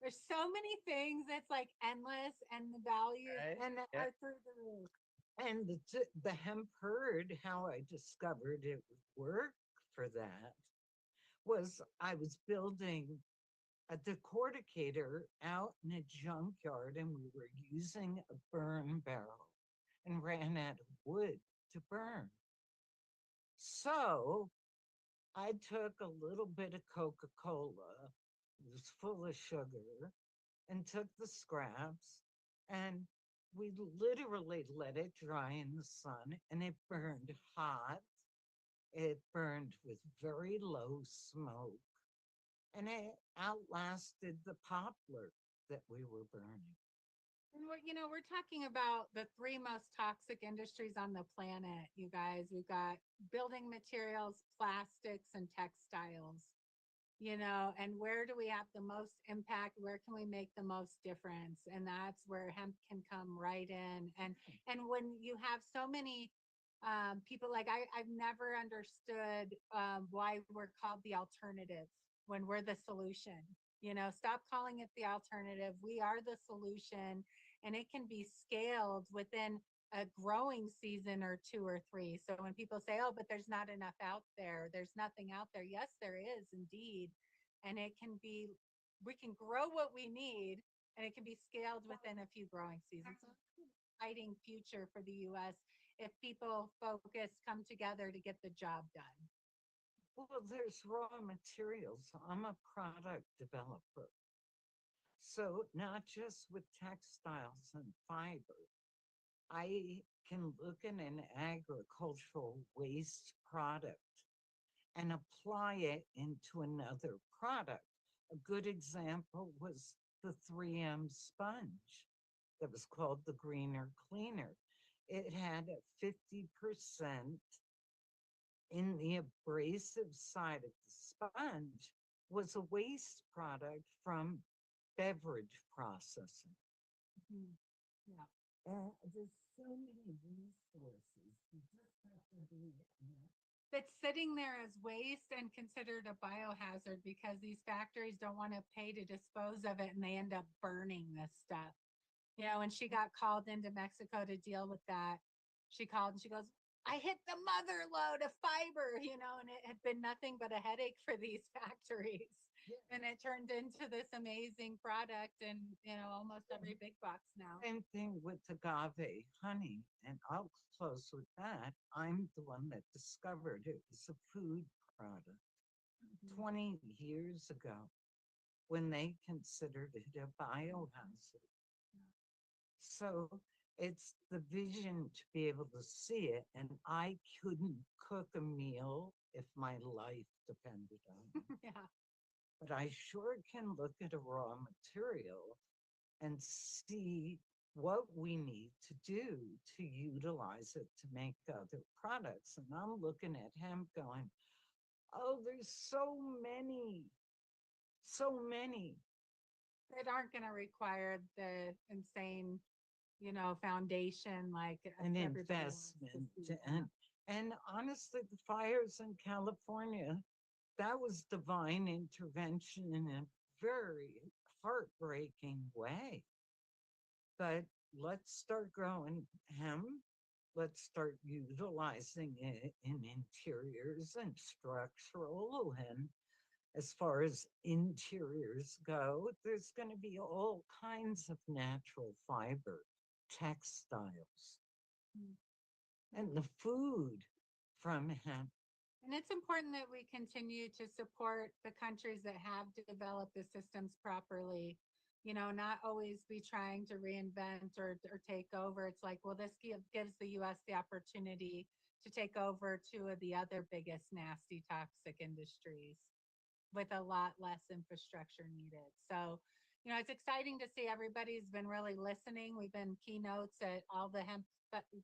[SPEAKER 3] There's so many things that's like endless, and the value and are through the roof.
[SPEAKER 15] And the hemp herd, how I discovered it would work for that was I was building a decorticator out in a junkyard, and we were using a burn barrel and ran out of wood to burn. So I took a little bit of Coca-Cola, it was full of sugar, and took the scraps, and we literally let it dry in the sun, and it burned hot It burned with very low smoke and it outlasted the poplar that we were burning.
[SPEAKER 3] And we're talking about the three most toxic industries on the planet, you guys. We've got building materials, plastics, and textiles. And where do we have the most impact? Where can we make the most difference? And that's where hemp can come right in. And when you have so many people, like I've never understood why we're called the alternative when we're the solution. Stop calling it the alternative. We are the solution, and it can be scaled within a growing season or 2 or 3. So when people say, "Oh, but there's not enough out there," there's nothing out there. Yes, there is indeed, and we can grow what we need, and it can be scaled within a few growing seasons. So it's an exciting future for the U.S. if people come together to get the job done.
[SPEAKER 15] Well, there's raw materials. I'm a product developer. So not just with textiles and fiber, I can look at an agricultural waste product and apply it into another product. A good example was the 3M sponge that was called the Greener Cleaner. It had a 50% in the abrasive side of the sponge was a waste product from beverage processing.
[SPEAKER 3] Yeah.
[SPEAKER 15] There's so many resources. You just have to be
[SPEAKER 3] That's sitting there as waste and considered a biohazard because these factories don't want to pay to dispose of it, and they end up burning this stuff. When she got called into Mexico to deal with that, she called and she goes, "I hit the mother load of fiber," and it had been nothing but a headache for these factories. And it turned into this amazing product in, almost every big box now.
[SPEAKER 15] Same thing with agave honey. And I'll close with that. I'm the one that discovered it was a food product 20 years ago when they considered it a biohazard. So it's the vision to be able to see it. And I couldn't cook a meal if my life depended on it.
[SPEAKER 3] Yeah.
[SPEAKER 15] But I sure can look at a raw material and see what we need to do to utilize it to make other products. And I'm looking at hemp going, oh, there's so many
[SPEAKER 3] that aren't going to require the insane, foundation like
[SPEAKER 15] an
[SPEAKER 3] everybody wants to
[SPEAKER 15] investment.
[SPEAKER 3] see.
[SPEAKER 15] And honestly, the fires in California, that was divine intervention in a very heartbreaking way. But let's start growing hemp. Let's start utilizing it in interiors and structural. And as far as interiors go, there's going to be all kinds of natural fiber, textiles, and the food from hemp.
[SPEAKER 3] And it's important that we continue to support the countries that have developed the systems properly, not always be trying to reinvent or take over. It's like, well, this gives the US the opportunity to take over 2 of the other biggest nasty toxic industries with a lot less infrastructure needed. So, it's exciting to see everybody's been really listening. We've been keynotes at all the hemp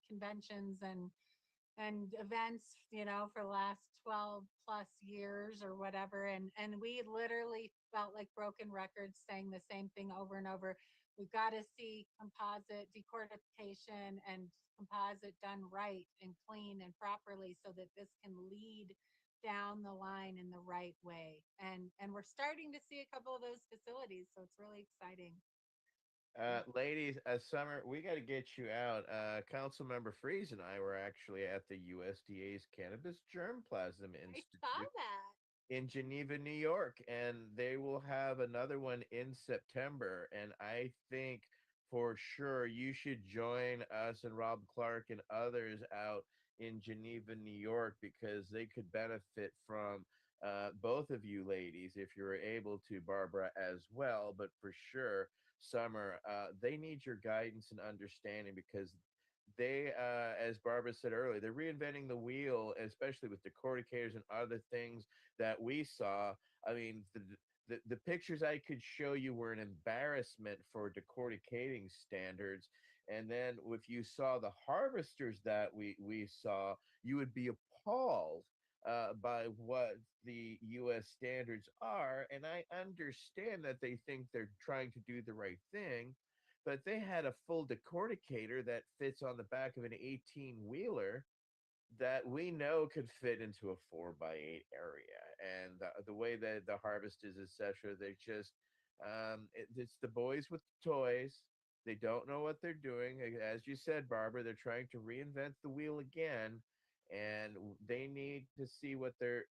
[SPEAKER 3] conventions and events, for the last 12 plus years or whatever. And we literally felt like broken records saying the same thing over and over. We've got to see composite decortification and composite done right and clean and properly so that this can lead down the line in the right way. And we're starting to see a couple of those facilities. So it's really exciting.
[SPEAKER 14] Ladies, Summer, we got to get you out. Councilmember Freeze and I were actually at the USDA's Cannabis Germplasm Institute in Geneva, New York, and they will have another one in September. And I think for sure you should join us and Rob Clark and others out in Geneva, New York, because they could benefit from both of you ladies if you're able to, Barbara, as well. But for sure, Summer, they need your guidance and understanding because they, as Barbara said earlier, they're reinventing the wheel, especially with decorticators and other things that we saw. I mean, the pictures I could show you were an embarrassment for decorticating standards. And then if you saw the harvesters that we saw, you would be appalled by what the U.S. standards are. And I understand that they think they're trying to do the right thing, but they had a full decorticator that fits on the back of an 18 wheeler that we know could fit into a 4x8 area. And the way that the harvest is, etc., they just, it's the boys with toys. They don't know what they're doing. As you said, Barbara, they're trying to reinvent the wheel again, and they need to see what they're,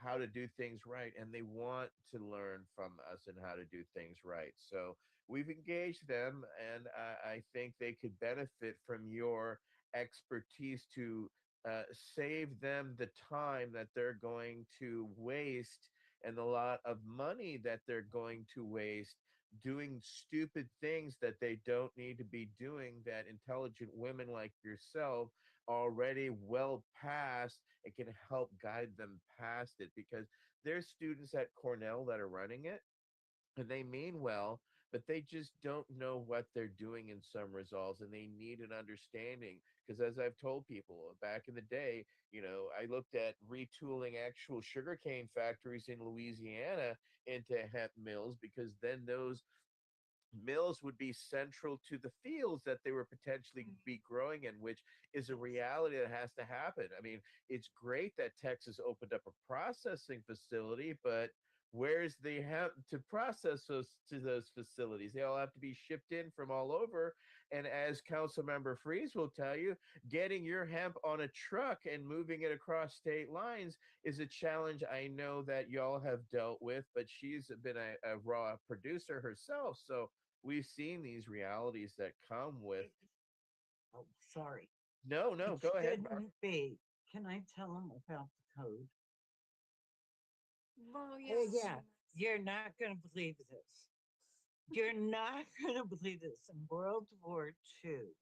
[SPEAKER 14] how to do things right, and they want to learn from us and how to do things right. So we've engaged them, and I think they could benefit from your expertise to save them the time that they're going to waste and a lot of money that they're going to waste doing stupid things that they don't need to be doing, that intelligent women like yourself already well past and can help guide them past it, because there's students at Cornell that are running it and they mean well, but they just don't know what they're doing in some results, and they need an understanding. Because as I've told people back in the day, I looked at retooling actual sugarcane factories in Louisiana into hemp mills, because then those mills would be central to the fields that they were potentially be growing in, which is a reality that has to happen. I mean, it's great that Texas opened up a processing facility, but where's the hemp to process those facilities? They all have to be shipped in from all over. And as Council Member Freeze will tell you, getting your hemp on a truck and moving it across state lines is a challenge I know that y'all have dealt with, but she's been a raw producer herself. So we've seen these realities that come with.
[SPEAKER 15] Oh, sorry.
[SPEAKER 14] No,
[SPEAKER 15] It
[SPEAKER 14] go ahead.
[SPEAKER 15] shouldn't be. Can I tell them about the code?
[SPEAKER 3] Well,
[SPEAKER 15] Oh, yeah. You're not going to believe this. You're not going to believe this. In World War II,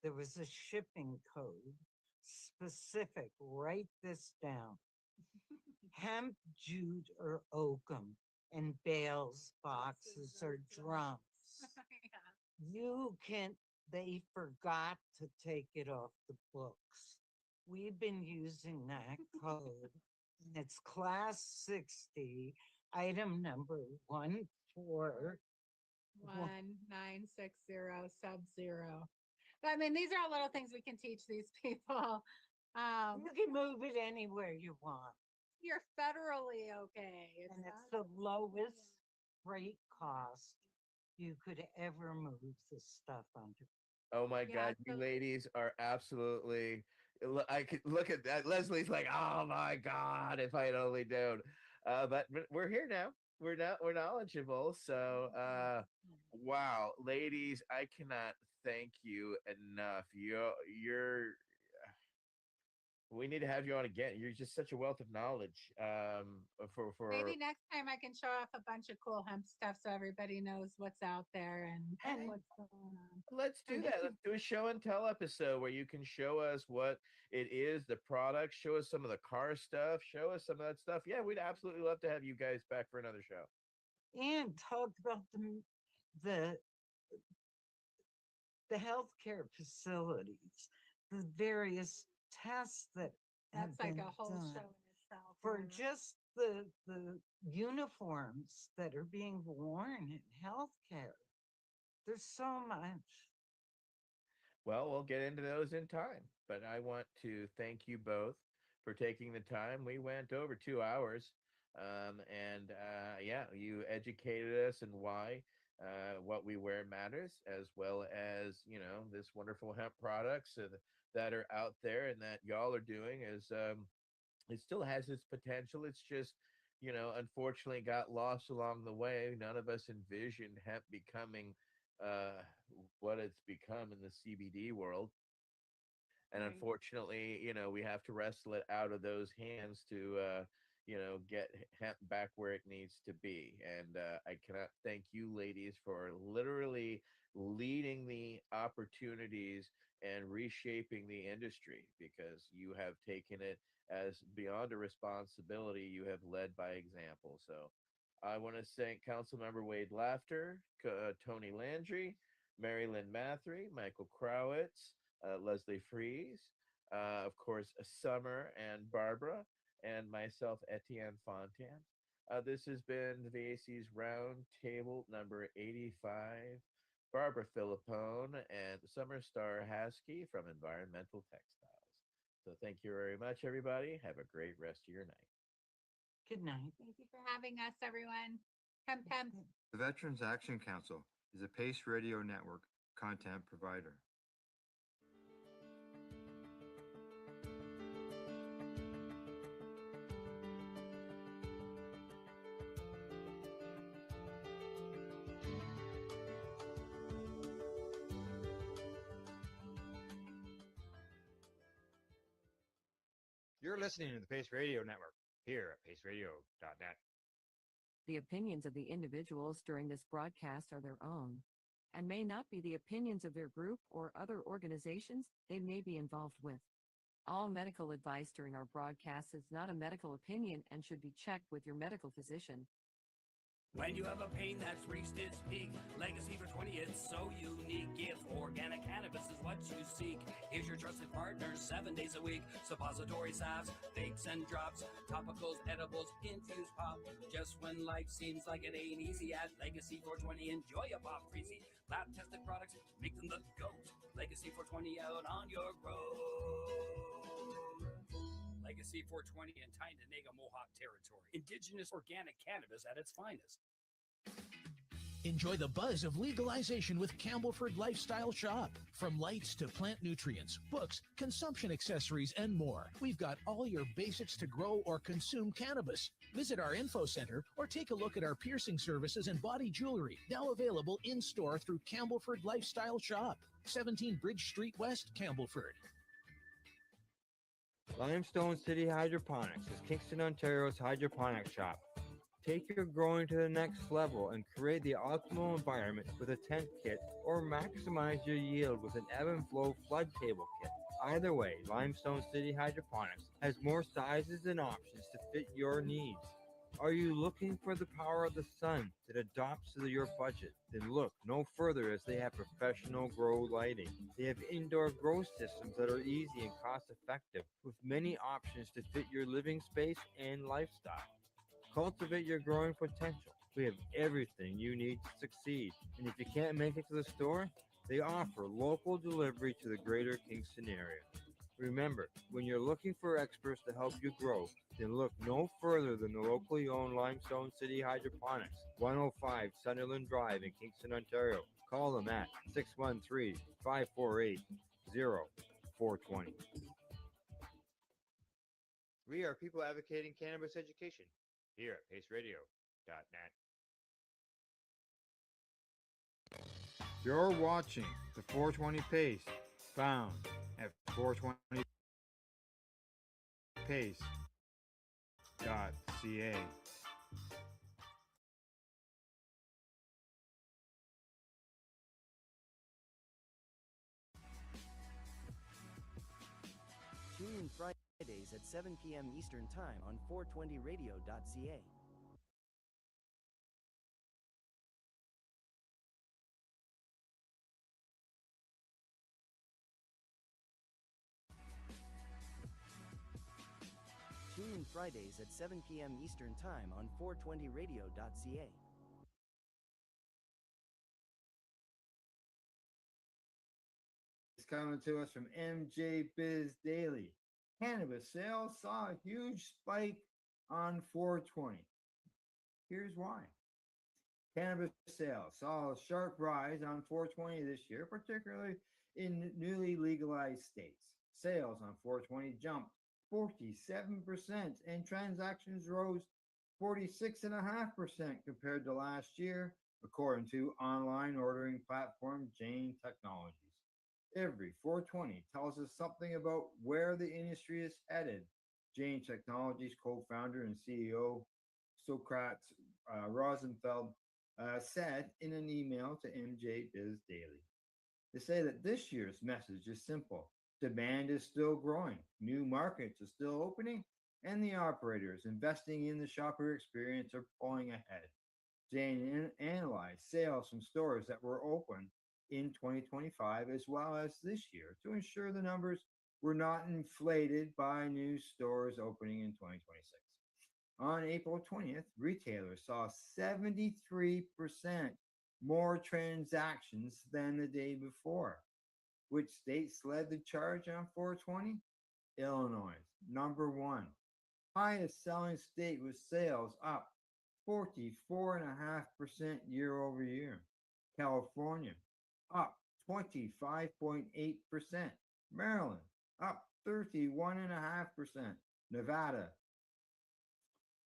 [SPEAKER 15] there was a shipping code specific. Write this down. Hemp, jute, or oakum in bales, boxes, or drums. You can, they forgot to take it off the books. We've been using that code. It's class 60, item number
[SPEAKER 3] 14960 sub-0. I mean, these are all little things we can teach these people.
[SPEAKER 15] You can move it anywhere you want.
[SPEAKER 3] You're federally okay.
[SPEAKER 15] And it's the lowest freight cost you could ever move this stuff under.
[SPEAKER 14] Oh my God, you ladies are absolutely. I could look at that. Leslie's like, oh my God, if I had only known. But we're here now. We're knowledgeable. So, wow, ladies, I cannot thank you enough. You're. We need to have you on again. You're just such a wealth of knowledge. For
[SPEAKER 3] maybe next time I can show off a bunch of cool hemp stuff so everybody knows what's out there and what's going on.
[SPEAKER 14] Let's do that. Let's do a show and tell episode where you can show us what it is, the product, show us some of the car stuff, show us some of that stuff. Yeah, we'd absolutely love to have you guys back for another show.
[SPEAKER 15] And talk about the healthcare facilities, the various tests that
[SPEAKER 3] that's
[SPEAKER 15] have
[SPEAKER 3] like
[SPEAKER 15] been
[SPEAKER 3] a whole
[SPEAKER 15] done
[SPEAKER 3] show in itself.
[SPEAKER 15] for just the uniforms that are being worn in healthcare. There's so much.
[SPEAKER 14] Well, we'll get into those in time, but I want to thank you both for taking the time. We went over 2 hours, and yeah, you educated us and why what we wear matters, as well as this wonderful hemp products that are out there and that y'all are doing. Is it still has its potential. It's just unfortunately got lost along the way. None of us envisioned hemp becoming what it's become in the CBD world. And
[SPEAKER 3] Right.
[SPEAKER 14] unfortunately, we have to wrestle it out of those hands to, get hemp back where it needs to be. And I cannot thank you, ladies, for literally leading the opportunities and reshaping the industry, because you have taken it as beyond a responsibility. You have led by example. So I want to thank Councilmember Wade Laughter, Tony Landry, Mary Lynn Mathry, Michael Crowitz, Leslie Fries, of course, Summer and Barbara, and myself, Etienne Fontan. This has been the VAC's Round Table number 85. Barbara Philippone and Summer Star Haskey from Environmental Textiles. So thank you very much, everybody. Have a great rest of your night.
[SPEAKER 15] Good night.
[SPEAKER 3] Thank you for having us, everyone. Come, come.
[SPEAKER 1] The Veterans Action Council is a Pace Radio Network content provider.
[SPEAKER 12] You're listening to the Pace Radio Network here at paceradio.net.
[SPEAKER 2] The opinions of the individuals during this broadcast are their own and may not be the opinions of their group or other organizations they may be involved with. All medical advice during our broadcast is not a medical opinion and should be checked with your medical physician.
[SPEAKER 4] When you have a pain that's reached its peak, Legacy for 20, it's so unique. If organic cannabis is what you seek, here's your trusted partner 7 days a week. Suppository salves, vapes and drops, topicals, edibles, infused pop. Just when life seems like it ain't easy, at Legacy 420, enjoy a pop freezy. Lab tested products, make them the GOAT. Legacy 420 out on your road. Legacy 420 in Tyndonega Mohawk territory. Indigenous organic cannabis at its finest.
[SPEAKER 22] Enjoy the buzz of legalization with Campbellford Lifestyle Shop. From lights to plant nutrients, books, consumption accessories, and more, we've got all your basics to grow or consume cannabis. Visit our info center or take a look at our piercing services and body jewelry, now available in-store through Campbellford Lifestyle Shop, 17 Bridge Street West, Campbellford.
[SPEAKER 21] Limestone City Hydroponics is Kingston, Ontario's hydroponic shop. Take your growing to the next level and create the optimal environment with a tent kit, or maximize your yield with an ebb and flow flood table kit. Either way, Limestone City Hydroponics has more sizes and options to fit your needs. Are you looking for the power of the sun that adapts to your budget? Then look no further, as they have professional grow lighting. They have indoor grow systems that are easy and cost effective, with many options to fit your living space and lifestyle. Cultivate your growing potential. We have everything you need to succeed. And if you can't make it to the store, they offer local delivery to the greater Kingston area. Remember, when you're looking for experts to help you grow, then look no further than the locally owned Limestone City Hydroponics, 105 Sunderland Drive in Kingston, Ontario. Call them at 613-548-0420.
[SPEAKER 12] We are people advocating cannabis education here at paceradio.net.
[SPEAKER 1] You're watching the 420 Pace, found at 420pace.ca.
[SPEAKER 5] Tune in Fridays at 7 p.m. Eastern Time on 420radio.ca. Tune in Fridays at 7 p.m. Eastern Time on 420radio.ca.
[SPEAKER 1] It's coming to us from MJ Biz Daily. Cannabis sales saw a huge spike on 420. Here's why. Cannabis sales saw a sharp rise on 420 this year, particularly in newly legalized states. Sales on 420 jumped 47% and transactions rose 46.5% compared to last year, according to online ordering platform Jane Technologies. Every 420 tells us something about where the industry is headed. Jane Technologies co-founder and CEO Socrates Rosenfeld said in an email to MJ Biz Daily. They say that this year's message is simple. Demand is still growing, new markets are still opening, and the operators investing in the shopper experience are pulling ahead. Jane analyzed sales from stores that were open in 2025 as well as this year to ensure the numbers were not inflated by new stores opening in 2026. On April 20th, retailers saw 73% more transactions than the day before. Which states led the charge on 420? Illinois, number one. Highest selling state with sales up 44.5% year over year. California up 25.8%. Maryland up 31.5%. Nevada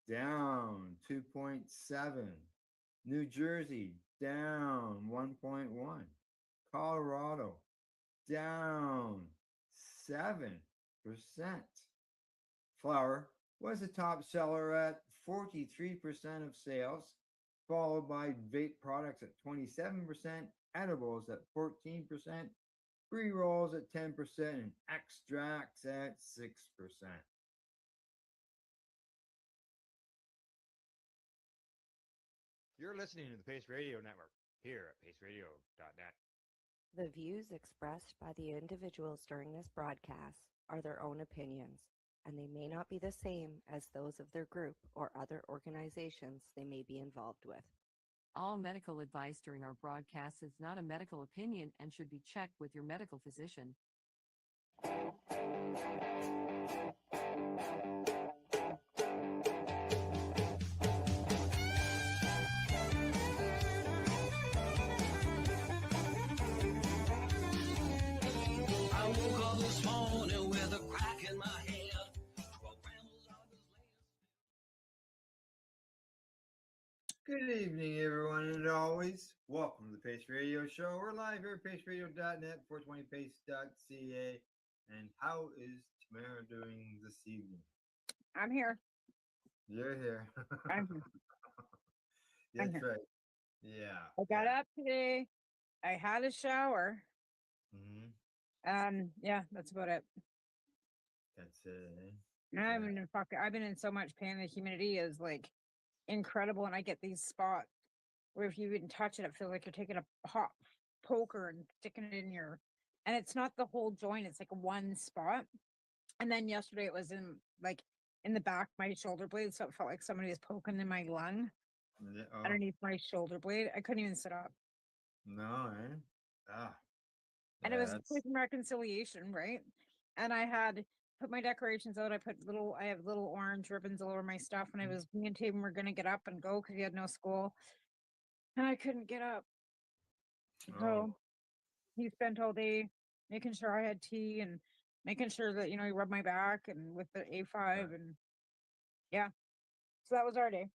[SPEAKER 1] down 2.7. New Jersey down 1.1. Colorado down 7%. Flour was the top seller at 43% of sales, followed by vape products at 27%, edibles at 14%, pre-rolls at 10%, and extracts at 6%.
[SPEAKER 12] You're listening to the Pace Radio Network here at paceradio.net.
[SPEAKER 13] The views expressed by the individuals during this broadcast are their own opinions, and they may not be the same as those of their group or other organizations they may be involved with.
[SPEAKER 2] All medical advice during our broadcast is not a medical opinion and should be checked with your medical physician.
[SPEAKER 4] I woke up this morning with a crack in my head.
[SPEAKER 1] Good evening, everyone, and always, welcome to the Pace Radio Show. We're live here at paceradio.net, 420pace.ca. And how is Tamara doing this evening?
[SPEAKER 7] I'm here.
[SPEAKER 1] You're here.
[SPEAKER 7] I'm here. I'm
[SPEAKER 1] That's
[SPEAKER 7] here.
[SPEAKER 1] right. Yeah.
[SPEAKER 7] I got up today. I had a shower.
[SPEAKER 1] Mm-hmm.
[SPEAKER 7] Yeah, that's about it.
[SPEAKER 1] That's it.
[SPEAKER 7] I've been in so much pain. The humidity is like incredible, and I get these spots where if you even touch it, it feels like you're taking a hot poker and sticking it in your, and it's not the whole joint, it's like one spot. And then yesterday it was in the back of my shoulder blade, so it felt like somebody was poking in my lung
[SPEAKER 1] Yeah, oh,
[SPEAKER 7] underneath my shoulder blade. I couldn't even sit up.
[SPEAKER 1] no, eh? Ah.
[SPEAKER 7] And
[SPEAKER 1] Yeah,
[SPEAKER 7] it was
[SPEAKER 1] that's
[SPEAKER 7] Truth and reconciliation, right? And I had put my decorations out. I have little orange ribbons all over my stuff. And me and Tatum were going to get up and go because he had no school. And I couldn't get up. So he spent all day making sure I had tea and making sure that, he rubbed my back and with the A5 and yeah. So that was our day.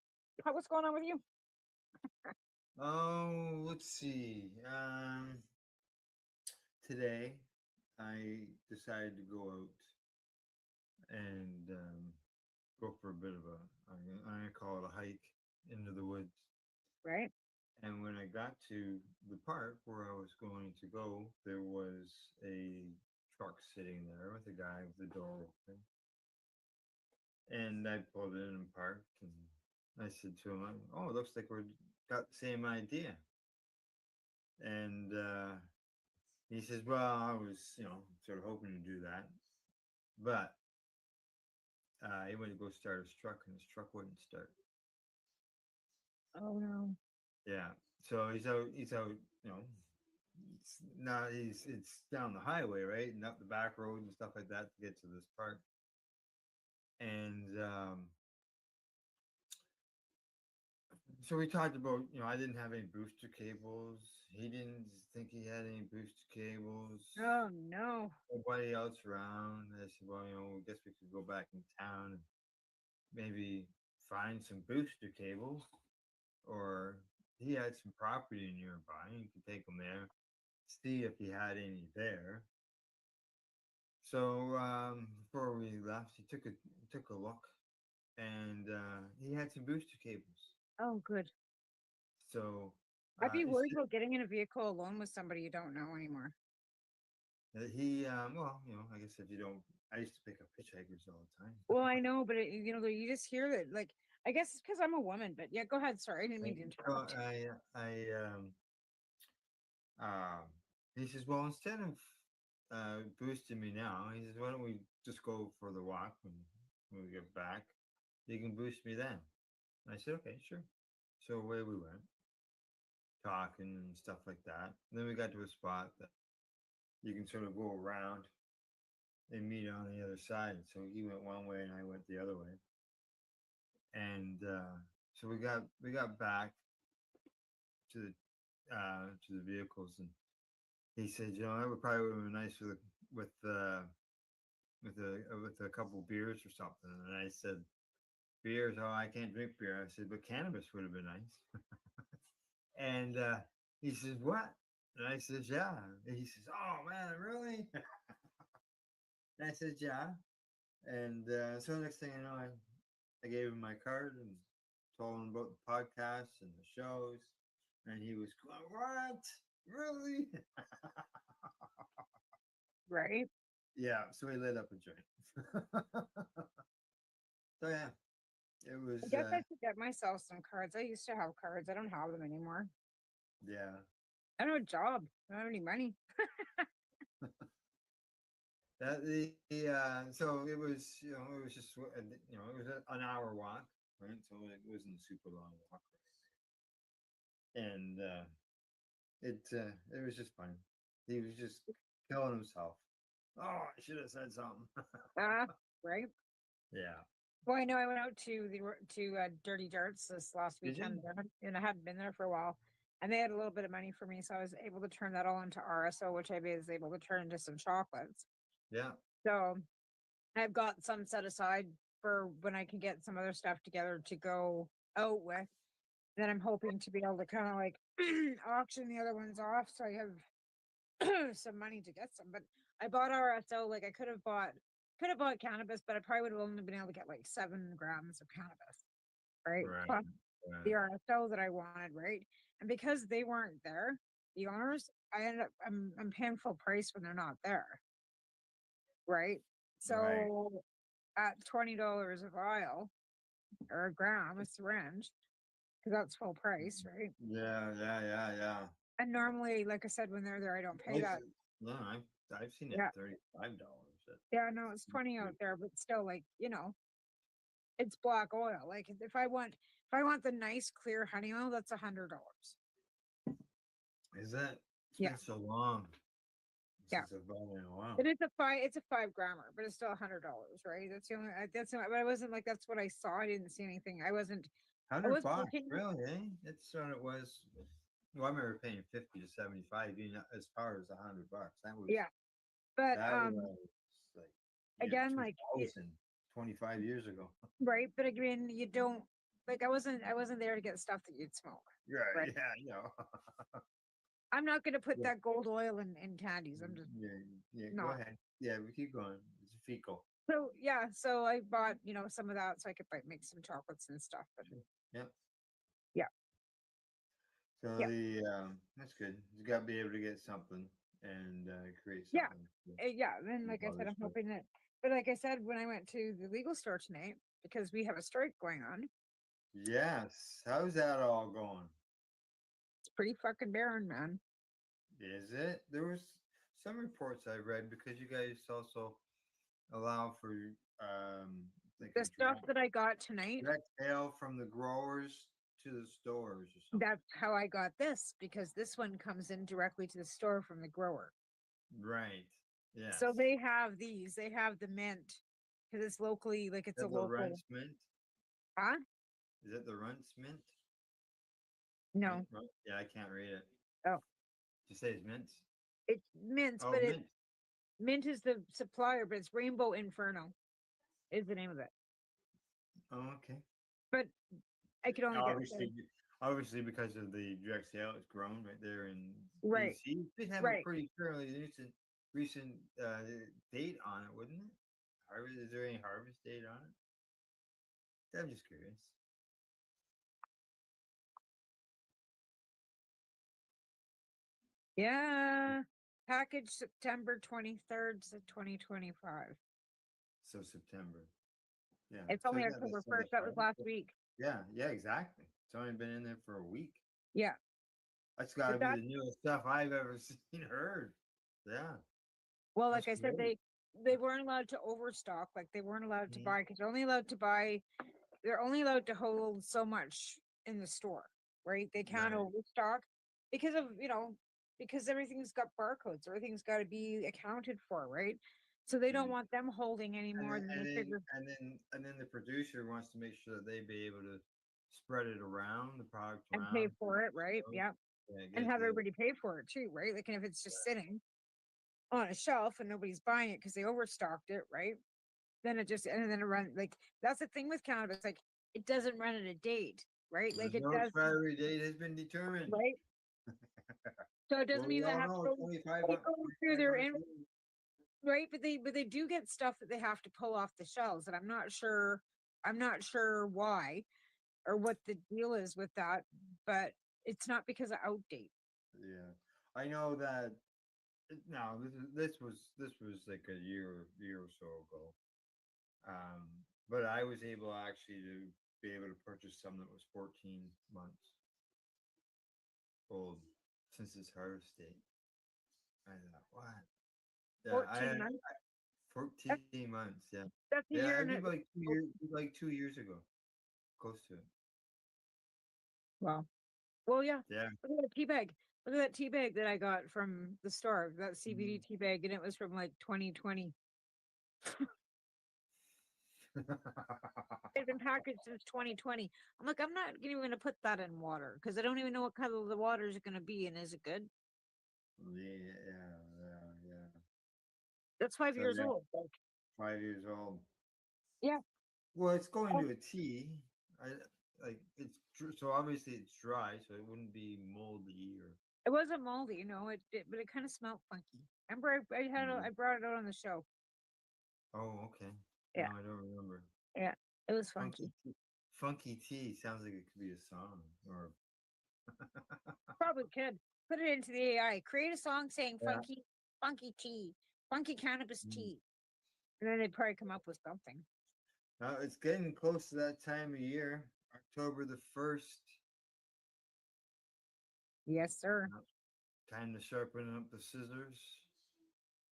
[SPEAKER 7] What's going on with you?
[SPEAKER 1] Oh, let's see. Today I decided to go out and go for a bit of I'm gonna call it a hike into the woods.
[SPEAKER 7] Right.
[SPEAKER 1] And when I got to the park where I was going to go, there was a truck sitting there with a guy with the door open. And I pulled in and parked, and I said to him, "Oh, it looks like we've got the same idea." And he says, "Well, I was, sort of hoping to do that, but he went to go start his truck, and his truck wouldn't start."
[SPEAKER 7] Oh no.
[SPEAKER 1] Yeah. So he's out, it's down the highway, right? And up the back road and stuff like that to get to this park. And so we talked about, I didn't have any booster cables. He didn't think he had any booster cables.
[SPEAKER 7] Oh no.
[SPEAKER 1] Nobody else around. I said, well, I guess we could go back in town and maybe find some booster cables, or he had some property nearby. You could take him there, see if he had any there. So before we left, he took a look, and he had some booster cables.
[SPEAKER 7] Oh, good.
[SPEAKER 1] So
[SPEAKER 7] I'd be
[SPEAKER 1] he
[SPEAKER 7] worried
[SPEAKER 1] said
[SPEAKER 7] about getting in a vehicle alone with somebody you don't know anymore.
[SPEAKER 1] that he well, like I said, you don't. I used to pick up hitchhikers all the time.
[SPEAKER 7] Well, I know, but you just hear that. Like, I guess it's because I'm a woman. But yeah, go ahead. Sorry, I didn't mean to
[SPEAKER 1] And so
[SPEAKER 7] interrupt.
[SPEAKER 1] um, he says, well, instead of boosting me now, he says, why don't we just go for the walk when we get back? You can boost me then. And I said, okay, sure. So away we went, talking and stuff like that. And then we got to a spot that you can sort of go around and meet on the other side. So he went one way and I went the other way. And so we got back to the vehicles, and he said, that would probably would have been nice with with a couple beers or something. And I said, beers? Oh, I can't drink beer. I said, but cannabis would have been nice. And he says, what? And I said, yeah. And he says, oh man, really? And I said, yeah. And so next thing I know, I gave him my card and told him about the podcasts and the shows. And he was going, what? Really?
[SPEAKER 7] Right.
[SPEAKER 1] Yeah. So he lit up a joint. So yeah, it was,
[SPEAKER 7] I guess I should get myself some cards. I used to have cards. I don't have them anymore.
[SPEAKER 1] yeah.
[SPEAKER 7] I don't have a job. I don't have any money.
[SPEAKER 1] That so it was, it was just, it was an hour walk, right? So it wasn't a super long walk. And it was just funny. He was just killing himself. Oh, I should have said something.
[SPEAKER 7] Right.
[SPEAKER 1] Yeah.
[SPEAKER 7] Well, I know I went out to Dirty Darts this last
[SPEAKER 1] Did you?
[SPEAKER 7] weekend, and I hadn't been there for a while, and they had a little bit of money for me, so I was able to turn that all into RSO, which I was able to turn into some chocolates.
[SPEAKER 1] Yeah.
[SPEAKER 7] So I've got some set aside for when I can get some other stuff together to go out with. Then I'm hoping to be able to kind of like auction the other ones off, so I have some money to get some. But I bought RSO. Like I could have bought cannabis, but I probably would have only been able to get like 7 grams of cannabis, right?
[SPEAKER 1] Right.
[SPEAKER 7] Plus the
[SPEAKER 1] Right.
[SPEAKER 7] RSO that I wanted, right? And because they weren't there, the owners, I'm paying full price when they're not there, right?
[SPEAKER 1] Right.
[SPEAKER 7] So at $20 a vial or a gram, a syringe, because that's full price, right?
[SPEAKER 1] Yeah.
[SPEAKER 7] And normally, like I said, when they're there, I don't pay that.
[SPEAKER 1] No, I've seen it
[SPEAKER 7] Yeah.
[SPEAKER 1] $35.
[SPEAKER 7] Yeah, no, it's 20 out there, but still, like, it's black oil. Like if I want the nice clear honey oil, that's $100.
[SPEAKER 1] Is that? It's
[SPEAKER 7] Yeah.
[SPEAKER 1] been so long.
[SPEAKER 7] Yeah.
[SPEAKER 1] Since I've bought it in a while.
[SPEAKER 7] It's a 5 grammer, but it's still $100, right? But I wasn't like, that's what I saw. I didn't see anything. I wasn't
[SPEAKER 1] $100,
[SPEAKER 7] looking.
[SPEAKER 1] really? Eh? That's what it was. Well, I remember paying 50 to 75, as far as $100. That was
[SPEAKER 7] Yeah. But
[SPEAKER 1] that was like
[SPEAKER 7] again, like
[SPEAKER 1] 25 years ago.
[SPEAKER 7] right. But again, you don't like I wasn't there to get stuff that you'd smoke.
[SPEAKER 1] Right.
[SPEAKER 7] Right.
[SPEAKER 1] Yeah.
[SPEAKER 7] I'm not gonna put
[SPEAKER 1] Yeah.
[SPEAKER 7] that gold oil in candies. I'm just
[SPEAKER 1] Yeah. Go
[SPEAKER 7] not.
[SPEAKER 1] ahead. Yeah, we keep going. It's fecal.
[SPEAKER 7] So yeah, so I bought, some of that so I could like make some chocolates and stuff. But
[SPEAKER 1] Yep.
[SPEAKER 7] yeah.
[SPEAKER 1] So
[SPEAKER 7] Yeah.
[SPEAKER 1] that's good. You got to be able to get something and create
[SPEAKER 7] Yeah.
[SPEAKER 1] something.
[SPEAKER 7] Yeah. Then like I
[SPEAKER 1] Other
[SPEAKER 7] said, I'm
[SPEAKER 1] stuff.
[SPEAKER 7] hoping that but like I said, when I went to the legal store tonight, because we have a strike going on,
[SPEAKER 1] Yes. How's that all going?
[SPEAKER 7] it's pretty fucking barren, man.
[SPEAKER 1] Is it? There was some reports I read because you guys also allow for like
[SPEAKER 7] The stuff that I got tonight,
[SPEAKER 1] direct sale from the growers to the stores or something.
[SPEAKER 7] that's how I got this, because this one comes in directly to the store from the grower.
[SPEAKER 1] Right. Yeah.
[SPEAKER 7] So they have these. They have the mint because it's locally, like it's a
[SPEAKER 1] the
[SPEAKER 7] local.
[SPEAKER 1] Runts mint?
[SPEAKER 7] Huh?
[SPEAKER 1] Is it the Runts mint?
[SPEAKER 7] No.
[SPEAKER 1] Yeah, I can't read it.
[SPEAKER 7] Oh.
[SPEAKER 1] You say it's mint?
[SPEAKER 7] It's mint,
[SPEAKER 1] Oh,
[SPEAKER 7] but
[SPEAKER 1] mint.
[SPEAKER 7] Mint is the supplier, but it's Rainbow Inferno is the name of it.
[SPEAKER 1] Oh, okay.
[SPEAKER 7] But I could only
[SPEAKER 1] Obviously, because of the direct sale, it's grown right there in
[SPEAKER 7] Right.
[SPEAKER 1] BC. They have
[SPEAKER 7] Right.
[SPEAKER 1] a pretty fairly decent recent date on it, wouldn't it? Harvest? Is there any harvest date on it? I'm just curious.
[SPEAKER 7] Yeah. Package September 23rd to 2025.
[SPEAKER 1] So September. Yeah.
[SPEAKER 7] It's
[SPEAKER 1] So
[SPEAKER 7] only
[SPEAKER 1] yeah,
[SPEAKER 7] October
[SPEAKER 1] that's not
[SPEAKER 7] 1st. That was
[SPEAKER 1] far.
[SPEAKER 7] last week.
[SPEAKER 1] Yeah, yeah, exactly. It's only been in there for a week.
[SPEAKER 7] Yeah.
[SPEAKER 1] That's got to
[SPEAKER 7] But
[SPEAKER 1] be
[SPEAKER 7] that,
[SPEAKER 1] the newest stuff I've ever seen, heard. Yeah,
[SPEAKER 7] well,
[SPEAKER 1] that's
[SPEAKER 7] like I said,
[SPEAKER 1] great.
[SPEAKER 7] they weren't allowed to overstock. Like they weren't allowed to
[SPEAKER 1] Mhm.
[SPEAKER 7] buy because they're only allowed to buy. They're only allowed to hold so much in the store, right? They can't
[SPEAKER 1] Right.
[SPEAKER 7] overstock because of because everything's got barcodes. Everything's got to be accounted for, right? So they don't
[SPEAKER 1] Right.
[SPEAKER 7] want them holding any
[SPEAKER 1] And
[SPEAKER 7] more
[SPEAKER 1] then,
[SPEAKER 7] than
[SPEAKER 1] and
[SPEAKER 7] they
[SPEAKER 1] then
[SPEAKER 7] figure
[SPEAKER 1] and then and then the producer wants to make sure that they be able to spread it around the product
[SPEAKER 7] and pay
[SPEAKER 1] around.
[SPEAKER 7] for it, right?
[SPEAKER 1] So,
[SPEAKER 7] Yeah.
[SPEAKER 1] yeah,
[SPEAKER 7] And
[SPEAKER 1] get
[SPEAKER 7] have
[SPEAKER 1] the
[SPEAKER 7] everybody pay for it too, right? Like, and if it's just sitting on a shelf and nobody's buying it because they overstocked it, right? Then it just and then it run like that's the thing with cannabis, like it doesn't run at a date, right? Like
[SPEAKER 1] there's
[SPEAKER 7] it
[SPEAKER 1] no
[SPEAKER 7] does,
[SPEAKER 1] expiry date has been determined.
[SPEAKER 7] right? So it
[SPEAKER 1] Well,
[SPEAKER 7] doesn't
[SPEAKER 1] we
[SPEAKER 7] mean that
[SPEAKER 1] all
[SPEAKER 7] have to
[SPEAKER 1] know
[SPEAKER 7] go,
[SPEAKER 1] 25
[SPEAKER 7] they go through their
[SPEAKER 1] 2500
[SPEAKER 7] in, right? But they do get stuff that they have to pull off the shelves, and I'm not sure why or what the deal is with that, but it's not because of outdate.
[SPEAKER 1] Yeah, I know that. No, this was like a year or so ago. Um, but I was able actually to be able to purchase some that was 14 months old since its harvest date. I thought, what? Yeah,
[SPEAKER 7] 14 months.
[SPEAKER 1] 14 months. Yeah,
[SPEAKER 7] That's a
[SPEAKER 1] yeah.
[SPEAKER 7] year
[SPEAKER 1] It'd
[SPEAKER 7] and
[SPEAKER 1] be
[SPEAKER 7] a
[SPEAKER 1] like 2 years ago, close to it.
[SPEAKER 7] wow. Well, yeah.
[SPEAKER 1] Yeah.
[SPEAKER 7] Look at that tea bag. Look at that tea bag that I got from the store. That CBD
[SPEAKER 1] Mm.
[SPEAKER 7] tea bag, and it was from like 2020. It's been packaged since 2020. I'm like, I'm not even going to put that in water because I don't even know what color the water is going to be, and is it good?
[SPEAKER 1] Yeah.
[SPEAKER 7] That's 5 years
[SPEAKER 1] Yeah,
[SPEAKER 7] old. Like,
[SPEAKER 1] 5 years old.
[SPEAKER 7] yeah.
[SPEAKER 1] Well, it's going
[SPEAKER 7] Oh,
[SPEAKER 1] to a tea. I like so obviously it's dry, so it wouldn't be moldy or.
[SPEAKER 7] it wasn't moldy, but it kind of smelled funky. Remember, I brought it out on the show.
[SPEAKER 1] Oh, okay. No,
[SPEAKER 7] Yeah,
[SPEAKER 1] I don't remember.
[SPEAKER 7] yeah, it was
[SPEAKER 1] Funky
[SPEAKER 7] funky.
[SPEAKER 1] tea. Funky tea sounds like it could be a song or.
[SPEAKER 7] Probably could put it into the AI. Create a song saying
[SPEAKER 1] Yeah.
[SPEAKER 7] funky tea, funky cannabis
[SPEAKER 1] Mm.
[SPEAKER 7] tea, and then they'd probably come up with something.
[SPEAKER 1] Now it's getting close to that time of year, October the 1st.
[SPEAKER 7] Yes, sir.
[SPEAKER 1] Time to sharpen up the scissors.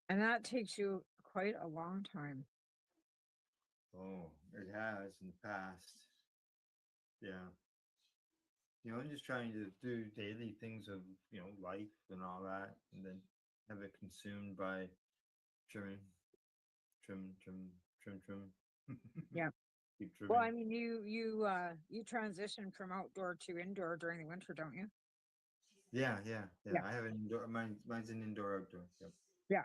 [SPEAKER 7] And that takes you quite a long time.
[SPEAKER 1] Oh, it has in the past. Yeah. And just trying to do daily things of, life and all that, and then have it consumed by trimming, trim.
[SPEAKER 7] Yeah.
[SPEAKER 1] Keep
[SPEAKER 7] Well,
[SPEAKER 1] trimming.
[SPEAKER 7] I mean, you transition from outdoor to indoor during the winter, don't you?
[SPEAKER 1] Yeah.
[SPEAKER 7] Yeah.
[SPEAKER 1] I have an indoor. Mine's an indoor outdoor. Yep.
[SPEAKER 7] Yeah.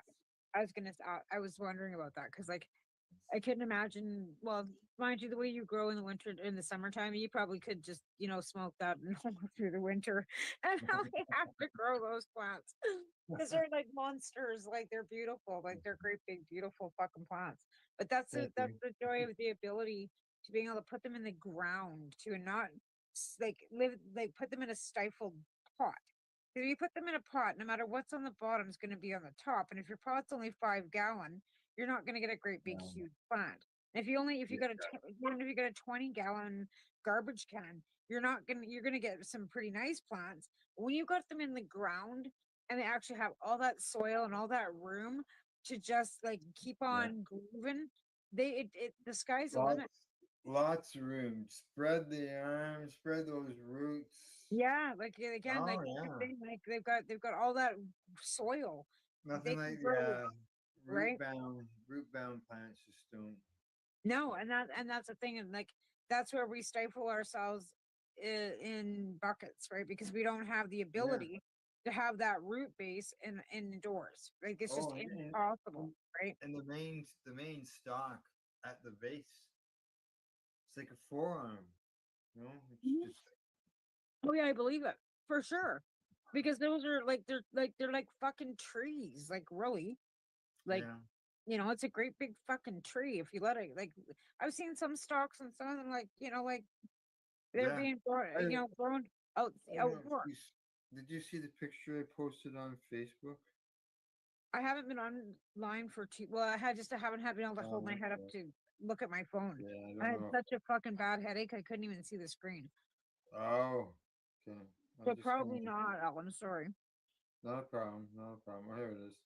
[SPEAKER 7] I was wondering about that because, like, I couldn't imagine. Well, mind you, the way you grow in the winter, in the summertime, you probably could just, smoke that normal through the winter, and how they have to grow those plants because they're like monsters. Like they're beautiful, like they're great, big, beautiful fucking plants. But
[SPEAKER 1] Thank
[SPEAKER 7] that's
[SPEAKER 1] you.
[SPEAKER 7] the joy of the ability to being able to put them in the ground to not like live, like put them in a stifled pot. If you put them in a pot, no matter what's on the bottom is going to be on the top. And if your pot's only 5 gallon, you're not going to get a great big
[SPEAKER 1] Um,
[SPEAKER 7] huge plant. And if you got even if you got a 20 gallon garbage can, you're gonna get some pretty nice plants. But when you got them in the ground and they actually have all that soil and all that room to just like keep
[SPEAKER 1] yeah.
[SPEAKER 7] on grooving, the sky's the
[SPEAKER 1] Lots,
[SPEAKER 7] limit.
[SPEAKER 1] lots of room. Spread the arms. Spread those roots.
[SPEAKER 7] Yeah, like again,
[SPEAKER 1] Oh
[SPEAKER 7] like
[SPEAKER 1] yeah.
[SPEAKER 7] like they've got all that soil. They
[SPEAKER 1] Nothing
[SPEAKER 7] can
[SPEAKER 1] like
[SPEAKER 7] grow,
[SPEAKER 1] root
[SPEAKER 7] right?
[SPEAKER 1] bound plants just don't.
[SPEAKER 7] No, and that's the thing, and like that's where we stifle ourselves in buckets, right? Because we don't have the
[SPEAKER 1] Yeah.
[SPEAKER 7] ability to have that root base in indoors. Like it's just
[SPEAKER 1] Oh,
[SPEAKER 7] impossible, right?
[SPEAKER 1] and the main stalk at the base. It's like a forearm. It's
[SPEAKER 7] Mhm.
[SPEAKER 1] just
[SPEAKER 7] Oh yeah, I believe it for sure. Because those are like they're like fucking trees, like really. Like,
[SPEAKER 1] Yeah.
[SPEAKER 7] it's a great big fucking tree if you let it. Like, I've seen some stalks and some of them, like, like they're
[SPEAKER 1] Yeah.
[SPEAKER 7] being
[SPEAKER 1] I,
[SPEAKER 7] grown
[SPEAKER 1] I don't know if
[SPEAKER 7] outdoor.
[SPEAKER 1] did you see the picture I posted on Facebook?
[SPEAKER 7] I haven't been online for too well. I haven't had been able to hold my head up
[SPEAKER 1] Okay.
[SPEAKER 7] to look at my phone.
[SPEAKER 1] Yeah, I
[SPEAKER 7] I
[SPEAKER 1] don't
[SPEAKER 7] had
[SPEAKER 1] know.
[SPEAKER 7] such a fucking bad headache. I couldn't even see the screen.
[SPEAKER 1] Oh, okay.
[SPEAKER 7] So
[SPEAKER 1] I'm just
[SPEAKER 7] probably
[SPEAKER 1] going.
[SPEAKER 7] not, Alan. Sorry.
[SPEAKER 1] Not a problem. Not a problem. Oh, here it is.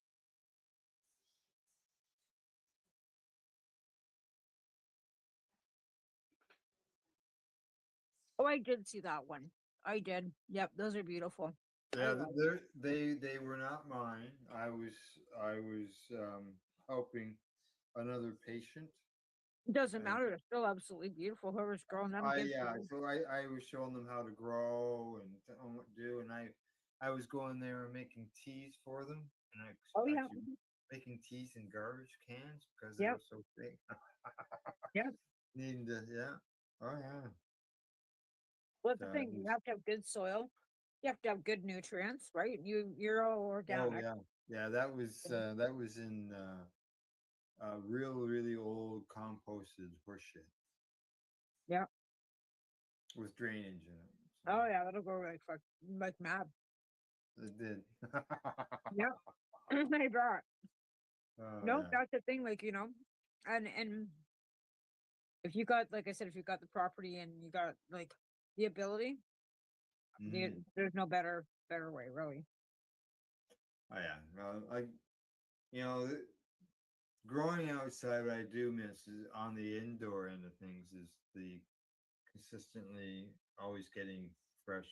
[SPEAKER 7] Oh, I did see that one. I did. Yep, those are beautiful. I
[SPEAKER 1] Yeah,
[SPEAKER 7] love.
[SPEAKER 1] they were not mine. I was helping another patient,
[SPEAKER 7] It doesn't
[SPEAKER 1] and
[SPEAKER 7] matter. They're still absolutely beautiful. Whoever's growing them,
[SPEAKER 1] I
[SPEAKER 7] good for
[SPEAKER 1] yeah.
[SPEAKER 7] them.
[SPEAKER 1] So I was showing them how to grow and what to do, and I was going there and making teas for them, and I was
[SPEAKER 7] Oh yeah.
[SPEAKER 1] actually making teas in garbage cans because they
[SPEAKER 7] Yep.
[SPEAKER 1] were so big.
[SPEAKER 7] Yep.
[SPEAKER 1] Needing to yeah. Oh yeah.
[SPEAKER 7] What's
[SPEAKER 1] So
[SPEAKER 7] the
[SPEAKER 1] it
[SPEAKER 7] thing? You
[SPEAKER 1] was,
[SPEAKER 7] have to have good soil. You have to have good nutrients, right? You're all
[SPEAKER 1] oh
[SPEAKER 7] organic.
[SPEAKER 1] yeah. Yeah, that was in really old composted horse shit
[SPEAKER 7] Yeah.
[SPEAKER 1] with drainage in it.
[SPEAKER 7] Oh yeah, that'll go like fuck like mad.
[SPEAKER 1] It did.
[SPEAKER 7] Yep. I bet.
[SPEAKER 1] Oh
[SPEAKER 7] Nope,
[SPEAKER 1] yeah.
[SPEAKER 7] that's the thing, like, and if you got, like I said, if you got the property and you got like the ability,
[SPEAKER 1] Mm.
[SPEAKER 7] there's no better way, really.
[SPEAKER 1] Oh yeah. Well, you know, growing outside, what I do miss is on the indoor end of things is the consistently always getting fresh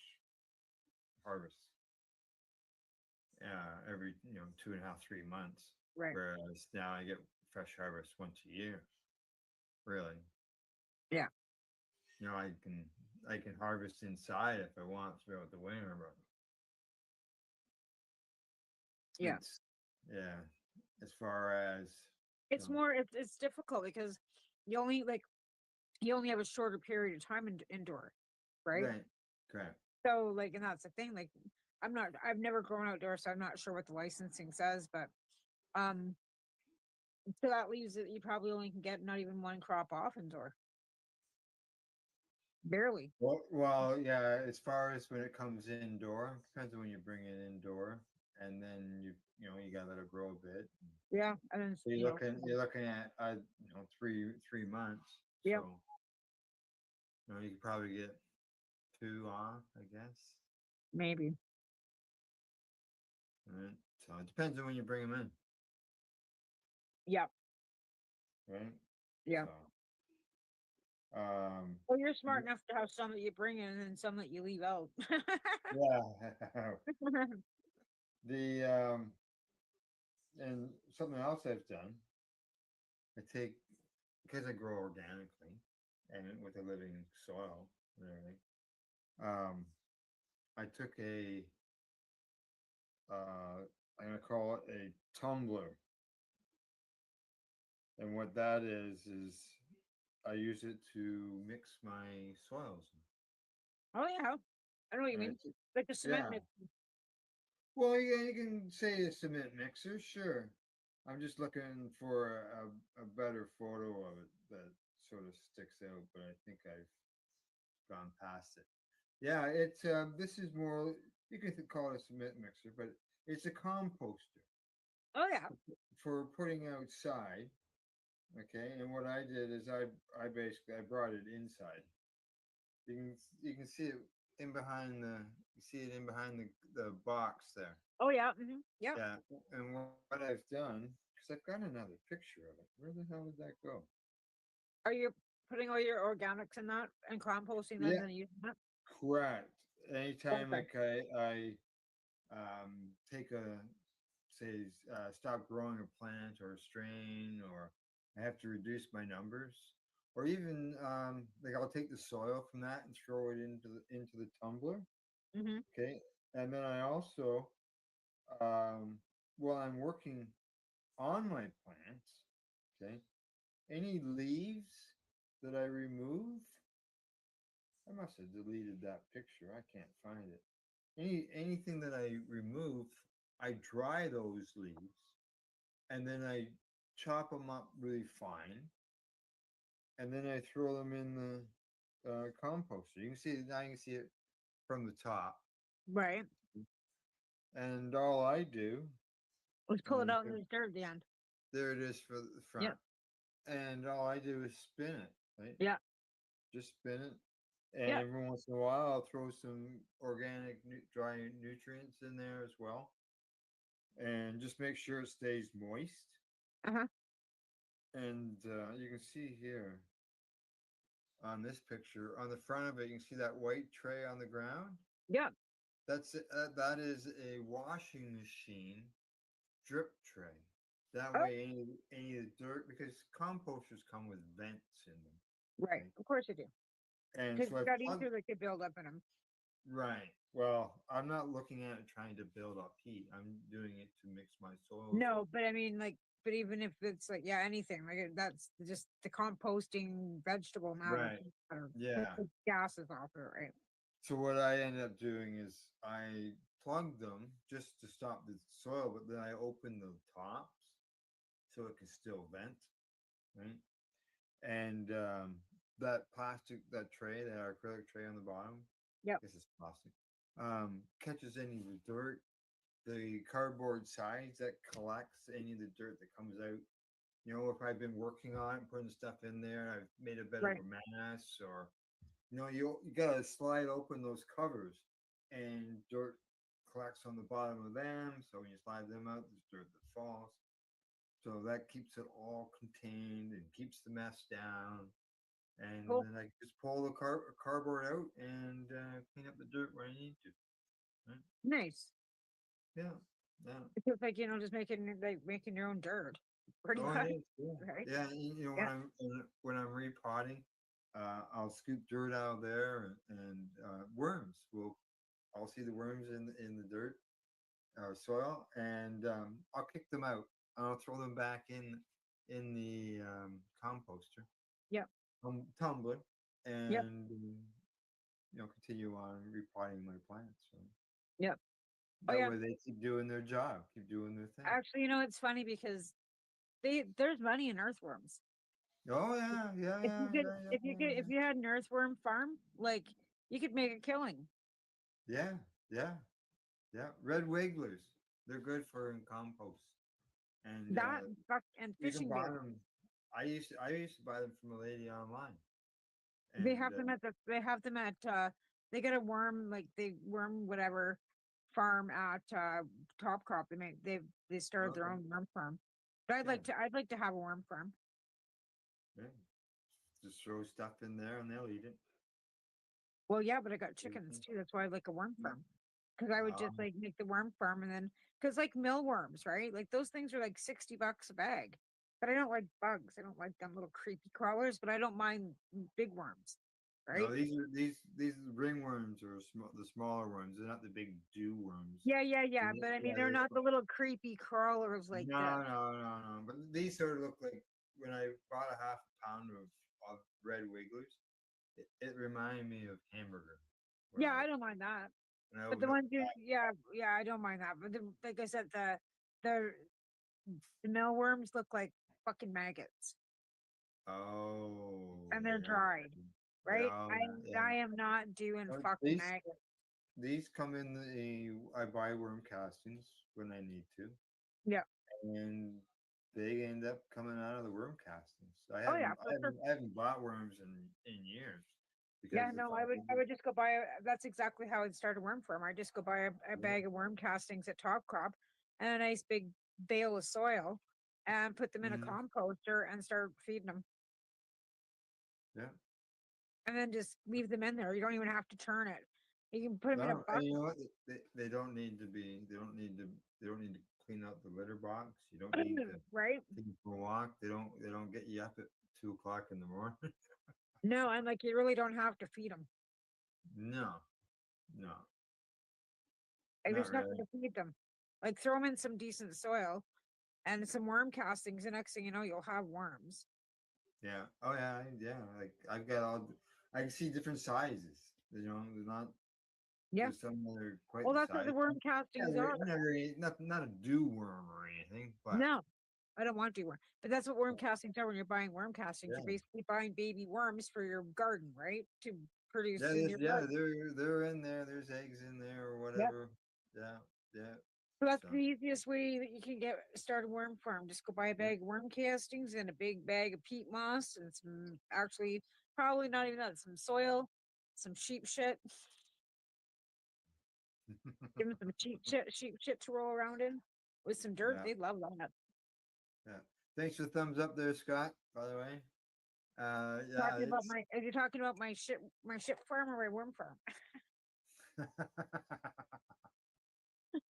[SPEAKER 1] harvest. Every 2.5, 3 months.
[SPEAKER 7] Right.
[SPEAKER 1] Whereas now I get fresh harvest once a year. Really.
[SPEAKER 7] Yeah.
[SPEAKER 1] I can harvest inside if I want throughout the winter, but
[SPEAKER 7] Yeah.
[SPEAKER 1] it's yeah. As far as
[SPEAKER 7] It's more it's difficult because you only like you only have a shorter period of time indoor, right?
[SPEAKER 1] right, correct.
[SPEAKER 7] So like, and that's the thing. Like, I've never grown outdoors, so I'm not sure what the licensing says, but um, so that leaves that you probably only can get not even one crop off indoor, barely.
[SPEAKER 1] Well, yeah. As far as when it comes indoor, depends on when you bring it indoor, and then you gotta let it grow a bit.
[SPEAKER 7] Yeah, and then
[SPEAKER 1] So you're looking at 3 months.
[SPEAKER 7] yeah,
[SPEAKER 1] So you could probably get two off, I guess.
[SPEAKER 7] maybe.
[SPEAKER 1] Right. So it depends on when you bring them in,
[SPEAKER 7] Yeah,
[SPEAKER 1] right?
[SPEAKER 7] yeah.
[SPEAKER 1] So
[SPEAKER 7] Well, you're smart enough to have some that you bring in and some that you leave out.
[SPEAKER 1] yeah. the and something else I've done, I take because I grow organically and with a living soil and everything. Um, I took I'm gonna call it a tumbler, and what that is I use it to mix my soils.
[SPEAKER 7] Oh yeah, I know what you
[SPEAKER 1] Right?
[SPEAKER 7] mean. Like the cement
[SPEAKER 1] Yeah.
[SPEAKER 7] mix.
[SPEAKER 1] Well, you can say a cement mixer, sure. I'm just looking for a better photo of it that sort of sticks out, but I think I've gone past it. Yeah, it's this is more you can call it a cement mixer, but it's a composter
[SPEAKER 7] Oh yeah.
[SPEAKER 1] for putting outside. Okay, and what I did is I basically I brought it inside. You can see it in behind you see it in behind the box there.
[SPEAKER 7] Oh yeah. Yeah.
[SPEAKER 1] Yeah, and what I've done, because I've got another picture of it. Where the hell did that go?
[SPEAKER 7] Are you putting all your organics in that and composting them
[SPEAKER 1] Yeah,
[SPEAKER 7] and using that?
[SPEAKER 1] correct. Anytime
[SPEAKER 7] Okay.
[SPEAKER 1] like I take say stop growing a plant or a strain, or I have to reduce my numbers, or even like I'll take the soil from that and throw it into the tumbler.
[SPEAKER 7] Mm-hmm.
[SPEAKER 1] Okay, and then I also while I'm working on my plants, okay, any leaves that I remove, I must have deleted that picture. I can't find it. Anything that I remove, I dry those leaves and then I chop them up really fine, and then I throw them in the composter. You can see now. You can see it from the top,
[SPEAKER 7] Right.
[SPEAKER 1] and all I do.
[SPEAKER 7] Let's pull it
[SPEAKER 1] and
[SPEAKER 7] out in the dirt at the end.
[SPEAKER 1] There it is for the front.
[SPEAKER 7] Yep.
[SPEAKER 1] And all I do is spin it, right?
[SPEAKER 7] Yeah.
[SPEAKER 1] Just spin it. And
[SPEAKER 7] Yeah.
[SPEAKER 1] every once in a while, I'll throw some organic dry nutrients in there as well. And just make sure it stays moist.
[SPEAKER 7] Uh-huh.
[SPEAKER 1] And you can see here on this picture, on the front of it, you can see that white tray on the ground.
[SPEAKER 7] Yeah.
[SPEAKER 1] That's it. That is a washing machine drip tray. That
[SPEAKER 7] Oh.
[SPEAKER 1] way, any of the dirt, because composters come with vents in them.
[SPEAKER 7] Right. Of course you do.
[SPEAKER 1] And
[SPEAKER 7] Because
[SPEAKER 1] so I
[SPEAKER 7] you got
[SPEAKER 1] plug,
[SPEAKER 7] ether that could build up in them.
[SPEAKER 1] right. Well, I'm not looking at it trying to build up heat. I'm doing it to mix my soils.
[SPEAKER 7] No, but I mean, like, but even if it's like, yeah, anything, like that's just the composting vegetable matter.
[SPEAKER 1] Right. Yeah.
[SPEAKER 7] Gases off it, right?
[SPEAKER 1] So what I end up doing is I plug them just to stop the soil, but then I open the tops so it can still vent, right? And that plastic, that tray, that acrylic tray on the bottom,
[SPEAKER 7] yeah,
[SPEAKER 1] this is plastic, catches any of the dirt, the cardboard sides that collects any of the dirt that comes out. You know, if I've been working on it, putting stuff in there, I've made a bit
[SPEAKER 7] Right.
[SPEAKER 1] of a mess, or you gotta slide open those covers, and dirt collects on the bottom of them. So when you slide them out, there's dirt that falls. So that keeps it all contained and keeps the mess down. And
[SPEAKER 7] Cool.
[SPEAKER 1] then I just pull the cardboard out and clean up the dirt where I need to. Right?
[SPEAKER 7] Nice.
[SPEAKER 1] Yeah. Yeah.
[SPEAKER 7] It feels like, just making your own dirt. Pretty
[SPEAKER 1] Oh,
[SPEAKER 7] much.
[SPEAKER 1] it is. Yeah.
[SPEAKER 7] Right?
[SPEAKER 1] Yeah.
[SPEAKER 7] Yeah.
[SPEAKER 1] When I'm repotting, I'll scoop dirt out of there, and worms will. I'll see the worms in the dirt or soil, and I'll kick them out. I'll throw them back in the composter.
[SPEAKER 7] Yep.
[SPEAKER 1] Tumbler, and
[SPEAKER 7] Yep.
[SPEAKER 1] Continue on repotting my plants. So
[SPEAKER 7] Yep.
[SPEAKER 1] that
[SPEAKER 7] yeah.
[SPEAKER 1] way they keep doing their job, keep doing their thing.
[SPEAKER 7] Actually, it's funny because there's money in earthworms.
[SPEAKER 1] Oh yeah, yeah,
[SPEAKER 7] If you had an earthworm farm, like you could make a killing.
[SPEAKER 1] Yeah, yeah, yeah. Red wigglers, they're good for in compost. And
[SPEAKER 7] and
[SPEAKER 1] you can
[SPEAKER 7] fishing
[SPEAKER 1] buy
[SPEAKER 7] gear.
[SPEAKER 1] them. I used to buy them from a lady online.
[SPEAKER 7] They have them at they get a worm, like they worm whatever farm at Top Crop. They started their own worm farm. But I'd like to have a worm farm.
[SPEAKER 1] Yeah. Just throw stuff in there and they'll eat it.
[SPEAKER 7] Well, yeah, but I got chickens too. That's why I like a worm farm. Because I would just like make the worm farm, and then because like millworms, right? Like those things are like $60 a bag. But I don't like bugs. I don't like them little creepy crawlers, but I don't mind big worms. Right?
[SPEAKER 1] No, these ringworms are the smaller worms. They're not the big dew worms.
[SPEAKER 7] Yeah. But I mean, they're not the little creepy crawlers like that.
[SPEAKER 1] No. But these sort of look like when I bought a half a pound of red wigglers, it reminded me of hamburger.
[SPEAKER 7] Yeah, I don't mind that. But the ones yeah, I don't mind that. But like I said, the millworms look like fucking maggots.
[SPEAKER 1] Oh.
[SPEAKER 7] And they're dried, right? I am not doing fucking maggots.
[SPEAKER 1] These come in I buy worm castings when I need to.
[SPEAKER 7] Yeah.
[SPEAKER 1] And they end up coming out of the worm castings. I haven't bought worms in years.
[SPEAKER 7] Yeah, no, I would just go buy that's exactly how I'd start a worm farm. I just go buy a bag of worm castings at Top Crop and a nice big bale of soil and put them in a composter and start feeding them.
[SPEAKER 1] Yeah.
[SPEAKER 7] And then just leave them in there. You don't even have to turn it. You can put them in a bucket.
[SPEAKER 1] You know what? They don't need to clean out the litter box. You don't need to
[SPEAKER 7] right?
[SPEAKER 1] take them for a walk. They don't get you up at 2:00 in the morning.
[SPEAKER 7] No, and like you really don't have to feed them.
[SPEAKER 1] No.
[SPEAKER 7] Like, there's nothing to feed them. Like throw them in some decent soil and some worm castings. The next thing you know, you'll have worms.
[SPEAKER 1] Yeah. Oh yeah. Like I've got I can see different sizes. They're not.
[SPEAKER 7] Yeah.
[SPEAKER 1] There's some that are quite.
[SPEAKER 7] Well, that's what the worm castings are.
[SPEAKER 1] Not a dew worm or anything, but
[SPEAKER 7] no. I don't want deworm. But that's what worm castings are when you're buying worm castings.
[SPEAKER 1] Yeah.
[SPEAKER 7] You're basically buying baby worms for your garden, right? To produce
[SPEAKER 1] Yeah,
[SPEAKER 7] in your garden.
[SPEAKER 1] they're in there. There's eggs in there or
[SPEAKER 7] Yep.
[SPEAKER 1] whatever. Yeah, yeah.
[SPEAKER 7] So that's
[SPEAKER 1] So
[SPEAKER 7] the easiest way that you can start a worm farm. Just go buy a bag of worm castings and a big bag of peat moss and some, actually probably not even that, some soil, some sheep shit. Give them some sheep shit to roll around in with some dirt.
[SPEAKER 1] Yeah.
[SPEAKER 7] They love that.
[SPEAKER 1] Yeah. Thanks for the thumbs up there, Scott, by the way. Yeah,
[SPEAKER 7] Talking about
[SPEAKER 1] it's
[SPEAKER 7] are you talking about my ship farm or my worm farm?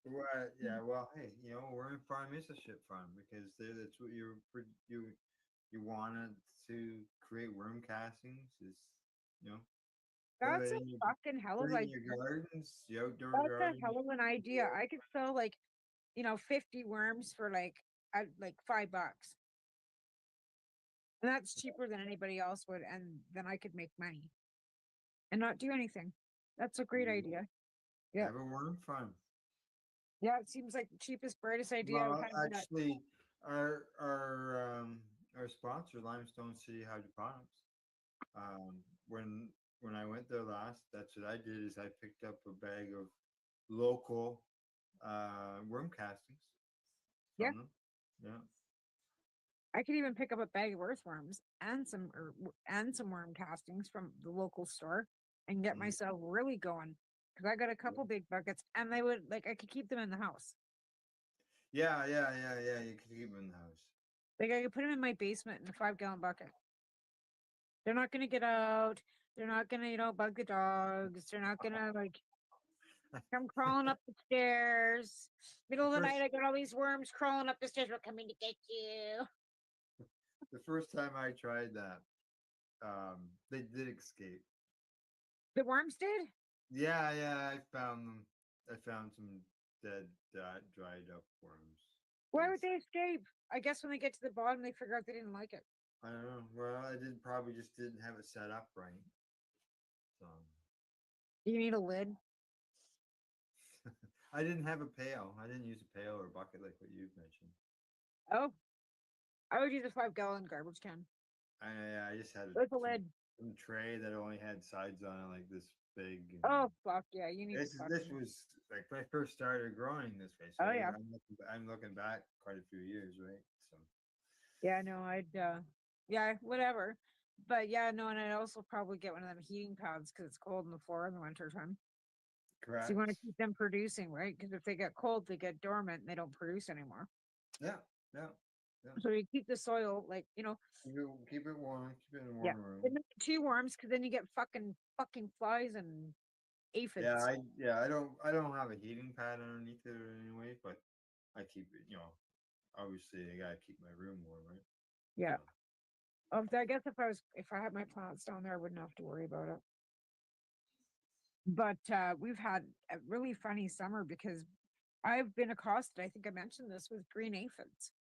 [SPEAKER 1] right. Yeah, well, hey, worm farm is a ship farm because that's what you wanted to create worm castings is, you know, put
[SPEAKER 7] That's
[SPEAKER 1] it
[SPEAKER 7] a
[SPEAKER 1] in your
[SPEAKER 7] fucking hell
[SPEAKER 1] put
[SPEAKER 7] of
[SPEAKER 1] it
[SPEAKER 7] a
[SPEAKER 1] in your gardens, your outdoor
[SPEAKER 7] that's a
[SPEAKER 1] gardens.
[SPEAKER 7] hell of an idea. I could sell like, 50 worms for like at like $5. And that's cheaper than anybody else would, and then I could make money and not do anything. That's a great idea. Yeah.
[SPEAKER 1] Have a worm farm.
[SPEAKER 7] Yeah, it seems like the cheapest, brightest idea I've
[SPEAKER 1] Well,
[SPEAKER 7] had yet.
[SPEAKER 1] actually, our sponsor, Limestone City Hydroponics. When I went there last, that's what I did. Is I picked up a bag of local worm castings
[SPEAKER 7] Yeah.
[SPEAKER 1] from them. Yeah.
[SPEAKER 7] I could even pick up a bag of earthworms and some worm castings from the local store and get myself really going. Because I got a couple big buckets and they would like I could keep them in the house.
[SPEAKER 1] Yeah. You can keep them in the house.
[SPEAKER 7] Like I could put them in my basement in a 5-gallon bucket. They're not gonna get out. They're not gonna, bug the dogs. They're not gonna like come crawling up the stairs. Middle of the night, I got all these worms crawling up the stairs. We're coming to get you.
[SPEAKER 1] The first time I tried that, they did escape.
[SPEAKER 7] The worms did?
[SPEAKER 1] Yeah, I found them. I found some dead, dried up worms.
[SPEAKER 7] Why would they escape? I guess when they get to the bottom, they figure out they didn't like it.
[SPEAKER 1] I don't know. Well, I probably just didn't have it set up right. So
[SPEAKER 7] You need a lid.
[SPEAKER 1] I didn't have a pail. I didn't use a pail or a bucket like what you've mentioned.
[SPEAKER 7] Oh, I would use a 5-gallon garbage can
[SPEAKER 1] I just had
[SPEAKER 7] with a lid.
[SPEAKER 1] some tray that only had sides on it like this big.
[SPEAKER 7] Oh fuck yeah, you need.
[SPEAKER 1] This was like when I first started growing this way. So
[SPEAKER 7] Oh yeah.
[SPEAKER 1] I'm looking back quite a few years, right? So
[SPEAKER 7] yeah, no, yeah, whatever. But yeah, no, and I'd also probably get one of them heating pads because it's cold in the floor in the winter time.
[SPEAKER 1] correct.
[SPEAKER 7] So you want to keep them producing, right? Because if they get cold, they get dormant and they don't produce anymore.
[SPEAKER 1] Yeah.
[SPEAKER 7] So you keep the soil like,
[SPEAKER 1] Keep it warm. Keep it in a warm
[SPEAKER 7] yeah,
[SPEAKER 1] room.
[SPEAKER 7] but not too warm because then you get fucking flies and aphids.
[SPEAKER 1] I don't have a heating pad underneath it anyway, but I keep it, obviously I gotta keep my room warm, right?
[SPEAKER 7] Yeah. I guess if I had my plants down there, I wouldn't have to worry about it. But we've had a really funny summer because I've been accosted. I think I mentioned this with green aphids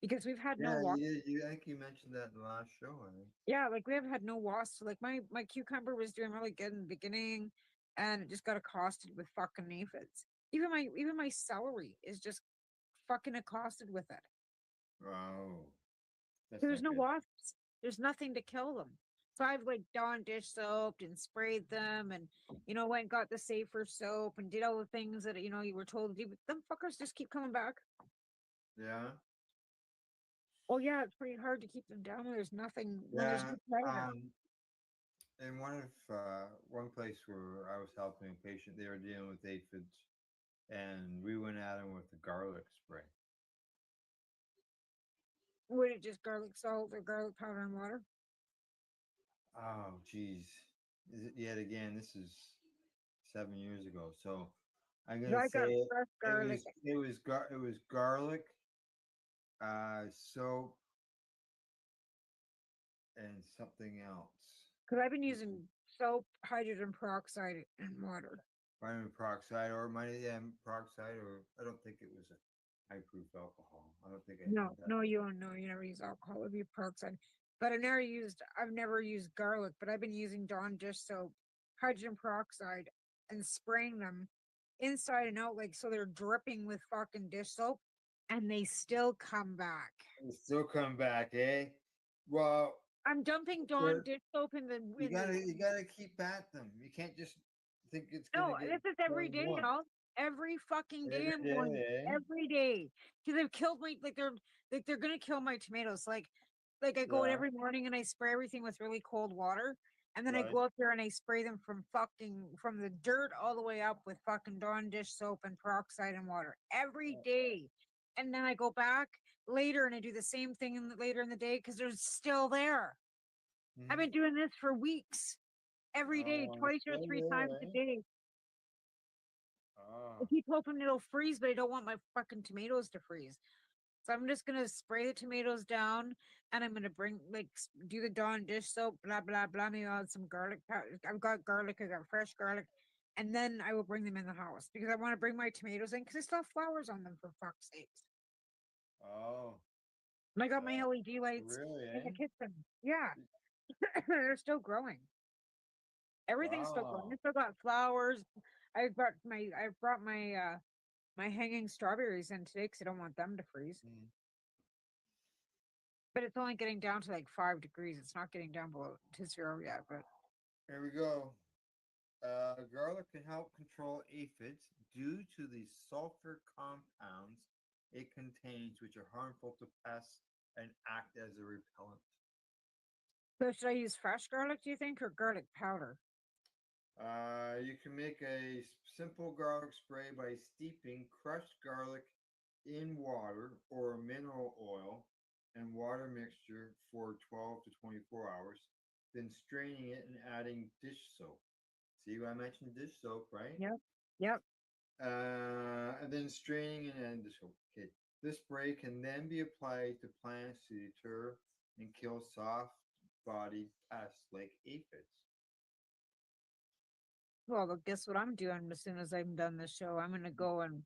[SPEAKER 7] because we've had no wasps.
[SPEAKER 1] I think you mentioned that in the last show, I think.
[SPEAKER 7] Yeah, like we haven't had no wasps. Like my cucumber was doing really good in the beginning, and it just got accosted with fucking aphids. Even my celery is just fucking accosted with it.
[SPEAKER 1] Wow.
[SPEAKER 7] There's no wasps. There's nothing to kill them. So I've like Dawn dish soaped and sprayed them and went and got the safer soap and did all the things that you were told to do, but them fuckers just keep coming back.
[SPEAKER 1] Yeah.
[SPEAKER 7] Well, yeah, it's pretty hard to keep them down when there's nothing. When there's
[SPEAKER 1] Yeah.
[SPEAKER 7] no predator.
[SPEAKER 1] In one place where I was helping a patient, they were dealing with aphids, and we went at them with the garlic spray.
[SPEAKER 7] Would it just garlic salt or garlic powder and water?
[SPEAKER 1] Oh, geez. Yet again, this is 7 years ago. So I'm gonna
[SPEAKER 7] I got
[SPEAKER 1] say
[SPEAKER 7] fresh garlic.
[SPEAKER 1] it was garlic, soap, and something else.
[SPEAKER 7] Because I've been using soap, hydrogen peroxide, and water.
[SPEAKER 1] Vitamin peroxide or peroxide, or I don't think it was a high proof alcohol. I don't think I
[SPEAKER 7] No,
[SPEAKER 1] had that.
[SPEAKER 7] no, you don't know. You never use alcohol. It'd be peroxide. But I've never used garlic, but I've been using Dawn dish soap, hydrogen peroxide, and spraying them inside and out, like so they're dripping with fucking dish soap. and they still come back.
[SPEAKER 1] They still come back, eh? Well,
[SPEAKER 7] I'm dumping Dawn
[SPEAKER 1] Sure.
[SPEAKER 7] dish soap in the.
[SPEAKER 1] you
[SPEAKER 7] In
[SPEAKER 1] gotta
[SPEAKER 7] the
[SPEAKER 1] you gotta keep at them. You can't just think it's
[SPEAKER 7] no,
[SPEAKER 1] gonna get
[SPEAKER 7] this is every
[SPEAKER 1] done
[SPEAKER 7] day,
[SPEAKER 1] once.
[SPEAKER 7] y'all. Every fucking day
[SPEAKER 1] Every
[SPEAKER 7] I'm going.
[SPEAKER 1] day, eh?
[SPEAKER 7] Every day, because they've killed my they're gonna kill my tomatoes. Like I go in
[SPEAKER 1] Yeah.
[SPEAKER 7] every morning and I spray everything with really cold water, and then I
[SPEAKER 1] Right.
[SPEAKER 7] go up there and I spray them from the dirt all the way up with fucking Dawn dish soap and peroxide and water every day, and then I go back later and I do the same thing later in the day because they're still there. I've been doing this for weeks, every day,
[SPEAKER 1] Oh,
[SPEAKER 7] twice or
[SPEAKER 1] still
[SPEAKER 7] three
[SPEAKER 1] there,
[SPEAKER 7] times a
[SPEAKER 1] eh?
[SPEAKER 7] day. I
[SPEAKER 1] Oh.
[SPEAKER 7] keep hoping it'll freeze, but I don't want my fucking tomatoes to freeze. So I'm just gonna spray the tomatoes down, and I'm gonna do the Dawn dish soap, blah blah blah. Maybe I'll add some garlic powder. I've got garlic. I got fresh garlic, and then I will bring them in the house because I want to bring my tomatoes in because I still have flowers on them for fuck's sakes.
[SPEAKER 1] Oh.
[SPEAKER 7] And I got my LED lights
[SPEAKER 1] Really,
[SPEAKER 7] in the
[SPEAKER 1] eh?
[SPEAKER 7] kitchen. Yeah, they're still growing. Everything's still growing.
[SPEAKER 1] Wow.
[SPEAKER 7] I still got flowers. I brought my hanging strawberries in today because I don't want them to freeze. But it's only getting down to like 5 degrees. It's not getting down below to 0 yet. But
[SPEAKER 1] Here we go. Garlic can help control aphids due to the sulfur compounds it contains, which are harmful to pests and act as a repellent.
[SPEAKER 7] so should I use fresh garlic? Do you think, or garlic powder?
[SPEAKER 1] You can make a simple garlic spray by steeping crushed garlic in water or mineral oil and water mixture for 12 to 24 hours, then straining it and adding dish soap. See what I mentioned? Dish soap, right?
[SPEAKER 7] Yep. Yep.
[SPEAKER 1] And then straining and adding dish soap. Okay. This spray can then be applied to plants to deter and kill soft-bodied pests like aphids.
[SPEAKER 7] Well, guess what I'm doing as soon as I'm done this show? I'm gonna go and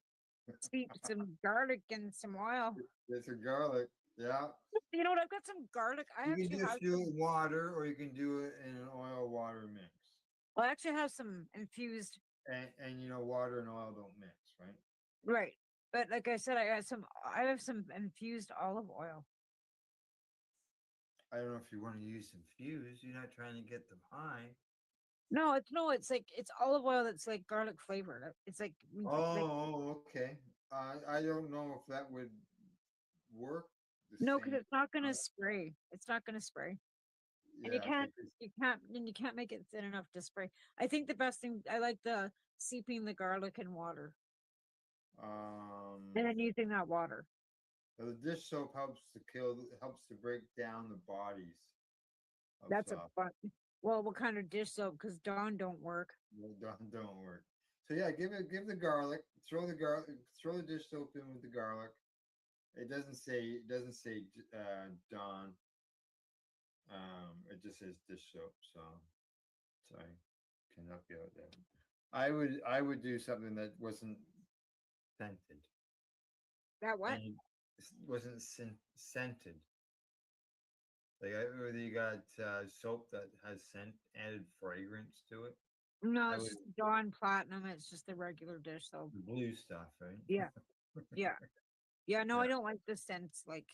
[SPEAKER 7] steep some garlic in some oil.
[SPEAKER 1] It's a garlic, yeah.
[SPEAKER 7] You know what? I've got some garlic. I
[SPEAKER 1] You can
[SPEAKER 7] actually
[SPEAKER 1] just
[SPEAKER 7] have
[SPEAKER 1] do it
[SPEAKER 7] some.
[SPEAKER 1] in water, or you can do it in an oil water mix.
[SPEAKER 7] Well, I actually have some infused.
[SPEAKER 1] And you know, water and oil don't mix, right?
[SPEAKER 7] Right. But like I said, I have some infused olive oil.
[SPEAKER 1] I don't know if you want to use infused. You're not trying to get them high.
[SPEAKER 7] No, it's like it's olive oil that's like garlic flavored. It's like
[SPEAKER 1] Oh, okay. I don't know if that would work the
[SPEAKER 7] no, because
[SPEAKER 1] same.
[SPEAKER 7] it's not gonna spray. It's not gonna spray. And
[SPEAKER 1] Yeah,
[SPEAKER 7] you can't make it thin enough to spray. I think the best thing I like the seeping the garlic in water and then using that water.
[SPEAKER 1] the dish soap helps to break down the bodies of
[SPEAKER 7] That's a
[SPEAKER 1] soft.
[SPEAKER 7] fun. Well, what kind of dish soap? Because Dawn don't work.
[SPEAKER 1] Don't work. So yeah, give the garlic. Throw the dish soap in with the garlic. It doesn't say Dawn. It just says dish soap. So I can help you out there. I would do something that wasn't scented.
[SPEAKER 7] That what?
[SPEAKER 1] And wasn't scented. Like whether you got soap that has scent added fragrance to it.
[SPEAKER 7] No,
[SPEAKER 1] I
[SPEAKER 7] it's
[SPEAKER 1] would-
[SPEAKER 7] just Dawn Platinum. It's just the regular dish soap.
[SPEAKER 1] The blue stuff, right?
[SPEAKER 7] Yeah. Yeah. Yeah. No,
[SPEAKER 1] Yeah.
[SPEAKER 7] I don't like the scents. Like,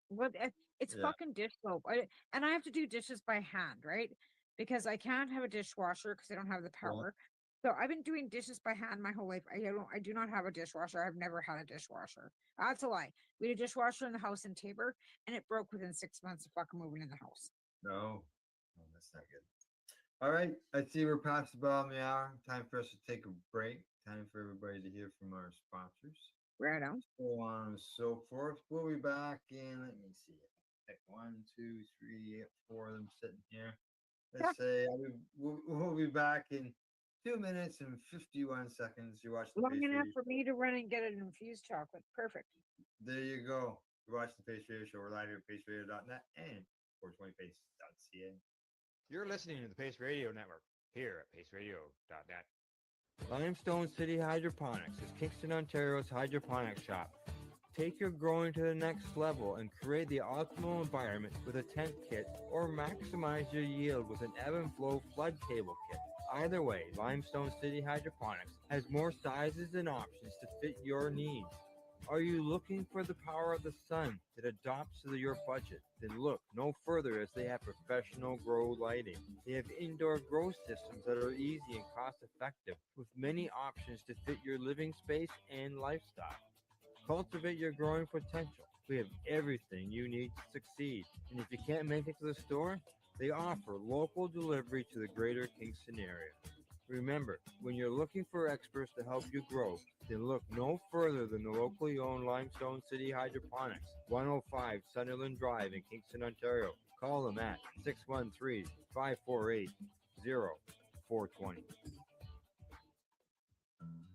[SPEAKER 7] what? It's
[SPEAKER 1] Yeah.
[SPEAKER 7] fucking dish soap. And I have to do dishes by hand, right? Because I can't have a dishwasher because I don't have the power. So I've been doing dishes by hand my whole life. I do not have a dishwasher. I've never had a dishwasher. That's a lie. We had a dishwasher in the house in Tabor, and it broke within 6 months of fucking moving in the house.
[SPEAKER 1] No, that's not good. All right, I see we're past the bottom of the hour. Time for us to take a break. Time for everybody to hear from our sponsors.
[SPEAKER 7] Right on.
[SPEAKER 1] So on and so forth. We'll be back in. Let me see. Pick 1, 2, 3, 4 of them sitting here. Let's say we'll be back in 2 minutes and 51 seconds. You watch the
[SPEAKER 7] Long
[SPEAKER 1] Face
[SPEAKER 7] enough
[SPEAKER 1] Radio.
[SPEAKER 7] for me to run and get an infused chocolate. Perfect.
[SPEAKER 1] There you go. You're watching the Face Radio Show. We're live here at paceradio.net and 420face.ca.
[SPEAKER 12] You're listening to the Pace Radio Network here at paceradio.net.
[SPEAKER 21] Limestone City Hydroponics is Kingston, Ontario's hydroponics shop. Take your growing to the next level and create the optimal environment with a tent kit or maximize your yield with an ebb and flow flood table kit. Either way, Limestone City Hydroponics has more sizes and options to fit your needs. Are you looking for the power of the sun that adopts to your budget? Then look no further, as they have professional grow lighting. They have indoor grow systems that are easy and cost effective, with many options to fit your living space and lifestyle. Cultivate your growing potential. We have everything you need to succeed. And if you can't make it to the store, they offer local delivery to the greater Kingston area. Remember, when you're looking for experts to help you grow, then look no further than the locally owned Limestone City Hydroponics, 105 Sunderland Drive in Kingston, Ontario. Call them at 613 548 0420.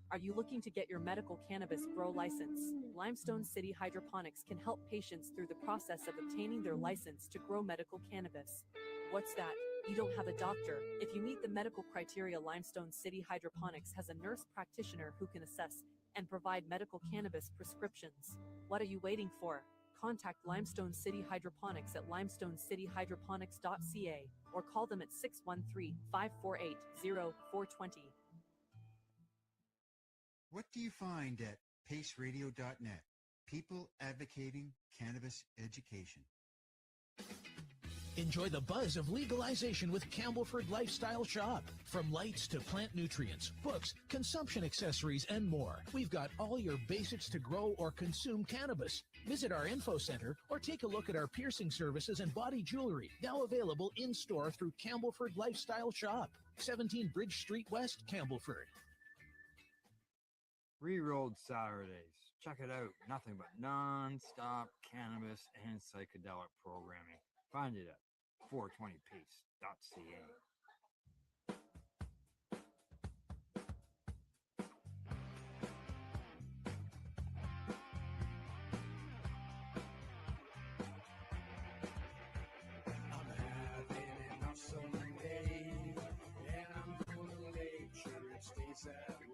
[SPEAKER 23] Are you looking to get your medical cannabis grow license? Limestone City Hydroponics can help patients through the process of obtaining their license to grow medical cannabis. What's that? You don't have a doctor. If you meet the medical criteria, Limestone City Hydroponics has a nurse practitioner who can assess and provide medical cannabis prescriptions. What are you waiting for? Contact Limestone City Hydroponics at limestonecityhydroponics.ca or call them at 613 548 0420.
[SPEAKER 24] What do you find at paceradio.net? People advocating cannabis education.
[SPEAKER 22] Enjoy the buzz of legalization with Campbellford Lifestyle Shop. From lights to plant nutrients, books, consumption accessories, and more, we've got all your basics to grow or consume cannabis. Visit our info center or take a look at our piercing services and body jewelry, now available in-store through Campbellford Lifestyle Shop, 17 Bridge Street West, Campbellford.
[SPEAKER 21] Rerolled Saturdays. Check it out. Nothing but non-stop cannabis and psychedelic programming. Find it at 420pace.ca.
[SPEAKER 4] I'm having an awesome day, and I'm gonna make sure it stays that way.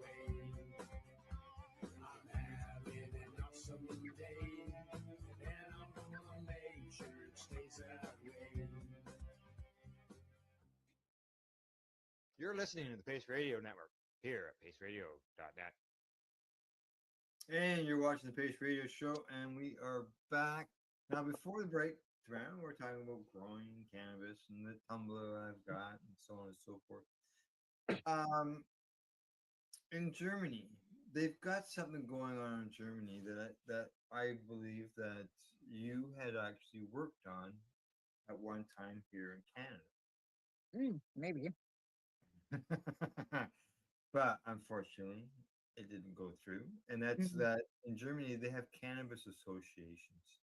[SPEAKER 4] I'm having an awesome day, and I'm gonna make sure it stays that way.
[SPEAKER 12] You're listening to the Pace Radio Network here at paceradio.net.
[SPEAKER 1] And you're watching the Pace Radio Show, and we are back. Now, before the break, we're talking about growing cannabis and the tumbler I've got, and so on and so forth. In Germany, they've got something going on in Germany that I believe that you had actually worked on at one time here in Canada.
[SPEAKER 7] Maybe.
[SPEAKER 1] But unfortunately, it didn't go through. And that's that in Germany, they have cannabis associations.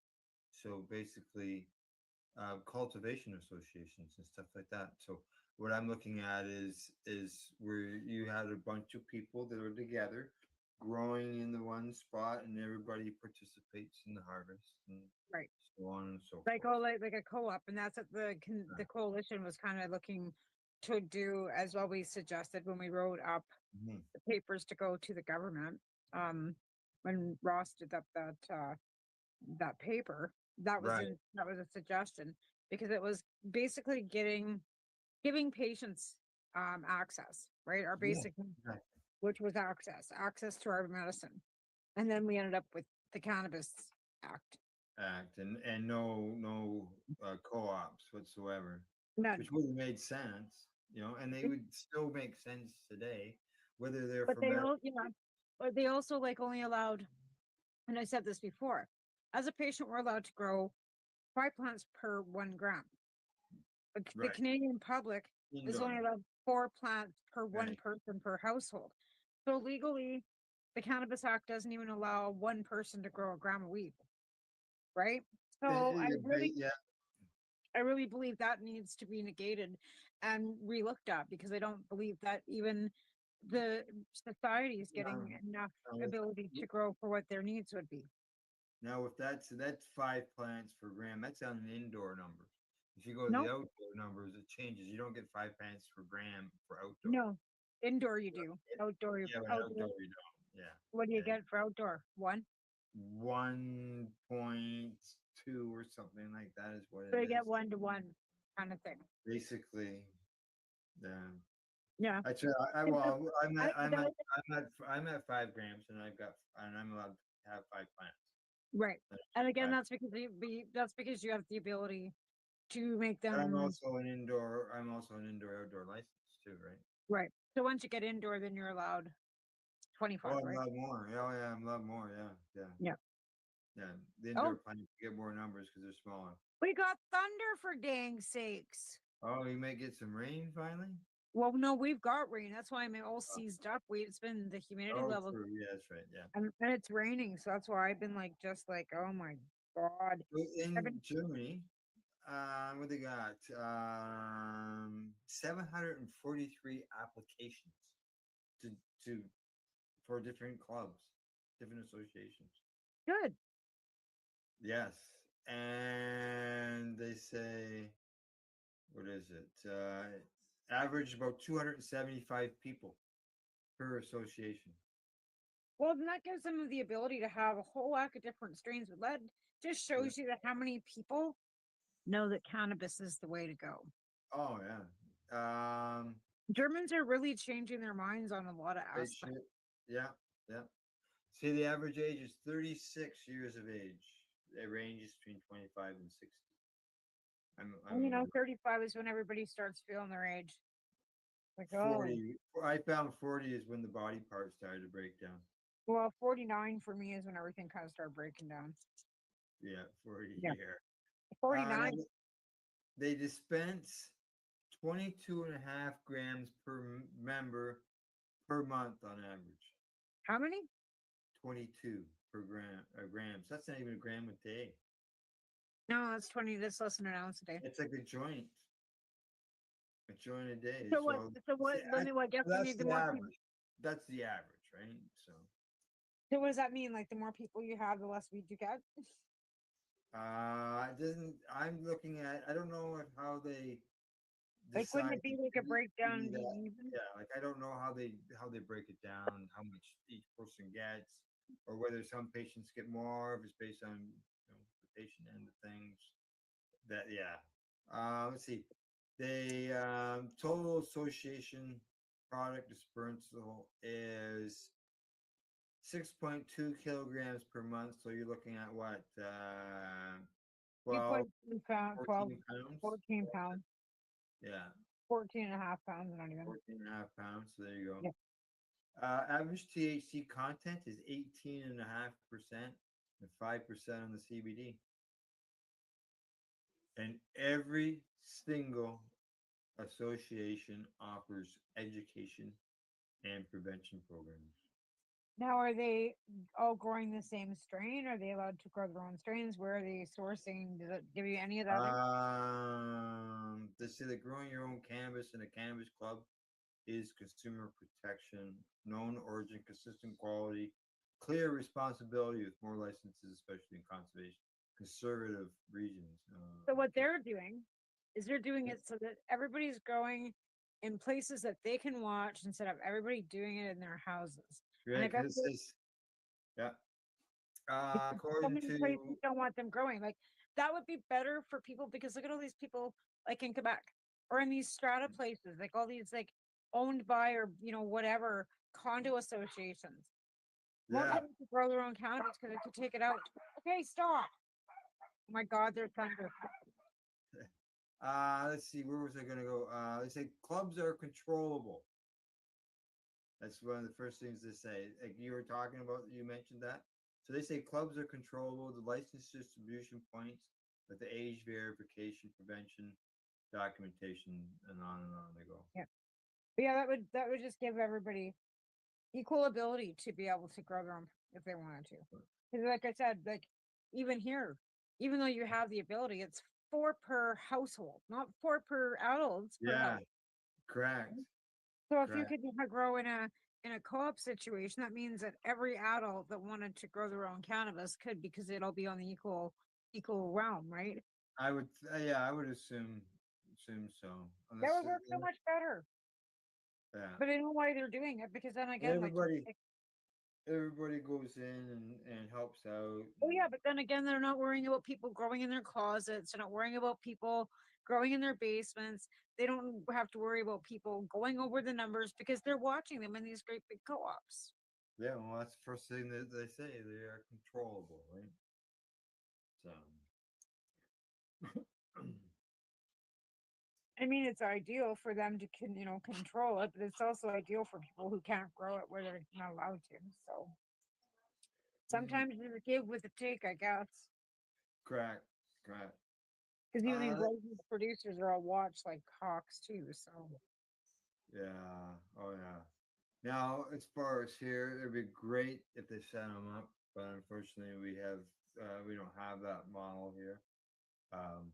[SPEAKER 1] So basically, cultivation associations and stuff like that. So what I'm looking at is where you had a bunch of people that are together growing in the one spot, and everybody participates in the harvest and
[SPEAKER 7] Right.
[SPEAKER 1] so on and so
[SPEAKER 7] Like
[SPEAKER 1] forth.
[SPEAKER 7] like a co-op, and that's what the coalition was kind of looking to do as well. We suggested when we wrote up
[SPEAKER 1] Mhm.
[SPEAKER 7] the papers to go to the government, when Ross did that paper, that was
[SPEAKER 1] Right.
[SPEAKER 7] that was a suggestion, because it was basically giving patients access, right? Our
[SPEAKER 1] Yeah,
[SPEAKER 7] basic need,
[SPEAKER 1] exactly.
[SPEAKER 7] which was access to our medicine. And then we ended up with the Cannabis Act.
[SPEAKER 1] Act and no co-ops whatsoever,
[SPEAKER 7] None.
[SPEAKER 1] which would have made sense, and they would still make sense today, whether they're
[SPEAKER 7] But
[SPEAKER 1] for
[SPEAKER 7] they
[SPEAKER 1] medical.
[SPEAKER 7] all, but they also like only allowed, and I said this before, as a patient, we're allowed to grow 5 plants per 1 gram. But the
[SPEAKER 1] Right.
[SPEAKER 7] Canadian public is only
[SPEAKER 1] Indoor.
[SPEAKER 7] allowed 4 plants per 1
[SPEAKER 1] Right.
[SPEAKER 7] person per household. So legally, the Cannabis Act doesn't even allow 1 person to grow a gram of weed, right? So
[SPEAKER 1] Yeah.
[SPEAKER 7] I really believe that needs to be negated and relooked at, because I don't believe that even the society is getting enough ability to grow for what their needs would be.
[SPEAKER 1] Now, if that's 5 plants per gram, that's on an indoor number. If you go to
[SPEAKER 7] No,
[SPEAKER 1] the outdoor numbers, it changes. You don't get 5 plants per gram for outdoor.
[SPEAKER 7] no, indoor you do. Outdoor,
[SPEAKER 1] Yeah, but
[SPEAKER 7] outdoor.
[SPEAKER 1] outdoor you don't. Yeah.
[SPEAKER 7] What do you get for outdoor? 1?
[SPEAKER 1] 1.2 or something like that is what
[SPEAKER 7] So
[SPEAKER 1] it
[SPEAKER 7] you get
[SPEAKER 1] is.
[SPEAKER 7] 1 to 1 kind of thing.
[SPEAKER 1] Basically, yeah.
[SPEAKER 7] Yeah.
[SPEAKER 1] That's right.
[SPEAKER 7] And
[SPEAKER 1] Well,
[SPEAKER 7] I- that-
[SPEAKER 1] I'm at 5 grams, and I'm allowed have 5 plants.
[SPEAKER 7] Right.
[SPEAKER 1] That
[SPEAKER 7] And
[SPEAKER 1] are
[SPEAKER 7] again,
[SPEAKER 1] five-
[SPEAKER 7] that's because you have the ability to make
[SPEAKER 1] And I'm
[SPEAKER 7] them
[SPEAKER 1] also an indoor. I'm also an indoor-outdoor license too, right?
[SPEAKER 7] right. So once you get indoor, then you're allowed 25,
[SPEAKER 1] Oh, I'm
[SPEAKER 7] right?
[SPEAKER 1] a lot more. Yeah, oh, yeah, I'm a lot more. Yeah, yeah,
[SPEAKER 7] Yeah.
[SPEAKER 1] yeah. The
[SPEAKER 7] Oh,
[SPEAKER 1] indoor plants get more numbers because they're smaller.
[SPEAKER 7] we got thunder for dang sakes.
[SPEAKER 1] Oh, you may get some rain finally.
[SPEAKER 7] Well, no, we've got rain. That's why I'm all seized up. It's been the humidity
[SPEAKER 1] Oh,
[SPEAKER 7] level
[SPEAKER 1] true. Yeah, that's right. Yeah.
[SPEAKER 7] and it's raining. So that's why I've been like, just like, oh my God.
[SPEAKER 1] Well,
[SPEAKER 7] I've
[SPEAKER 1] in
[SPEAKER 7] been,
[SPEAKER 1] Germany, what they got? 743 applications to to for different clubs, different associations.
[SPEAKER 7] good.
[SPEAKER 1] Yes, and they say, what is it? Average about 275 people per association.
[SPEAKER 7] Well, then that gives them the ability to have a whole lot of different strains. But that just
[SPEAKER 1] Yeah.
[SPEAKER 7] shows you that how many people know that cannabis is the way to go.
[SPEAKER 1] Oh yeah.
[SPEAKER 7] Germans are really changing their minds on a lot of
[SPEAKER 1] They
[SPEAKER 7] aspects.
[SPEAKER 1] should. Yeah, yeah. See, the average age is 36 years of age. It ranges between 25 and 60.
[SPEAKER 7] And, you know,
[SPEAKER 1] I'm
[SPEAKER 7] 35 is when everybody starts feeling their age. Like, oh,
[SPEAKER 1] 40. I found 40 is when the body parts started to break down.
[SPEAKER 7] well, 49 for me is when everything kind of started breaking down.
[SPEAKER 1] Yeah, 40
[SPEAKER 7] Yeah.
[SPEAKER 1] here.
[SPEAKER 7] 49.
[SPEAKER 1] They dispense 22 and a half grams per member per month on average.
[SPEAKER 7] How many?
[SPEAKER 1] 22 per grams. That's not even a gram a day.
[SPEAKER 7] No, that's 20. That's less than an ounce a day.
[SPEAKER 1] It's like a joint. A joint a day.
[SPEAKER 7] So what? So what?
[SPEAKER 1] see,
[SPEAKER 7] Let me. What? Guess we
[SPEAKER 1] that's
[SPEAKER 7] need the
[SPEAKER 1] the
[SPEAKER 7] more people.
[SPEAKER 1] average. That's the average, right? So
[SPEAKER 7] So what does that mean? Like the more people you have, the less weed you get.
[SPEAKER 1] it doesn't. I'm looking at. I don't know how they
[SPEAKER 7] Like, wouldn't
[SPEAKER 1] decide
[SPEAKER 7] it be
[SPEAKER 1] to
[SPEAKER 7] like a
[SPEAKER 1] be
[SPEAKER 7] breakdown? Be
[SPEAKER 1] that.
[SPEAKER 7] even?
[SPEAKER 1] Yeah, like I don't know how they break it down, how much each person gets, or whether some patients get more. If it's based on the patient end of things. That yeah. Let's see. The total association product dispersal is 6.2 kilograms per month. So you're looking at what? 12,
[SPEAKER 7] 2.2 pounds,
[SPEAKER 1] 14 pounds.
[SPEAKER 7] 14 pounds,
[SPEAKER 1] Yeah,
[SPEAKER 7] 14 and a half pounds, not even.
[SPEAKER 1] 14 and a half pounds. So there you go.
[SPEAKER 7] Yeah.
[SPEAKER 1] Average THC content is 18.5% and 5% on the CBD. And every single association offers education and prevention programs.
[SPEAKER 7] Now, are they all growing the same strain? Are they allowed to grow their own strains? Where are they sourcing? Does it give you any of that?
[SPEAKER 1] They say that growing your own cannabis in a cannabis club is consumer protection, known origin, consistent quality, clear responsibility with more licenses, especially in conservation, conservative regions.
[SPEAKER 7] So what they're doing is they're doing it so that everybody's growing in places that they can watch instead of everybody doing it in their houses. And I
[SPEAKER 1] Right,
[SPEAKER 7] bet
[SPEAKER 1] because it says, yeah.
[SPEAKER 7] so
[SPEAKER 1] According
[SPEAKER 7] many places
[SPEAKER 1] to,
[SPEAKER 7] don't want them growing. Like that would be better for people because look at all these people like in Quebec or in these strata places, like all these like owned by or whatever condo associations. Want
[SPEAKER 1] yeah,
[SPEAKER 7] them to grow their own cannabis because they could take it out. Okay, stop. Oh my God, they're thunder.
[SPEAKER 1] let's see, where was I gonna go? They say clubs are controllable. That's one of the first things they say. Like you were talking about, you mentioned that. So they say clubs are controllable, the license distribution points, with the age verification, prevention, documentation, and on they go.
[SPEAKER 7] Yeah. But yeah, that would just give everybody equal ability to be able to grow their own if they wanted to. Because like I said, like even here, even though you have the ability, it's 4 per household, not 4 per adults per
[SPEAKER 1] Yeah,
[SPEAKER 7] house.
[SPEAKER 1] correct.
[SPEAKER 7] So if you
[SPEAKER 1] Correct.
[SPEAKER 7] could grow in a co-op situation, that means that every adult that wanted to grow their own cannabis could because it'll be on the equal realm, right?
[SPEAKER 1] I would, yeah, I would assume so.
[SPEAKER 7] That
[SPEAKER 1] Unless,
[SPEAKER 7] would work so much better.
[SPEAKER 1] yeah,
[SPEAKER 7] But I know why they're doing it because then again, like
[SPEAKER 1] everybody goes in and helps out.
[SPEAKER 7] oh yeah, but then again, they're not worrying about people growing in their closets. They're not worrying about people growing in their basements. They don't have to worry about people going over the numbers because they're watching them in these great big co-ops.
[SPEAKER 1] Yeah, well, that's the first thing that they say. They are controllable, right? So,
[SPEAKER 7] I mean, it's ideal for them to control it, but it's also ideal for people who can't grow it where they're not allowed to. So sometimes it's a give with a take, I guess.
[SPEAKER 1] correct, correct.
[SPEAKER 7] Because even these
[SPEAKER 1] Uh,
[SPEAKER 7] licensed producers are all watched like hawks too. So
[SPEAKER 1] yeah. Oh, yeah. Now, as far as here, it'd be great if they set them up, but unfortunately, we don't have that model here. Um,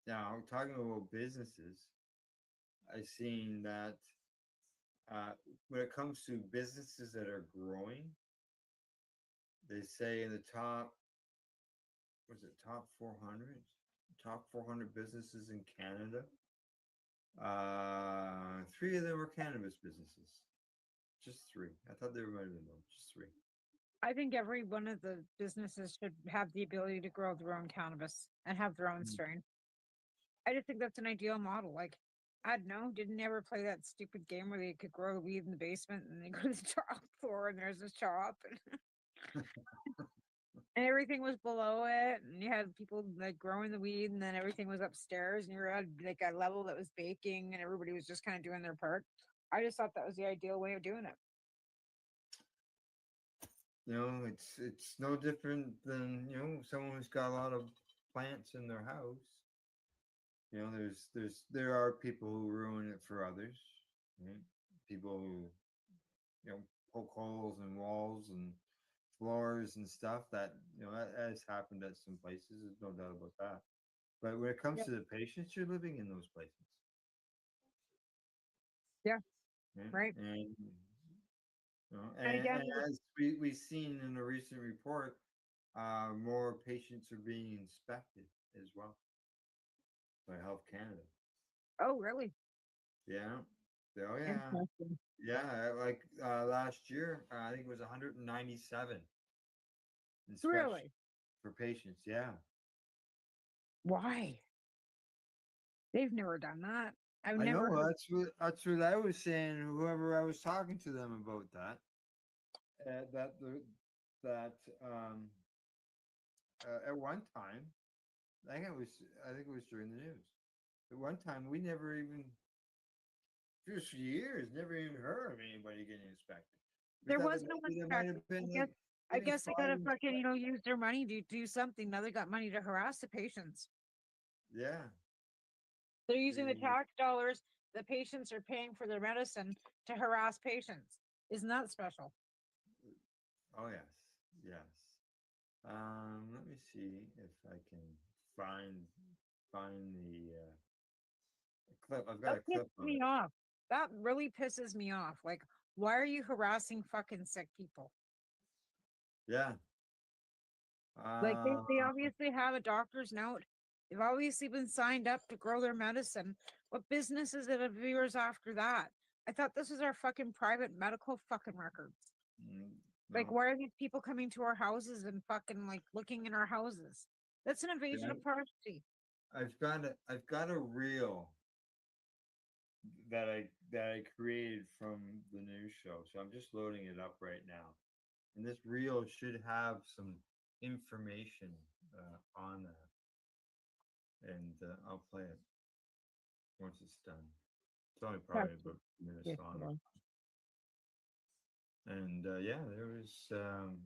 [SPEAKER 1] Now, talking about businesses, I've seen that when it comes to businesses that are growing, they say in the top, was it top 400? Top 400 businesses in Canada. Three of them were cannabis businesses. Just three. I thought there might have been more. Just three.
[SPEAKER 7] I think every one of the businesses should have the ability to grow their own cannabis and have their own strain. I just think that's an ideal model. Like, I don't know, didn't ever play that stupid game where they could grow weed in the basement and they go to the top floor and there's a shop and everything was below it, and you had people like growing the weed, and then everything was upstairs, and you were at like a level that was baking, and everybody was just kind of doing their part. I just thought that was the ideal way of doing it.
[SPEAKER 1] It's no different than someone who's got a lot of plants in their house. There are people who ruin it for others, right? People who poke holes in walls and floors and stuff. That has happened at some places. There's no doubt about that. But when it comes
[SPEAKER 7] Yep.
[SPEAKER 1] to the patients, you're living in those places.
[SPEAKER 7] Yeah.
[SPEAKER 1] Right.
[SPEAKER 7] Right. And
[SPEAKER 1] And
[SPEAKER 7] again,
[SPEAKER 1] as we've seen in a recent report, more patients are being inspected as well by Health Canada.
[SPEAKER 7] oh really?
[SPEAKER 1] Yeah. Oh yeah.
[SPEAKER 7] Interesting.
[SPEAKER 1] Yeah. Like last year, I think it was 197 inspections
[SPEAKER 7] Really?
[SPEAKER 1] for patients. Yeah.
[SPEAKER 7] Why? They've never done that. I've
[SPEAKER 1] I
[SPEAKER 7] never
[SPEAKER 1] know
[SPEAKER 7] heard.
[SPEAKER 1] that's what I was saying. Whoever I was talking to them about that, that at one time, I think it was during the news. At one time, we never even, just for years, never even heard of anybody getting inspected. We
[SPEAKER 7] There
[SPEAKER 1] thought
[SPEAKER 7] was
[SPEAKER 1] that
[SPEAKER 7] no
[SPEAKER 1] maybe there might
[SPEAKER 7] inspector.
[SPEAKER 1] have been
[SPEAKER 7] I
[SPEAKER 1] maybe
[SPEAKER 7] guess they
[SPEAKER 1] five.
[SPEAKER 7] gotta fucking, use their money to do something. Now they got money to harass the patients.
[SPEAKER 1] Yeah.
[SPEAKER 7] They're using the
[SPEAKER 1] the-
[SPEAKER 7] tax dollars the patients are paying for their medicine to harass patients. Isn't that special?
[SPEAKER 1] Oh yes, yes. Let me see if I can find the clip. I've got
[SPEAKER 7] That
[SPEAKER 1] a clip
[SPEAKER 7] pisses
[SPEAKER 1] of it.
[SPEAKER 7] me off. That really pisses me off. Like, why are you harassing fucking sick people?
[SPEAKER 1] Yeah.
[SPEAKER 7] Like they
[SPEAKER 1] Uh,
[SPEAKER 7] obviously have a doctor's note. They've obviously been signed up to grow their medicine. What business is it of yours after that? I thought this was our fucking private medical fucking records. Like,
[SPEAKER 1] no.
[SPEAKER 7] why are these people coming to our houses and fucking like looking in our houses? That's an invasion
[SPEAKER 1] Yeah,
[SPEAKER 7] of privacy.
[SPEAKER 1] I've got a reel that I created from the news show. So I'm just loading it up right now. And this reel should have some information on that. And I'll play it once it's done. It's only probably about 2 minutes long. And yeah,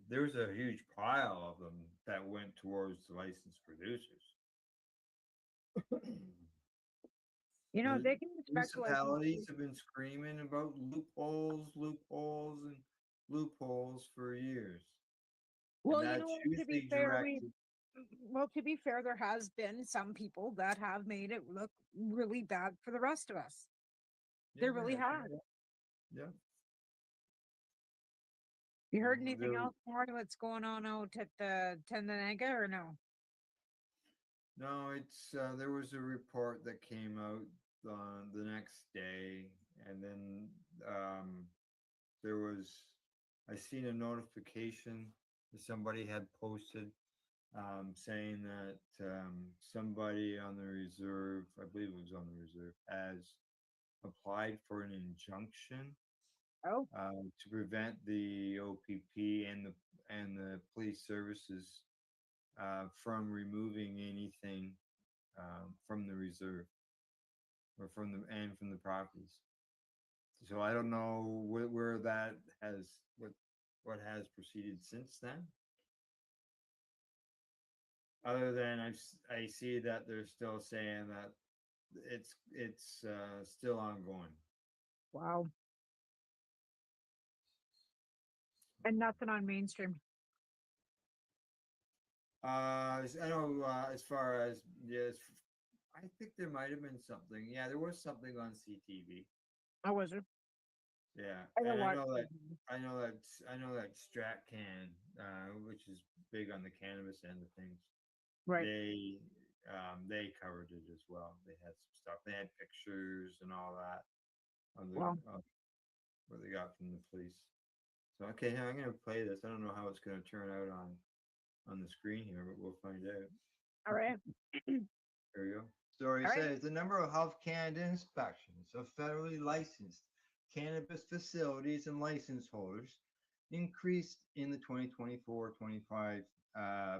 [SPEAKER 1] there was a huge pile of them that went towards the licensed producers. The
[SPEAKER 7] They can expect
[SPEAKER 1] municipalities have been screaming about loopholes, loopholes, and loopholes for years.
[SPEAKER 7] Well,
[SPEAKER 1] And that's
[SPEAKER 7] to be
[SPEAKER 1] usually
[SPEAKER 7] fair,
[SPEAKER 1] directed.
[SPEAKER 7] there has been some people that have made it look really bad for the rest of us. There really
[SPEAKER 1] Yeah,
[SPEAKER 7] have.
[SPEAKER 1] yeah.
[SPEAKER 7] You heard anything
[SPEAKER 1] There,
[SPEAKER 7] else more to what's going on out at the Tendanega or no?
[SPEAKER 1] no, there was a report that came out the next day, and then there was I seen a notification that somebody had posted saying that somebody on the reserve, I believe it was on the reserve, has applied for an injunction
[SPEAKER 7] Oh,
[SPEAKER 1] to prevent the OPP and the police services from removing anything from the reserve or from the properties. So I don't know where that has what has proceeded since then. Other than I see that they're still saying that it's still ongoing.
[SPEAKER 7] wow. And nothing on mainstream.
[SPEAKER 1] I know as far as yes, I think there might have been something. Yeah, there was something on CTV.
[SPEAKER 7] I wasn't.
[SPEAKER 1] Yeah,
[SPEAKER 7] I don't
[SPEAKER 1] and
[SPEAKER 7] watch.
[SPEAKER 1] I know that StratCan, which is big on the cannabis end of things.
[SPEAKER 7] Right.
[SPEAKER 1] They covered it as well. They had some stuff. They had pictures and all that of the
[SPEAKER 7] Wow.
[SPEAKER 1] what they got from the police. So okay, I'm gonna play this. I don't know how it's gonna turn out on the screen here, but we'll find out.
[SPEAKER 7] All right.
[SPEAKER 1] There we go. Story
[SPEAKER 7] All right.
[SPEAKER 1] says the number of Health Canada inspections of federally licensed cannabis facilities and license holders increased in the 2024-25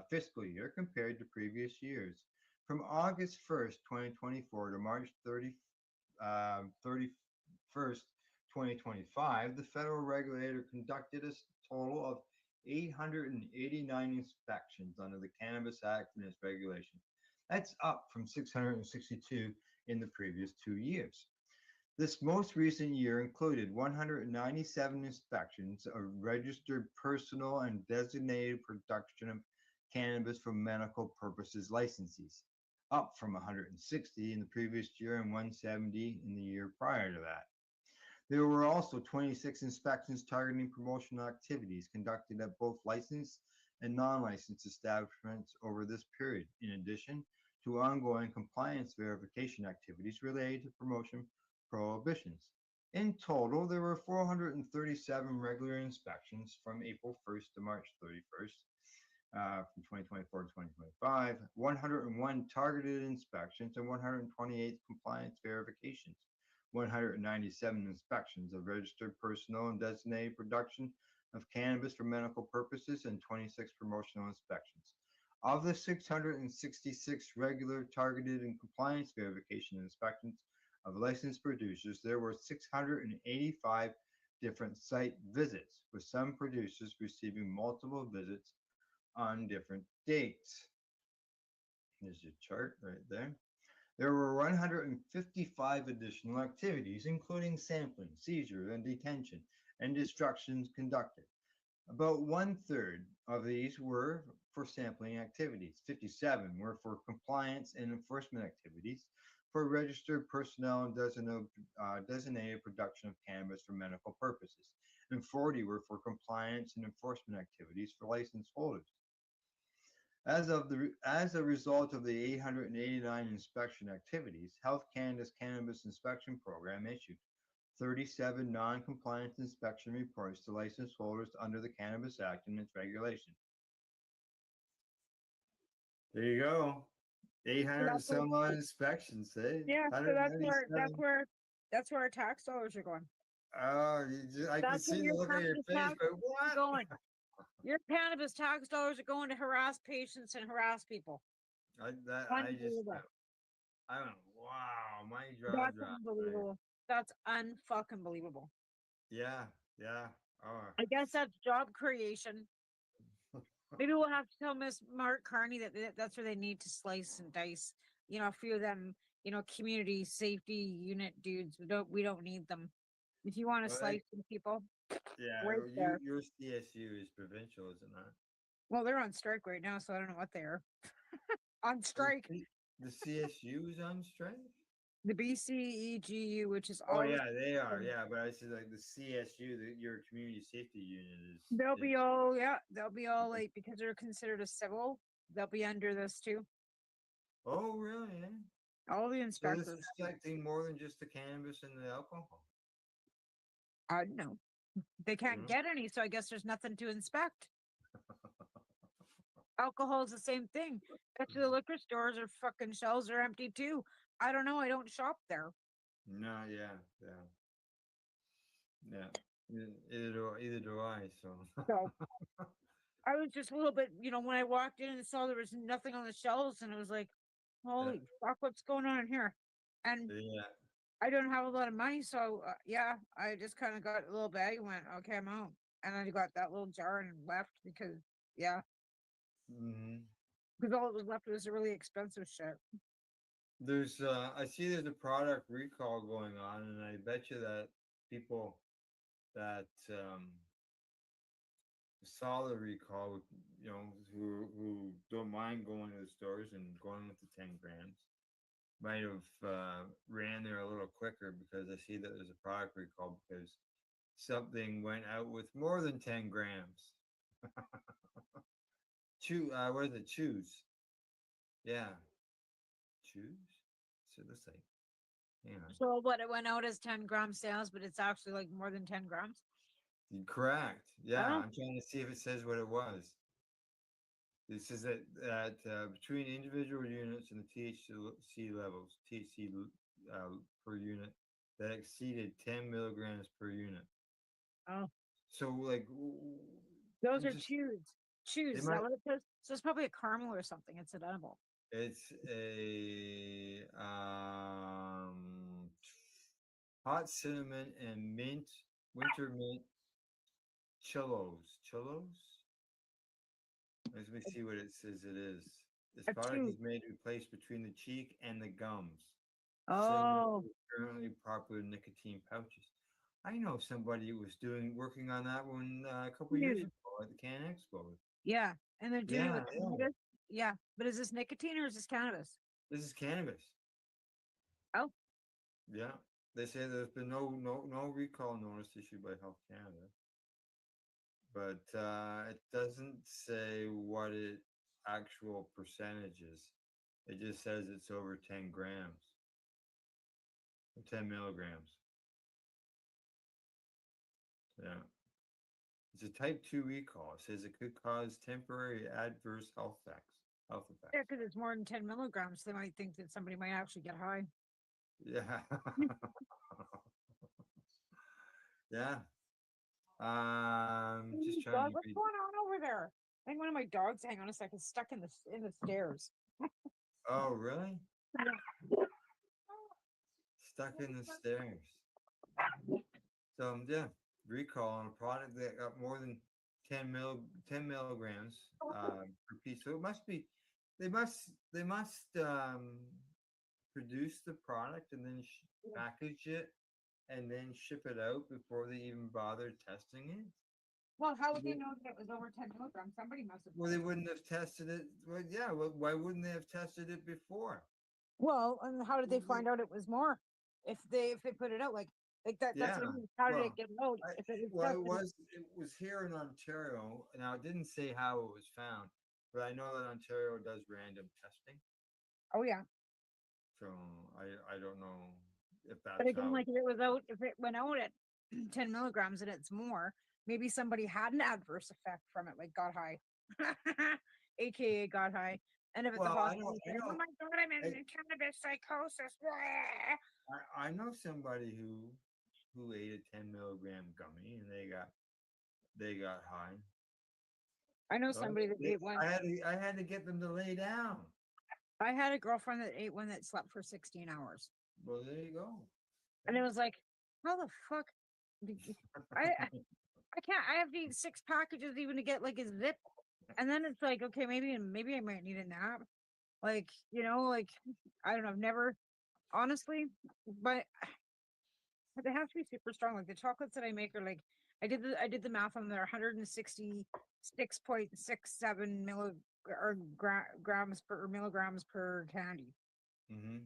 [SPEAKER 1] fiscal year compared to previous years. From August 1st, 2024 to March 31st, 2025, the federal regulator conducted a total of 889 inspections under the Cannabis Act and its regulations. That's up from 662 in the previous 2 years. This most recent year included 197 inspections of registered personal and designated production of cannabis for medical purposes licensees, up from 160 in the previous year and 170 in the year prior to that. There were also 26 inspections targeting promotional activities conducted at both licensed and non-licensed establishments over this period, in addition to ongoing compliance verification activities related to promotion prohibitions. In total, there were 437 regular inspections from April 1st to March 31st, from 2024 to 2025, 101 targeted inspections, and 128 compliance verifications. 197 inspections of registered personnel and designated production of cannabis for medical purposes, and 26 promotional inspections. Of the 666 regular, targeted, and compliance verification inspections of licensed producers, there were 685 different site visits, with some producers receiving multiple visits on different dates. There's your chart right there. There were 155 additional activities, including sampling, seizure, and detention, and destructions conducted. About 1/3 of these were for sampling activities. 57 were for compliance and enforcement activities for registered personnel and designated production of cannabis for medical purposes, and 40 were for compliance and enforcement activities for license holders. As a result of the 889 inspection activities, Health Canada's Cannabis Inspection Program issued 37 non-compliance inspection reports to license holders under the Cannabis Act and its regulations. There you go. 800 some odd inspections, eh?
[SPEAKER 7] Yeah, so that's where our tax dollars are going.
[SPEAKER 1] I can see the look on your face, but what?
[SPEAKER 7] Going. Your cannabis tax dollars are going to harass patients and harass people.
[SPEAKER 1] I don't know. Wow, my jaw
[SPEAKER 7] That's
[SPEAKER 1] dropped.
[SPEAKER 7] unbelievable. That's unfucking believable.
[SPEAKER 1] Yeah. Oh.
[SPEAKER 7] I guess that's job creation. Maybe we'll have to tell Miss Mark Carney that that's where they need to slice and dice. A few of them, community safety unit dudes. We don't need them. If you want to slice some people,
[SPEAKER 1] yeah,
[SPEAKER 7] right there.
[SPEAKER 1] Your CSU is provincial, is it not?
[SPEAKER 7] Well, they're on strike right now, so I don't know what they are. On strike.
[SPEAKER 1] The CSU is on strike?
[SPEAKER 7] The BCEGU, which is
[SPEAKER 1] oh yeah, they are. Yeah, but I said like the CSU, your community safety unit is.
[SPEAKER 7] They'll be all late because they're considered a civil. They'll be under this too.
[SPEAKER 1] Oh really?
[SPEAKER 7] All the inspectors.
[SPEAKER 1] So this is affecting more than just the cannabis and the alcohol.
[SPEAKER 7] No, they can't get any, so I guess there's nothing to inspect. Alcohol is the same thing. Actually, the liquor stores are fucking shelves are empty too. I don't know. I don't shop there.
[SPEAKER 1] No, yeah. Either do I. So
[SPEAKER 7] So I was just a little bit, when I walked in and saw there was nothing on the shelves, and it was like, holy fuck, what's going on here? And
[SPEAKER 1] yeah.
[SPEAKER 7] I don't have a lot of money, so yeah, I just kind of got a little bag and went, okay, I'm out. And then I got that little jar and left because, yeah,
[SPEAKER 1] Hmm.
[SPEAKER 7] because all that was left was a really expensive shit.
[SPEAKER 1] There's I see there's a product recall going on, and I bet you that people that saw the recall, who don't mind going to the stores and going with the 10 grams, might have ran there a little quicker because I see that there's a product recall because something went out with more than 10 grams. What is it? Choose. Yeah, choose. So let's say, hang on.
[SPEAKER 7] So what, it went out as 10-gram sales, but it's actually like more than 10 grams.
[SPEAKER 1] Correct. Yeah,
[SPEAKER 7] Oh,
[SPEAKER 1] I'm trying to see if it says what it was. It says that between individual units and the THC levels, THC per unit, that exceeded 10 milligrams per unit.
[SPEAKER 7] oh,
[SPEAKER 1] So, like,
[SPEAKER 7] those are
[SPEAKER 1] just
[SPEAKER 7] chews. Chews.
[SPEAKER 1] they
[SPEAKER 7] Is
[SPEAKER 1] might.
[SPEAKER 7] that what it says? So it's probably a caramel or something. It's edible.
[SPEAKER 1] It's a hot cinnamon and mint, winter mint chillos. Let me see what it says it is. This
[SPEAKER 7] A
[SPEAKER 1] product
[SPEAKER 7] chew.
[SPEAKER 1] is made to place between the cheek and the gums, similar
[SPEAKER 7] Oh,
[SPEAKER 1] to currently popular nicotine pouches. I know somebody who was working on that one a couple years
[SPEAKER 7] chews.
[SPEAKER 1] ago at the Can Expo.
[SPEAKER 7] Yeah. And they're doing it
[SPEAKER 1] Yeah,
[SPEAKER 7] with
[SPEAKER 1] yeah.
[SPEAKER 7] cannabis. Yeah. But is this nicotine or is this cannabis?
[SPEAKER 1] This is cannabis.
[SPEAKER 7] Oh,
[SPEAKER 1] Yeah. They say there's been no recall notice issued by Health Canada, but it doesn't say what it actual percentage is. It just says it's over 10 grams, 10 milligrams. Yeah. It's a type 2 recall. It says it could cause temporary adverse health effects. Health
[SPEAKER 7] yeah,
[SPEAKER 1] effects.
[SPEAKER 7] because it's more than 10 milligrams. They might think that somebody might actually get high.
[SPEAKER 1] Yeah. Yeah. Just trying
[SPEAKER 7] Dog,
[SPEAKER 1] to
[SPEAKER 7] what's
[SPEAKER 1] read.
[SPEAKER 7] going on over there? I think one of my dogs, hang on a second, stuck in the stairs.
[SPEAKER 1] Oh, really? Stuck in the stairs. So yeah, recall on a product that got more than 10 milligrams per piece. So it must be they must produce the product and then package it and then ship it out before they even bother testing it.
[SPEAKER 7] Well, how would they
[SPEAKER 1] They-
[SPEAKER 7] know that it was over 10 milligrams? Somebody must have.
[SPEAKER 1] Well, they wouldn't have tested it. Well, yeah. Well, why wouldn't they have tested it before?
[SPEAKER 7] Well, and how did they find out it was more? If they put it out like that, that's what I
[SPEAKER 1] Yeah.
[SPEAKER 7] mean. How did
[SPEAKER 1] Well,
[SPEAKER 7] it get out? If it was
[SPEAKER 1] well,
[SPEAKER 7] tested.
[SPEAKER 1] it was here in Ontario. Now it didn't say how it was found, but I know that Ontario does random testing.
[SPEAKER 7] Oh yeah.
[SPEAKER 1] So I don't know if
[SPEAKER 7] But
[SPEAKER 1] that's
[SPEAKER 7] again,
[SPEAKER 1] how.
[SPEAKER 7] like if it went out at 10 milligrams and it's more, maybe somebody had an adverse effect from it, like got high, aka got high. And if it's a
[SPEAKER 1] Well,
[SPEAKER 7] hospital,
[SPEAKER 1] I
[SPEAKER 7] oh
[SPEAKER 1] know
[SPEAKER 7] my god, I'm in
[SPEAKER 1] I,
[SPEAKER 7] cannabis psychosis.
[SPEAKER 1] I know somebody who ate a 10 milligram gummy and they got high.
[SPEAKER 7] I know
[SPEAKER 1] So
[SPEAKER 7] somebody that ate one.
[SPEAKER 1] I had to get them to lay down.
[SPEAKER 7] I had a girlfriend that ate one that slept for 16 hours.
[SPEAKER 1] Well, there you go.
[SPEAKER 7] And it was like, how the fuck? I can't. I have to eat 6 packages even to get like a zip. And then it's like, okay, maybe I might need a nap. Like, like I don't know. I've never honestly, but they have to be super strong. Like the chocolates that I make are like I did the math on there 166.67 grams per or milligrams per candy.
[SPEAKER 1] Mm-hmm.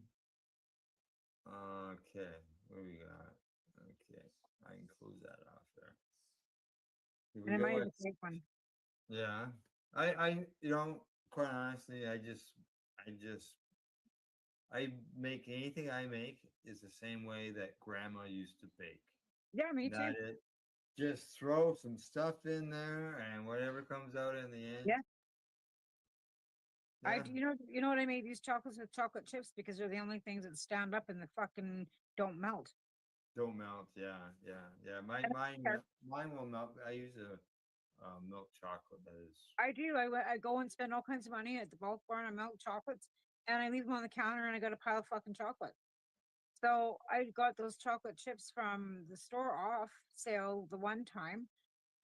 [SPEAKER 1] Okay, what do we got? Okay, I can close that off there. Here we
[SPEAKER 7] And I might
[SPEAKER 1] go.
[SPEAKER 7] even take one.
[SPEAKER 1] Yeah, quite honestly, I make anything I make is the same way that grandma used to bake.
[SPEAKER 7] Yeah, me too.
[SPEAKER 1] Not it. Just throw some stuff in there and whatever comes out in the end.
[SPEAKER 7] Yeah.
[SPEAKER 1] Yeah.
[SPEAKER 7] You know what I made these chocolates with chocolate chips because they're the only things that stand up and the fucking don't melt.
[SPEAKER 1] Don't melt. Yeah. Mine will melt. I use a milk chocolate that is.
[SPEAKER 7] I do. I go and spend all kinds of money at the bulk barn on milk chocolates, and I leave them on the counter, and I got a pile of fucking chocolate. So I got those chocolate chips from the store off sale the one time,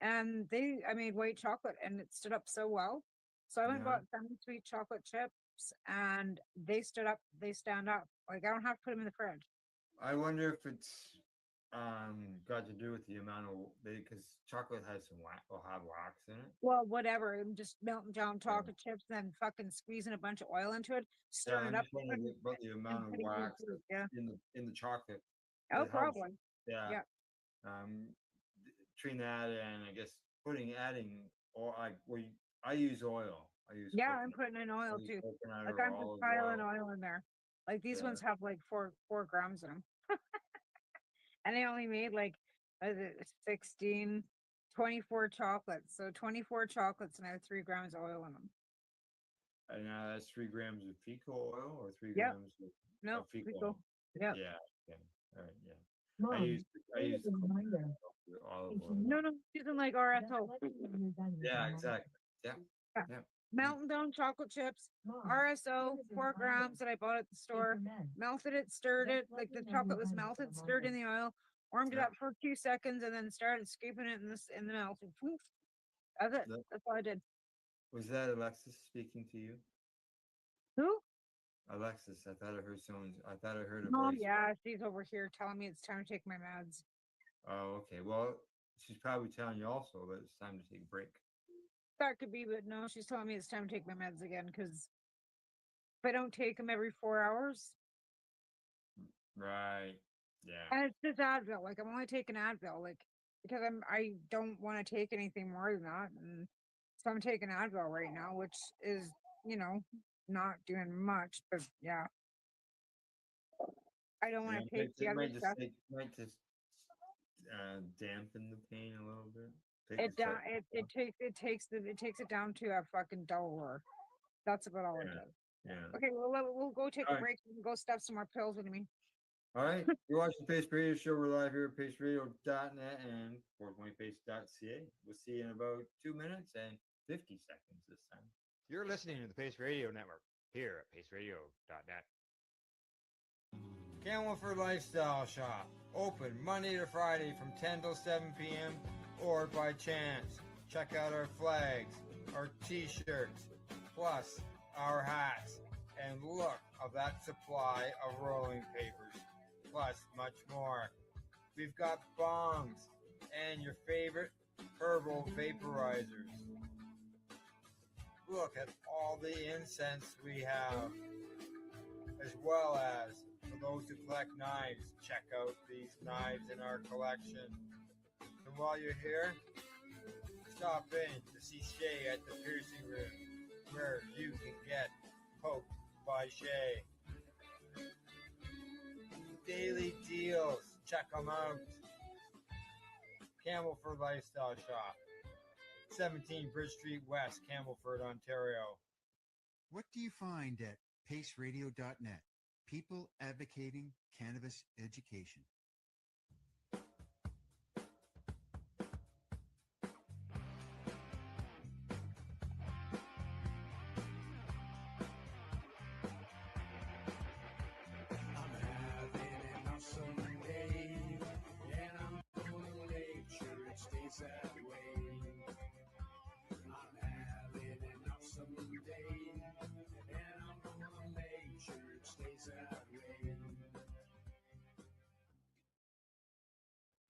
[SPEAKER 7] and I made white chocolate, and it stood up so well. So I went and
[SPEAKER 1] Yeah.
[SPEAKER 7] bought semi-sweet chocolate chips, and they stood up. They stand up. Like I don't have to put them in the fridge.
[SPEAKER 1] I wonder if it's got to do with the amount of because chocolate has some wax will have wax in it.
[SPEAKER 7] Well, whatever. I'm just melting down chocolate chips, then fucking squeezing a bunch of oil into it,
[SPEAKER 1] Yeah,
[SPEAKER 7] stirring
[SPEAKER 1] I'm
[SPEAKER 7] it up,
[SPEAKER 1] just wondering about the
[SPEAKER 7] and
[SPEAKER 1] amount of
[SPEAKER 7] putting it in
[SPEAKER 1] wax
[SPEAKER 7] food. Yeah.
[SPEAKER 1] in the chocolate.
[SPEAKER 7] Oh,
[SPEAKER 1] that helps.
[SPEAKER 7] probably.
[SPEAKER 1] Yeah.
[SPEAKER 7] Yeah.
[SPEAKER 1] Between that and I guess adding or I use oil. I use
[SPEAKER 7] Yeah, I'm
[SPEAKER 1] coconut.
[SPEAKER 7] putting in oil
[SPEAKER 1] I use
[SPEAKER 7] too.
[SPEAKER 1] coconut
[SPEAKER 7] Like
[SPEAKER 1] or
[SPEAKER 7] I'm just
[SPEAKER 1] olive
[SPEAKER 7] piling
[SPEAKER 1] oil.
[SPEAKER 7] oil in there. Like these
[SPEAKER 1] Yeah.
[SPEAKER 7] ones have like four grams in them. And I only made like what is it, 16, 24 chocolates. So 24 chocolates and I have 3 grams of oil in them.
[SPEAKER 1] And now that's 3 grams of fecal oil or three
[SPEAKER 7] Yep.
[SPEAKER 1] grams
[SPEAKER 7] No,
[SPEAKER 1] of fecal
[SPEAKER 7] fecal.
[SPEAKER 1] oil.
[SPEAKER 7] Yep.
[SPEAKER 1] Yeah. Okay. All right. Yeah.
[SPEAKER 7] Mom,
[SPEAKER 1] I use coconut olive oil.
[SPEAKER 7] No, using like RSO.
[SPEAKER 1] Yeah. Exactly. Yeah.
[SPEAKER 7] Yeah.
[SPEAKER 1] Yeah.
[SPEAKER 7] Melting down chocolate chips, RSO, 4 grams that I bought at the store. Melted it, stirred it, like the chocolate was melted, stirred in the oil, warmed it
[SPEAKER 1] Yeah.
[SPEAKER 7] up for 2 seconds, and then started scooping it in the milk. And poof, that's it.
[SPEAKER 1] That-
[SPEAKER 7] That's all I did.
[SPEAKER 1] Was that Alexis speaking to you?
[SPEAKER 7] Who?
[SPEAKER 1] Alexis, I thought I heard someone. I thought I heard a
[SPEAKER 7] Oh
[SPEAKER 1] voice.
[SPEAKER 7] yeah, she's over here telling me it's time to take my meds.
[SPEAKER 1] Oh, okay. Well, she's probably telling you also that it's time to take a break.
[SPEAKER 7] That could be, but no, she's telling me it's time to take my meds again because if I don't take them every 4 hours,
[SPEAKER 1] Right. Yeah.
[SPEAKER 7] and it's just Advil. Like I'm only taking Advil, like because I don't want to take anything more than that, and so I'm taking Advil right now, which is not doing much, but yeah, I don't want
[SPEAKER 1] Yeah.
[SPEAKER 7] to take the other stuff.
[SPEAKER 1] Might just dampen the pain a little bit.
[SPEAKER 7] It down it takes it down to a fucking dull. That's about all it
[SPEAKER 1] Yeah.
[SPEAKER 7] does.
[SPEAKER 1] Yeah.
[SPEAKER 7] Okay, well we'll go take
[SPEAKER 1] All
[SPEAKER 7] a
[SPEAKER 1] right.
[SPEAKER 7] break and go stuff some more pills into me.
[SPEAKER 1] All right. You're watching Pace Radio Show. We're live here at paceradio.net and 420pace.ca. We'll see you in about 2 minutes and 50 seconds this time.
[SPEAKER 12] You're listening to the Pace Radio Network here at paceradio.net.
[SPEAKER 1] Camelford Lifestyle Shop. Open Monday to Friday from 10 till 7 p.m. or by chance. Check out our flags, our t-shirts, plus our hats. And look of that supply of rolling papers, plus much more. We've got bongs and your favorite herbal vaporizers. Look at all the incense we have, as well as for those who collect knives, check out these knives in our collection. And while you're here, stop in to see Shay at the piercing room, where you can get poked by Shay. Daily deals, check them out. Camelford Lifestyle Shop, 17 Bridge Street West, Camelford, Ontario.
[SPEAKER 24] What do you find at paceradio.net? People advocating cannabis education.
[SPEAKER 4] I'm having an awesome day, and I'm gonna make sure it stays that way. I'm having an awesome day, and I'm gonna make sure it stays that way.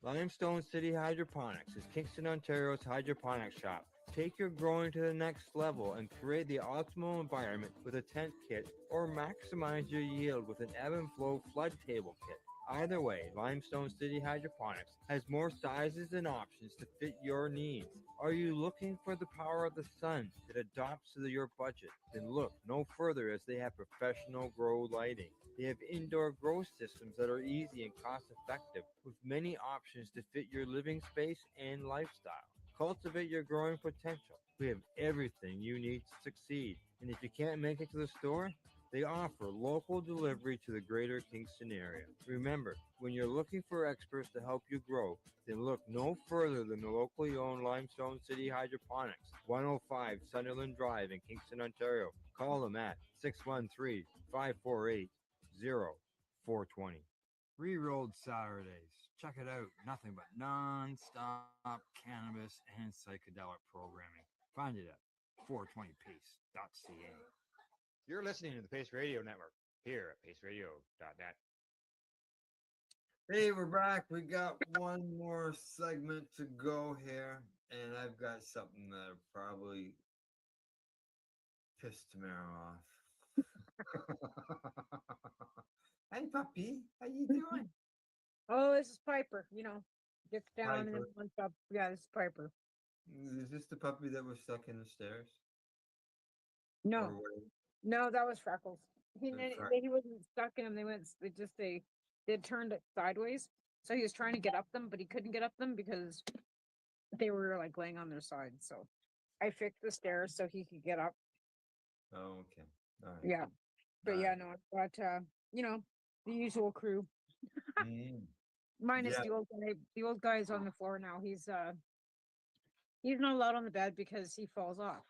[SPEAKER 21] Limestone City Hydroponics is Kingston, Ontario's hydroponic shop. Take your growing to the next level and create the optimal environment with a tent kit or maximize your yield with an ebb and flow flood table kit. Either way, Limestone City Hydroponics has more sizes and options to fit your needs. Are you looking for the power of the sun that adapts to your budget? Then look no further, as they have professional grow lighting. They have indoor grow systems that are easy and cost effective, with many options to fit your living space and lifestyle. Cultivate your growing potential. We have everything you need to succeed. And if you can't make it to the store, They offer local delivery to the greater Kingston area. Remember, when you're looking for experts to help you grow, then look no further than the locally owned Limestone City Hydroponics, 105 Sunderland Drive in Kingston, Ontario. Call them at 613 548 0420. Re-rolled Saturdays. Check it out. Nothing but non-stop cannabis and psychedelic programming. Find it at 420pace.ca.
[SPEAKER 12] You're listening to the Pace Radio Network here at paceradio.net.
[SPEAKER 1] Hey, we're back. We got one more segment to go here, and I've got something that probably pissed Tamara off. Hey, puppy, how you doing?
[SPEAKER 7] Oh, this is Piper. Gets down and then
[SPEAKER 1] Piper.
[SPEAKER 7] wants up. Yeah, this is Piper.
[SPEAKER 1] Is this the puppy that was stuck in the stairs?
[SPEAKER 7] No,
[SPEAKER 1] Or what?
[SPEAKER 7] no, that was Freckles. He
[SPEAKER 1] That's right.
[SPEAKER 7] he wasn't stuck in them. They turned it sideways. So he was trying to get up them, but he couldn't get up them because they were like laying on their side. So I fixed the stairs so he could get up.
[SPEAKER 1] Oh, okay. All right.
[SPEAKER 7] Yeah. But
[SPEAKER 1] All
[SPEAKER 7] yeah,
[SPEAKER 1] right.
[SPEAKER 7] no, but the usual crew.
[SPEAKER 1] Mm.
[SPEAKER 7] Minus
[SPEAKER 1] Yeah.
[SPEAKER 7] the old guy's on the floor now. He's not allowed on the bed because he falls off.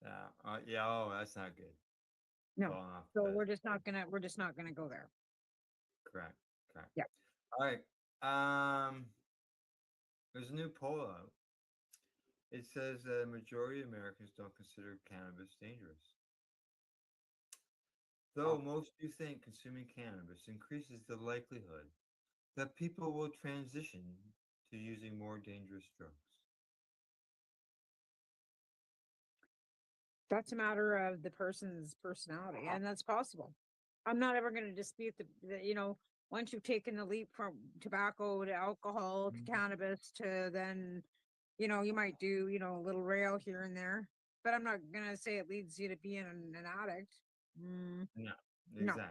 [SPEAKER 1] Yeah. Oh, that's not good.
[SPEAKER 7] No.
[SPEAKER 1] Falling off
[SPEAKER 7] So
[SPEAKER 1] the bed.
[SPEAKER 7] we're just not gonna go there.
[SPEAKER 1] Correct. Correct.
[SPEAKER 7] Yeah.
[SPEAKER 1] All right. There's a new poll out. It says that a majority of Americans don't consider cannabis dangerous. Though most do think consuming cannabis increases the likelihood that people will transition to using more dangerous drugs.
[SPEAKER 7] That's a matter of the person's personality, and that's possible. I'm not ever going to dispute once you've taken the leap from tobacco to alcohol to cannabis to then, you might do, a little rail here and there, but I'm not going to say it leads you to being an addict.
[SPEAKER 1] No,
[SPEAKER 7] No,
[SPEAKER 1] exactly.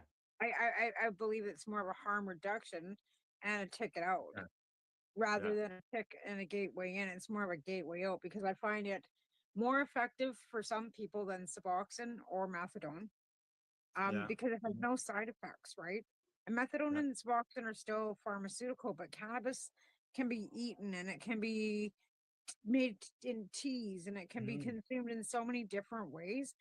[SPEAKER 7] I believe it's more of a harm reduction and a ticket out
[SPEAKER 1] Yeah.
[SPEAKER 7] rather
[SPEAKER 1] Yeah.
[SPEAKER 7] than a tick and a gateway in. It's more of a gateway out because I find it more effective for some people than Suboxone or methadone,
[SPEAKER 1] Yeah.
[SPEAKER 7] because it has no side effects, right? And methadone
[SPEAKER 1] Yeah.
[SPEAKER 7] and Suboxone are still pharmaceutical, but cannabis can be eaten and it can be made in teas and it can be consumed in so many different ways.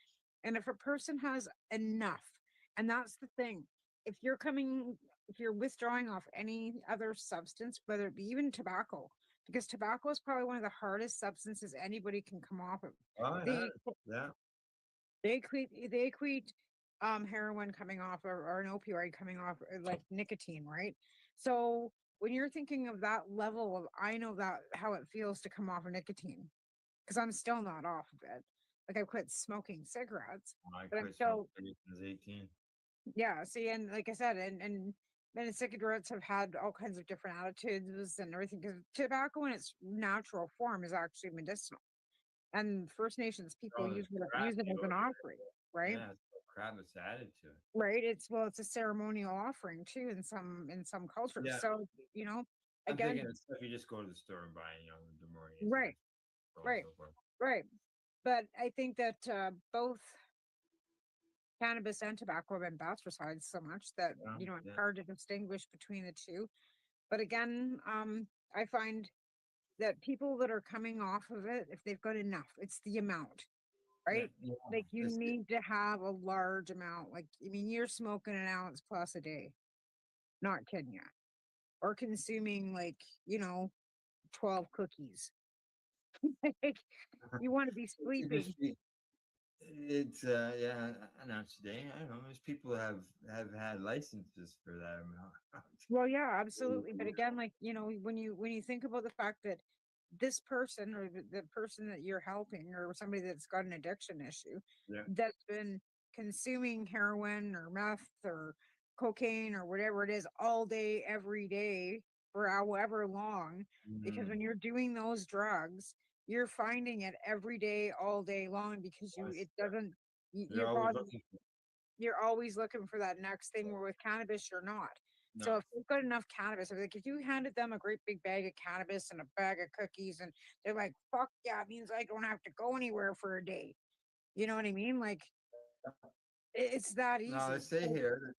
[SPEAKER 7] And if a person has enough, and that's the thing, if you're withdrawing off any other substance, whether it be even tobacco, because tobacco is probably one of the hardest substances anybody can come off of.
[SPEAKER 1] Oh, yeah.
[SPEAKER 7] They
[SPEAKER 1] Yeah.
[SPEAKER 7] equate heroin coming off or an opioid coming off like nicotine, right? So when you're thinking of that level of, I know that how it feels to come off of nicotine because I'm still not off of it. Like I quit smoking cigarettes,
[SPEAKER 1] I
[SPEAKER 7] but I'm
[SPEAKER 1] quit
[SPEAKER 7] still,
[SPEAKER 1] smoking since 18.
[SPEAKER 7] yeah. See, and like I said, and many cigarettes have had all kinds of different attitudes and everything because tobacco in its natural form is actually medicinal, and First Nations people
[SPEAKER 1] Oh, there's
[SPEAKER 7] use
[SPEAKER 1] crap
[SPEAKER 7] it as
[SPEAKER 1] to
[SPEAKER 7] an
[SPEAKER 1] it.
[SPEAKER 7] offering, right?
[SPEAKER 1] Yeah, it's crap that's added to it.
[SPEAKER 7] Right. It's a ceremonial offering too in some cultures.
[SPEAKER 1] Yeah.
[SPEAKER 7] So
[SPEAKER 1] I'm
[SPEAKER 7] again,
[SPEAKER 1] thinking of stuff you just go to the store and buy, the morning.
[SPEAKER 7] right, right, right. But I think that both cannabis and tobacco have been bastardized so much that it's
[SPEAKER 1] Yeah.
[SPEAKER 7] hard to distinguish between the two. But again, I find that people that are coming off of it, if they've got enough, it's the amount, right?
[SPEAKER 1] Yeah.
[SPEAKER 7] Like you
[SPEAKER 1] It's-
[SPEAKER 7] need to have a large amount. Like I mean, you're smoking an ounce plus a day. Not kidding you. Or consuming 12 cookies. You want to be
[SPEAKER 1] It
[SPEAKER 7] sleeping.
[SPEAKER 1] just be- It's yeah, an ounce a day. I don't know. There's people have had licenses for that amount.
[SPEAKER 7] Well, yeah, absolutely. But again, when you think about the fact that this person or the person that you're helping or somebody that's got an addiction issue
[SPEAKER 1] Yeah.
[SPEAKER 7] that's been consuming heroin or meth or cocaine or whatever it is all day, every day for however long, because when you're doing those drugs, you're finding it every day, all day long because it doesn't,
[SPEAKER 1] You're
[SPEAKER 7] your
[SPEAKER 1] always
[SPEAKER 7] body,
[SPEAKER 1] looking for
[SPEAKER 7] you're always looking for that next thing where with cannabis you're not. So
[SPEAKER 1] no.
[SPEAKER 7] if they've got enough cannabis, like if you handed them a great big bag of cannabis and a bag of cookies and they're like, fuck yeah, it means I don't have to go anywhere for a day. You know what I mean? Like It's that easy.
[SPEAKER 1] Now, let's say here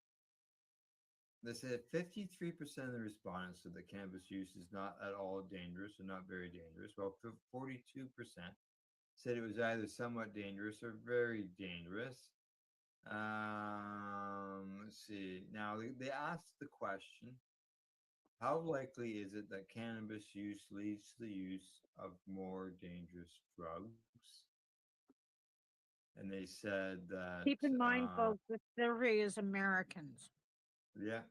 [SPEAKER 1] that they said 53% of the respondents said that cannabis use is not at all dangerous or not very dangerous, while 42% said it was either somewhat dangerous or very dangerous. Let's see. Now, they asked the question, how likely is it that cannabis use leads to the use of more dangerous drugs? And they said that,
[SPEAKER 7] Keep in mind, folks, the survey is Americans.
[SPEAKER 1] yeah.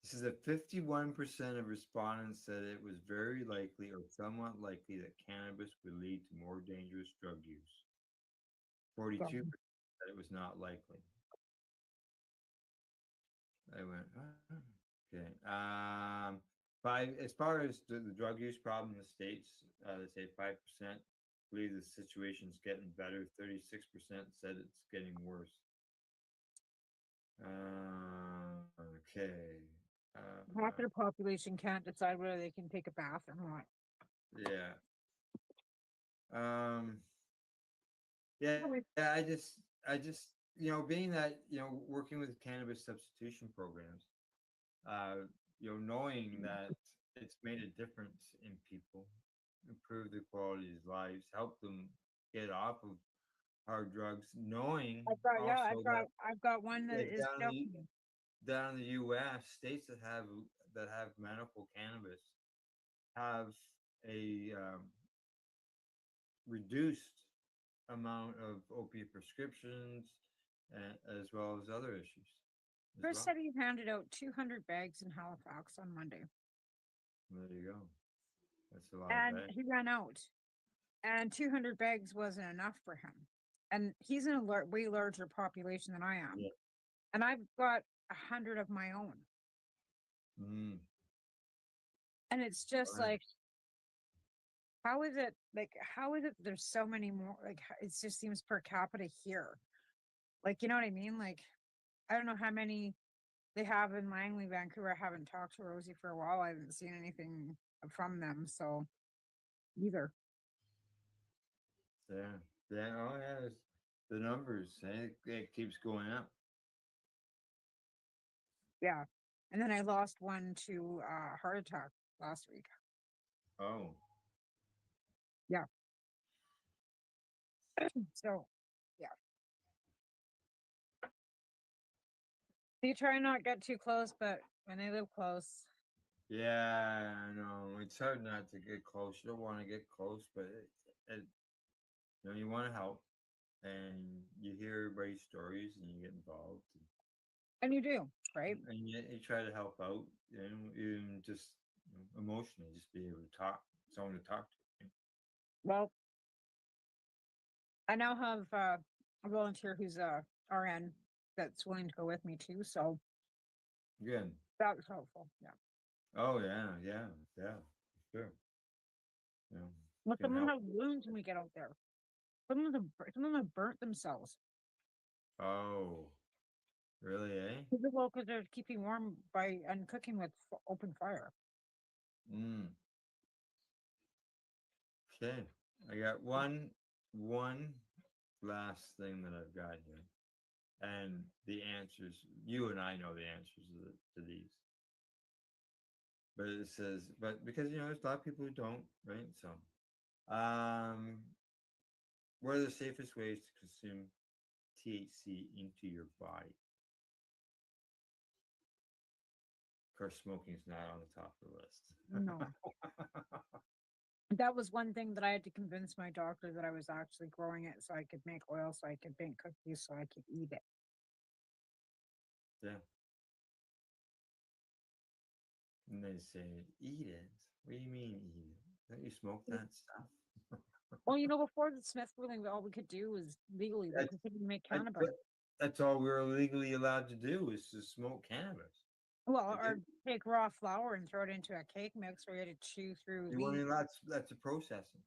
[SPEAKER 1] This is a 51% of respondents said it was very likely or somewhat likely that cannabis would lead to more dangerous drug use. 42% said it was not likely. I went, okay. As far as the drug use problem in the States, they say 5% believe the situation's getting better. 36% said it's getting worse. Okay.
[SPEAKER 7] Half their population can't decide whether they can take a bath or not.
[SPEAKER 1] Yeah. Yeah. I just, being that, working with cannabis substitution programs, knowing that it's made a difference in people, improve their quality of lives, help them get off of hard drugs, knowing
[SPEAKER 7] I've got one that is
[SPEAKER 1] down in the U.S. states that have medical cannabis have a reduced amount of opiate prescriptions, as well as other issues.
[SPEAKER 7] Chris said he handed out 200 bags in Halifax on Monday.
[SPEAKER 1] There you go. That's a lot
[SPEAKER 7] And
[SPEAKER 1] of bags.
[SPEAKER 7] he ran out. And 200 bags wasn't enough for him. And he's in a way larger population than I am.
[SPEAKER 1] Yeah.
[SPEAKER 7] And I've got 100 of my own. And it's just like, how is it there's so many more? Like, it just seems per capita here. Like, you know what I mean? Like, I don't know how many they have in Langley, Vancouver. I haven't talked to Rosie for a while. I haven't seen anything from them. So, either.
[SPEAKER 1] Yeah. Oh, yeah. The numbers, it keeps going up.
[SPEAKER 7] Yeah. And then I lost one to heart attack last week.
[SPEAKER 1] Oh.
[SPEAKER 7] Yeah. So, yeah. You try and not get too close, but when they live close.
[SPEAKER 1] Yeah, I know. It's hard not to get close. You don't want to get close, but you want to help. And you hear everybody's stories and you get involved.
[SPEAKER 7] And you do, right?
[SPEAKER 1] And you try to help out, even just emotionally, just be able to talk, someone to talk to.
[SPEAKER 7] Well, I now have a volunteer who's a RN that's willing to go with me too. So
[SPEAKER 1] Good.
[SPEAKER 7] that was helpful. Yeah.
[SPEAKER 1] Oh yeah, sure.
[SPEAKER 7] Well, some of them have wounds when we get out there. Some of them have burnt themselves.
[SPEAKER 1] Oh, really?
[SPEAKER 7] Well, because they're keeping warm and cooking with open fire.
[SPEAKER 1] Okay, I got one last thing that I've got here, and the answers. You and I know the answers to these, but it says, but because there's a lot of people who don't, right? So, what are the safest ways to consume THC into your body? Of course, smoking is not on the top of the list.
[SPEAKER 7] No. That was one thing that I had to convince my doctor that I was actually growing it so I could make oil, so I could bake cookies, so I could eat it.
[SPEAKER 1] Yeah. And they say, eat it. What do you mean eat it? Don't you smoke that stuff?
[SPEAKER 7] Well, before the Smith ruling, all we could do was legally we couldn't make cannabis.
[SPEAKER 1] That's all we were legally allowed to do is to smoke cannabis.
[SPEAKER 7] Well, or take raw flour and throw it into a cake mix where you had to chew through.
[SPEAKER 1] That's a processing.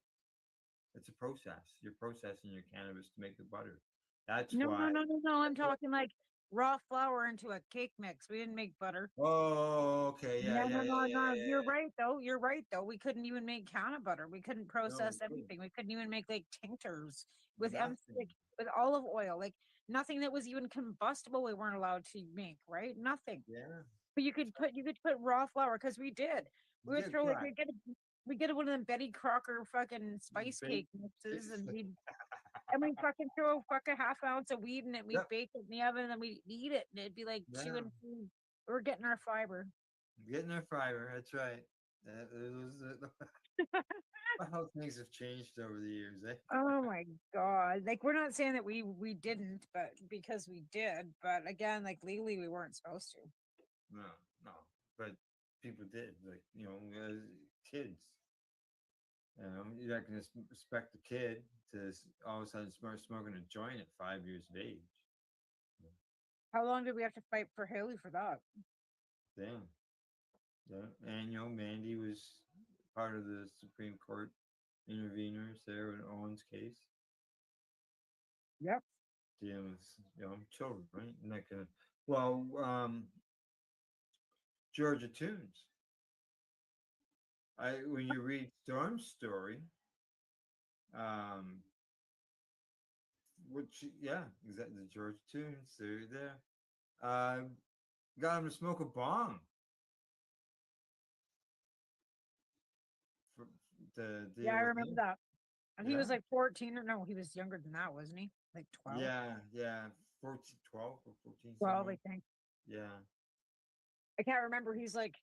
[SPEAKER 1] It's a process. You're processing your cannabis to make the butter. That's
[SPEAKER 7] no,
[SPEAKER 1] why.
[SPEAKER 7] No. I'm talking like raw flour into a cake mix. We didn't make butter.
[SPEAKER 1] Oh, okay. Yeah,
[SPEAKER 7] No,
[SPEAKER 1] yeah,
[SPEAKER 7] no,
[SPEAKER 1] yeah,
[SPEAKER 7] no,
[SPEAKER 1] yeah,
[SPEAKER 7] no.
[SPEAKER 1] yeah,
[SPEAKER 7] You're
[SPEAKER 1] yeah.
[SPEAKER 7] right though. You're right though. We couldn't even make canna butter. We couldn't
[SPEAKER 1] No,
[SPEAKER 7] process
[SPEAKER 1] we couldn't.
[SPEAKER 7] anything. We couldn't even make like tinctures with
[SPEAKER 1] Nothing.
[SPEAKER 7] like with olive oil. Like nothing that was even combustible. We weren't allowed to make. Right? Nothing.
[SPEAKER 1] Yeah.
[SPEAKER 7] But you could put raw flour because we did. We would
[SPEAKER 1] Good
[SPEAKER 7] throw like
[SPEAKER 1] crack.
[SPEAKER 7] we get one of them Betty Crocker fucking spice
[SPEAKER 1] Bake.
[SPEAKER 7] cake mixes and we fucking throw a fucking half ounce of wheat in it. We'd
[SPEAKER 1] Yep.
[SPEAKER 7] bake it in the oven and then we'd eat it and it'd be like
[SPEAKER 1] Yeah.
[SPEAKER 7] chewing food. We're getting our fiber.
[SPEAKER 1] Getting their fiber. That's right. That was how things have changed over the years, eh?
[SPEAKER 7] Oh my god. Like we're not saying that we didn't, but because we did, but again, like legally we weren't supposed to.
[SPEAKER 1] No, no. But people did, like, as kids. You're not going to expect a kid to all of a sudden start smoking a joint at 5 years of age.
[SPEAKER 7] How long did we have to fight for Haley for that?
[SPEAKER 1] Damn. Yeah. And Mandy was part of the Supreme Court interveners there in Owen's case.
[SPEAKER 7] Yep.
[SPEAKER 1] Dealing with children, right? Not gonna. Well, Georgia Tunes. When you read Storm's story, which exactly, the Georgia Tunes, they're there. Got him to smoke a bong. For, to deal
[SPEAKER 7] Yeah, I
[SPEAKER 1] with
[SPEAKER 7] remember
[SPEAKER 1] him.
[SPEAKER 7] that. And he was
[SPEAKER 1] Yeah.
[SPEAKER 7] like 14 or no, he was younger than that, wasn't he? Like 12.
[SPEAKER 1] Yeah, 14, 12 or 14.
[SPEAKER 7] 12,
[SPEAKER 1] somewhere.
[SPEAKER 7] I think.
[SPEAKER 1] Yeah.
[SPEAKER 7] I can't remember. He's like,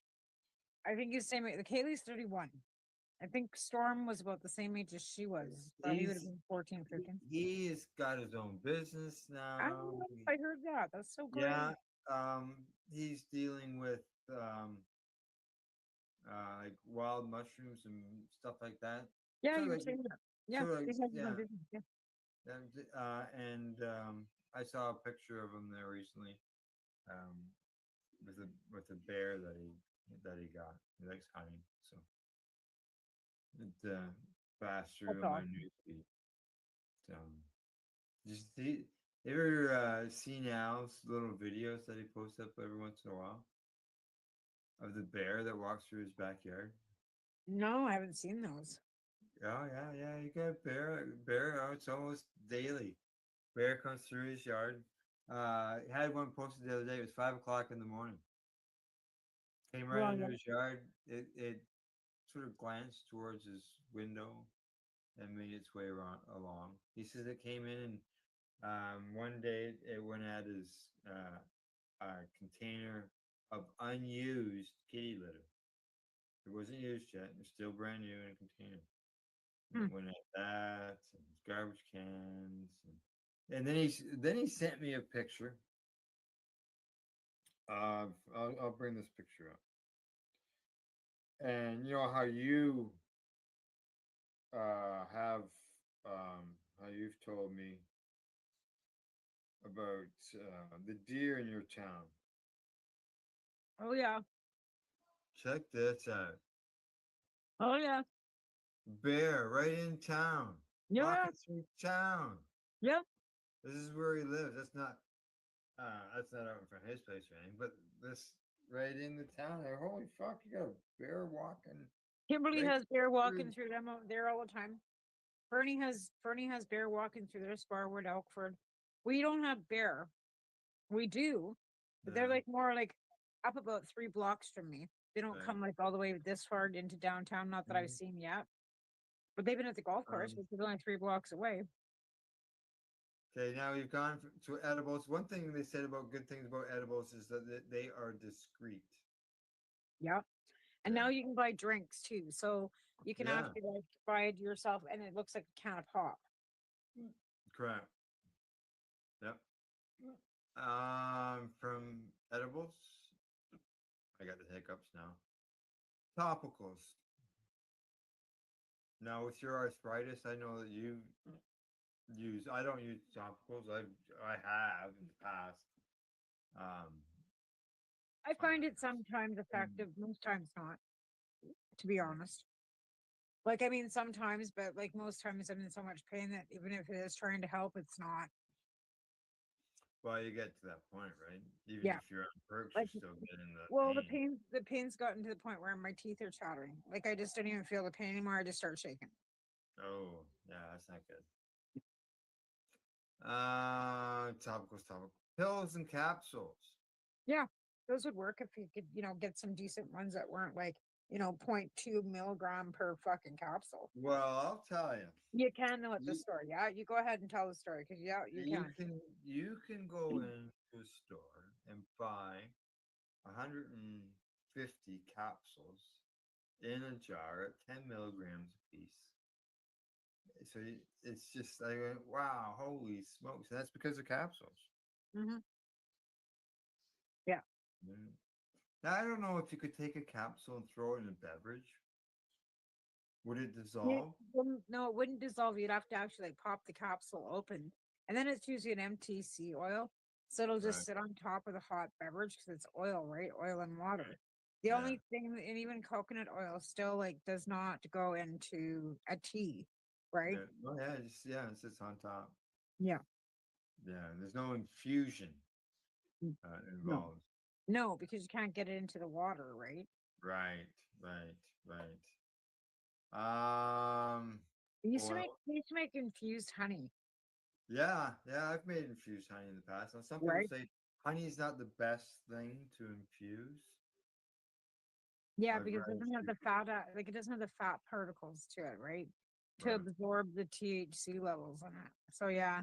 [SPEAKER 7] I think he's the same age. Like Haley's 31. I think Storm was about the same age as she was. So he would have been 14, 15.
[SPEAKER 1] He's got his own business
[SPEAKER 7] I
[SPEAKER 1] now.
[SPEAKER 7] don't know if I heard that. That's so great.
[SPEAKER 1] Yeah. He's dealing with like wild mushrooms and stuff like that.
[SPEAKER 7] Yeah,
[SPEAKER 1] Sort
[SPEAKER 7] you
[SPEAKER 1] of
[SPEAKER 7] were
[SPEAKER 1] like-
[SPEAKER 7] saying that. Yeah,
[SPEAKER 1] sort of like-
[SPEAKER 7] he's had his own
[SPEAKER 1] yeah.
[SPEAKER 7] business, yeah.
[SPEAKER 1] And I saw a picture of him there recently, with a bear that he got. He likes hunting, so it passed through
[SPEAKER 7] That's
[SPEAKER 1] in my
[SPEAKER 7] awesome.
[SPEAKER 1] newsfeed. So, just see, ever seen Al's little videos that he posts up every once in a while of the bear that walks through his backyard?
[SPEAKER 7] No, I haven't seen those.
[SPEAKER 1] Oh yeah. You got bear. Oh, it's almost daily. Bear comes through his yard. Had one posted the other day. It was 5 o'clock in the morning. Came right
[SPEAKER 7] Well,
[SPEAKER 1] into
[SPEAKER 7] yeah.
[SPEAKER 1] his yard. It sort of glanced towards his window and made its way along. He says it came in and one day it went at his container of unused kitty litter. It wasn't used yet. It was still brand new in a container. It went at that and his garbage cans, and then he sent me a picture. I'll bring this picture up. And you know how you have how you've told me about the deer in your town.
[SPEAKER 7] Oh yeah.
[SPEAKER 1] Check this out.
[SPEAKER 7] Oh yeah.
[SPEAKER 1] Bear right in town.
[SPEAKER 7] Yeah.
[SPEAKER 1] Walking through town.
[SPEAKER 7] Yep.
[SPEAKER 1] This is where he lives. That's not out from his place or anything, but this right in the town there. Holy fuck, you got a bear walking.
[SPEAKER 7] Kimberly
[SPEAKER 1] right
[SPEAKER 7] has bear walking
[SPEAKER 1] through-
[SPEAKER 7] through them out there all the time. Fernie has bear walking through their Sparwood, Elkford. We don't have bear. We do, but they're
[SPEAKER 1] Yeah.
[SPEAKER 7] like more like up about 3 blocks from me. They don't
[SPEAKER 1] Right.
[SPEAKER 7] come like all the way this far into downtown. Not that I've
[SPEAKER 1] Mhm.
[SPEAKER 7] seen yet, but they've been at the golf course, which is only 3 blocks away.
[SPEAKER 1] Okay, now you've gone to edibles. One thing they said about good things about edibles is that they are discreet.
[SPEAKER 7] Yep. And now you can buy drinks too. So you can
[SPEAKER 1] Yeah.
[SPEAKER 7] actually like buy it yourself and it looks like a can of pop.
[SPEAKER 1] Correct. Yep. From edibles, I got the hiccups now. Topicals. Now with your arthritis, I know that you use. I don't use topicals. I have in the past.
[SPEAKER 7] I find it sometimes effective, most times not, to be honest. Like, I mean, sometimes, but like most times I'm in so much pain that even if it is trying to help, it's not.
[SPEAKER 1] Well, you get to that point, right? Even
[SPEAKER 7] Yeah.
[SPEAKER 1] if you're on perks,
[SPEAKER 7] Like,
[SPEAKER 1] you're still getting the
[SPEAKER 7] well,
[SPEAKER 1] pain.
[SPEAKER 7] the pain's gotten to the point where my teeth are chattering. Like I just don't even feel the pain anymore. I just start shaking.
[SPEAKER 1] Oh, yeah, that's not good. Topical. Pills and capsules.
[SPEAKER 7] Yeah, those would work if you could, get some decent ones that weren't like, 0.2 milligram per fucking capsule.
[SPEAKER 1] Well, I'll tell you.
[SPEAKER 7] You can know at the
[SPEAKER 1] You,
[SPEAKER 7] store. Yeah, you go ahead and tell the story because yeah, you
[SPEAKER 1] you
[SPEAKER 7] can.
[SPEAKER 1] can you can go into a store and buy 150 capsules in a jar at 10 milligrams a piece. So it's just like, wow, holy smokes. And that's because of capsules.
[SPEAKER 7] Hmm. Yeah.
[SPEAKER 1] Mm. Now, I don't know if you could take a capsule and throw it in a beverage. Would it dissolve?
[SPEAKER 7] No, it wouldn't dissolve. You'd have to actually like pop the capsule open, and then it's usually an MTC oil, so it'll just
[SPEAKER 1] Right.
[SPEAKER 7] sit on top of the hot beverage because it's oil, right? Oil and water. The
[SPEAKER 1] Yeah.
[SPEAKER 7] only thing, and even coconut oil still like does not go into a tea, right?
[SPEAKER 1] Yeah. Oh, yeah. It sits on top.
[SPEAKER 7] Yeah.
[SPEAKER 1] Yeah. There's no infusion
[SPEAKER 7] No.
[SPEAKER 1] involved.
[SPEAKER 7] No, because you can't get it into the water, right?
[SPEAKER 1] Right. Oil.
[SPEAKER 7] They used to make infused honey,
[SPEAKER 1] Yeah. I've made infused honey in the past. Now, some people
[SPEAKER 7] right?
[SPEAKER 1] say honey is not the best thing to infuse.
[SPEAKER 7] Yeah,
[SPEAKER 1] I'd
[SPEAKER 7] because it
[SPEAKER 1] rather
[SPEAKER 7] doesn't have
[SPEAKER 1] shoot.
[SPEAKER 7] the fat, like it doesn't have the fat particles to it, right? To
[SPEAKER 1] Right.
[SPEAKER 7] absorb the THC levels in it. So yeah,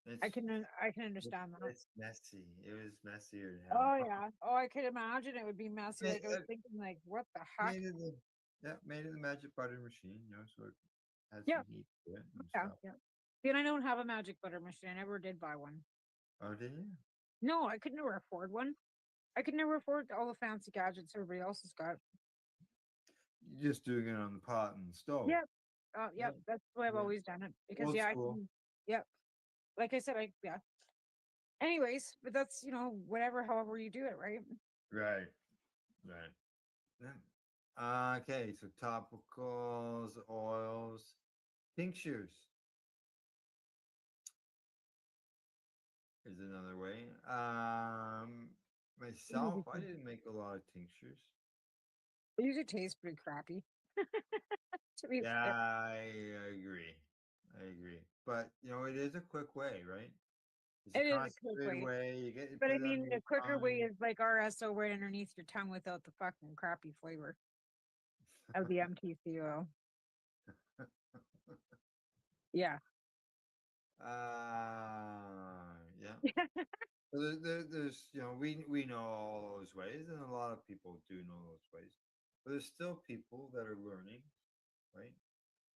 [SPEAKER 1] It's
[SPEAKER 7] I can understand that.
[SPEAKER 1] it's messy. It was messier than
[SPEAKER 7] Oh
[SPEAKER 1] hell.
[SPEAKER 7] yeah. Oh, I could imagine it would be messy.
[SPEAKER 1] Made,
[SPEAKER 7] Like I was thinking, like, what the heck?
[SPEAKER 1] made it the made it the magic butter machine, so it has
[SPEAKER 7] Yeah,
[SPEAKER 1] some heat to it and
[SPEAKER 7] yeah,
[SPEAKER 1] stuff.
[SPEAKER 7] yeah. See, and I don't have a magic butter machine. I never did buy one.
[SPEAKER 1] Oh, did you?
[SPEAKER 7] No, I could never afford one. I could never afford all the fancy gadgets everybody else has got.
[SPEAKER 1] You're just doing it on the pot and stove.
[SPEAKER 7] Yep. Yep. That's the way I've
[SPEAKER 1] Yeah.
[SPEAKER 7] always done it. Because
[SPEAKER 1] Old
[SPEAKER 7] yeah,
[SPEAKER 1] school.
[SPEAKER 7] yep. Like I said, yeah. Anyways, but that's whatever, however you do it, right?
[SPEAKER 1] Right. Yeah. Okay, so topicals, oils, tinctures is another way. Myself, I didn't make a lot of tinctures.
[SPEAKER 7] They usually taste pretty crappy. To be
[SPEAKER 1] Yeah,
[SPEAKER 7] fair.
[SPEAKER 1] I agree. But it is a quick way, right? It's a
[SPEAKER 7] It is a quick
[SPEAKER 1] concentrated
[SPEAKER 7] way.
[SPEAKER 1] way. You get
[SPEAKER 7] But
[SPEAKER 1] put
[SPEAKER 7] I
[SPEAKER 1] it under
[SPEAKER 7] mean,
[SPEAKER 1] your
[SPEAKER 7] the quicker way
[SPEAKER 1] tongue.
[SPEAKER 7] is like RSO right underneath your tongue without the fucking crappy flavor of the MTC oil. Yeah.
[SPEAKER 1] Yeah. So there's we know all those ways, and a lot of people do know those ways. But there's still people that are learning, right?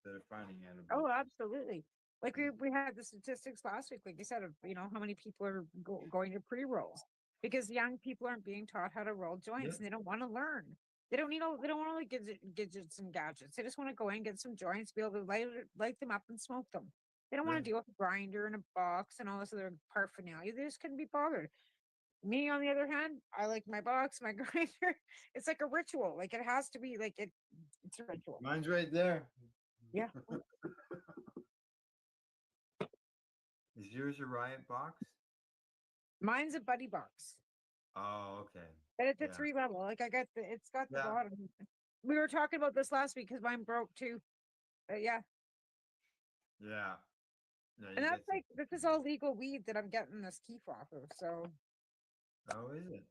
[SPEAKER 1] That are finding out about
[SPEAKER 7] Oh,
[SPEAKER 1] this.
[SPEAKER 7] absolutely. Like we had the statistics last week, like you said, of how many people are going to pre-rolls because young people aren't being taught how to roll
[SPEAKER 1] Yeah.
[SPEAKER 7] joints and they don't want to learn. They don't want all the gadgets and gadgets. They just want to go in, get some joints, be able to light them up and smoke them. They don't want
[SPEAKER 1] Yeah.
[SPEAKER 7] to deal with a grinder and a box and all this other paraphernalia. They just couldn't be bothered. Me, on the other hand, I like my box, my grinder. It's like a ritual. Like it has to be like it's a ritual.
[SPEAKER 1] Mine's right there.
[SPEAKER 7] Yeah.
[SPEAKER 1] Is yours a riot box?
[SPEAKER 7] Mine's a buddy box.
[SPEAKER 1] Oh, okay.
[SPEAKER 7] But it's a
[SPEAKER 1] Yeah.
[SPEAKER 7] 3 level. Like it's got the
[SPEAKER 1] Yeah.
[SPEAKER 7] bottom. We were talking about this last week because mine broke too. But yeah.
[SPEAKER 1] Yeah. No,
[SPEAKER 7] And
[SPEAKER 1] you
[SPEAKER 7] that's
[SPEAKER 1] get some.
[SPEAKER 7] like this is all legal weed that I'm getting this keef off of. So
[SPEAKER 1] Oh, is it?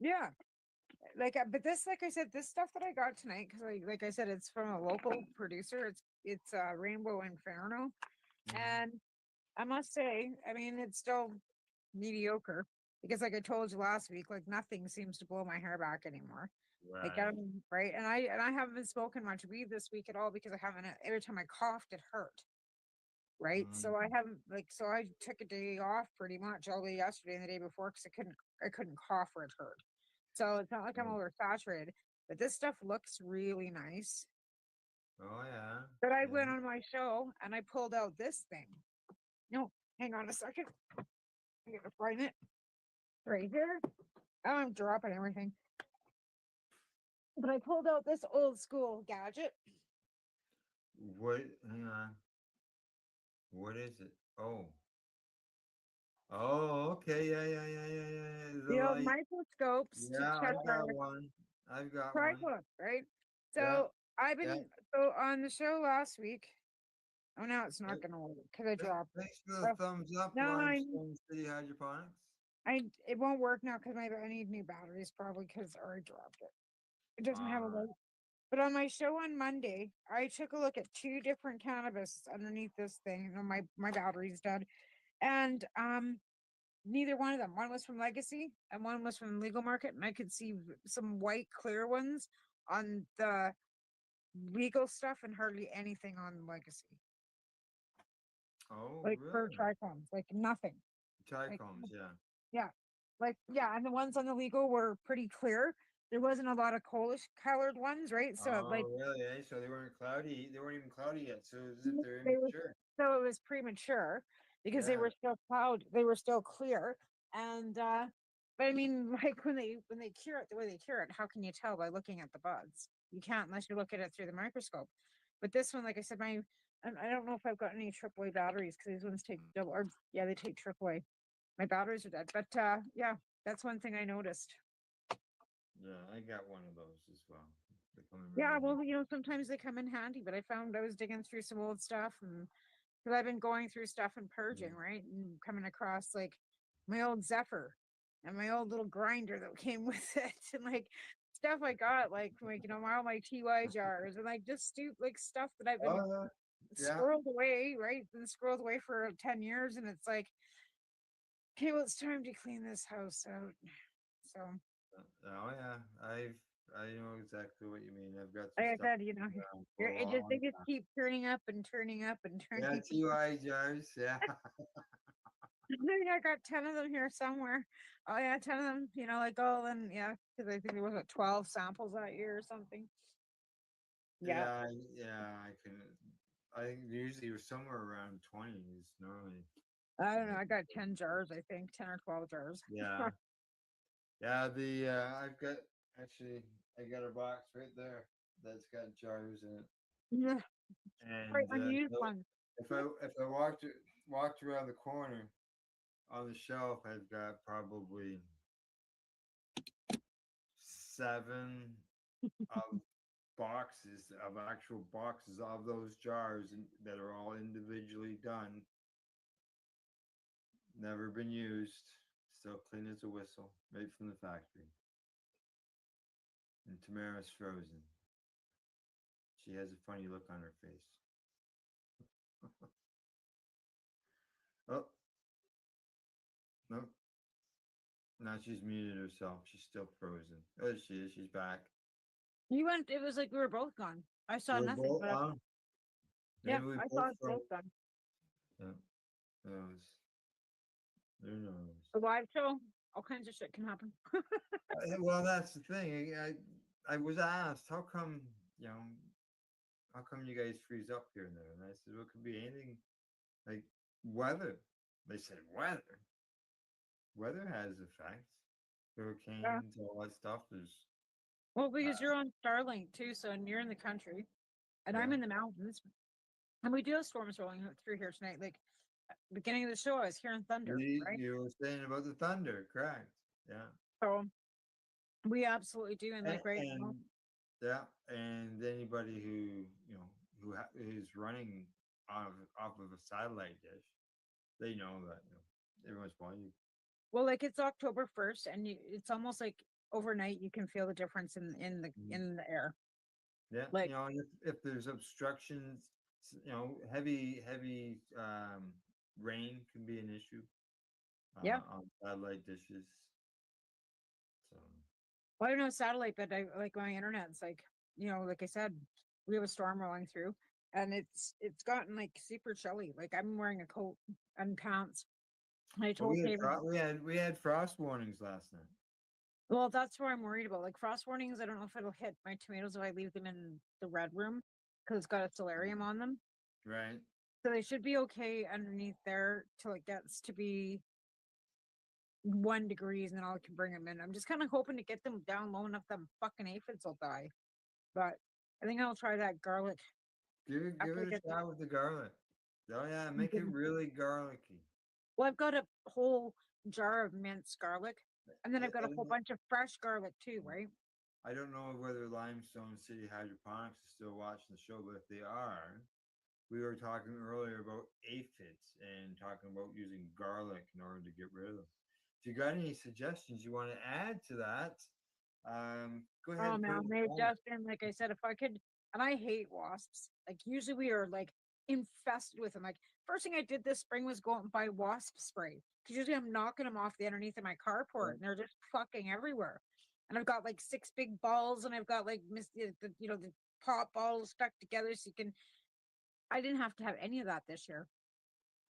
[SPEAKER 7] yeah. Like but this, like I said, this stuff that I got tonight, because like I said, it's from a local producer. It's Rainbow Inferno. And I must say, I mean, it's still mediocre because like I told you last week, like nothing seems to blow my hair back anymore. Like
[SPEAKER 1] Right.
[SPEAKER 7] right. And I haven't been smoking much weed this week at all because I haven't every time I coughed it hurt. Right. So I haven't so I took a day off pretty much all day yesterday and the day before because I couldn't cough or it hurt. So it's not like I'm oversaturated, but this stuff looks really nice.
[SPEAKER 1] Oh, yeah.
[SPEAKER 7] But I went on my show and I pulled out this thing. No, hang on a second. I'm gonna find it right here. Oh, I'm dropping everything. But I pulled out this old school gadget.
[SPEAKER 1] What? Hang on. What is it? Oh. Oh, okay. Yeah. The
[SPEAKER 7] The old
[SPEAKER 1] light.
[SPEAKER 7] microscopes to
[SPEAKER 1] Yeah,
[SPEAKER 7] check
[SPEAKER 1] I've
[SPEAKER 7] our
[SPEAKER 1] got one. I've got one.
[SPEAKER 7] tripod, right?
[SPEAKER 1] Yeah.
[SPEAKER 7] So I've
[SPEAKER 1] Yeah.
[SPEAKER 7] been so on the show last week. Oh, now it's not
[SPEAKER 1] Th-
[SPEAKER 7] gonna work because I dropped it.
[SPEAKER 1] Thanks for the thumbs up,
[SPEAKER 7] No,
[SPEAKER 1] Limestone City Hydroponics.
[SPEAKER 7] it won't work now because I need new batteries probably because I already dropped it. It doesn't have a
[SPEAKER 1] Alright.
[SPEAKER 7] light. But on my show on Monday, I took a look at two different cannabis underneath this thing. You know, my battery's dead, and neither one of them. One was from Legacy, and one was from Legal Market, and I could see some white clear ones on the legal stuff, and hardly anything on Legacy.
[SPEAKER 1] Oh,
[SPEAKER 7] Like for
[SPEAKER 1] really?
[SPEAKER 7] trichomes, like nothing. Like
[SPEAKER 1] Trichomes, yeah.
[SPEAKER 7] yeah, and the ones on the legal were pretty clear. There wasn't a lot of coalish colored ones, right? So like
[SPEAKER 1] Oh, really? So they weren't cloudy. They weren't even cloudy yet. So as if they're
[SPEAKER 7] they were
[SPEAKER 1] immature.
[SPEAKER 7] so it was premature because they
[SPEAKER 1] Yeah.
[SPEAKER 7] were still they were still clear. And but I mean, like when they cure it the way they cure it, how can you tell by looking at the buds? You can't unless you look at it through the microscope. But this one, like I said, I don't know if I've got any AAA batteries because these ones take double or yeah, they take AAA. My batteries are dead. But yeah, that's one thing I noticed.
[SPEAKER 1] Yeah, I got one of those as well. They come in
[SPEAKER 7] Yeah,
[SPEAKER 1] really
[SPEAKER 7] well,
[SPEAKER 1] handy.
[SPEAKER 7] sometimes they come in handy, but I found I was digging through some old stuff and because I've been going through stuff and purging, right? And coming across like my old Zephyr and my old little grinder that came with it and like stuff I got like all my TY jars and like just like stuff that I've been
[SPEAKER 1] Oh, yeah.
[SPEAKER 7] squirreled away, right? Been squirreled away for 10 years and it's like, okay, well, it's time to clean this house out. So
[SPEAKER 1] Oh, yeah. I know exactly what you mean. I've got some
[SPEAKER 7] like I
[SPEAKER 1] stuff
[SPEAKER 7] said,
[SPEAKER 1] around for a
[SPEAKER 7] they
[SPEAKER 1] long
[SPEAKER 7] just
[SPEAKER 1] time.
[SPEAKER 7] keep turning up and turning up and turning
[SPEAKER 1] Yeah,
[SPEAKER 7] up.
[SPEAKER 1] TY jars. Yeah.
[SPEAKER 7] Maybe I got 10 of them here somewhere. Oh yeah, 10 of them, like oh and yeah, because I think there was 12 samples that year or something. Yeah.
[SPEAKER 1] Yeah. I can. I think usually you're somewhere around 20 is normally.
[SPEAKER 7] I don't know. I got 10 jars, I think, 10 or 12 jars.
[SPEAKER 1] Yeah. Yeah. I've got actually I got a box right there that's got jars in it.
[SPEAKER 7] Yeah. Right,
[SPEAKER 1] And
[SPEAKER 7] unused
[SPEAKER 1] so
[SPEAKER 7] ones.
[SPEAKER 1] if I walked around the corner on the shelf, I've got probably 7 of boxes of actual boxes of those jars that are all individually done, never been used, still clean as a whistle, right from the factory. And Tamara's frozen. She has a funny look on her face. Oh, no. Now she's muted herself. She's still frozen. Oh, she is. She's back.
[SPEAKER 7] You went, it was like we were both gone. I saw
[SPEAKER 1] We're
[SPEAKER 7] nothing,
[SPEAKER 1] both
[SPEAKER 7] but
[SPEAKER 1] on.
[SPEAKER 7] yeah,
[SPEAKER 1] Maybe we
[SPEAKER 7] I
[SPEAKER 1] both
[SPEAKER 7] saw us
[SPEAKER 1] froze.
[SPEAKER 7] both gone.
[SPEAKER 1] Yeah. Who knows? Who knows?
[SPEAKER 7] A live show, all kinds of shit can happen.
[SPEAKER 1] Well, that's the thing. I was asked, how come, you know, how come you guys freeze up here and there? And I said, well, it could be anything like weather. They said, weather? Weather has effects.
[SPEAKER 7] Yeah.
[SPEAKER 1] Hurricanes, all that stuff is,
[SPEAKER 7] Well, because you're on Starlink too, so and you're in the country, and I'm
[SPEAKER 1] yeah.
[SPEAKER 7] in the mountains, and we do have storms rolling through here tonight. Like beginning of the show, I was hearing thunder, right?
[SPEAKER 1] You were saying about the thunder, correct? Yeah.
[SPEAKER 7] So we absolutely do, and like right now,
[SPEAKER 1] And yeah, and anybody who is running off of a satellite dish, they know that every once in a while you
[SPEAKER 7] well, like it's October 1st, and it's almost like overnight you can feel the difference in the air.
[SPEAKER 1] yeah,
[SPEAKER 7] Like
[SPEAKER 1] and if there's obstructions, heavy rain can be an issue
[SPEAKER 7] yeah,
[SPEAKER 1] on satellite dishes. So
[SPEAKER 7] well, I don't know satellite, but I like my internet. It's like like I said, we have a storm rolling through, and it's gotten like super chilly. Like I'm wearing a coat and pants. I
[SPEAKER 1] well,
[SPEAKER 7] told Taven,
[SPEAKER 1] we had frost warnings last night.
[SPEAKER 7] well, that's where I'm worried about. Like frost warnings, I don't know if it'll hit my tomatoes if I leave them in the red room because it's got a solarium on them.
[SPEAKER 1] Right.
[SPEAKER 7] So they should be okay underneath there till it gets to be 1 degrees, and then I can bring them in. I'm just kind of hoping to get them down low enough that fucking aphids will die. But I think I'll try that garlic.
[SPEAKER 1] Give
[SPEAKER 7] After I
[SPEAKER 1] it
[SPEAKER 7] get
[SPEAKER 1] a shot with the garlic. Oh yeah, make it really garlicky.
[SPEAKER 7] Well, I've got a whole jar of minced garlic, and then I've got a whole bunch of fresh garlic too, right?
[SPEAKER 1] I don't know whether Limestone City Hydroponics is still watching the show, but if they are, we were talking earlier about aphids and talking about using garlic in order to get rid of them. If you got any suggestions you want to add to that, go ahead
[SPEAKER 7] Oh
[SPEAKER 1] and put it
[SPEAKER 7] man,
[SPEAKER 1] in the
[SPEAKER 7] they've
[SPEAKER 1] comments.
[SPEAKER 7] just been like I said, if I could, and I hate wasps. Like usually we are like infested with them. Like first thing I did this spring was go out and buy wasp spray because usually I'm knocking them off the underneath of my carport and they're just fucking everywhere. And I've got like 6 big balls and I've got like the pop balls stuck together so you can. I didn't have to have any of that this year.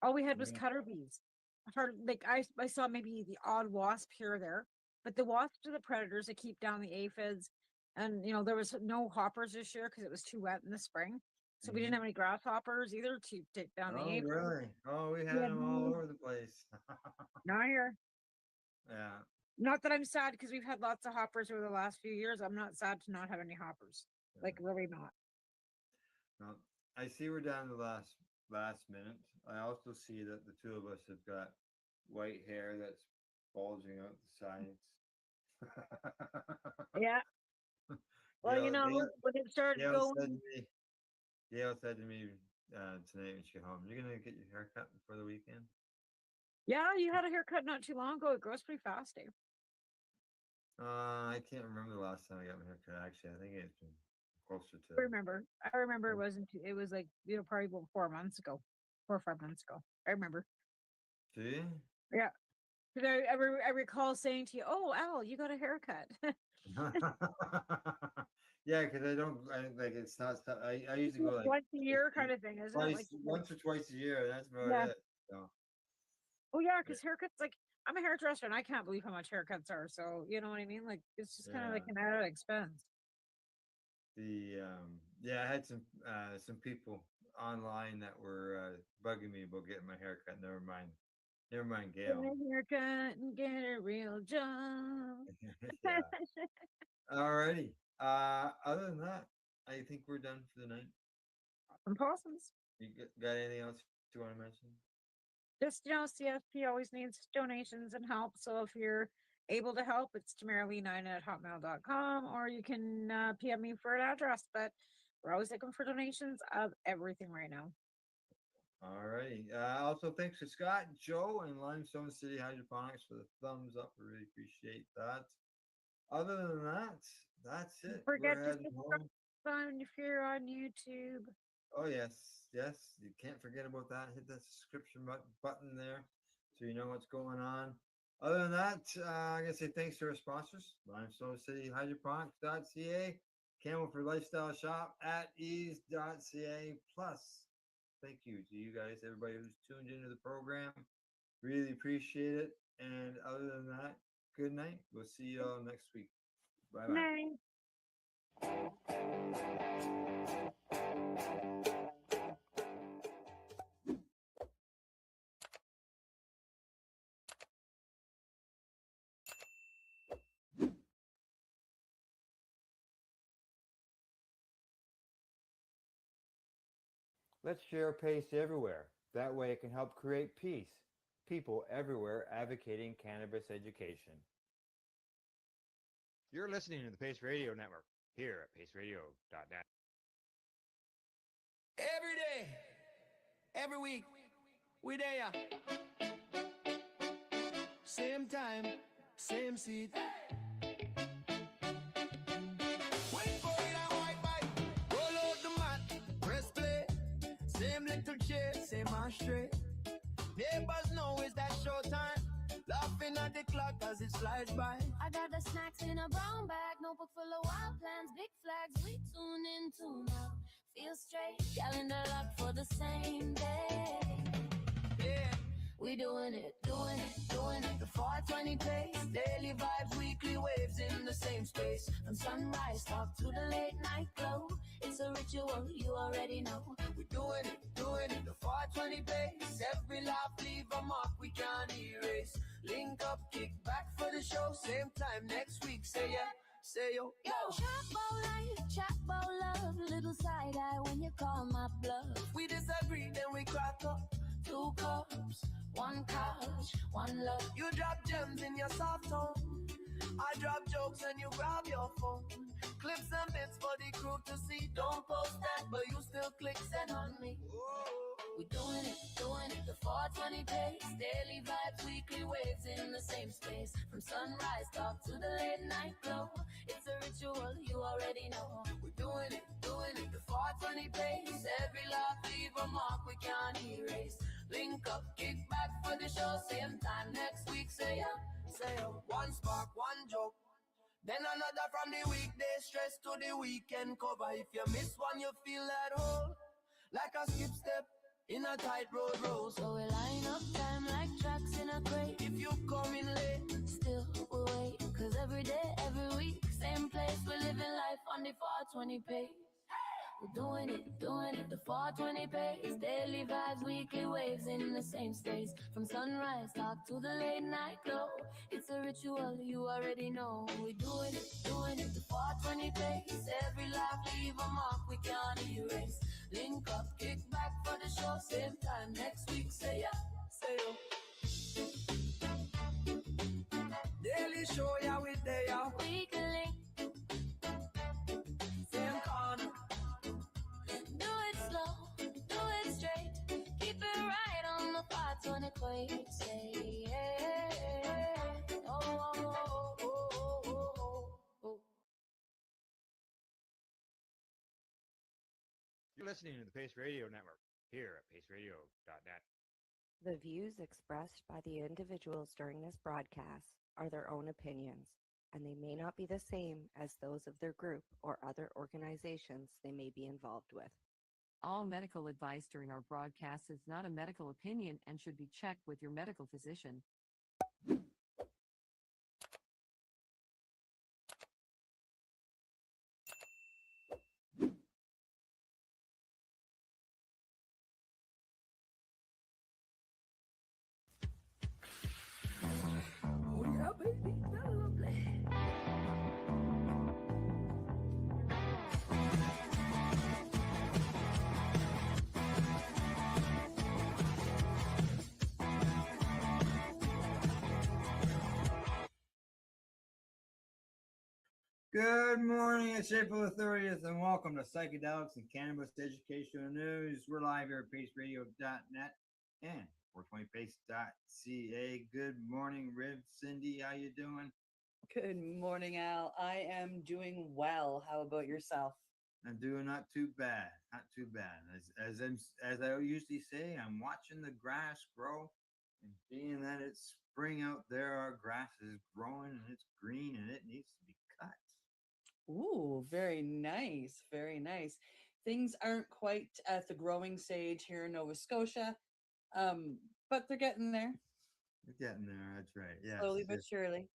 [SPEAKER 7] All we had was
[SPEAKER 1] Yeah.
[SPEAKER 7] cutter bees. I've heard like I saw maybe the odd wasp here or there, but the wasps are the predators that keep down the aphids. And there was no hoppers this year because it was too wet in the spring, so we didn't have any grasshoppers either to take down the
[SPEAKER 1] Oh,
[SPEAKER 7] aphids.
[SPEAKER 1] really? Oh, we
[SPEAKER 7] We
[SPEAKER 1] had
[SPEAKER 7] had
[SPEAKER 1] them all
[SPEAKER 7] no,
[SPEAKER 1] over the place.
[SPEAKER 7] not here.
[SPEAKER 1] Yeah.
[SPEAKER 7] Not that I'm sad because we've had lots of hoppers over the last few years. I'm not sad to not have any hoppers. Like really not.
[SPEAKER 1] Well, I see we're down to the last minute. I also see that the two of us have got white hair that's bulging out the sides.
[SPEAKER 7] Yeah. Well,
[SPEAKER 1] Gail,
[SPEAKER 7] when it started
[SPEAKER 1] Gail
[SPEAKER 7] going,
[SPEAKER 1] said to me, Gail said to me tonight when she got home, "You're gonna get your hair cut before the weekend."
[SPEAKER 7] yeah, you had a haircut not too long ago. It grows pretty fast, eh?
[SPEAKER 1] I can't remember the last time I got my hair cut. Actually, I think it's been closer to.
[SPEAKER 7] I remember it wasn't. It was like probably about 4 months ago, 4 or 5 months ago. I remember.
[SPEAKER 1] See?
[SPEAKER 7] Yeah, because I recall saying to you, "Oh, Al, you got a haircut."
[SPEAKER 1] Yeah, because like it's not stuff. I usually go like
[SPEAKER 7] Once a year kind of thing, isn't it?
[SPEAKER 1] twice,
[SPEAKER 7] Like
[SPEAKER 1] once or twice a year. That's about
[SPEAKER 7] yeah.
[SPEAKER 1] it. So
[SPEAKER 7] Oh yeah, because haircuts like I'm a hairdresser and I can't believe how much haircuts are. So you know what I mean? Like it's just kind of like
[SPEAKER 1] yeah,
[SPEAKER 7] an added expense.
[SPEAKER 1] yeah, I had some people online that were bugging me about getting my hair cut. Never mind,
[SPEAKER 7] Get
[SPEAKER 1] Gail.
[SPEAKER 7] a haircut and get a real job.
[SPEAKER 1] Yeah. Alrighty. Other than that, I think we're done for the night.
[SPEAKER 7] Awesome possums.
[SPEAKER 1] You got anything else you want to mention?
[SPEAKER 7] Just CSP always needs donations and help. So if you're able to help, it's tamarali9@hotmail.com, or you can PM me for an address. But we're always looking for donations of everything right now.
[SPEAKER 1] Alrighty. Also, thanks to Scott, Joe, and Limestone City Hydroponics for the thumbs up. We really appreciate that. Other than that, that's it.
[SPEAKER 7] Don't forget
[SPEAKER 1] We're
[SPEAKER 7] to
[SPEAKER 1] heading home.
[SPEAKER 7] subscribe if you're on YouTube.
[SPEAKER 1] Oh yes, yes. You can't forget about that. Hit that subscription button there, so you know what's going on. Other than that, I gotta say thanks to our sponsors: Limestone City Hydroponics.ca, Camelford Lifestyle Shop at ease.ca. Plus, thank you to you guys, everybody who's tuned into the program. Really appreciate it. And other than that, good night. We'll see you all next week. Bye bye.
[SPEAKER 7] Night.
[SPEAKER 21] Let's share PACE everywhere. That way it can help create peace. People everywhere advocating cannabis education.
[SPEAKER 12] You're listening to the Pace Radio Network here at paceradio.net.
[SPEAKER 4] Every day, every week, we there. Same time, same seat. Wait for it and white bike. Roll out the mat, press play. Same little chair, same ashtray. Neighbors know it's that show time. Laughing at the clock as it slides by.
[SPEAKER 6] I got the snacks in a brown bag, notebook full of wild plans, big flags. We tune in, tune out, feel straight. Calendar locked for the same day.
[SPEAKER 4] Yeah,
[SPEAKER 6] we doing it, doing it, doing it.
[SPEAKER 4] The 420 pace, daily vibes, weekly waves in the same space.
[SPEAKER 6] From sunrise talk to the late night glow. It's a ritual, you already know.
[SPEAKER 4] We doing it, the 420 pace. Every laugh leave a mark we can't erase. Link up, kick back for the show. Same time next week, say yeah, say yo, yo.
[SPEAKER 6] Chat about life, chat about love. Little side eye when you call my bluff.
[SPEAKER 4] We disagree, then we crack up.
[SPEAKER 6] 2 cups, 1 cup. much. One love.
[SPEAKER 8] You drop gems in your soft tone. I drop jokes and you grab your phone. Clips and bits for the crew to see.
[SPEAKER 6] Don't post that, but you still click send on me. We're doing it, the 420 pace. Daily vibes, weekly waves in the same space. From sunrise talk to the late night glow. It's a ritual, you already know. We're doing it, the 420 pace. Every laugh leave a mark we can't erase. Link up, kick back for the show. Same time next week, say ya, say ya.
[SPEAKER 8] One spark, one joke. Then another from the weekday stress to the weekend cover. If you miss one, you feel that hole. Like a skip step in a tight road road.
[SPEAKER 6] So we line up time like tracks in a crate.
[SPEAKER 8] If you come in late,
[SPEAKER 6] still we wait. Cause every day, every week, same place. We're living life on the 420 pace. We're doing it, the 420 pace. Daily vibes, weekly waves in the same space. From sunrise talk to the late night glow. It's a ritual, you already know. We're doing it, the 420 pace. Every laugh leave a mark we can't erase. Link up, kick back for the show. Same time next week, say ya, say yo.
[SPEAKER 8] Daily show, yeah, we there, yeah.
[SPEAKER 6] Weekly.
[SPEAKER 8] Same corner.
[SPEAKER 6] Do it slow, do it straight. Keep it right on the 420 equate. Say yeah. Oh, oh, oh, oh, oh, oh.
[SPEAKER 12] You're listening to the Pace Radio Network here at paceradio.net.
[SPEAKER 13] The views expressed by the individuals during this broadcast are their own opinions, and they may not be the same as those of their group or other organizations they may be involved with.
[SPEAKER 2] All medical advice during our broadcast is not a medical opinion and should be checked with your medical physician.
[SPEAKER 6] Oh yeah, baby, that's lovely.
[SPEAKER 1] Good morning, it's April the 30th, and welcome to Psychedelics and Cannabis Educational News. We're live here at paceradio.net and 420pace.ca. Good morning, Riv, Cindy, how you doing?
[SPEAKER 9] Good morning, Al. I am doing well. How about yourself?
[SPEAKER 1] I'm doing not too bad, not too bad. As I usually say, I'm watching the grass grow, and being that it's spring out there, our grass is growing and it's green and it needs to be cut.
[SPEAKER 9] Ooh, very nice. Very nice. Things aren't quite at the growing stage here in Nova Scotia, but they're getting there.
[SPEAKER 1] We're getting there, that's right. Yeah.
[SPEAKER 9] Slowly but surely.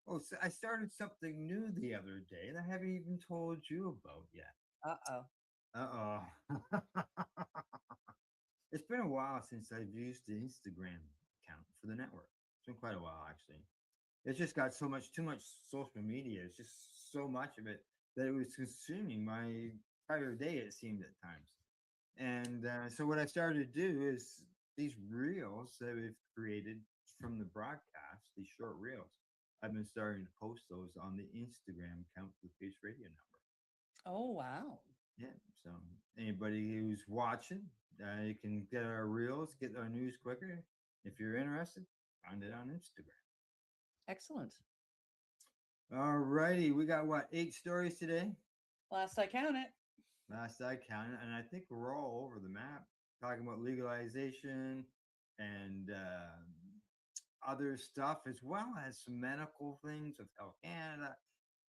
[SPEAKER 1] Oh, so I started something new the other day that I haven't even told you about yet.
[SPEAKER 9] Uh-oh.
[SPEAKER 1] It's been a while since I've used the Instagram account for the network. It's been quite a while, actually. It's just got too much social media. It's just so much of it that it was consuming my entire day, it seemed at times. And so what I started to do is these reels that we've created from the broadcast, these short reels, I've been starting to post those on the Instagram account for the Pace Radio Network.
[SPEAKER 9] Oh, wow.
[SPEAKER 1] Yeah, so anybody who's watching, you can get our reels, get our news quicker. If you're interested, find it on Instagram.
[SPEAKER 9] Excellent.
[SPEAKER 1] All righty, we got what, 8 stories today?
[SPEAKER 9] Last I counted.
[SPEAKER 1] Last I counted, and I think we're all over the map talking about legalization and other stuff, as well as some medical things with Health Canada.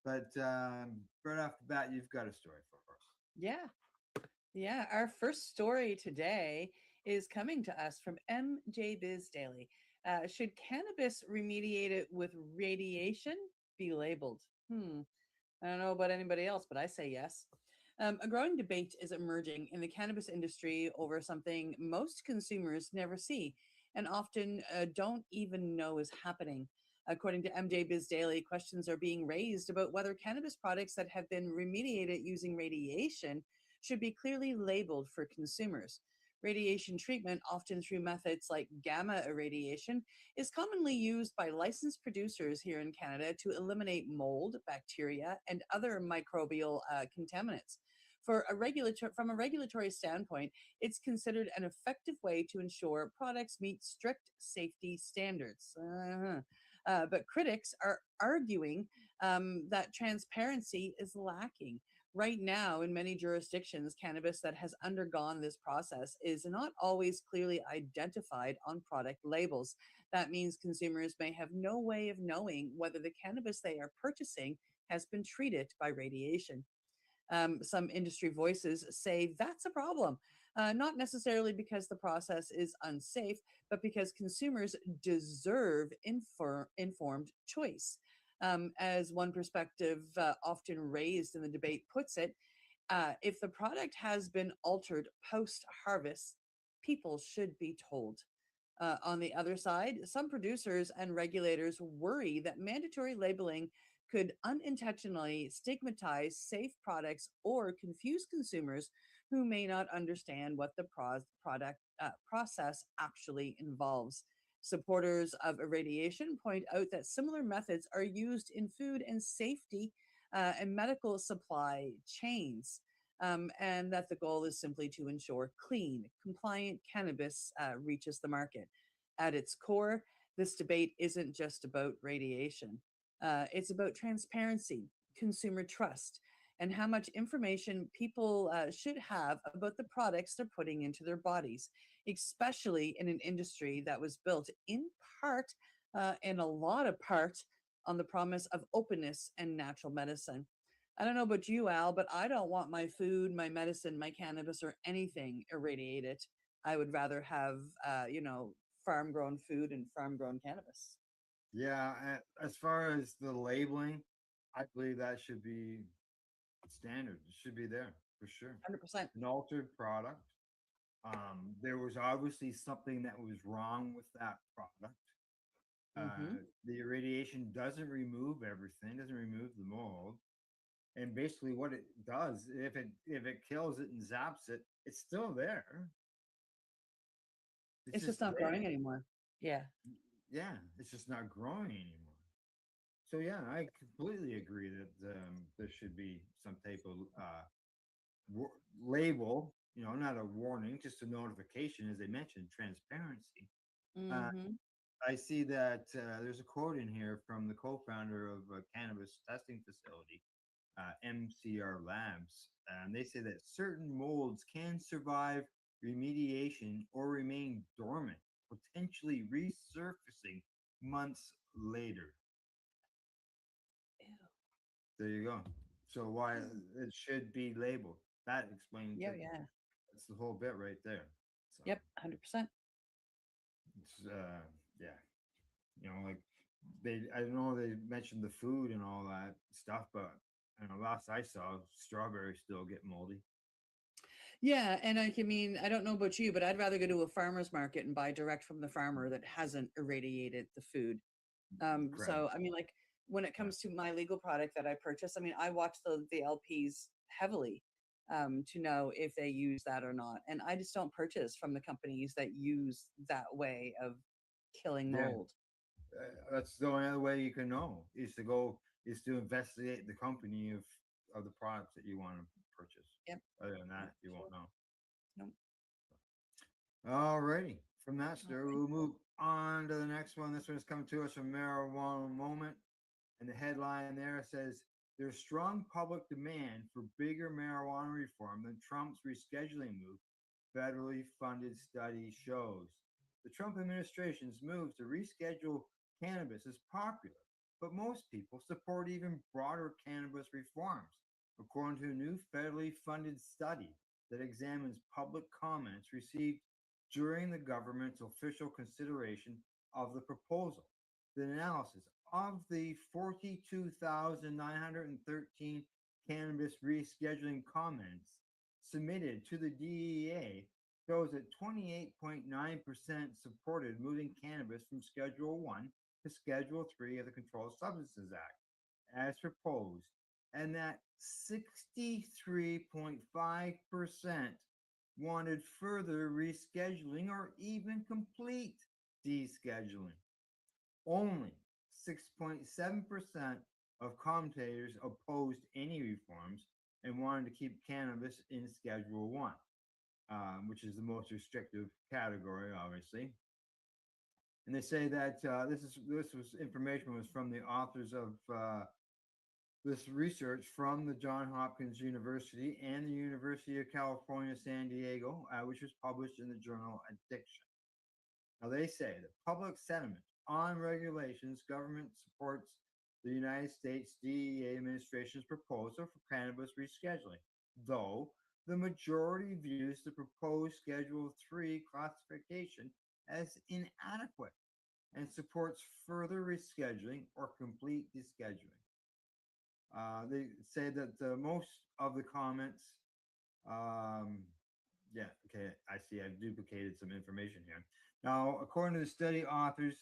[SPEAKER 1] But right off the bat, you've got a story for us.
[SPEAKER 9] Yeah. Yeah. Our first story today is coming to us from MJ Biz Daily. Should cannabis remediated with radiation be labeled? I don't know about anybody else, but I say yes. A growing debate is emerging in the cannabis industry over something most consumers never see and often don't even know is happening. According to MJ Biz Daily, questions are being raised about whether cannabis products that have been remediated using radiation should be clearly labeled for consumers. Radiation treatment, often through methods like gamma irradiation, is commonly used by licensed producers here in Canada to eliminate mold, bacteria, and other microbial contaminants. From a regulatory standpoint, it's considered an effective way to ensure products meet strict safety standards. But critics are arguing that transparency is lacking. Right now, in many jurisdictions, cannabis that has undergone this process is not always clearly identified on product labels. That means consumers may have no way of knowing whether the cannabis they are purchasing has been treated by radiation. Some industry voices say that's a problem, not necessarily because the process is unsafe, but because consumers deserve informed choice. As one perspective often raised in the debate puts it, if the product has been altered post harvest, people should be told. On the other side, some producers and regulators worry that mandatory labeling could unintentionally stigmatize safe products or confuse consumers who may not understand what the product process actually involves. Supporters of irradiation point out that similar methods are used in food and safety and medical supply chains, and that the goal is simply to ensure clean, compliant cannabis reaches the market. At its core, this debate isn't just about radiation. It's about transparency, consumer trust, and how much information people should have about the products they're putting into their bodies, especially in an industry that was built in part, and a lot of part, on the promise of openness and natural medicine. I don't know about you, Al, but I don't want my food, my medicine, my cannabis, or anything irradiated. I would rather have, farm grown food and farm grown cannabis.
[SPEAKER 1] Yeah, as far as the labeling, I believe that should be standard. It should be there for sure.
[SPEAKER 9] 100%.
[SPEAKER 1] An altered product. There was obviously something that was wrong with that product. The irradiation doesn't remove everything, doesn't remove the mold. And basically what it does, if it kills it and zaps it, it's still there.
[SPEAKER 9] It's just not
[SPEAKER 1] there.
[SPEAKER 9] growing anymore. Yeah.
[SPEAKER 1] Yeah, it's just not growing anymore. So yeah, I completely agree that there should be some type of label, not a warning, just a notification, as they mentioned, transparency. I see that there's a quote in here from the co-founder of a cannabis testing facility, MCR Labs, and they say that certain molds can survive remediation or remain dormant, potentially resurfacing months later.
[SPEAKER 9] Ew.
[SPEAKER 1] There you go. So why it should be labeled. That explains
[SPEAKER 9] Yeah,
[SPEAKER 1] it.
[SPEAKER 9] yeah.
[SPEAKER 1] That's the whole bit right there. So
[SPEAKER 9] Yep, 100%.
[SPEAKER 1] it's yeah. Like I know they mentioned the food and all that stuff, but last I saw, strawberries still get moldy.
[SPEAKER 9] Yeah, and I mean, I don't know about you, but I'd rather go to a farmer's market and buy direct from the farmer that hasn't irradiated the food. So, I mean, like when it comes to my legal product that I purchase, I mean, I watch the LPs heavily to know if they use that or not. And I just don't purchase from the companies that use that way of killing
[SPEAKER 1] Yeah.
[SPEAKER 9] mold.
[SPEAKER 1] That's the only other way you can know is to investigate the company of the products that you want to purchase.
[SPEAKER 9] Yep.
[SPEAKER 1] Other than that, you won't know.
[SPEAKER 9] Nope.
[SPEAKER 1] Alrighty. From that story, we'll move on to the next one. This one's coming to us from Marijuana Moment. And the headline there says, there's strong public demand for bigger marijuana reform than Trump's rescheduling move, federally funded study shows. The Trump administration's move to reschedule cannabis is popular, but most people support even broader cannabis reforms, according to a new federally funded study that examines public comments received during the government's official consideration of the proposal. The analysis of the 42,913 cannabis rescheduling comments submitted to the DEA shows that 28.9% supported moving cannabis from Schedule 1 to Schedule 3 of the Controlled Substances Act as proposed, and that 63.5% wanted further rescheduling or even complete descheduling. Only 6.7% of commentators opposed any reforms and wanted to keep cannabis in Schedule 1, which is the most restrictive category, obviously. And they say that this was information was from the authors of this research from the Johns Hopkins University and the University of California, San Diego, which was published in the journal Addiction. Now, they say the public sentiment on regulations, government supports the United States DEA administration's proposal for cannabis rescheduling, though the majority views the proposed Schedule 3 classification as inadequate and supports further rescheduling or complete descheduling. They say that most of the comments, yeah, okay, I see I've duplicated some information here. Now, according to the study authors,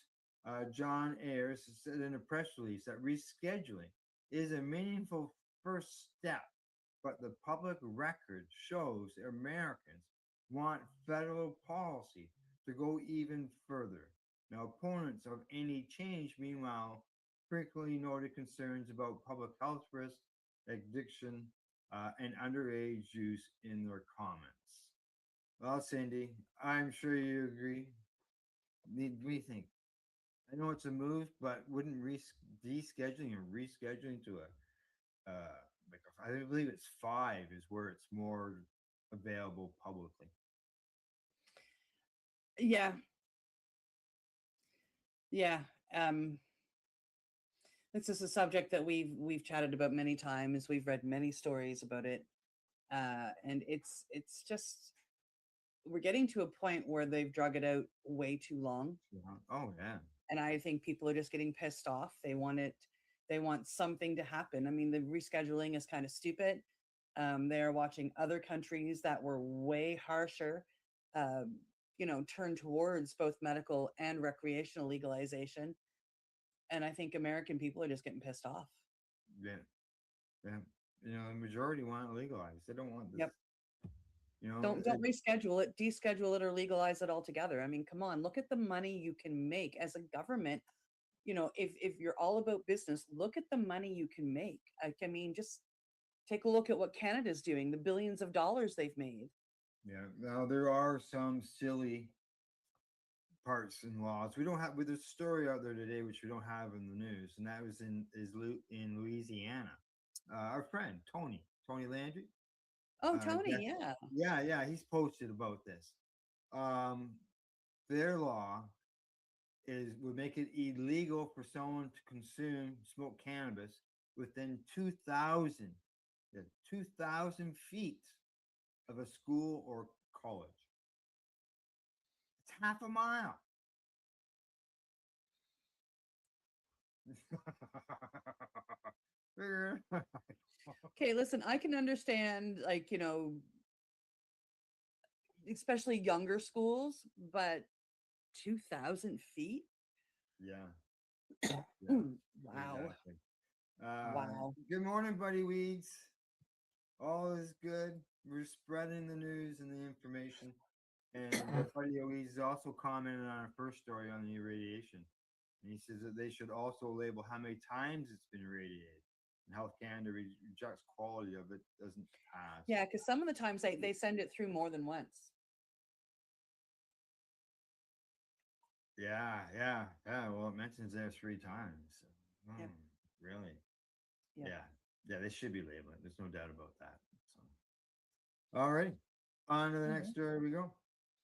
[SPEAKER 1] John Ayers said in a press release that rescheduling is a meaningful first step, but the public record shows Americans want federal policy to go even further. Now, opponents of any change, meanwhile, frequently noted concerns about public health risks, addiction, and underage use in their comments. Well, Cindy, I'm sure you agree. What do you think? I know it's a move, but wouldn't descheduling and rescheduling to like I believe it's 5 is where it's more available publicly.
[SPEAKER 9] Yeah. Yeah. This is a subject that we've chatted about many times. We've read many stories about it. And it's just we're getting to a point where they've drug it out way too long.
[SPEAKER 1] Oh yeah.
[SPEAKER 9] And I think people are just getting pissed off. They want something to happen. I mean, the rescheduling is kind of stupid. They're watching other countries that were way harsher, turn towards both medical and recreational legalization. And I think American people are just getting pissed off.
[SPEAKER 1] Yeah. Yeah. The majority want it legalized. They don't want this.
[SPEAKER 9] Yep. Don't reschedule it, deschedule it, or legalize it altogether. I mean, come on, look at the money you can make as a government. If you're all about business, look at the money you can make. I mean, just take a look at what Canada's doing, the billions of dollars they've made.
[SPEAKER 1] Yeah. Now there are some silly parts and laws. We don't have with a story out there today, which we don't have in the news, and that was in Louisiana. Our friend Tony Landry.
[SPEAKER 9] Oh, Tony, yeah.
[SPEAKER 1] Yeah, he's posted about this. Their law would make it illegal for someone to smoke cannabis within 2,000 feet of a school or college. It's half a mile.
[SPEAKER 9] Okay, listen, I can understand, especially younger schools, but 2,000 feet?
[SPEAKER 1] Yeah.
[SPEAKER 9] Wow.
[SPEAKER 1] Exactly.
[SPEAKER 9] Wow.
[SPEAKER 1] Good morning, Buddy Weeds. All is good. We're spreading the news and the information. And Buddy Weeds also commented on our first story on the irradiation. And he says that they should also label how many times it's been irradiated. And Health Canada rejects quality of it, doesn't pass.
[SPEAKER 9] Yeah, because some of the times they send it through more than once.
[SPEAKER 1] Yeah. Well, it mentions there 3 times.
[SPEAKER 9] Yep.
[SPEAKER 1] Really?
[SPEAKER 9] Yep.
[SPEAKER 1] Yeah, they should be labeling. There's no doubt about that. So, all right. On to the next story we go.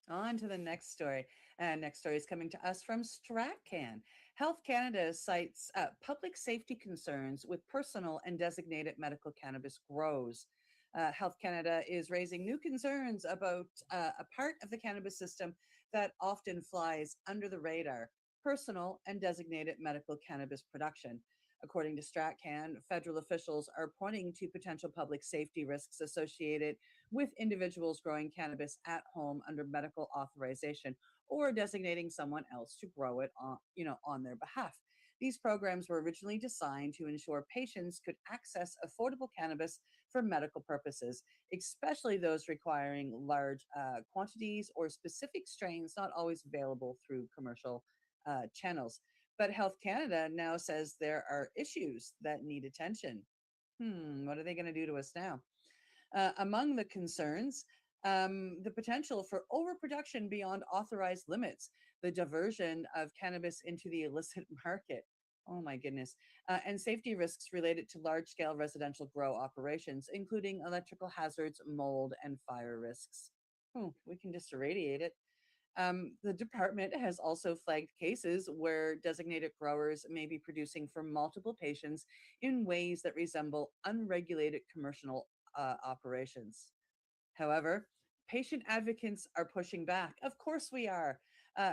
[SPEAKER 9] On to the next story. Next story is coming to us from StratCan. Health Canada cites public safety concerns with personal and designated medical cannabis grows. Health Canada is raising new concerns about a part of the cannabis system that often flies under the radar: personal and designated medical cannabis production. According to StratCan, federal officials are pointing to potential public safety risks associated with individuals growing cannabis at home under medical authorization or designating someone else to grow it on their behalf. These programs were originally designed to ensure patients could access affordable cannabis for medical purposes, especially those requiring large quantities or specific strains not always available through commercial channels. But Health Canada now says there are issues that need attention. What are they going to do to us now? Among the concerns, the potential for overproduction beyond authorized limits, the diversion of cannabis into the illicit market. Oh my goodness. And safety risks related to large scale residential grow operations, including electrical hazards, mold, and fire risks. We can just irradiate it. The department has also flagged cases where designated growers may be producing for multiple patients in ways that resemble unregulated commercial operations. However, patient advocates are pushing back. Of course we are.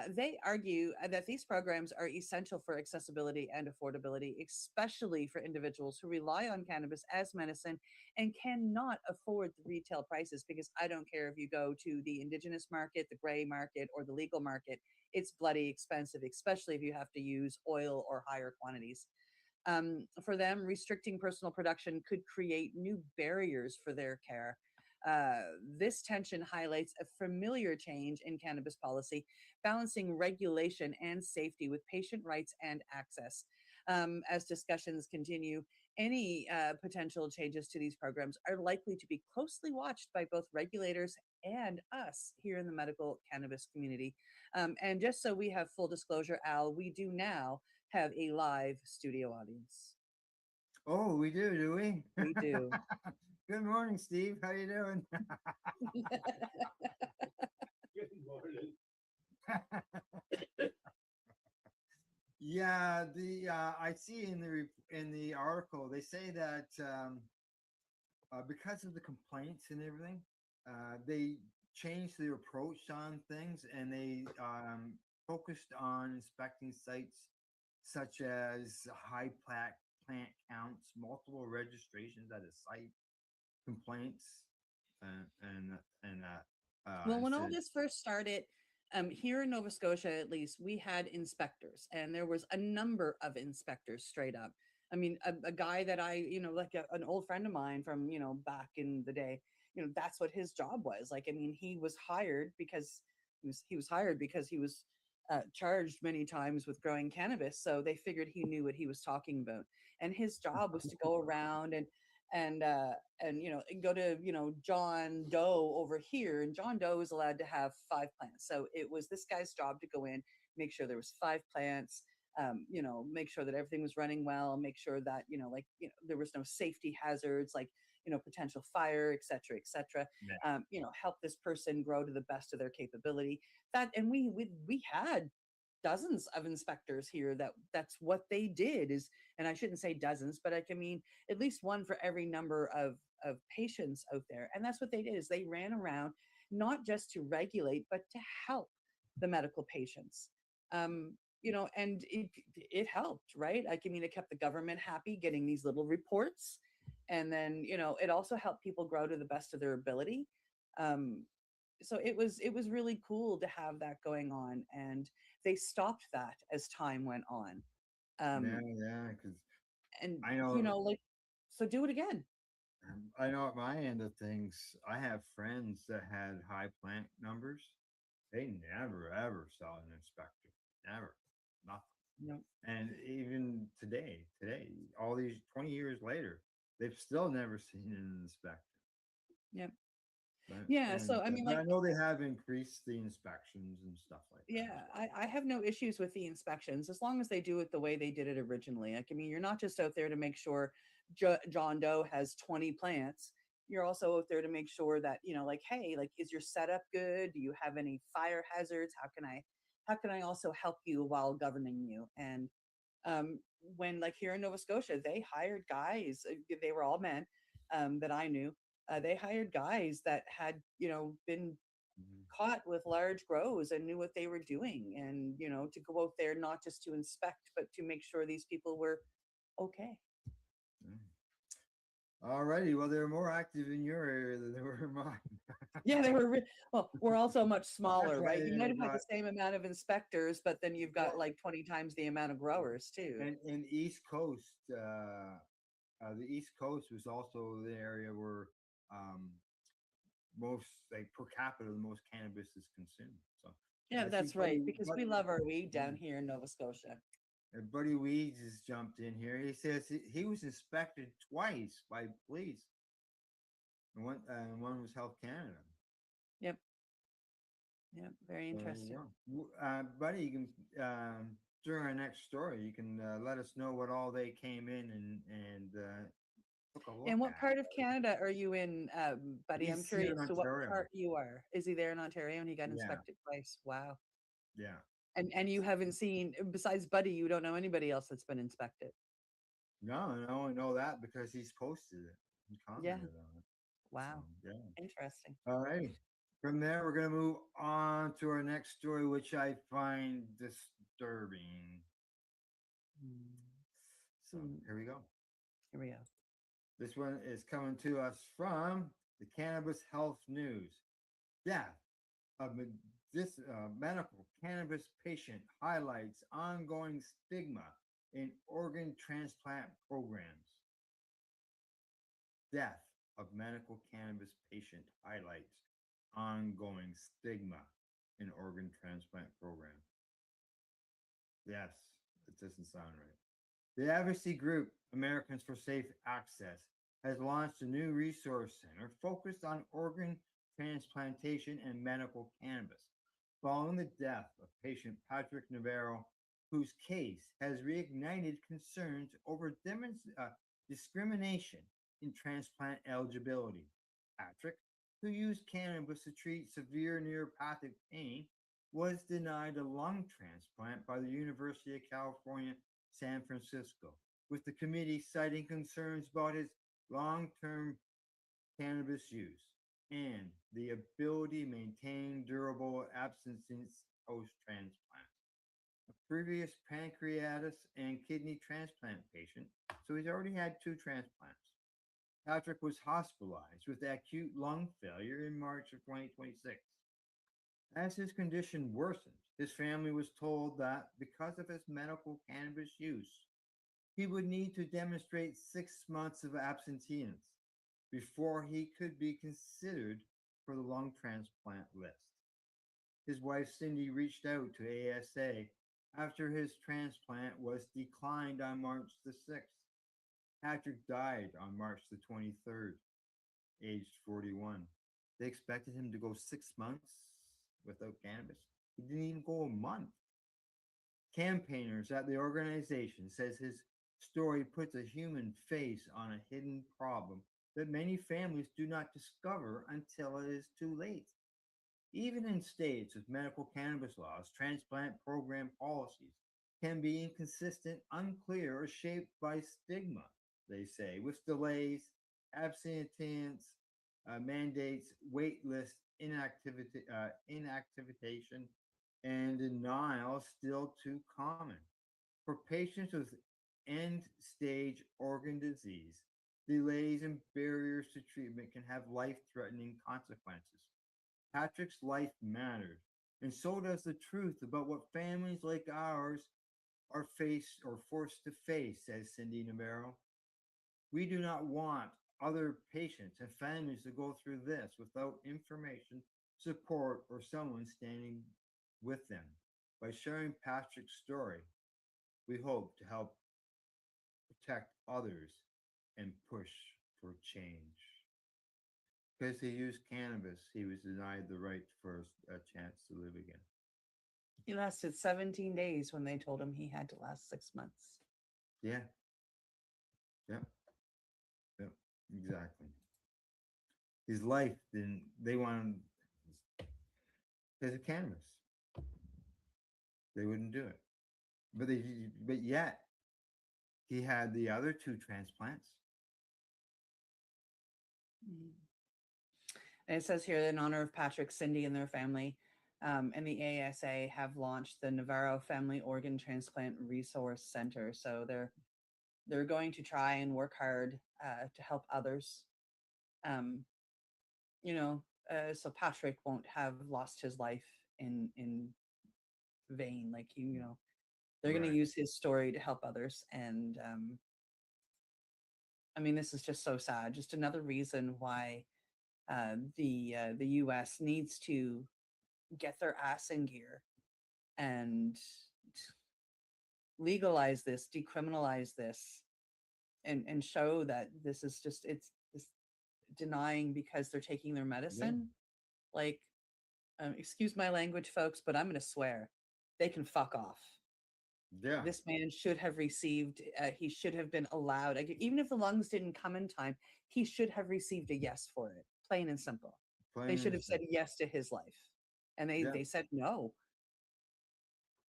[SPEAKER 9] They argue that these programs are essential for accessibility and affordability, especially for individuals who rely on cannabis as medicine and cannot afford the retail prices. Because I don't care if you go to the indigenous market, the gray market, or the legal market, it's bloody expensive, especially if you have to use oil or higher quantities. For them, restricting personal production could create new barriers for their care. This tension highlights a familiar change in cannabis policy, balancing regulation and safety with patient rights and access. As discussions continue, any potential changes to these programs are likely to be closely watched by both regulators and us here in the medical cannabis community. And just so we have full disclosure, Al, we do now have a live studio audience.
[SPEAKER 1] Oh, we do we?
[SPEAKER 9] We do.
[SPEAKER 1] Good morning, Steve. How you doing?
[SPEAKER 19] Good morning.
[SPEAKER 1] Yeah, I see in the article they say that because of the complaints and everything, they changed their approach on things, and they focused on inspecting sites such as high plant counts, multiple registrations at a site, complaints, and
[SPEAKER 9] Well, when all
[SPEAKER 1] said,
[SPEAKER 9] this first started, here in Nova Scotia, at least, we had inspectors, and there was a number of inspectors straight up. I mean, a guy that like an old friend of mine from, back in the day, that's what his job was. Like, I mean, he was hired because he was hired because he was charged many times with growing cannabis. So they figured he knew what he was talking about. And his job was to go around and go to John Doe over here, and John Doe is allowed to have 5 plants. So it was this guy's job to go in, make sure there was 5 plants, make sure that everything was running well, make sure that there was no safety hazards like potential fire, etc., etc. Help this person grow to the best of their capability. And we had dozens of inspectors here that's what they did is, and I shouldn't say dozens, but I mean at least one for every number of patients out there. And that's what they did, is they ran around not just to regulate but to help the medical patients. And it helped, right? I mean, it kept the government happy getting these little reports, and then it also helped people grow to the best of their ability. So it was really cool to have that going on, and they stopped that as time went on.
[SPEAKER 1] yeah, because
[SPEAKER 9] And
[SPEAKER 1] I know,
[SPEAKER 9] so do it again.
[SPEAKER 1] I know at my end of things, I have friends that had high plant numbers. They never ever saw an inspector, never, nothing.
[SPEAKER 9] No.
[SPEAKER 1] And even today, all these 20 years later, they've still never seen an inspector.
[SPEAKER 9] Yep.
[SPEAKER 1] But,
[SPEAKER 9] Yeah, so I mean,
[SPEAKER 1] but
[SPEAKER 9] like,
[SPEAKER 1] I know they have increased the inspections and stuff like that.
[SPEAKER 9] yeah, I have no issues with the inspections as long as they do it the way they did it originally. Like, I mean, you're not just out there to make sure John Doe has 20 plants. You're also out there to make sure that, like, hey, like, is your setup good? Do you have any fire hazards? How can I also help you while governing you? And when, like, here in Nova Scotia, they hired guys, they were all men that I knew. They hired guys that had, been caught with large grows and knew what they were doing, and to go out there not just to inspect but to make sure these people were okay.
[SPEAKER 1] Alrighty, well, they're more active in your area than they were in mine.
[SPEAKER 9] Yeah, they were. Well, we're also much smaller,
[SPEAKER 1] why
[SPEAKER 9] right? You
[SPEAKER 1] they
[SPEAKER 9] might have had the
[SPEAKER 1] brought-
[SPEAKER 9] same amount of inspectors, but then you've got
[SPEAKER 1] Well-
[SPEAKER 9] like 20 times the amount of growers too.
[SPEAKER 1] And in East Coast, the East Coast was also the area where most, like per capita, the most cannabis is consumed. So
[SPEAKER 9] Yeah,
[SPEAKER 1] I see
[SPEAKER 9] that's right. Because we
[SPEAKER 1] Buddy-
[SPEAKER 9] love our weed down here in Nova Scotia.
[SPEAKER 1] Buddy Weeds has jumped in here. He says he was inspected twice by police. And one was Health Canada.
[SPEAKER 9] Yep. Yep. Very
[SPEAKER 1] So there you
[SPEAKER 9] interesting.
[SPEAKER 1] go. Buddy, you can during our next story, you can let us know what all they came in and took a look
[SPEAKER 9] And what
[SPEAKER 1] at.
[SPEAKER 9] part of Canada are you in, buddy? I'm
[SPEAKER 1] He's here in
[SPEAKER 9] curious to what
[SPEAKER 1] Ontario.
[SPEAKER 9] part you are. Is he there in Ontario and he got
[SPEAKER 1] Yeah.
[SPEAKER 9] inspected twice? Wow.
[SPEAKER 1] Yeah.
[SPEAKER 9] And you haven't seen, besides Buddy, you don't know anybody else that's been inspected.
[SPEAKER 1] No, I only know that because he's posted it and
[SPEAKER 9] Yeah.
[SPEAKER 1] commented on it.
[SPEAKER 9] Wow.
[SPEAKER 1] So, yeah.
[SPEAKER 9] Interesting.
[SPEAKER 1] All right. From there, we're going to move on to our next story, which I find disturbing. So here we go.
[SPEAKER 9] Here we go.
[SPEAKER 1] This one is coming to us from the Cannabis Health News. Death of this medical cannabis patient highlights ongoing stigma in organ transplant programs. Death of medical cannabis patient highlights ongoing stigma in organ transplant program. Yes, it doesn't sound right. The advocacy group Americans for Safe Access has launched a new resource center focused on organ transplantation and medical cannabis following the death of patient Patrick Navarro, whose case has reignited concerns over discrimination in transplant eligibility. Patrick, who used cannabis to treat severe neuropathic pain, was denied a lung transplant by the University of California, San Francisco, with the committee citing concerns about his long-term cannabis use and the ability to maintain durable abstinence post-transplant. A previous pancreatic and kidney transplant patient, so he's already had 2 transplants. Patrick was hospitalized with acute lung failure in March of 2026. As his condition worsened, his family was told that because of his medical cannabis use, he would need to demonstrate 6 months of abstinence before he could be considered for the lung transplant list. His wife Cindy reached out to ASA after his transplant was declined on March the 6th. Patrick died on March the 23rd, aged 41. They expected him to go 6 months without cannabis. He didn't even go a month. Campaigners at the organization says his story puts a human face on a hidden problem that many families do not discover until it is too late. Even in states with medical cannabis laws, transplant program policies can be inconsistent, unclear, or shaped by stigma, they say, with delays, abstinence mandates, wait list, inactivation, and denial still too common. For patients with end-stage organ disease, delays and barriers to treatment can have life-threatening consequences. Patrick's life mattered, and so does the truth about what families like ours are faced or forced to face, says Cindy Navarro. We do not want other patients and families to go through this without information, support, or someone standing with them. By sharing Patrick's story, we hope to help protect others and push for change. Because he used cannabis, he was denied the right for a chance to live again.
[SPEAKER 9] He lasted 17 days when they told him he had to last 6 months.
[SPEAKER 1] Yeah. Yep. Yep. Exactly. His life didn't, they wanted, because of cannabis. They wouldn't do it. But yet, he had the other 2 transplants.
[SPEAKER 9] And it says here, in honor of Patrick, Cindy, and their family, and the ASA have launched the Navarro Family Organ Transplant Resource Center. So they're they're going to try and work hard to help others. Um, so Patrick won't have lost his life in vain. Like they're going to
[SPEAKER 1] Right.
[SPEAKER 9] use his story to help others, and I mean, this is just so sad. Just another reason why the U.S. needs to get their ass in gear and legalize this, decriminalize this, and show that this is just it's denying because they're taking their medicine. Like, excuse my language, folks, but I'm going to swear they can fuck off.
[SPEAKER 1] Yeah.
[SPEAKER 9] This man should have received, he should have been allowed, even if the lungs didn't come in time, he should have received a yes for it, plain and simple.
[SPEAKER 1] Plain
[SPEAKER 9] They should
[SPEAKER 1] and
[SPEAKER 9] have said yes to his life. And
[SPEAKER 1] Yeah.
[SPEAKER 9] they said no.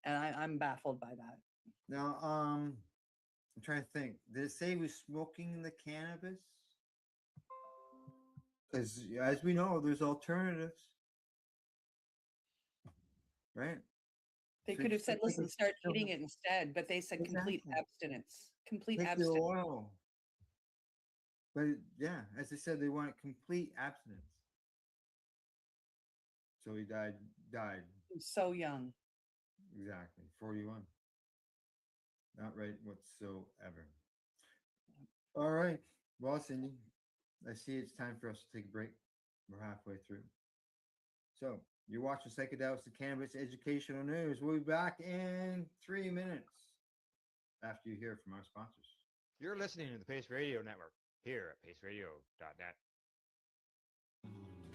[SPEAKER 9] And I'm baffled by that.
[SPEAKER 1] Now, I'm trying to think. Did it say he was smoking the cannabis? Because as we know, there's alternatives, right?
[SPEAKER 9] They
[SPEAKER 1] So
[SPEAKER 9] could have
[SPEAKER 1] just
[SPEAKER 9] said,
[SPEAKER 1] like
[SPEAKER 9] listen,
[SPEAKER 1] it's
[SPEAKER 9] start
[SPEAKER 1] still-
[SPEAKER 9] eating it instead, but they said complete
[SPEAKER 1] Exactly.
[SPEAKER 9] abstinence. Complete
[SPEAKER 1] Take the
[SPEAKER 9] abstinence.
[SPEAKER 1] oil. But yeah, as I said, they want complete abstinence. So he died.
[SPEAKER 9] So young.
[SPEAKER 1] Exactly. 41. Not right whatsoever. All right. Well, Cindy, I see it's time for us to take a break. We're halfway through. So you're watching Psychedelics and Cannabis Educational News. We'll be back in 3 minutes after you hear from our sponsors.
[SPEAKER 12] You're listening to the Pace Radio Network here at paceradio.net.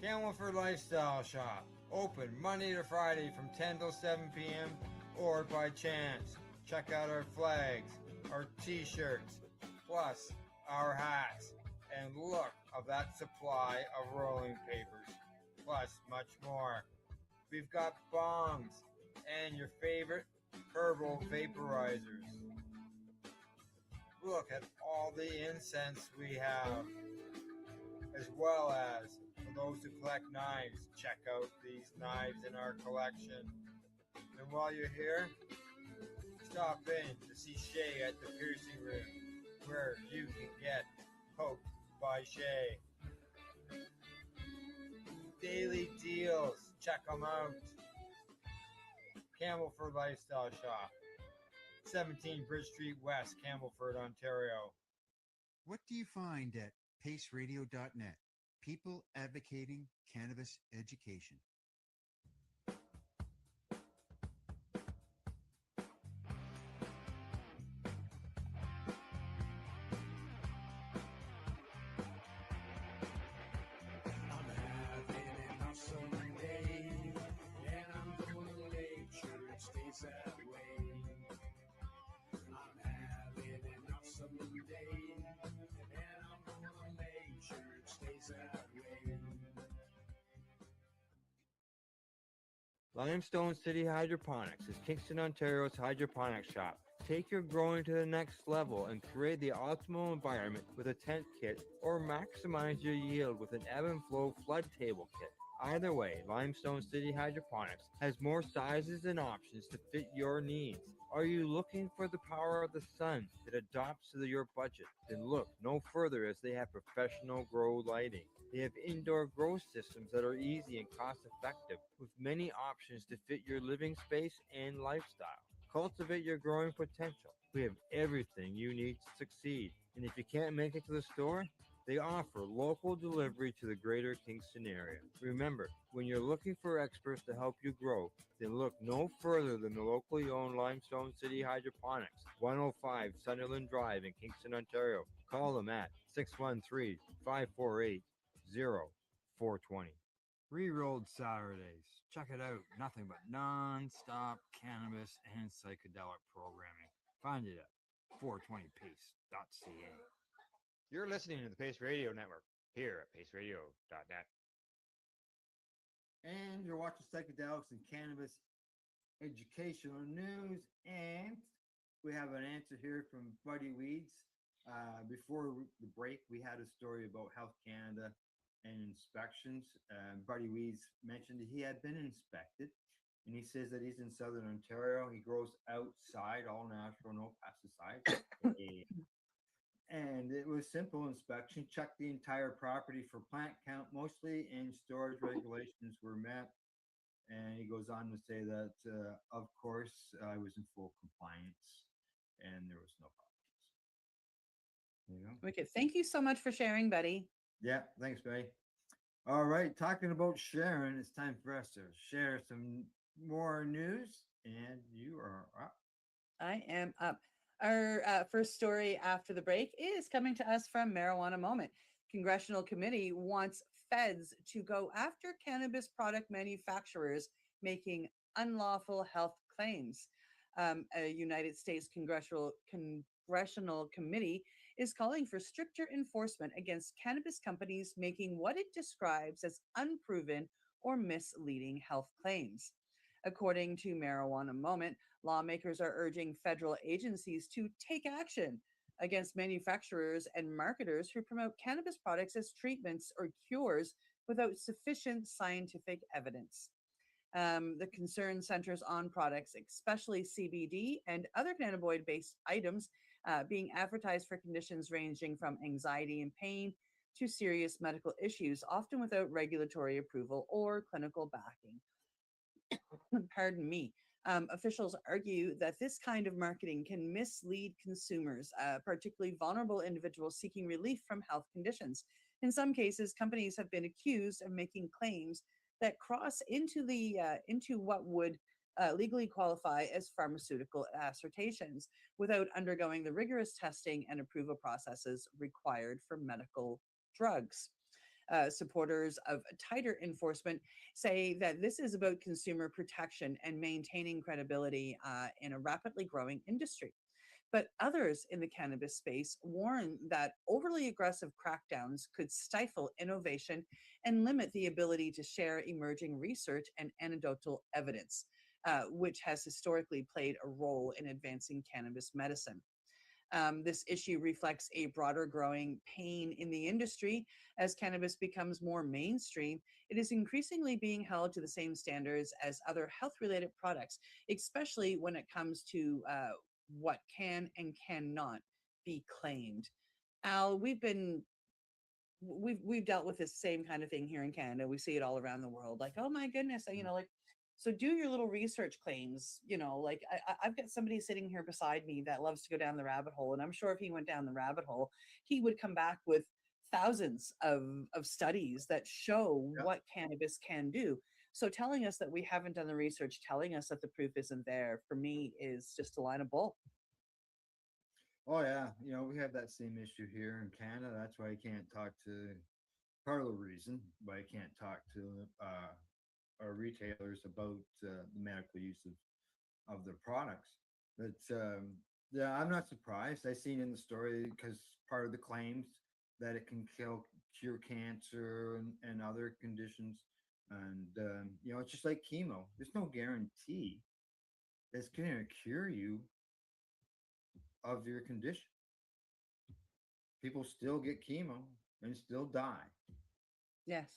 [SPEAKER 1] Camelford Lifestyle Shop. Open Monday to Friday from 10 till 7 p.m. or by chance. Check out our flags, our t-shirts, plus our hats, and look of that supply of rolling papers, plus much more. We've got bongs and your favorite herbal vaporizers. Look at all the incense we have, as well as for those who collect knives, check out these knives in our collection. And while you're here, stop in to see Shay at the piercing room, where you can get poked by Shay. Daily deals, check them out. Camelford Lifestyle Shop, 17 Bridge Street West, Camelford, Ontario.
[SPEAKER 24] What do you find at paceradio.net? People advocating cannabis education.
[SPEAKER 4] I'm having an awesome day, and I'm gonna make sure it stays that way. I'm having an awesome day, and I'm gonna make sure it stays that way.
[SPEAKER 21] Limestone City Hydroponics is Kingston, Ontario's hydroponic shop. Take your growing to the next level and create the optimal environment with a tent kit, or maximize your yield with an ebb and flow flood table kit. Either way, Limestone City Hydroponics has more sizes and options to fit your needs. Are you looking for the power of the sun that adapts to your budget? Then look no further, as they have professional grow lighting. They have indoor grow systems that are easy and cost effective, with many options to fit your living space and lifestyle. Cultivate your growing potential. We have everything you need to succeed. And if you can't make it to the store, they offer local delivery to the greater Kingston area. Remember, when you're looking for experts to help you grow, then look no further than the locally owned Limestone City Hydroponics, 105 Sunderland Drive in Kingston, Ontario. Call them at 613-548-0420.
[SPEAKER 1] Re-rolled Saturdays. Check it out. Nothing but non-stop cannabis and psychedelic programming. Find it at 420pace.ca.
[SPEAKER 12] You're listening to the Pace Radio Network here at paceradio.net.
[SPEAKER 1] And you're watching Psychedelics and Cannabis Educational News. And we have an answer here from Buddy Weeds. Before the break, we had a story about Health Canada and inspections. Buddy Weeds mentioned that he had been inspected, and he says that he's in Southern Ontario. He grows outside, all natural, no pesticides. And it was simple inspection. Check the entire property for plant count mostly, and storage regulations were met. And he goes on to say that, of course, I was in full compliance, and there was no problems. You know.
[SPEAKER 9] Wicked. Thank you so much for sharing, buddy.
[SPEAKER 1] Yeah. Thanks, Betty. All right. Talking about sharing, it's time for us to share some more news, and you are up.
[SPEAKER 9] I am up. Our first story after the break is coming to us from Marijuana Moment. Congressional committee wants feds to go after cannabis product manufacturers making unlawful health claims. A United States congressional committee is calling for stricter enforcement against cannabis companies making what it describes as unproven or misleading health claims. According to Marijuana Moment, lawmakers are urging federal agencies to take action against manufacturers and marketers who promote cannabis products as treatments or cures without sufficient scientific evidence. The concern centers on products, especially CBD and other cannabinoid based items, being advertised for conditions ranging from anxiety and pain to serious medical issues, often without regulatory approval or clinical backing. Pardon me. Officials argue that this kind of marketing can mislead consumers, particularly vulnerable individuals seeking relief from health conditions. In some cases, companies have been accused of making claims that cross into what would legally qualify as pharmaceutical assertions without undergoing the rigorous testing and approval processes required for medical drugs. Supporters of tighter enforcement say that this is about consumer protection and maintaining credibility in a rapidly growing industry. But others in the cannabis space warn that overly aggressive crackdowns could stifle innovation and limit the ability to share emerging research and anecdotal evidence, which has historically played a role in advancing cannabis medicine. This issue reflects a broader growing pain in the industry. As cannabis becomes more mainstream, it is increasingly being held to the same standards as other health-related products, especially when it comes to what can and cannot be claimed. Al, we've dealt with this same kind of thing here in Canada. We see it all around the world. Like, oh my goodness, like, so do your little research claims. Like I've got somebody sitting here beside me that loves to go down the rabbit hole, and I'm sure if he went down the rabbit hole, he would come back with thousands of studies that show what cannabis can do. So telling us that we haven't done the research, telling us that the proof isn't there, for me is just a line of bull.
[SPEAKER 1] Oh yeah, we have that same issue here in Canada. That's why I can't talk to part of the reason why I can't talk to our retailers about the medical use of their products. But yeah, I'm not surprised. I seen in the story because part of the claims that it can cure cancer and other conditions, and it's just like chemo. There's no guarantee it's going to cure you of your condition. People still get chemo and still die.
[SPEAKER 9] Yes.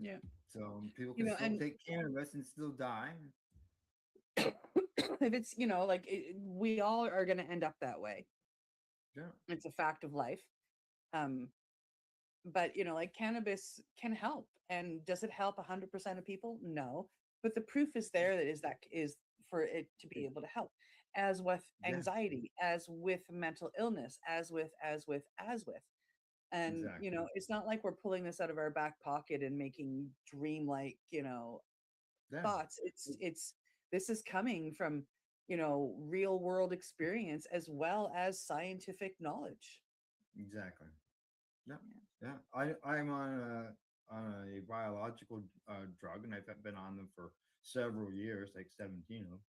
[SPEAKER 9] Yeah.
[SPEAKER 1] So people can still take cannabis and still die.
[SPEAKER 9] If it's, we all are going to end up that way.
[SPEAKER 1] Yeah.
[SPEAKER 9] It's a fact of life. But, like cannabis can help. And does it help 100% of people? No. But the proof is there that is for it to be able to help. As with anxiety, as with mental illness, as with. And, it's not like we're pulling this out of our back pocket and making dreamlike, thoughts. This is coming from, real world experience as well as scientific knowledge.
[SPEAKER 1] Exactly. Yeah. I'm on a biological drug, and I've been on them for several years, like 17 of them.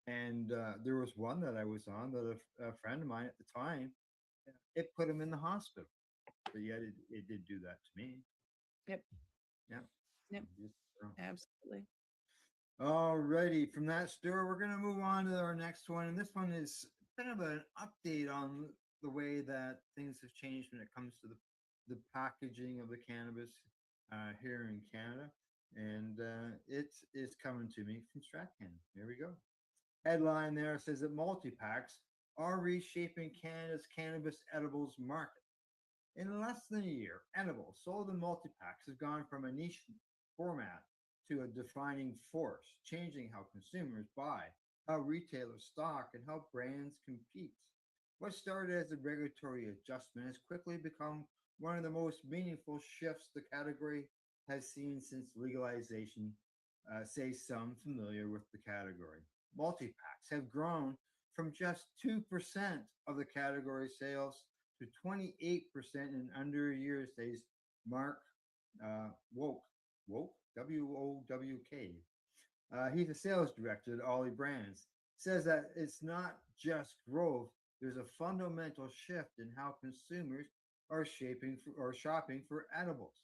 [SPEAKER 1] And there was one that I was on that a friend of mine at the time, it put him in the hospital. But yet it did do that to me.
[SPEAKER 9] Yep.
[SPEAKER 1] Yeah.
[SPEAKER 9] Absolutely.
[SPEAKER 1] Alrighty. From that story, we're going to move on to our next one. And this one is kind of an update on the way that things have changed when it comes to the packaging of the cannabis here in Canada. And it's coming to me from Stratcan. Here we go. Headline there says that multi-packs are reshaping Canada's cannabis edibles market. In less than a year, edibles sold in multi-packs have gone from a niche format to a defining force, changing how consumers buy, how retailers stock, and how brands compete. What started as a regulatory adjustment has quickly become one of the most meaningful shifts the category has seen since legalization, say some familiar with the category. Multi-packs have grown from just 2% of the category sales to 28% in under a year, says Mark Woke, WOWK. He's a sales director at Ollie Brands. Says that it's not just growth, there's a fundamental shift in how consumers are shopping for edibles.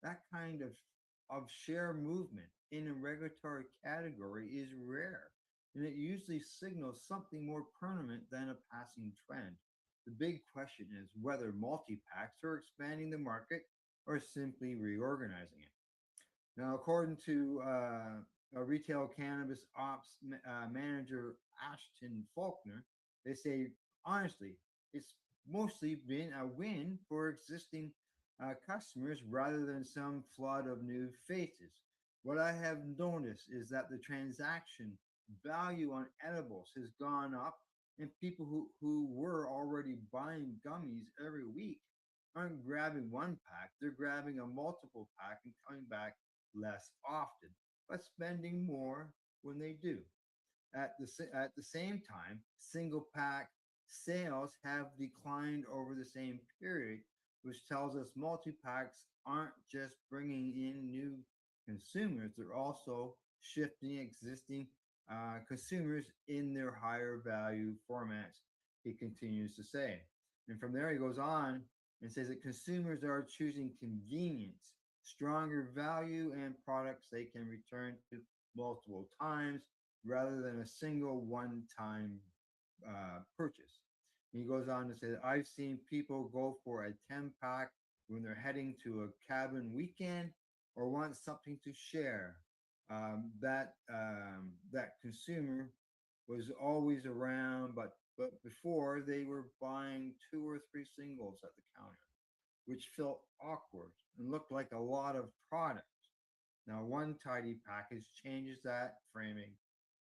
[SPEAKER 1] That kind of share movement in a regulatory category is rare, and it usually signals something more permanent than a passing trend. The big question is whether multi-packs are expanding the market or simply reorganizing it. Now, according to a retail cannabis ops manager, Ashton Faulkner, they say, honestly, it's mostly been a win for existing customers rather than some flood of new faces. What I have noticed is that the transaction value on edibles has gone up, and people who were already buying gummies every week aren't grabbing one pack, they're grabbing a multiple pack and coming back less often, but spending more when they do. At the same time, single pack sales have declined over the same period, which tells us multi packs aren't just bringing in new consumers, they're also shifting existing consumers in their higher value formats, he continues to say. And from there, he goes on and says that consumers are choosing convenience, stronger value, and products they can return to multiple times rather than a single one time purchase. He goes on to say that I've seen people go for a 10 pack when they're heading to a cabin weekend or want something to share. That consumer was always around, but before they were buying 2 or 3 singles at the counter, which felt awkward and looked like a lot of product. Now, one tidy package changes that framing.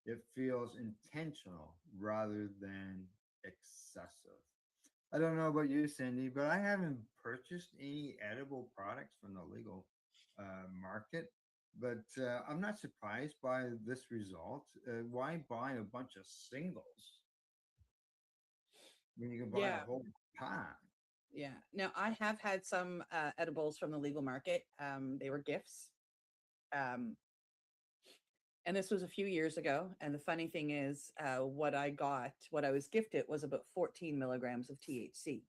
[SPEAKER 1] It feels intentional rather than excessive. I don't know about you, Cindy, but I haven't purchased any edible products from the legal market. But I'm not surprised by this result. Why buy a bunch of singles when you can buy
[SPEAKER 9] Yeah.
[SPEAKER 1] a whole pack?
[SPEAKER 9] Yeah. Now I have had some edibles from the legal market. They were gifts. And this was a few years ago. And the funny thing is, what I was gifted was about 14 milligrams of THC.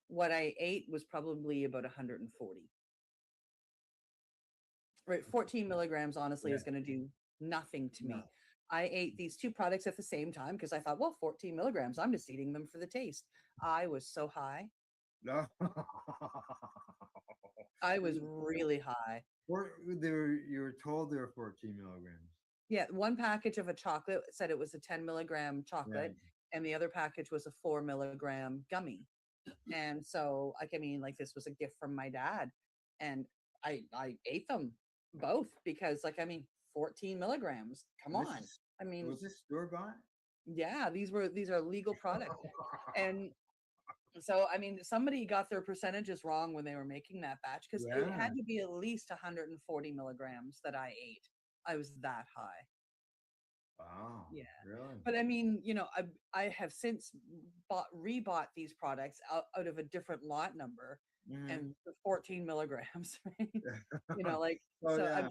[SPEAKER 9] What I ate was probably about 140. Right. 14 milligrams, honestly, is going to do nothing to me. I ate these two products at the same time because I thought, well, 14 milligrams, I'm just eating them for the taste. I was so high.
[SPEAKER 1] No.
[SPEAKER 9] I was really high.
[SPEAKER 1] You were told they were 14 milligrams.
[SPEAKER 9] Yeah, one package of a chocolate said it was a 10 milligram chocolate, and the other package was a 4 milligram gummy. And so, like, I mean, like, this was a gift from my dad, and I ate them both because, like, I mean, 14 milligrams. Come on. I mean,
[SPEAKER 1] was this store bought?
[SPEAKER 9] Yeah, these are legal products, and so I mean, somebody got their percentages wrong when they were making that batch because it had to be at least 140 milligrams that I ate. I was that high.
[SPEAKER 1] Wow.
[SPEAKER 9] Yeah.
[SPEAKER 1] Really?
[SPEAKER 9] But I mean, you know, I have since rebought these products out of a different lot number and for 14 milligrams, right? You know, like,
[SPEAKER 1] Oh,
[SPEAKER 9] so
[SPEAKER 1] yeah.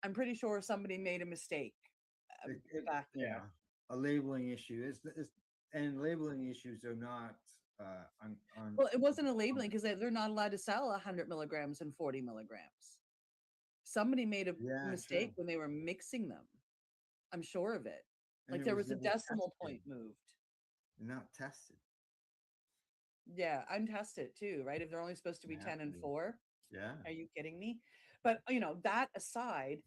[SPEAKER 9] I'm pretty sure somebody made a mistake back there.
[SPEAKER 1] A labeling issue and labeling issues are not
[SPEAKER 9] Well, it wasn't a labeling because they're not allowed to sell 100 milligrams and 40 milligrams. Somebody made a mistake when they were mixing them. I'm sure of it.
[SPEAKER 1] And
[SPEAKER 9] Like
[SPEAKER 1] it
[SPEAKER 9] there
[SPEAKER 1] was
[SPEAKER 9] was a
[SPEAKER 1] never
[SPEAKER 9] decimal
[SPEAKER 1] tested.
[SPEAKER 9] point moved.
[SPEAKER 1] not tested.
[SPEAKER 9] Yeah, I'm tested too, right? If they're only supposed to be
[SPEAKER 1] Yeah,
[SPEAKER 9] 10 and
[SPEAKER 1] yeah.
[SPEAKER 9] 4.
[SPEAKER 1] Yeah.
[SPEAKER 9] Are you kidding me? But you know, that aside,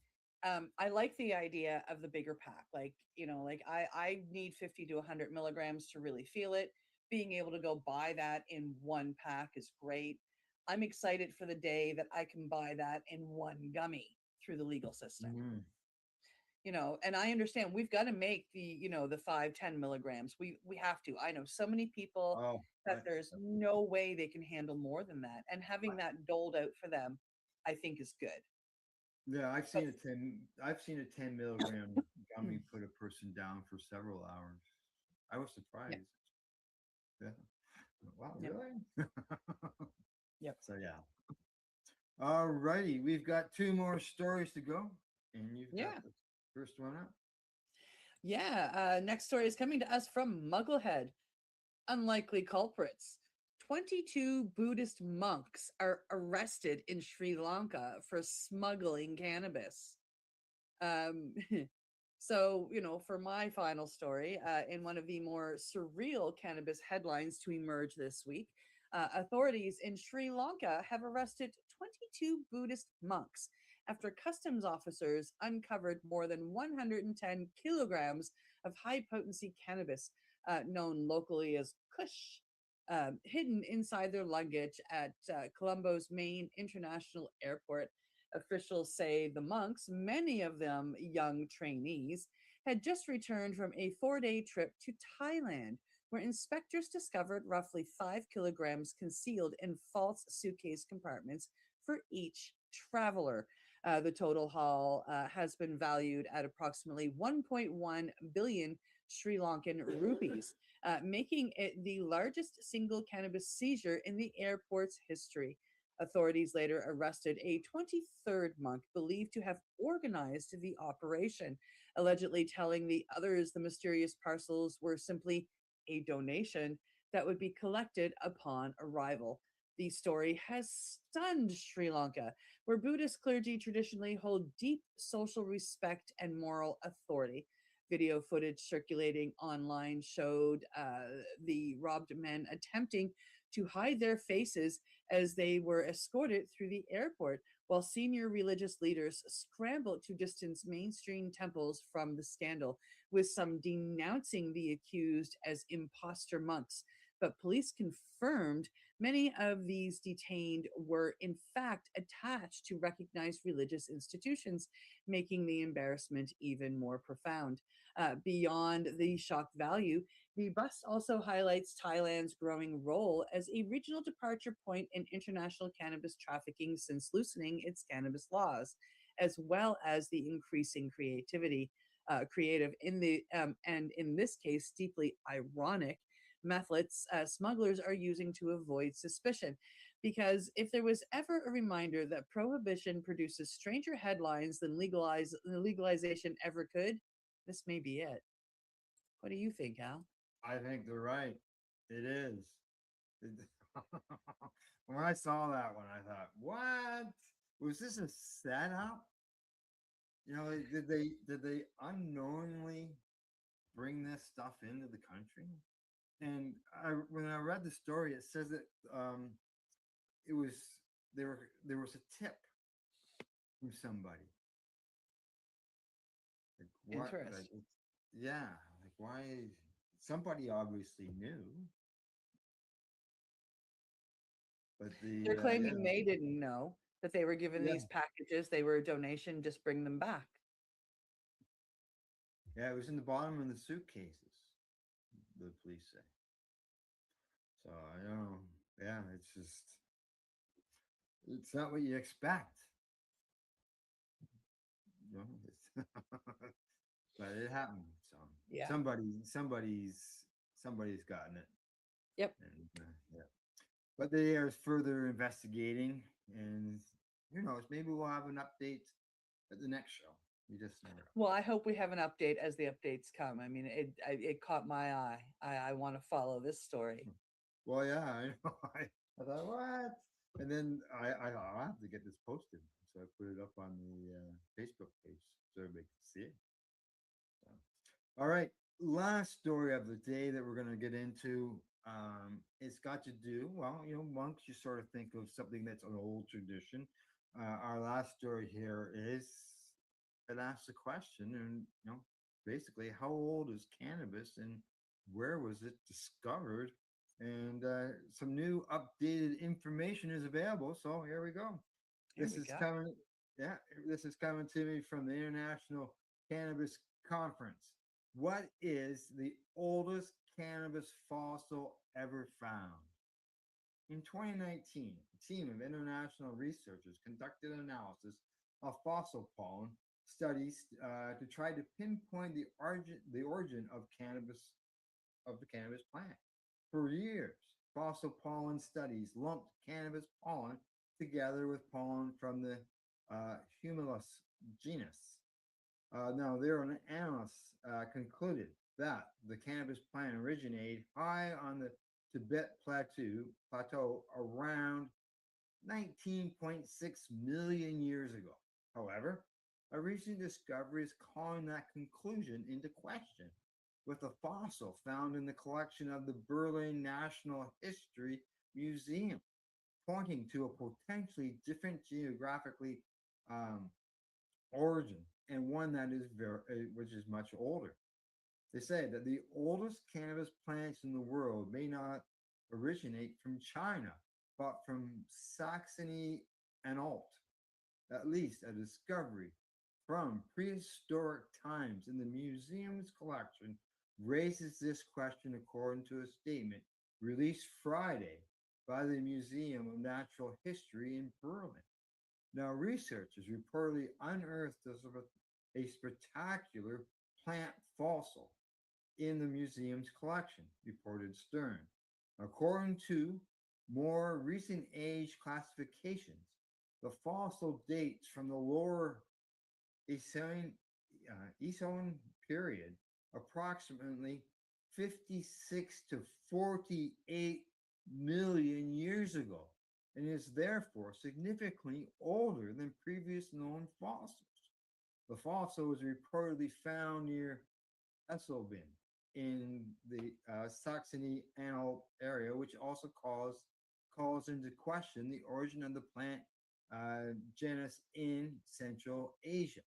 [SPEAKER 9] I like the idea of the bigger pack. Like, like I need 50 to 100 milligrams to really feel it. Being able to go buy that in one pack is great. I'm excited for the day that I can buy that in one gummy through the legal system. And I understand we've got to make the 5-10 milligrams. We have to. I know so many people that there's no way they can handle more than that, and having that doled out for them, I think, is good.
[SPEAKER 1] Yeah, I've seen a 10 milligram gummy put a person down for several hours. I was surprised. Yeah. Wow,
[SPEAKER 9] Yep.
[SPEAKER 1] really?
[SPEAKER 9] Yep.
[SPEAKER 1] So yeah. All righty, we've got 2 more stories to go, and you've got the first one up.
[SPEAKER 9] Yeah. Next story is coming to us from Mugglehead. Unlikely culprits. 22 Buddhist monks are arrested in Sri Lanka for smuggling cannabis. So, for my final story, in one of the more surreal cannabis headlines to emerge this week, authorities in Sri Lanka have arrested 22 Buddhist monks after customs officers uncovered more than 110 kilograms of high potency cannabis, known locally as Kush, hidden inside their luggage at Colombo's main international airport. Officials say the monks, many of them young trainees, had just returned from a 4-day trip to Thailand, where inspectors discovered roughly 5 kilograms concealed in false suitcase compartments for each traveler. The total haul has been valued at approximately 1.1 billion Sri Lankan rupees, making it the largest single cannabis seizure in the airport's history. Authorities later arrested a 23rd monk believed to have organized the operation, allegedly telling the others the mysterious parcels were simply a donation that would be collected upon arrival. The story has stunned Sri Lanka, where Buddhist clergy traditionally hold deep social respect and moral authority. Video footage circulating online showed the robbed men attempting to hide their faces as they were escorted through the airport, while senior religious leaders scrambled to distance mainstream temples from the scandal, with some denouncing the accused as imposter monks. But police confirmed many of these detained were in fact attached to recognized religious institutions, making the embarrassment even more profound. Beyond the shock value, the bust also highlights Thailand's growing role as a regional departure point in international cannabis trafficking since loosening its cannabis laws, as well as the increasing creative in the and in this case deeply ironic methods smugglers are using to avoid suspicion. Because if there was ever a reminder that prohibition produces stranger headlines than legalization ever could, this may be it. What do you think, Al?
[SPEAKER 1] I think they're right. It is. When I saw that one, I thought, "What was this a setup?" Like, did they unknowingly bring this stuff into the country? And when I read the story, it says that it was there was a tip from somebody. Like, what? Like,
[SPEAKER 9] Interesting.
[SPEAKER 1] yeah. Like, why? Somebody obviously knew. But
[SPEAKER 9] They're
[SPEAKER 1] yeah.
[SPEAKER 9] claiming they didn't know that they were given
[SPEAKER 1] Yeah.
[SPEAKER 9] these packages. They were a donation, just bring them back.
[SPEAKER 1] Yeah, it was in the bottom of the suitcases, the police say. So I know, yeah, it's not what you expect. It's but it happened. So
[SPEAKER 9] Yeah.
[SPEAKER 1] somebody's gotten it.
[SPEAKER 9] Yep.
[SPEAKER 1] And yeah. But they are further investigating, and who knows, maybe we'll have an update at the next show. You just never know.
[SPEAKER 9] Well, I hope we have an update as the updates come. I mean, it caught my eye. I want to follow this story.
[SPEAKER 1] Well, yeah, I know. I thought, what? And then I thought, I have to get this posted. So I put it up on the Facebook page so everybody can see it. So, all right. Last story of the day that we're going to get into. It's got to do, well, monks, you sort of think of something that's an old tradition. Our last story here is it asks the question, and basically, how old is cannabis, and where was it discovered? And some new updated information is available. So here we go.
[SPEAKER 9] Here
[SPEAKER 1] This
[SPEAKER 9] we
[SPEAKER 1] is
[SPEAKER 9] go.
[SPEAKER 1] coming. Yeah, this is coming to me from the International Cannabis Conference. What is the oldest cannabis fossil ever found? In 2019, a team of international researchers conducted an analysis of fossil pollen studies to try to pinpoint the origin of the cannabis plant. For years, fossil pollen studies lumped cannabis pollen together with pollen from the Humulus genus. Now, their analysts concluded that the cannabis plant originated high on the Tibet plateau around 19.6 million years ago. However, a recent discovery is calling that conclusion into question, with a fossil found in the collection of the Berlin National History Museum, pointing to a potentially different geographically um, origin, and one that is which is much older. They say that the oldest cannabis plants in the world may not originate from China, but from Saxony Anhalt. At least a discovery from prehistoric times in the museum's collection raises this question, according to a statement released Friday by the Museum of Natural History in Berlin. Now, researchers reportedly unearthed a spectacular plant fossil in the museum's collection, reported Stern. According to more recent age classifications, the fossil dates from the lower Eocene period, approximately 56 to 48 million years ago, and is therefore significantly older than previous known fossils. The fossil was reportedly found near Esselbin in the Saxony Anhalt area, which also calls into question the origin of the plant genus in Central Asia.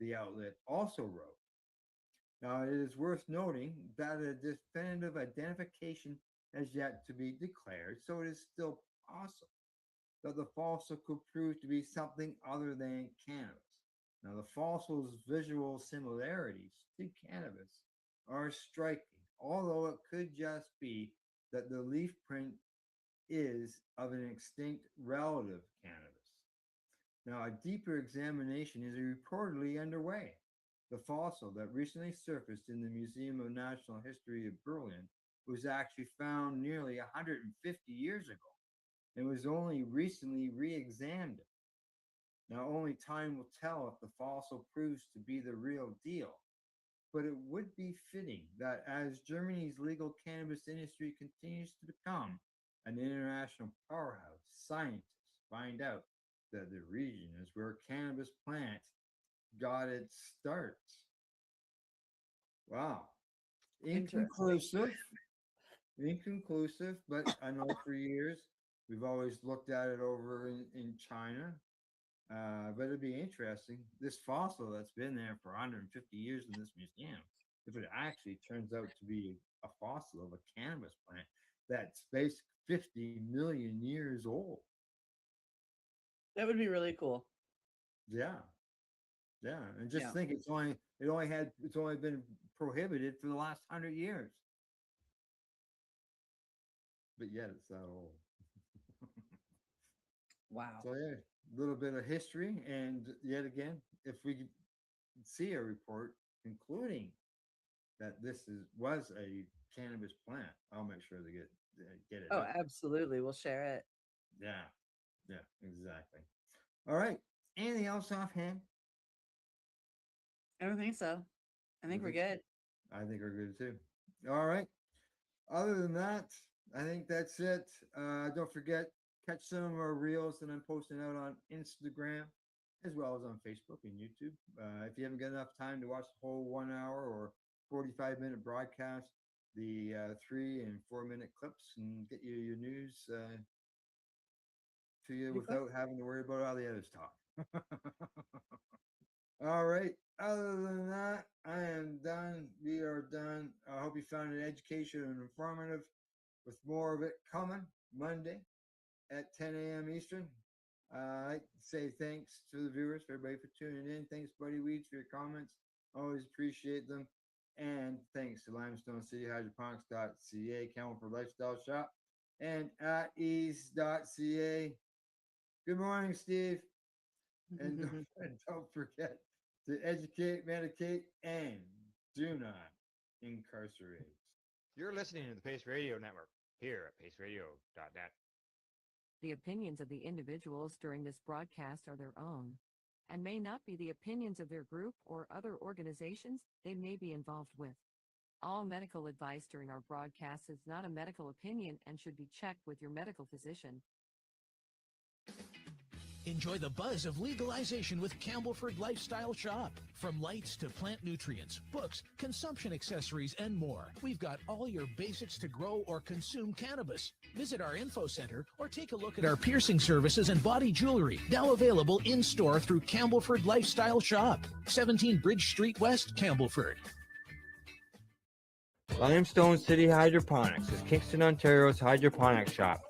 [SPEAKER 1] The outlet also wrote, now it is worth noting that a definitive identification has yet to be declared, so it is still possible that the fossil could prove to be something other than cannabis. Now, the fossil's visual similarities to cannabis are striking, although it could just be that the leaf print is of an extinct relative cannabis. Now, a deeper examination is reportedly underway. The fossil that recently surfaced in the Museum of Natural History of Berlin was actually found nearly 150 years ago and was only recently re-examined. Now, only time will tell if the fossil proves to be the real deal, but it would be fitting that as Germany's legal cannabis industry continues to become an international powerhouse, scientists find out that the region is where cannabis plants got its start. Wow. Inconclusive. Inconclusive, but I know for years we've always looked at it over in China. But it'd be interesting. This fossil that's been there for 150 years in this museum, if it actually turns out to be a fossil of a cannabis plant that's basically 50 million years old.
[SPEAKER 9] That would be really cool.
[SPEAKER 1] Yeah. Yeah. And just
[SPEAKER 9] Yeah.
[SPEAKER 1] think it's only been prohibited for the last 100 years. But yet it's that old.
[SPEAKER 9] Wow.
[SPEAKER 1] So yeah, a little bit of history, and yet again, if we see a report concluding that this was a cannabis plant, I'll make sure to get it
[SPEAKER 9] Oh,
[SPEAKER 1] up.
[SPEAKER 9] absolutely. We'll share it.
[SPEAKER 1] Yeah, yeah, exactly. All right. Anything else offhand?
[SPEAKER 9] I don't think so. I think we're good.
[SPEAKER 1] I think we're good too. All right. Other than that, I think that's it. Don't forget, catch some of our reels that I'm posting out on Instagram as well as on Facebook and YouTube. If you haven't got enough time to watch the whole 1 hour or 45-minute broadcast, the 3 and 4 minute clips, and get you your news to you without having to worry about all the other stuff. All right. Other than that, I am done. We are done. I hope you found it educational and informative, with more of it coming Monday at 10 a.m. Eastern. I'd like to say thanks to the viewers, for everybody for tuning in. Thanks, Buddy Weeds, for your comments. Always appreciate them. And thanks to Limestone City Hydroponics.ca, Camelford Lifestyle Shop, and at ease.ca. Good morning, Steve. And don't forget to educate, medicate, and do not incarcerate.
[SPEAKER 12] You're listening to the Pace Radio Network here at paceradio.net.
[SPEAKER 2] The opinions of the individuals during this broadcast are their own and may not be the opinions of their group or other organizations they may be involved with. All medical advice during our broadcast is not a medical opinion and should be checked with your medical physician.
[SPEAKER 22] Enjoy the buzz of legalization with Campbellford Lifestyle Shop. From lights to plant nutrients, books, consumption accessories, and more, we've got all your basics to grow or consume cannabis. Visit our info center or take a look at our piercing services and body jewelry, now available in-store through Campbellford Lifestyle Shop, 17 Bridge Street West, Campbellford.
[SPEAKER 21] Limestone City Hydroponics is Kingston, Ontario's hydroponic shop.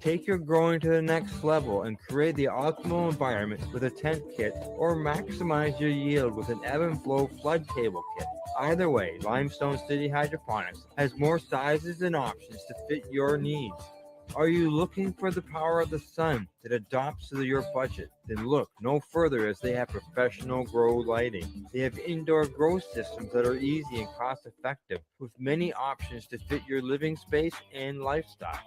[SPEAKER 21] Take your growing to the next level and create the optimal environment with a tent kit, or maximize your yield with an ebb and flow flood table kit. Either way, Limestone City Hydroponics has more sizes and options to fit your needs. Are you looking for the power of the sun that adapts to your budget? Then look no further, as they have professional grow lighting. They have indoor grow systems that are easy and cost effective, with many options to fit your living space and lifestyle.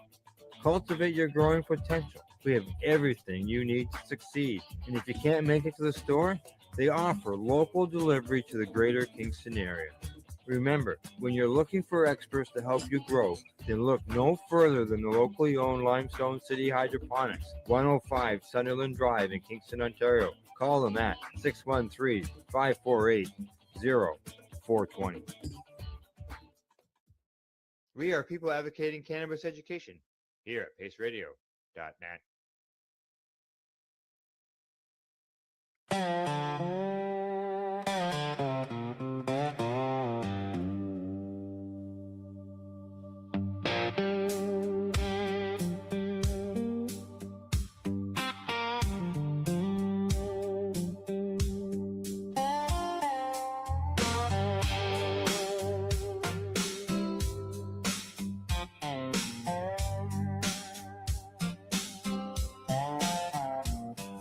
[SPEAKER 21] Cultivate your growing potential. We have everything you need to succeed. And if you can't make it to the store, they offer local delivery to the greater Kingston area. Remember, when you're looking for experts to help you grow, then look no further than the locally owned Limestone City Hydroponics, 105 Sunderland Drive in Kingston, Ontario. Call them at 613-548-0420.
[SPEAKER 12] We are people advocating cannabis education here at paceradio.net.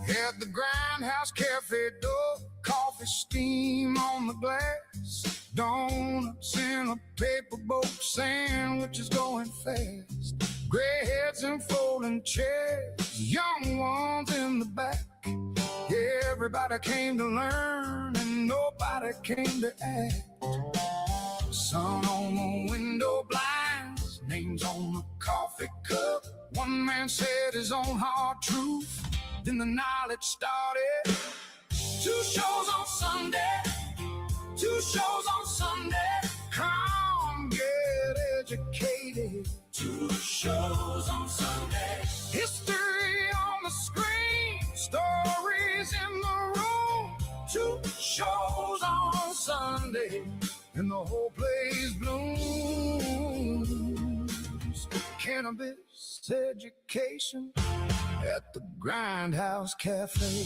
[SPEAKER 10] At the Grindhouse Cafe door, coffee steam on the glass, donuts in a paper boat, sandwiches going fast, gray heads and folding chairs, young ones in the back. Everybody came to learn and nobody came to act. Sun on the window blinds, names on the coffee cup. One man said his own hard truth, then the knowledge started. 2 shows on Sunday, 2 shows on Sunday. Come get educated. 2 shows on Sunday. History on the screen, stories in the room. 2 shows on Sunday, and the whole place blooms. Cannabis education at the Grindhouse Cafe.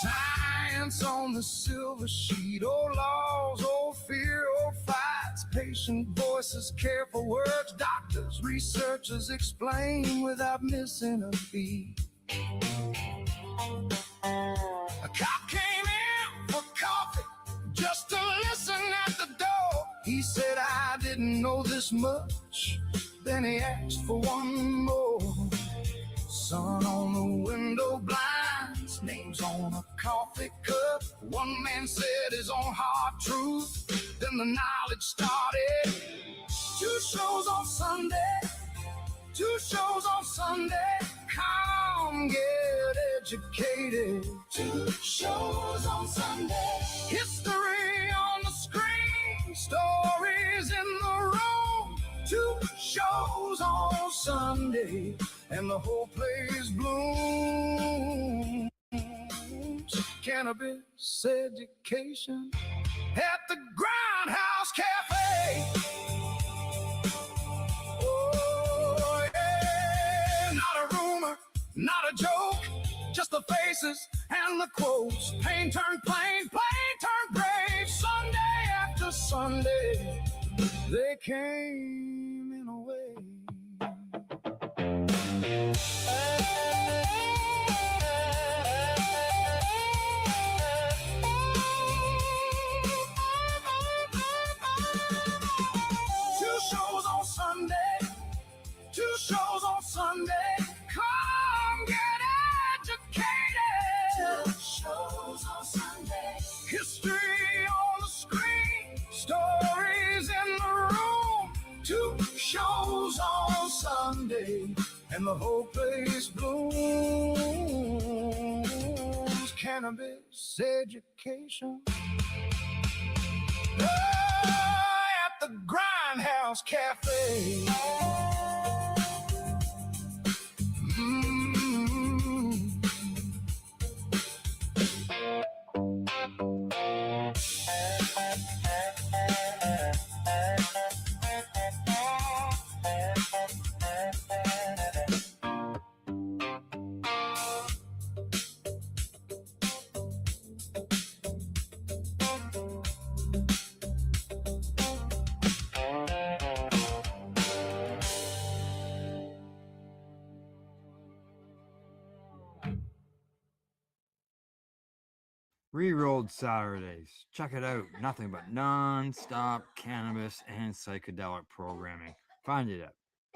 [SPEAKER 10] Science on the silver sheet, old laws, old fear, old fights, patient voices, careful words, doctors, researchers explain without missing a beat. A cop came in for coffee just to listen at the door. He said, I didn't know this much. Then he asked for one more. Sun on the window blinds, names on a coffee cup. One man said his own hard truth, then the knowledge started. 2 shows on Sunday, 2 shows on Sunday. Come get educated. 2 shows on Sunday. History on the screen, stories in the room. 2 shows on Sunday, and the whole place blooms. Cannabis education at the Grindhouse Cafe. Oh, yeah. Not a rumor, not a joke, just the faces and the quotes. Pain turned plain, plain turned brave. Sunday after Sunday, they came in a way. Two shows on Sunday. Come get educated. 2 shows on Sunday. History on the screen, stories in the room. 2 shows on Sunday, and the whole place blooms. Cannabis education. At the Grindhouse Cafe.
[SPEAKER 21] Rerolled Saturdays. Check it out. Nothing but non-stop cannabis and psychedelic programming. Find it at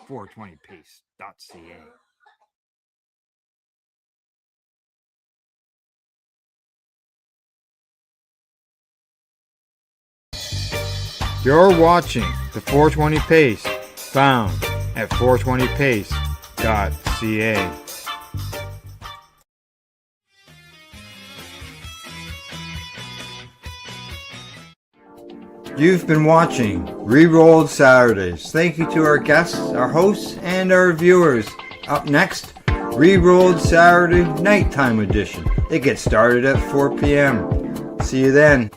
[SPEAKER 21] 420pace.ca. You're watching the 420 Pace, found at 420pace.ca. You've been watching Rerolled Saturdays. Thank you to our guests, our hosts, and our viewers. Up next, Rerolled Saturday Nighttime Edition. It gets started at 4 p.m. See you then.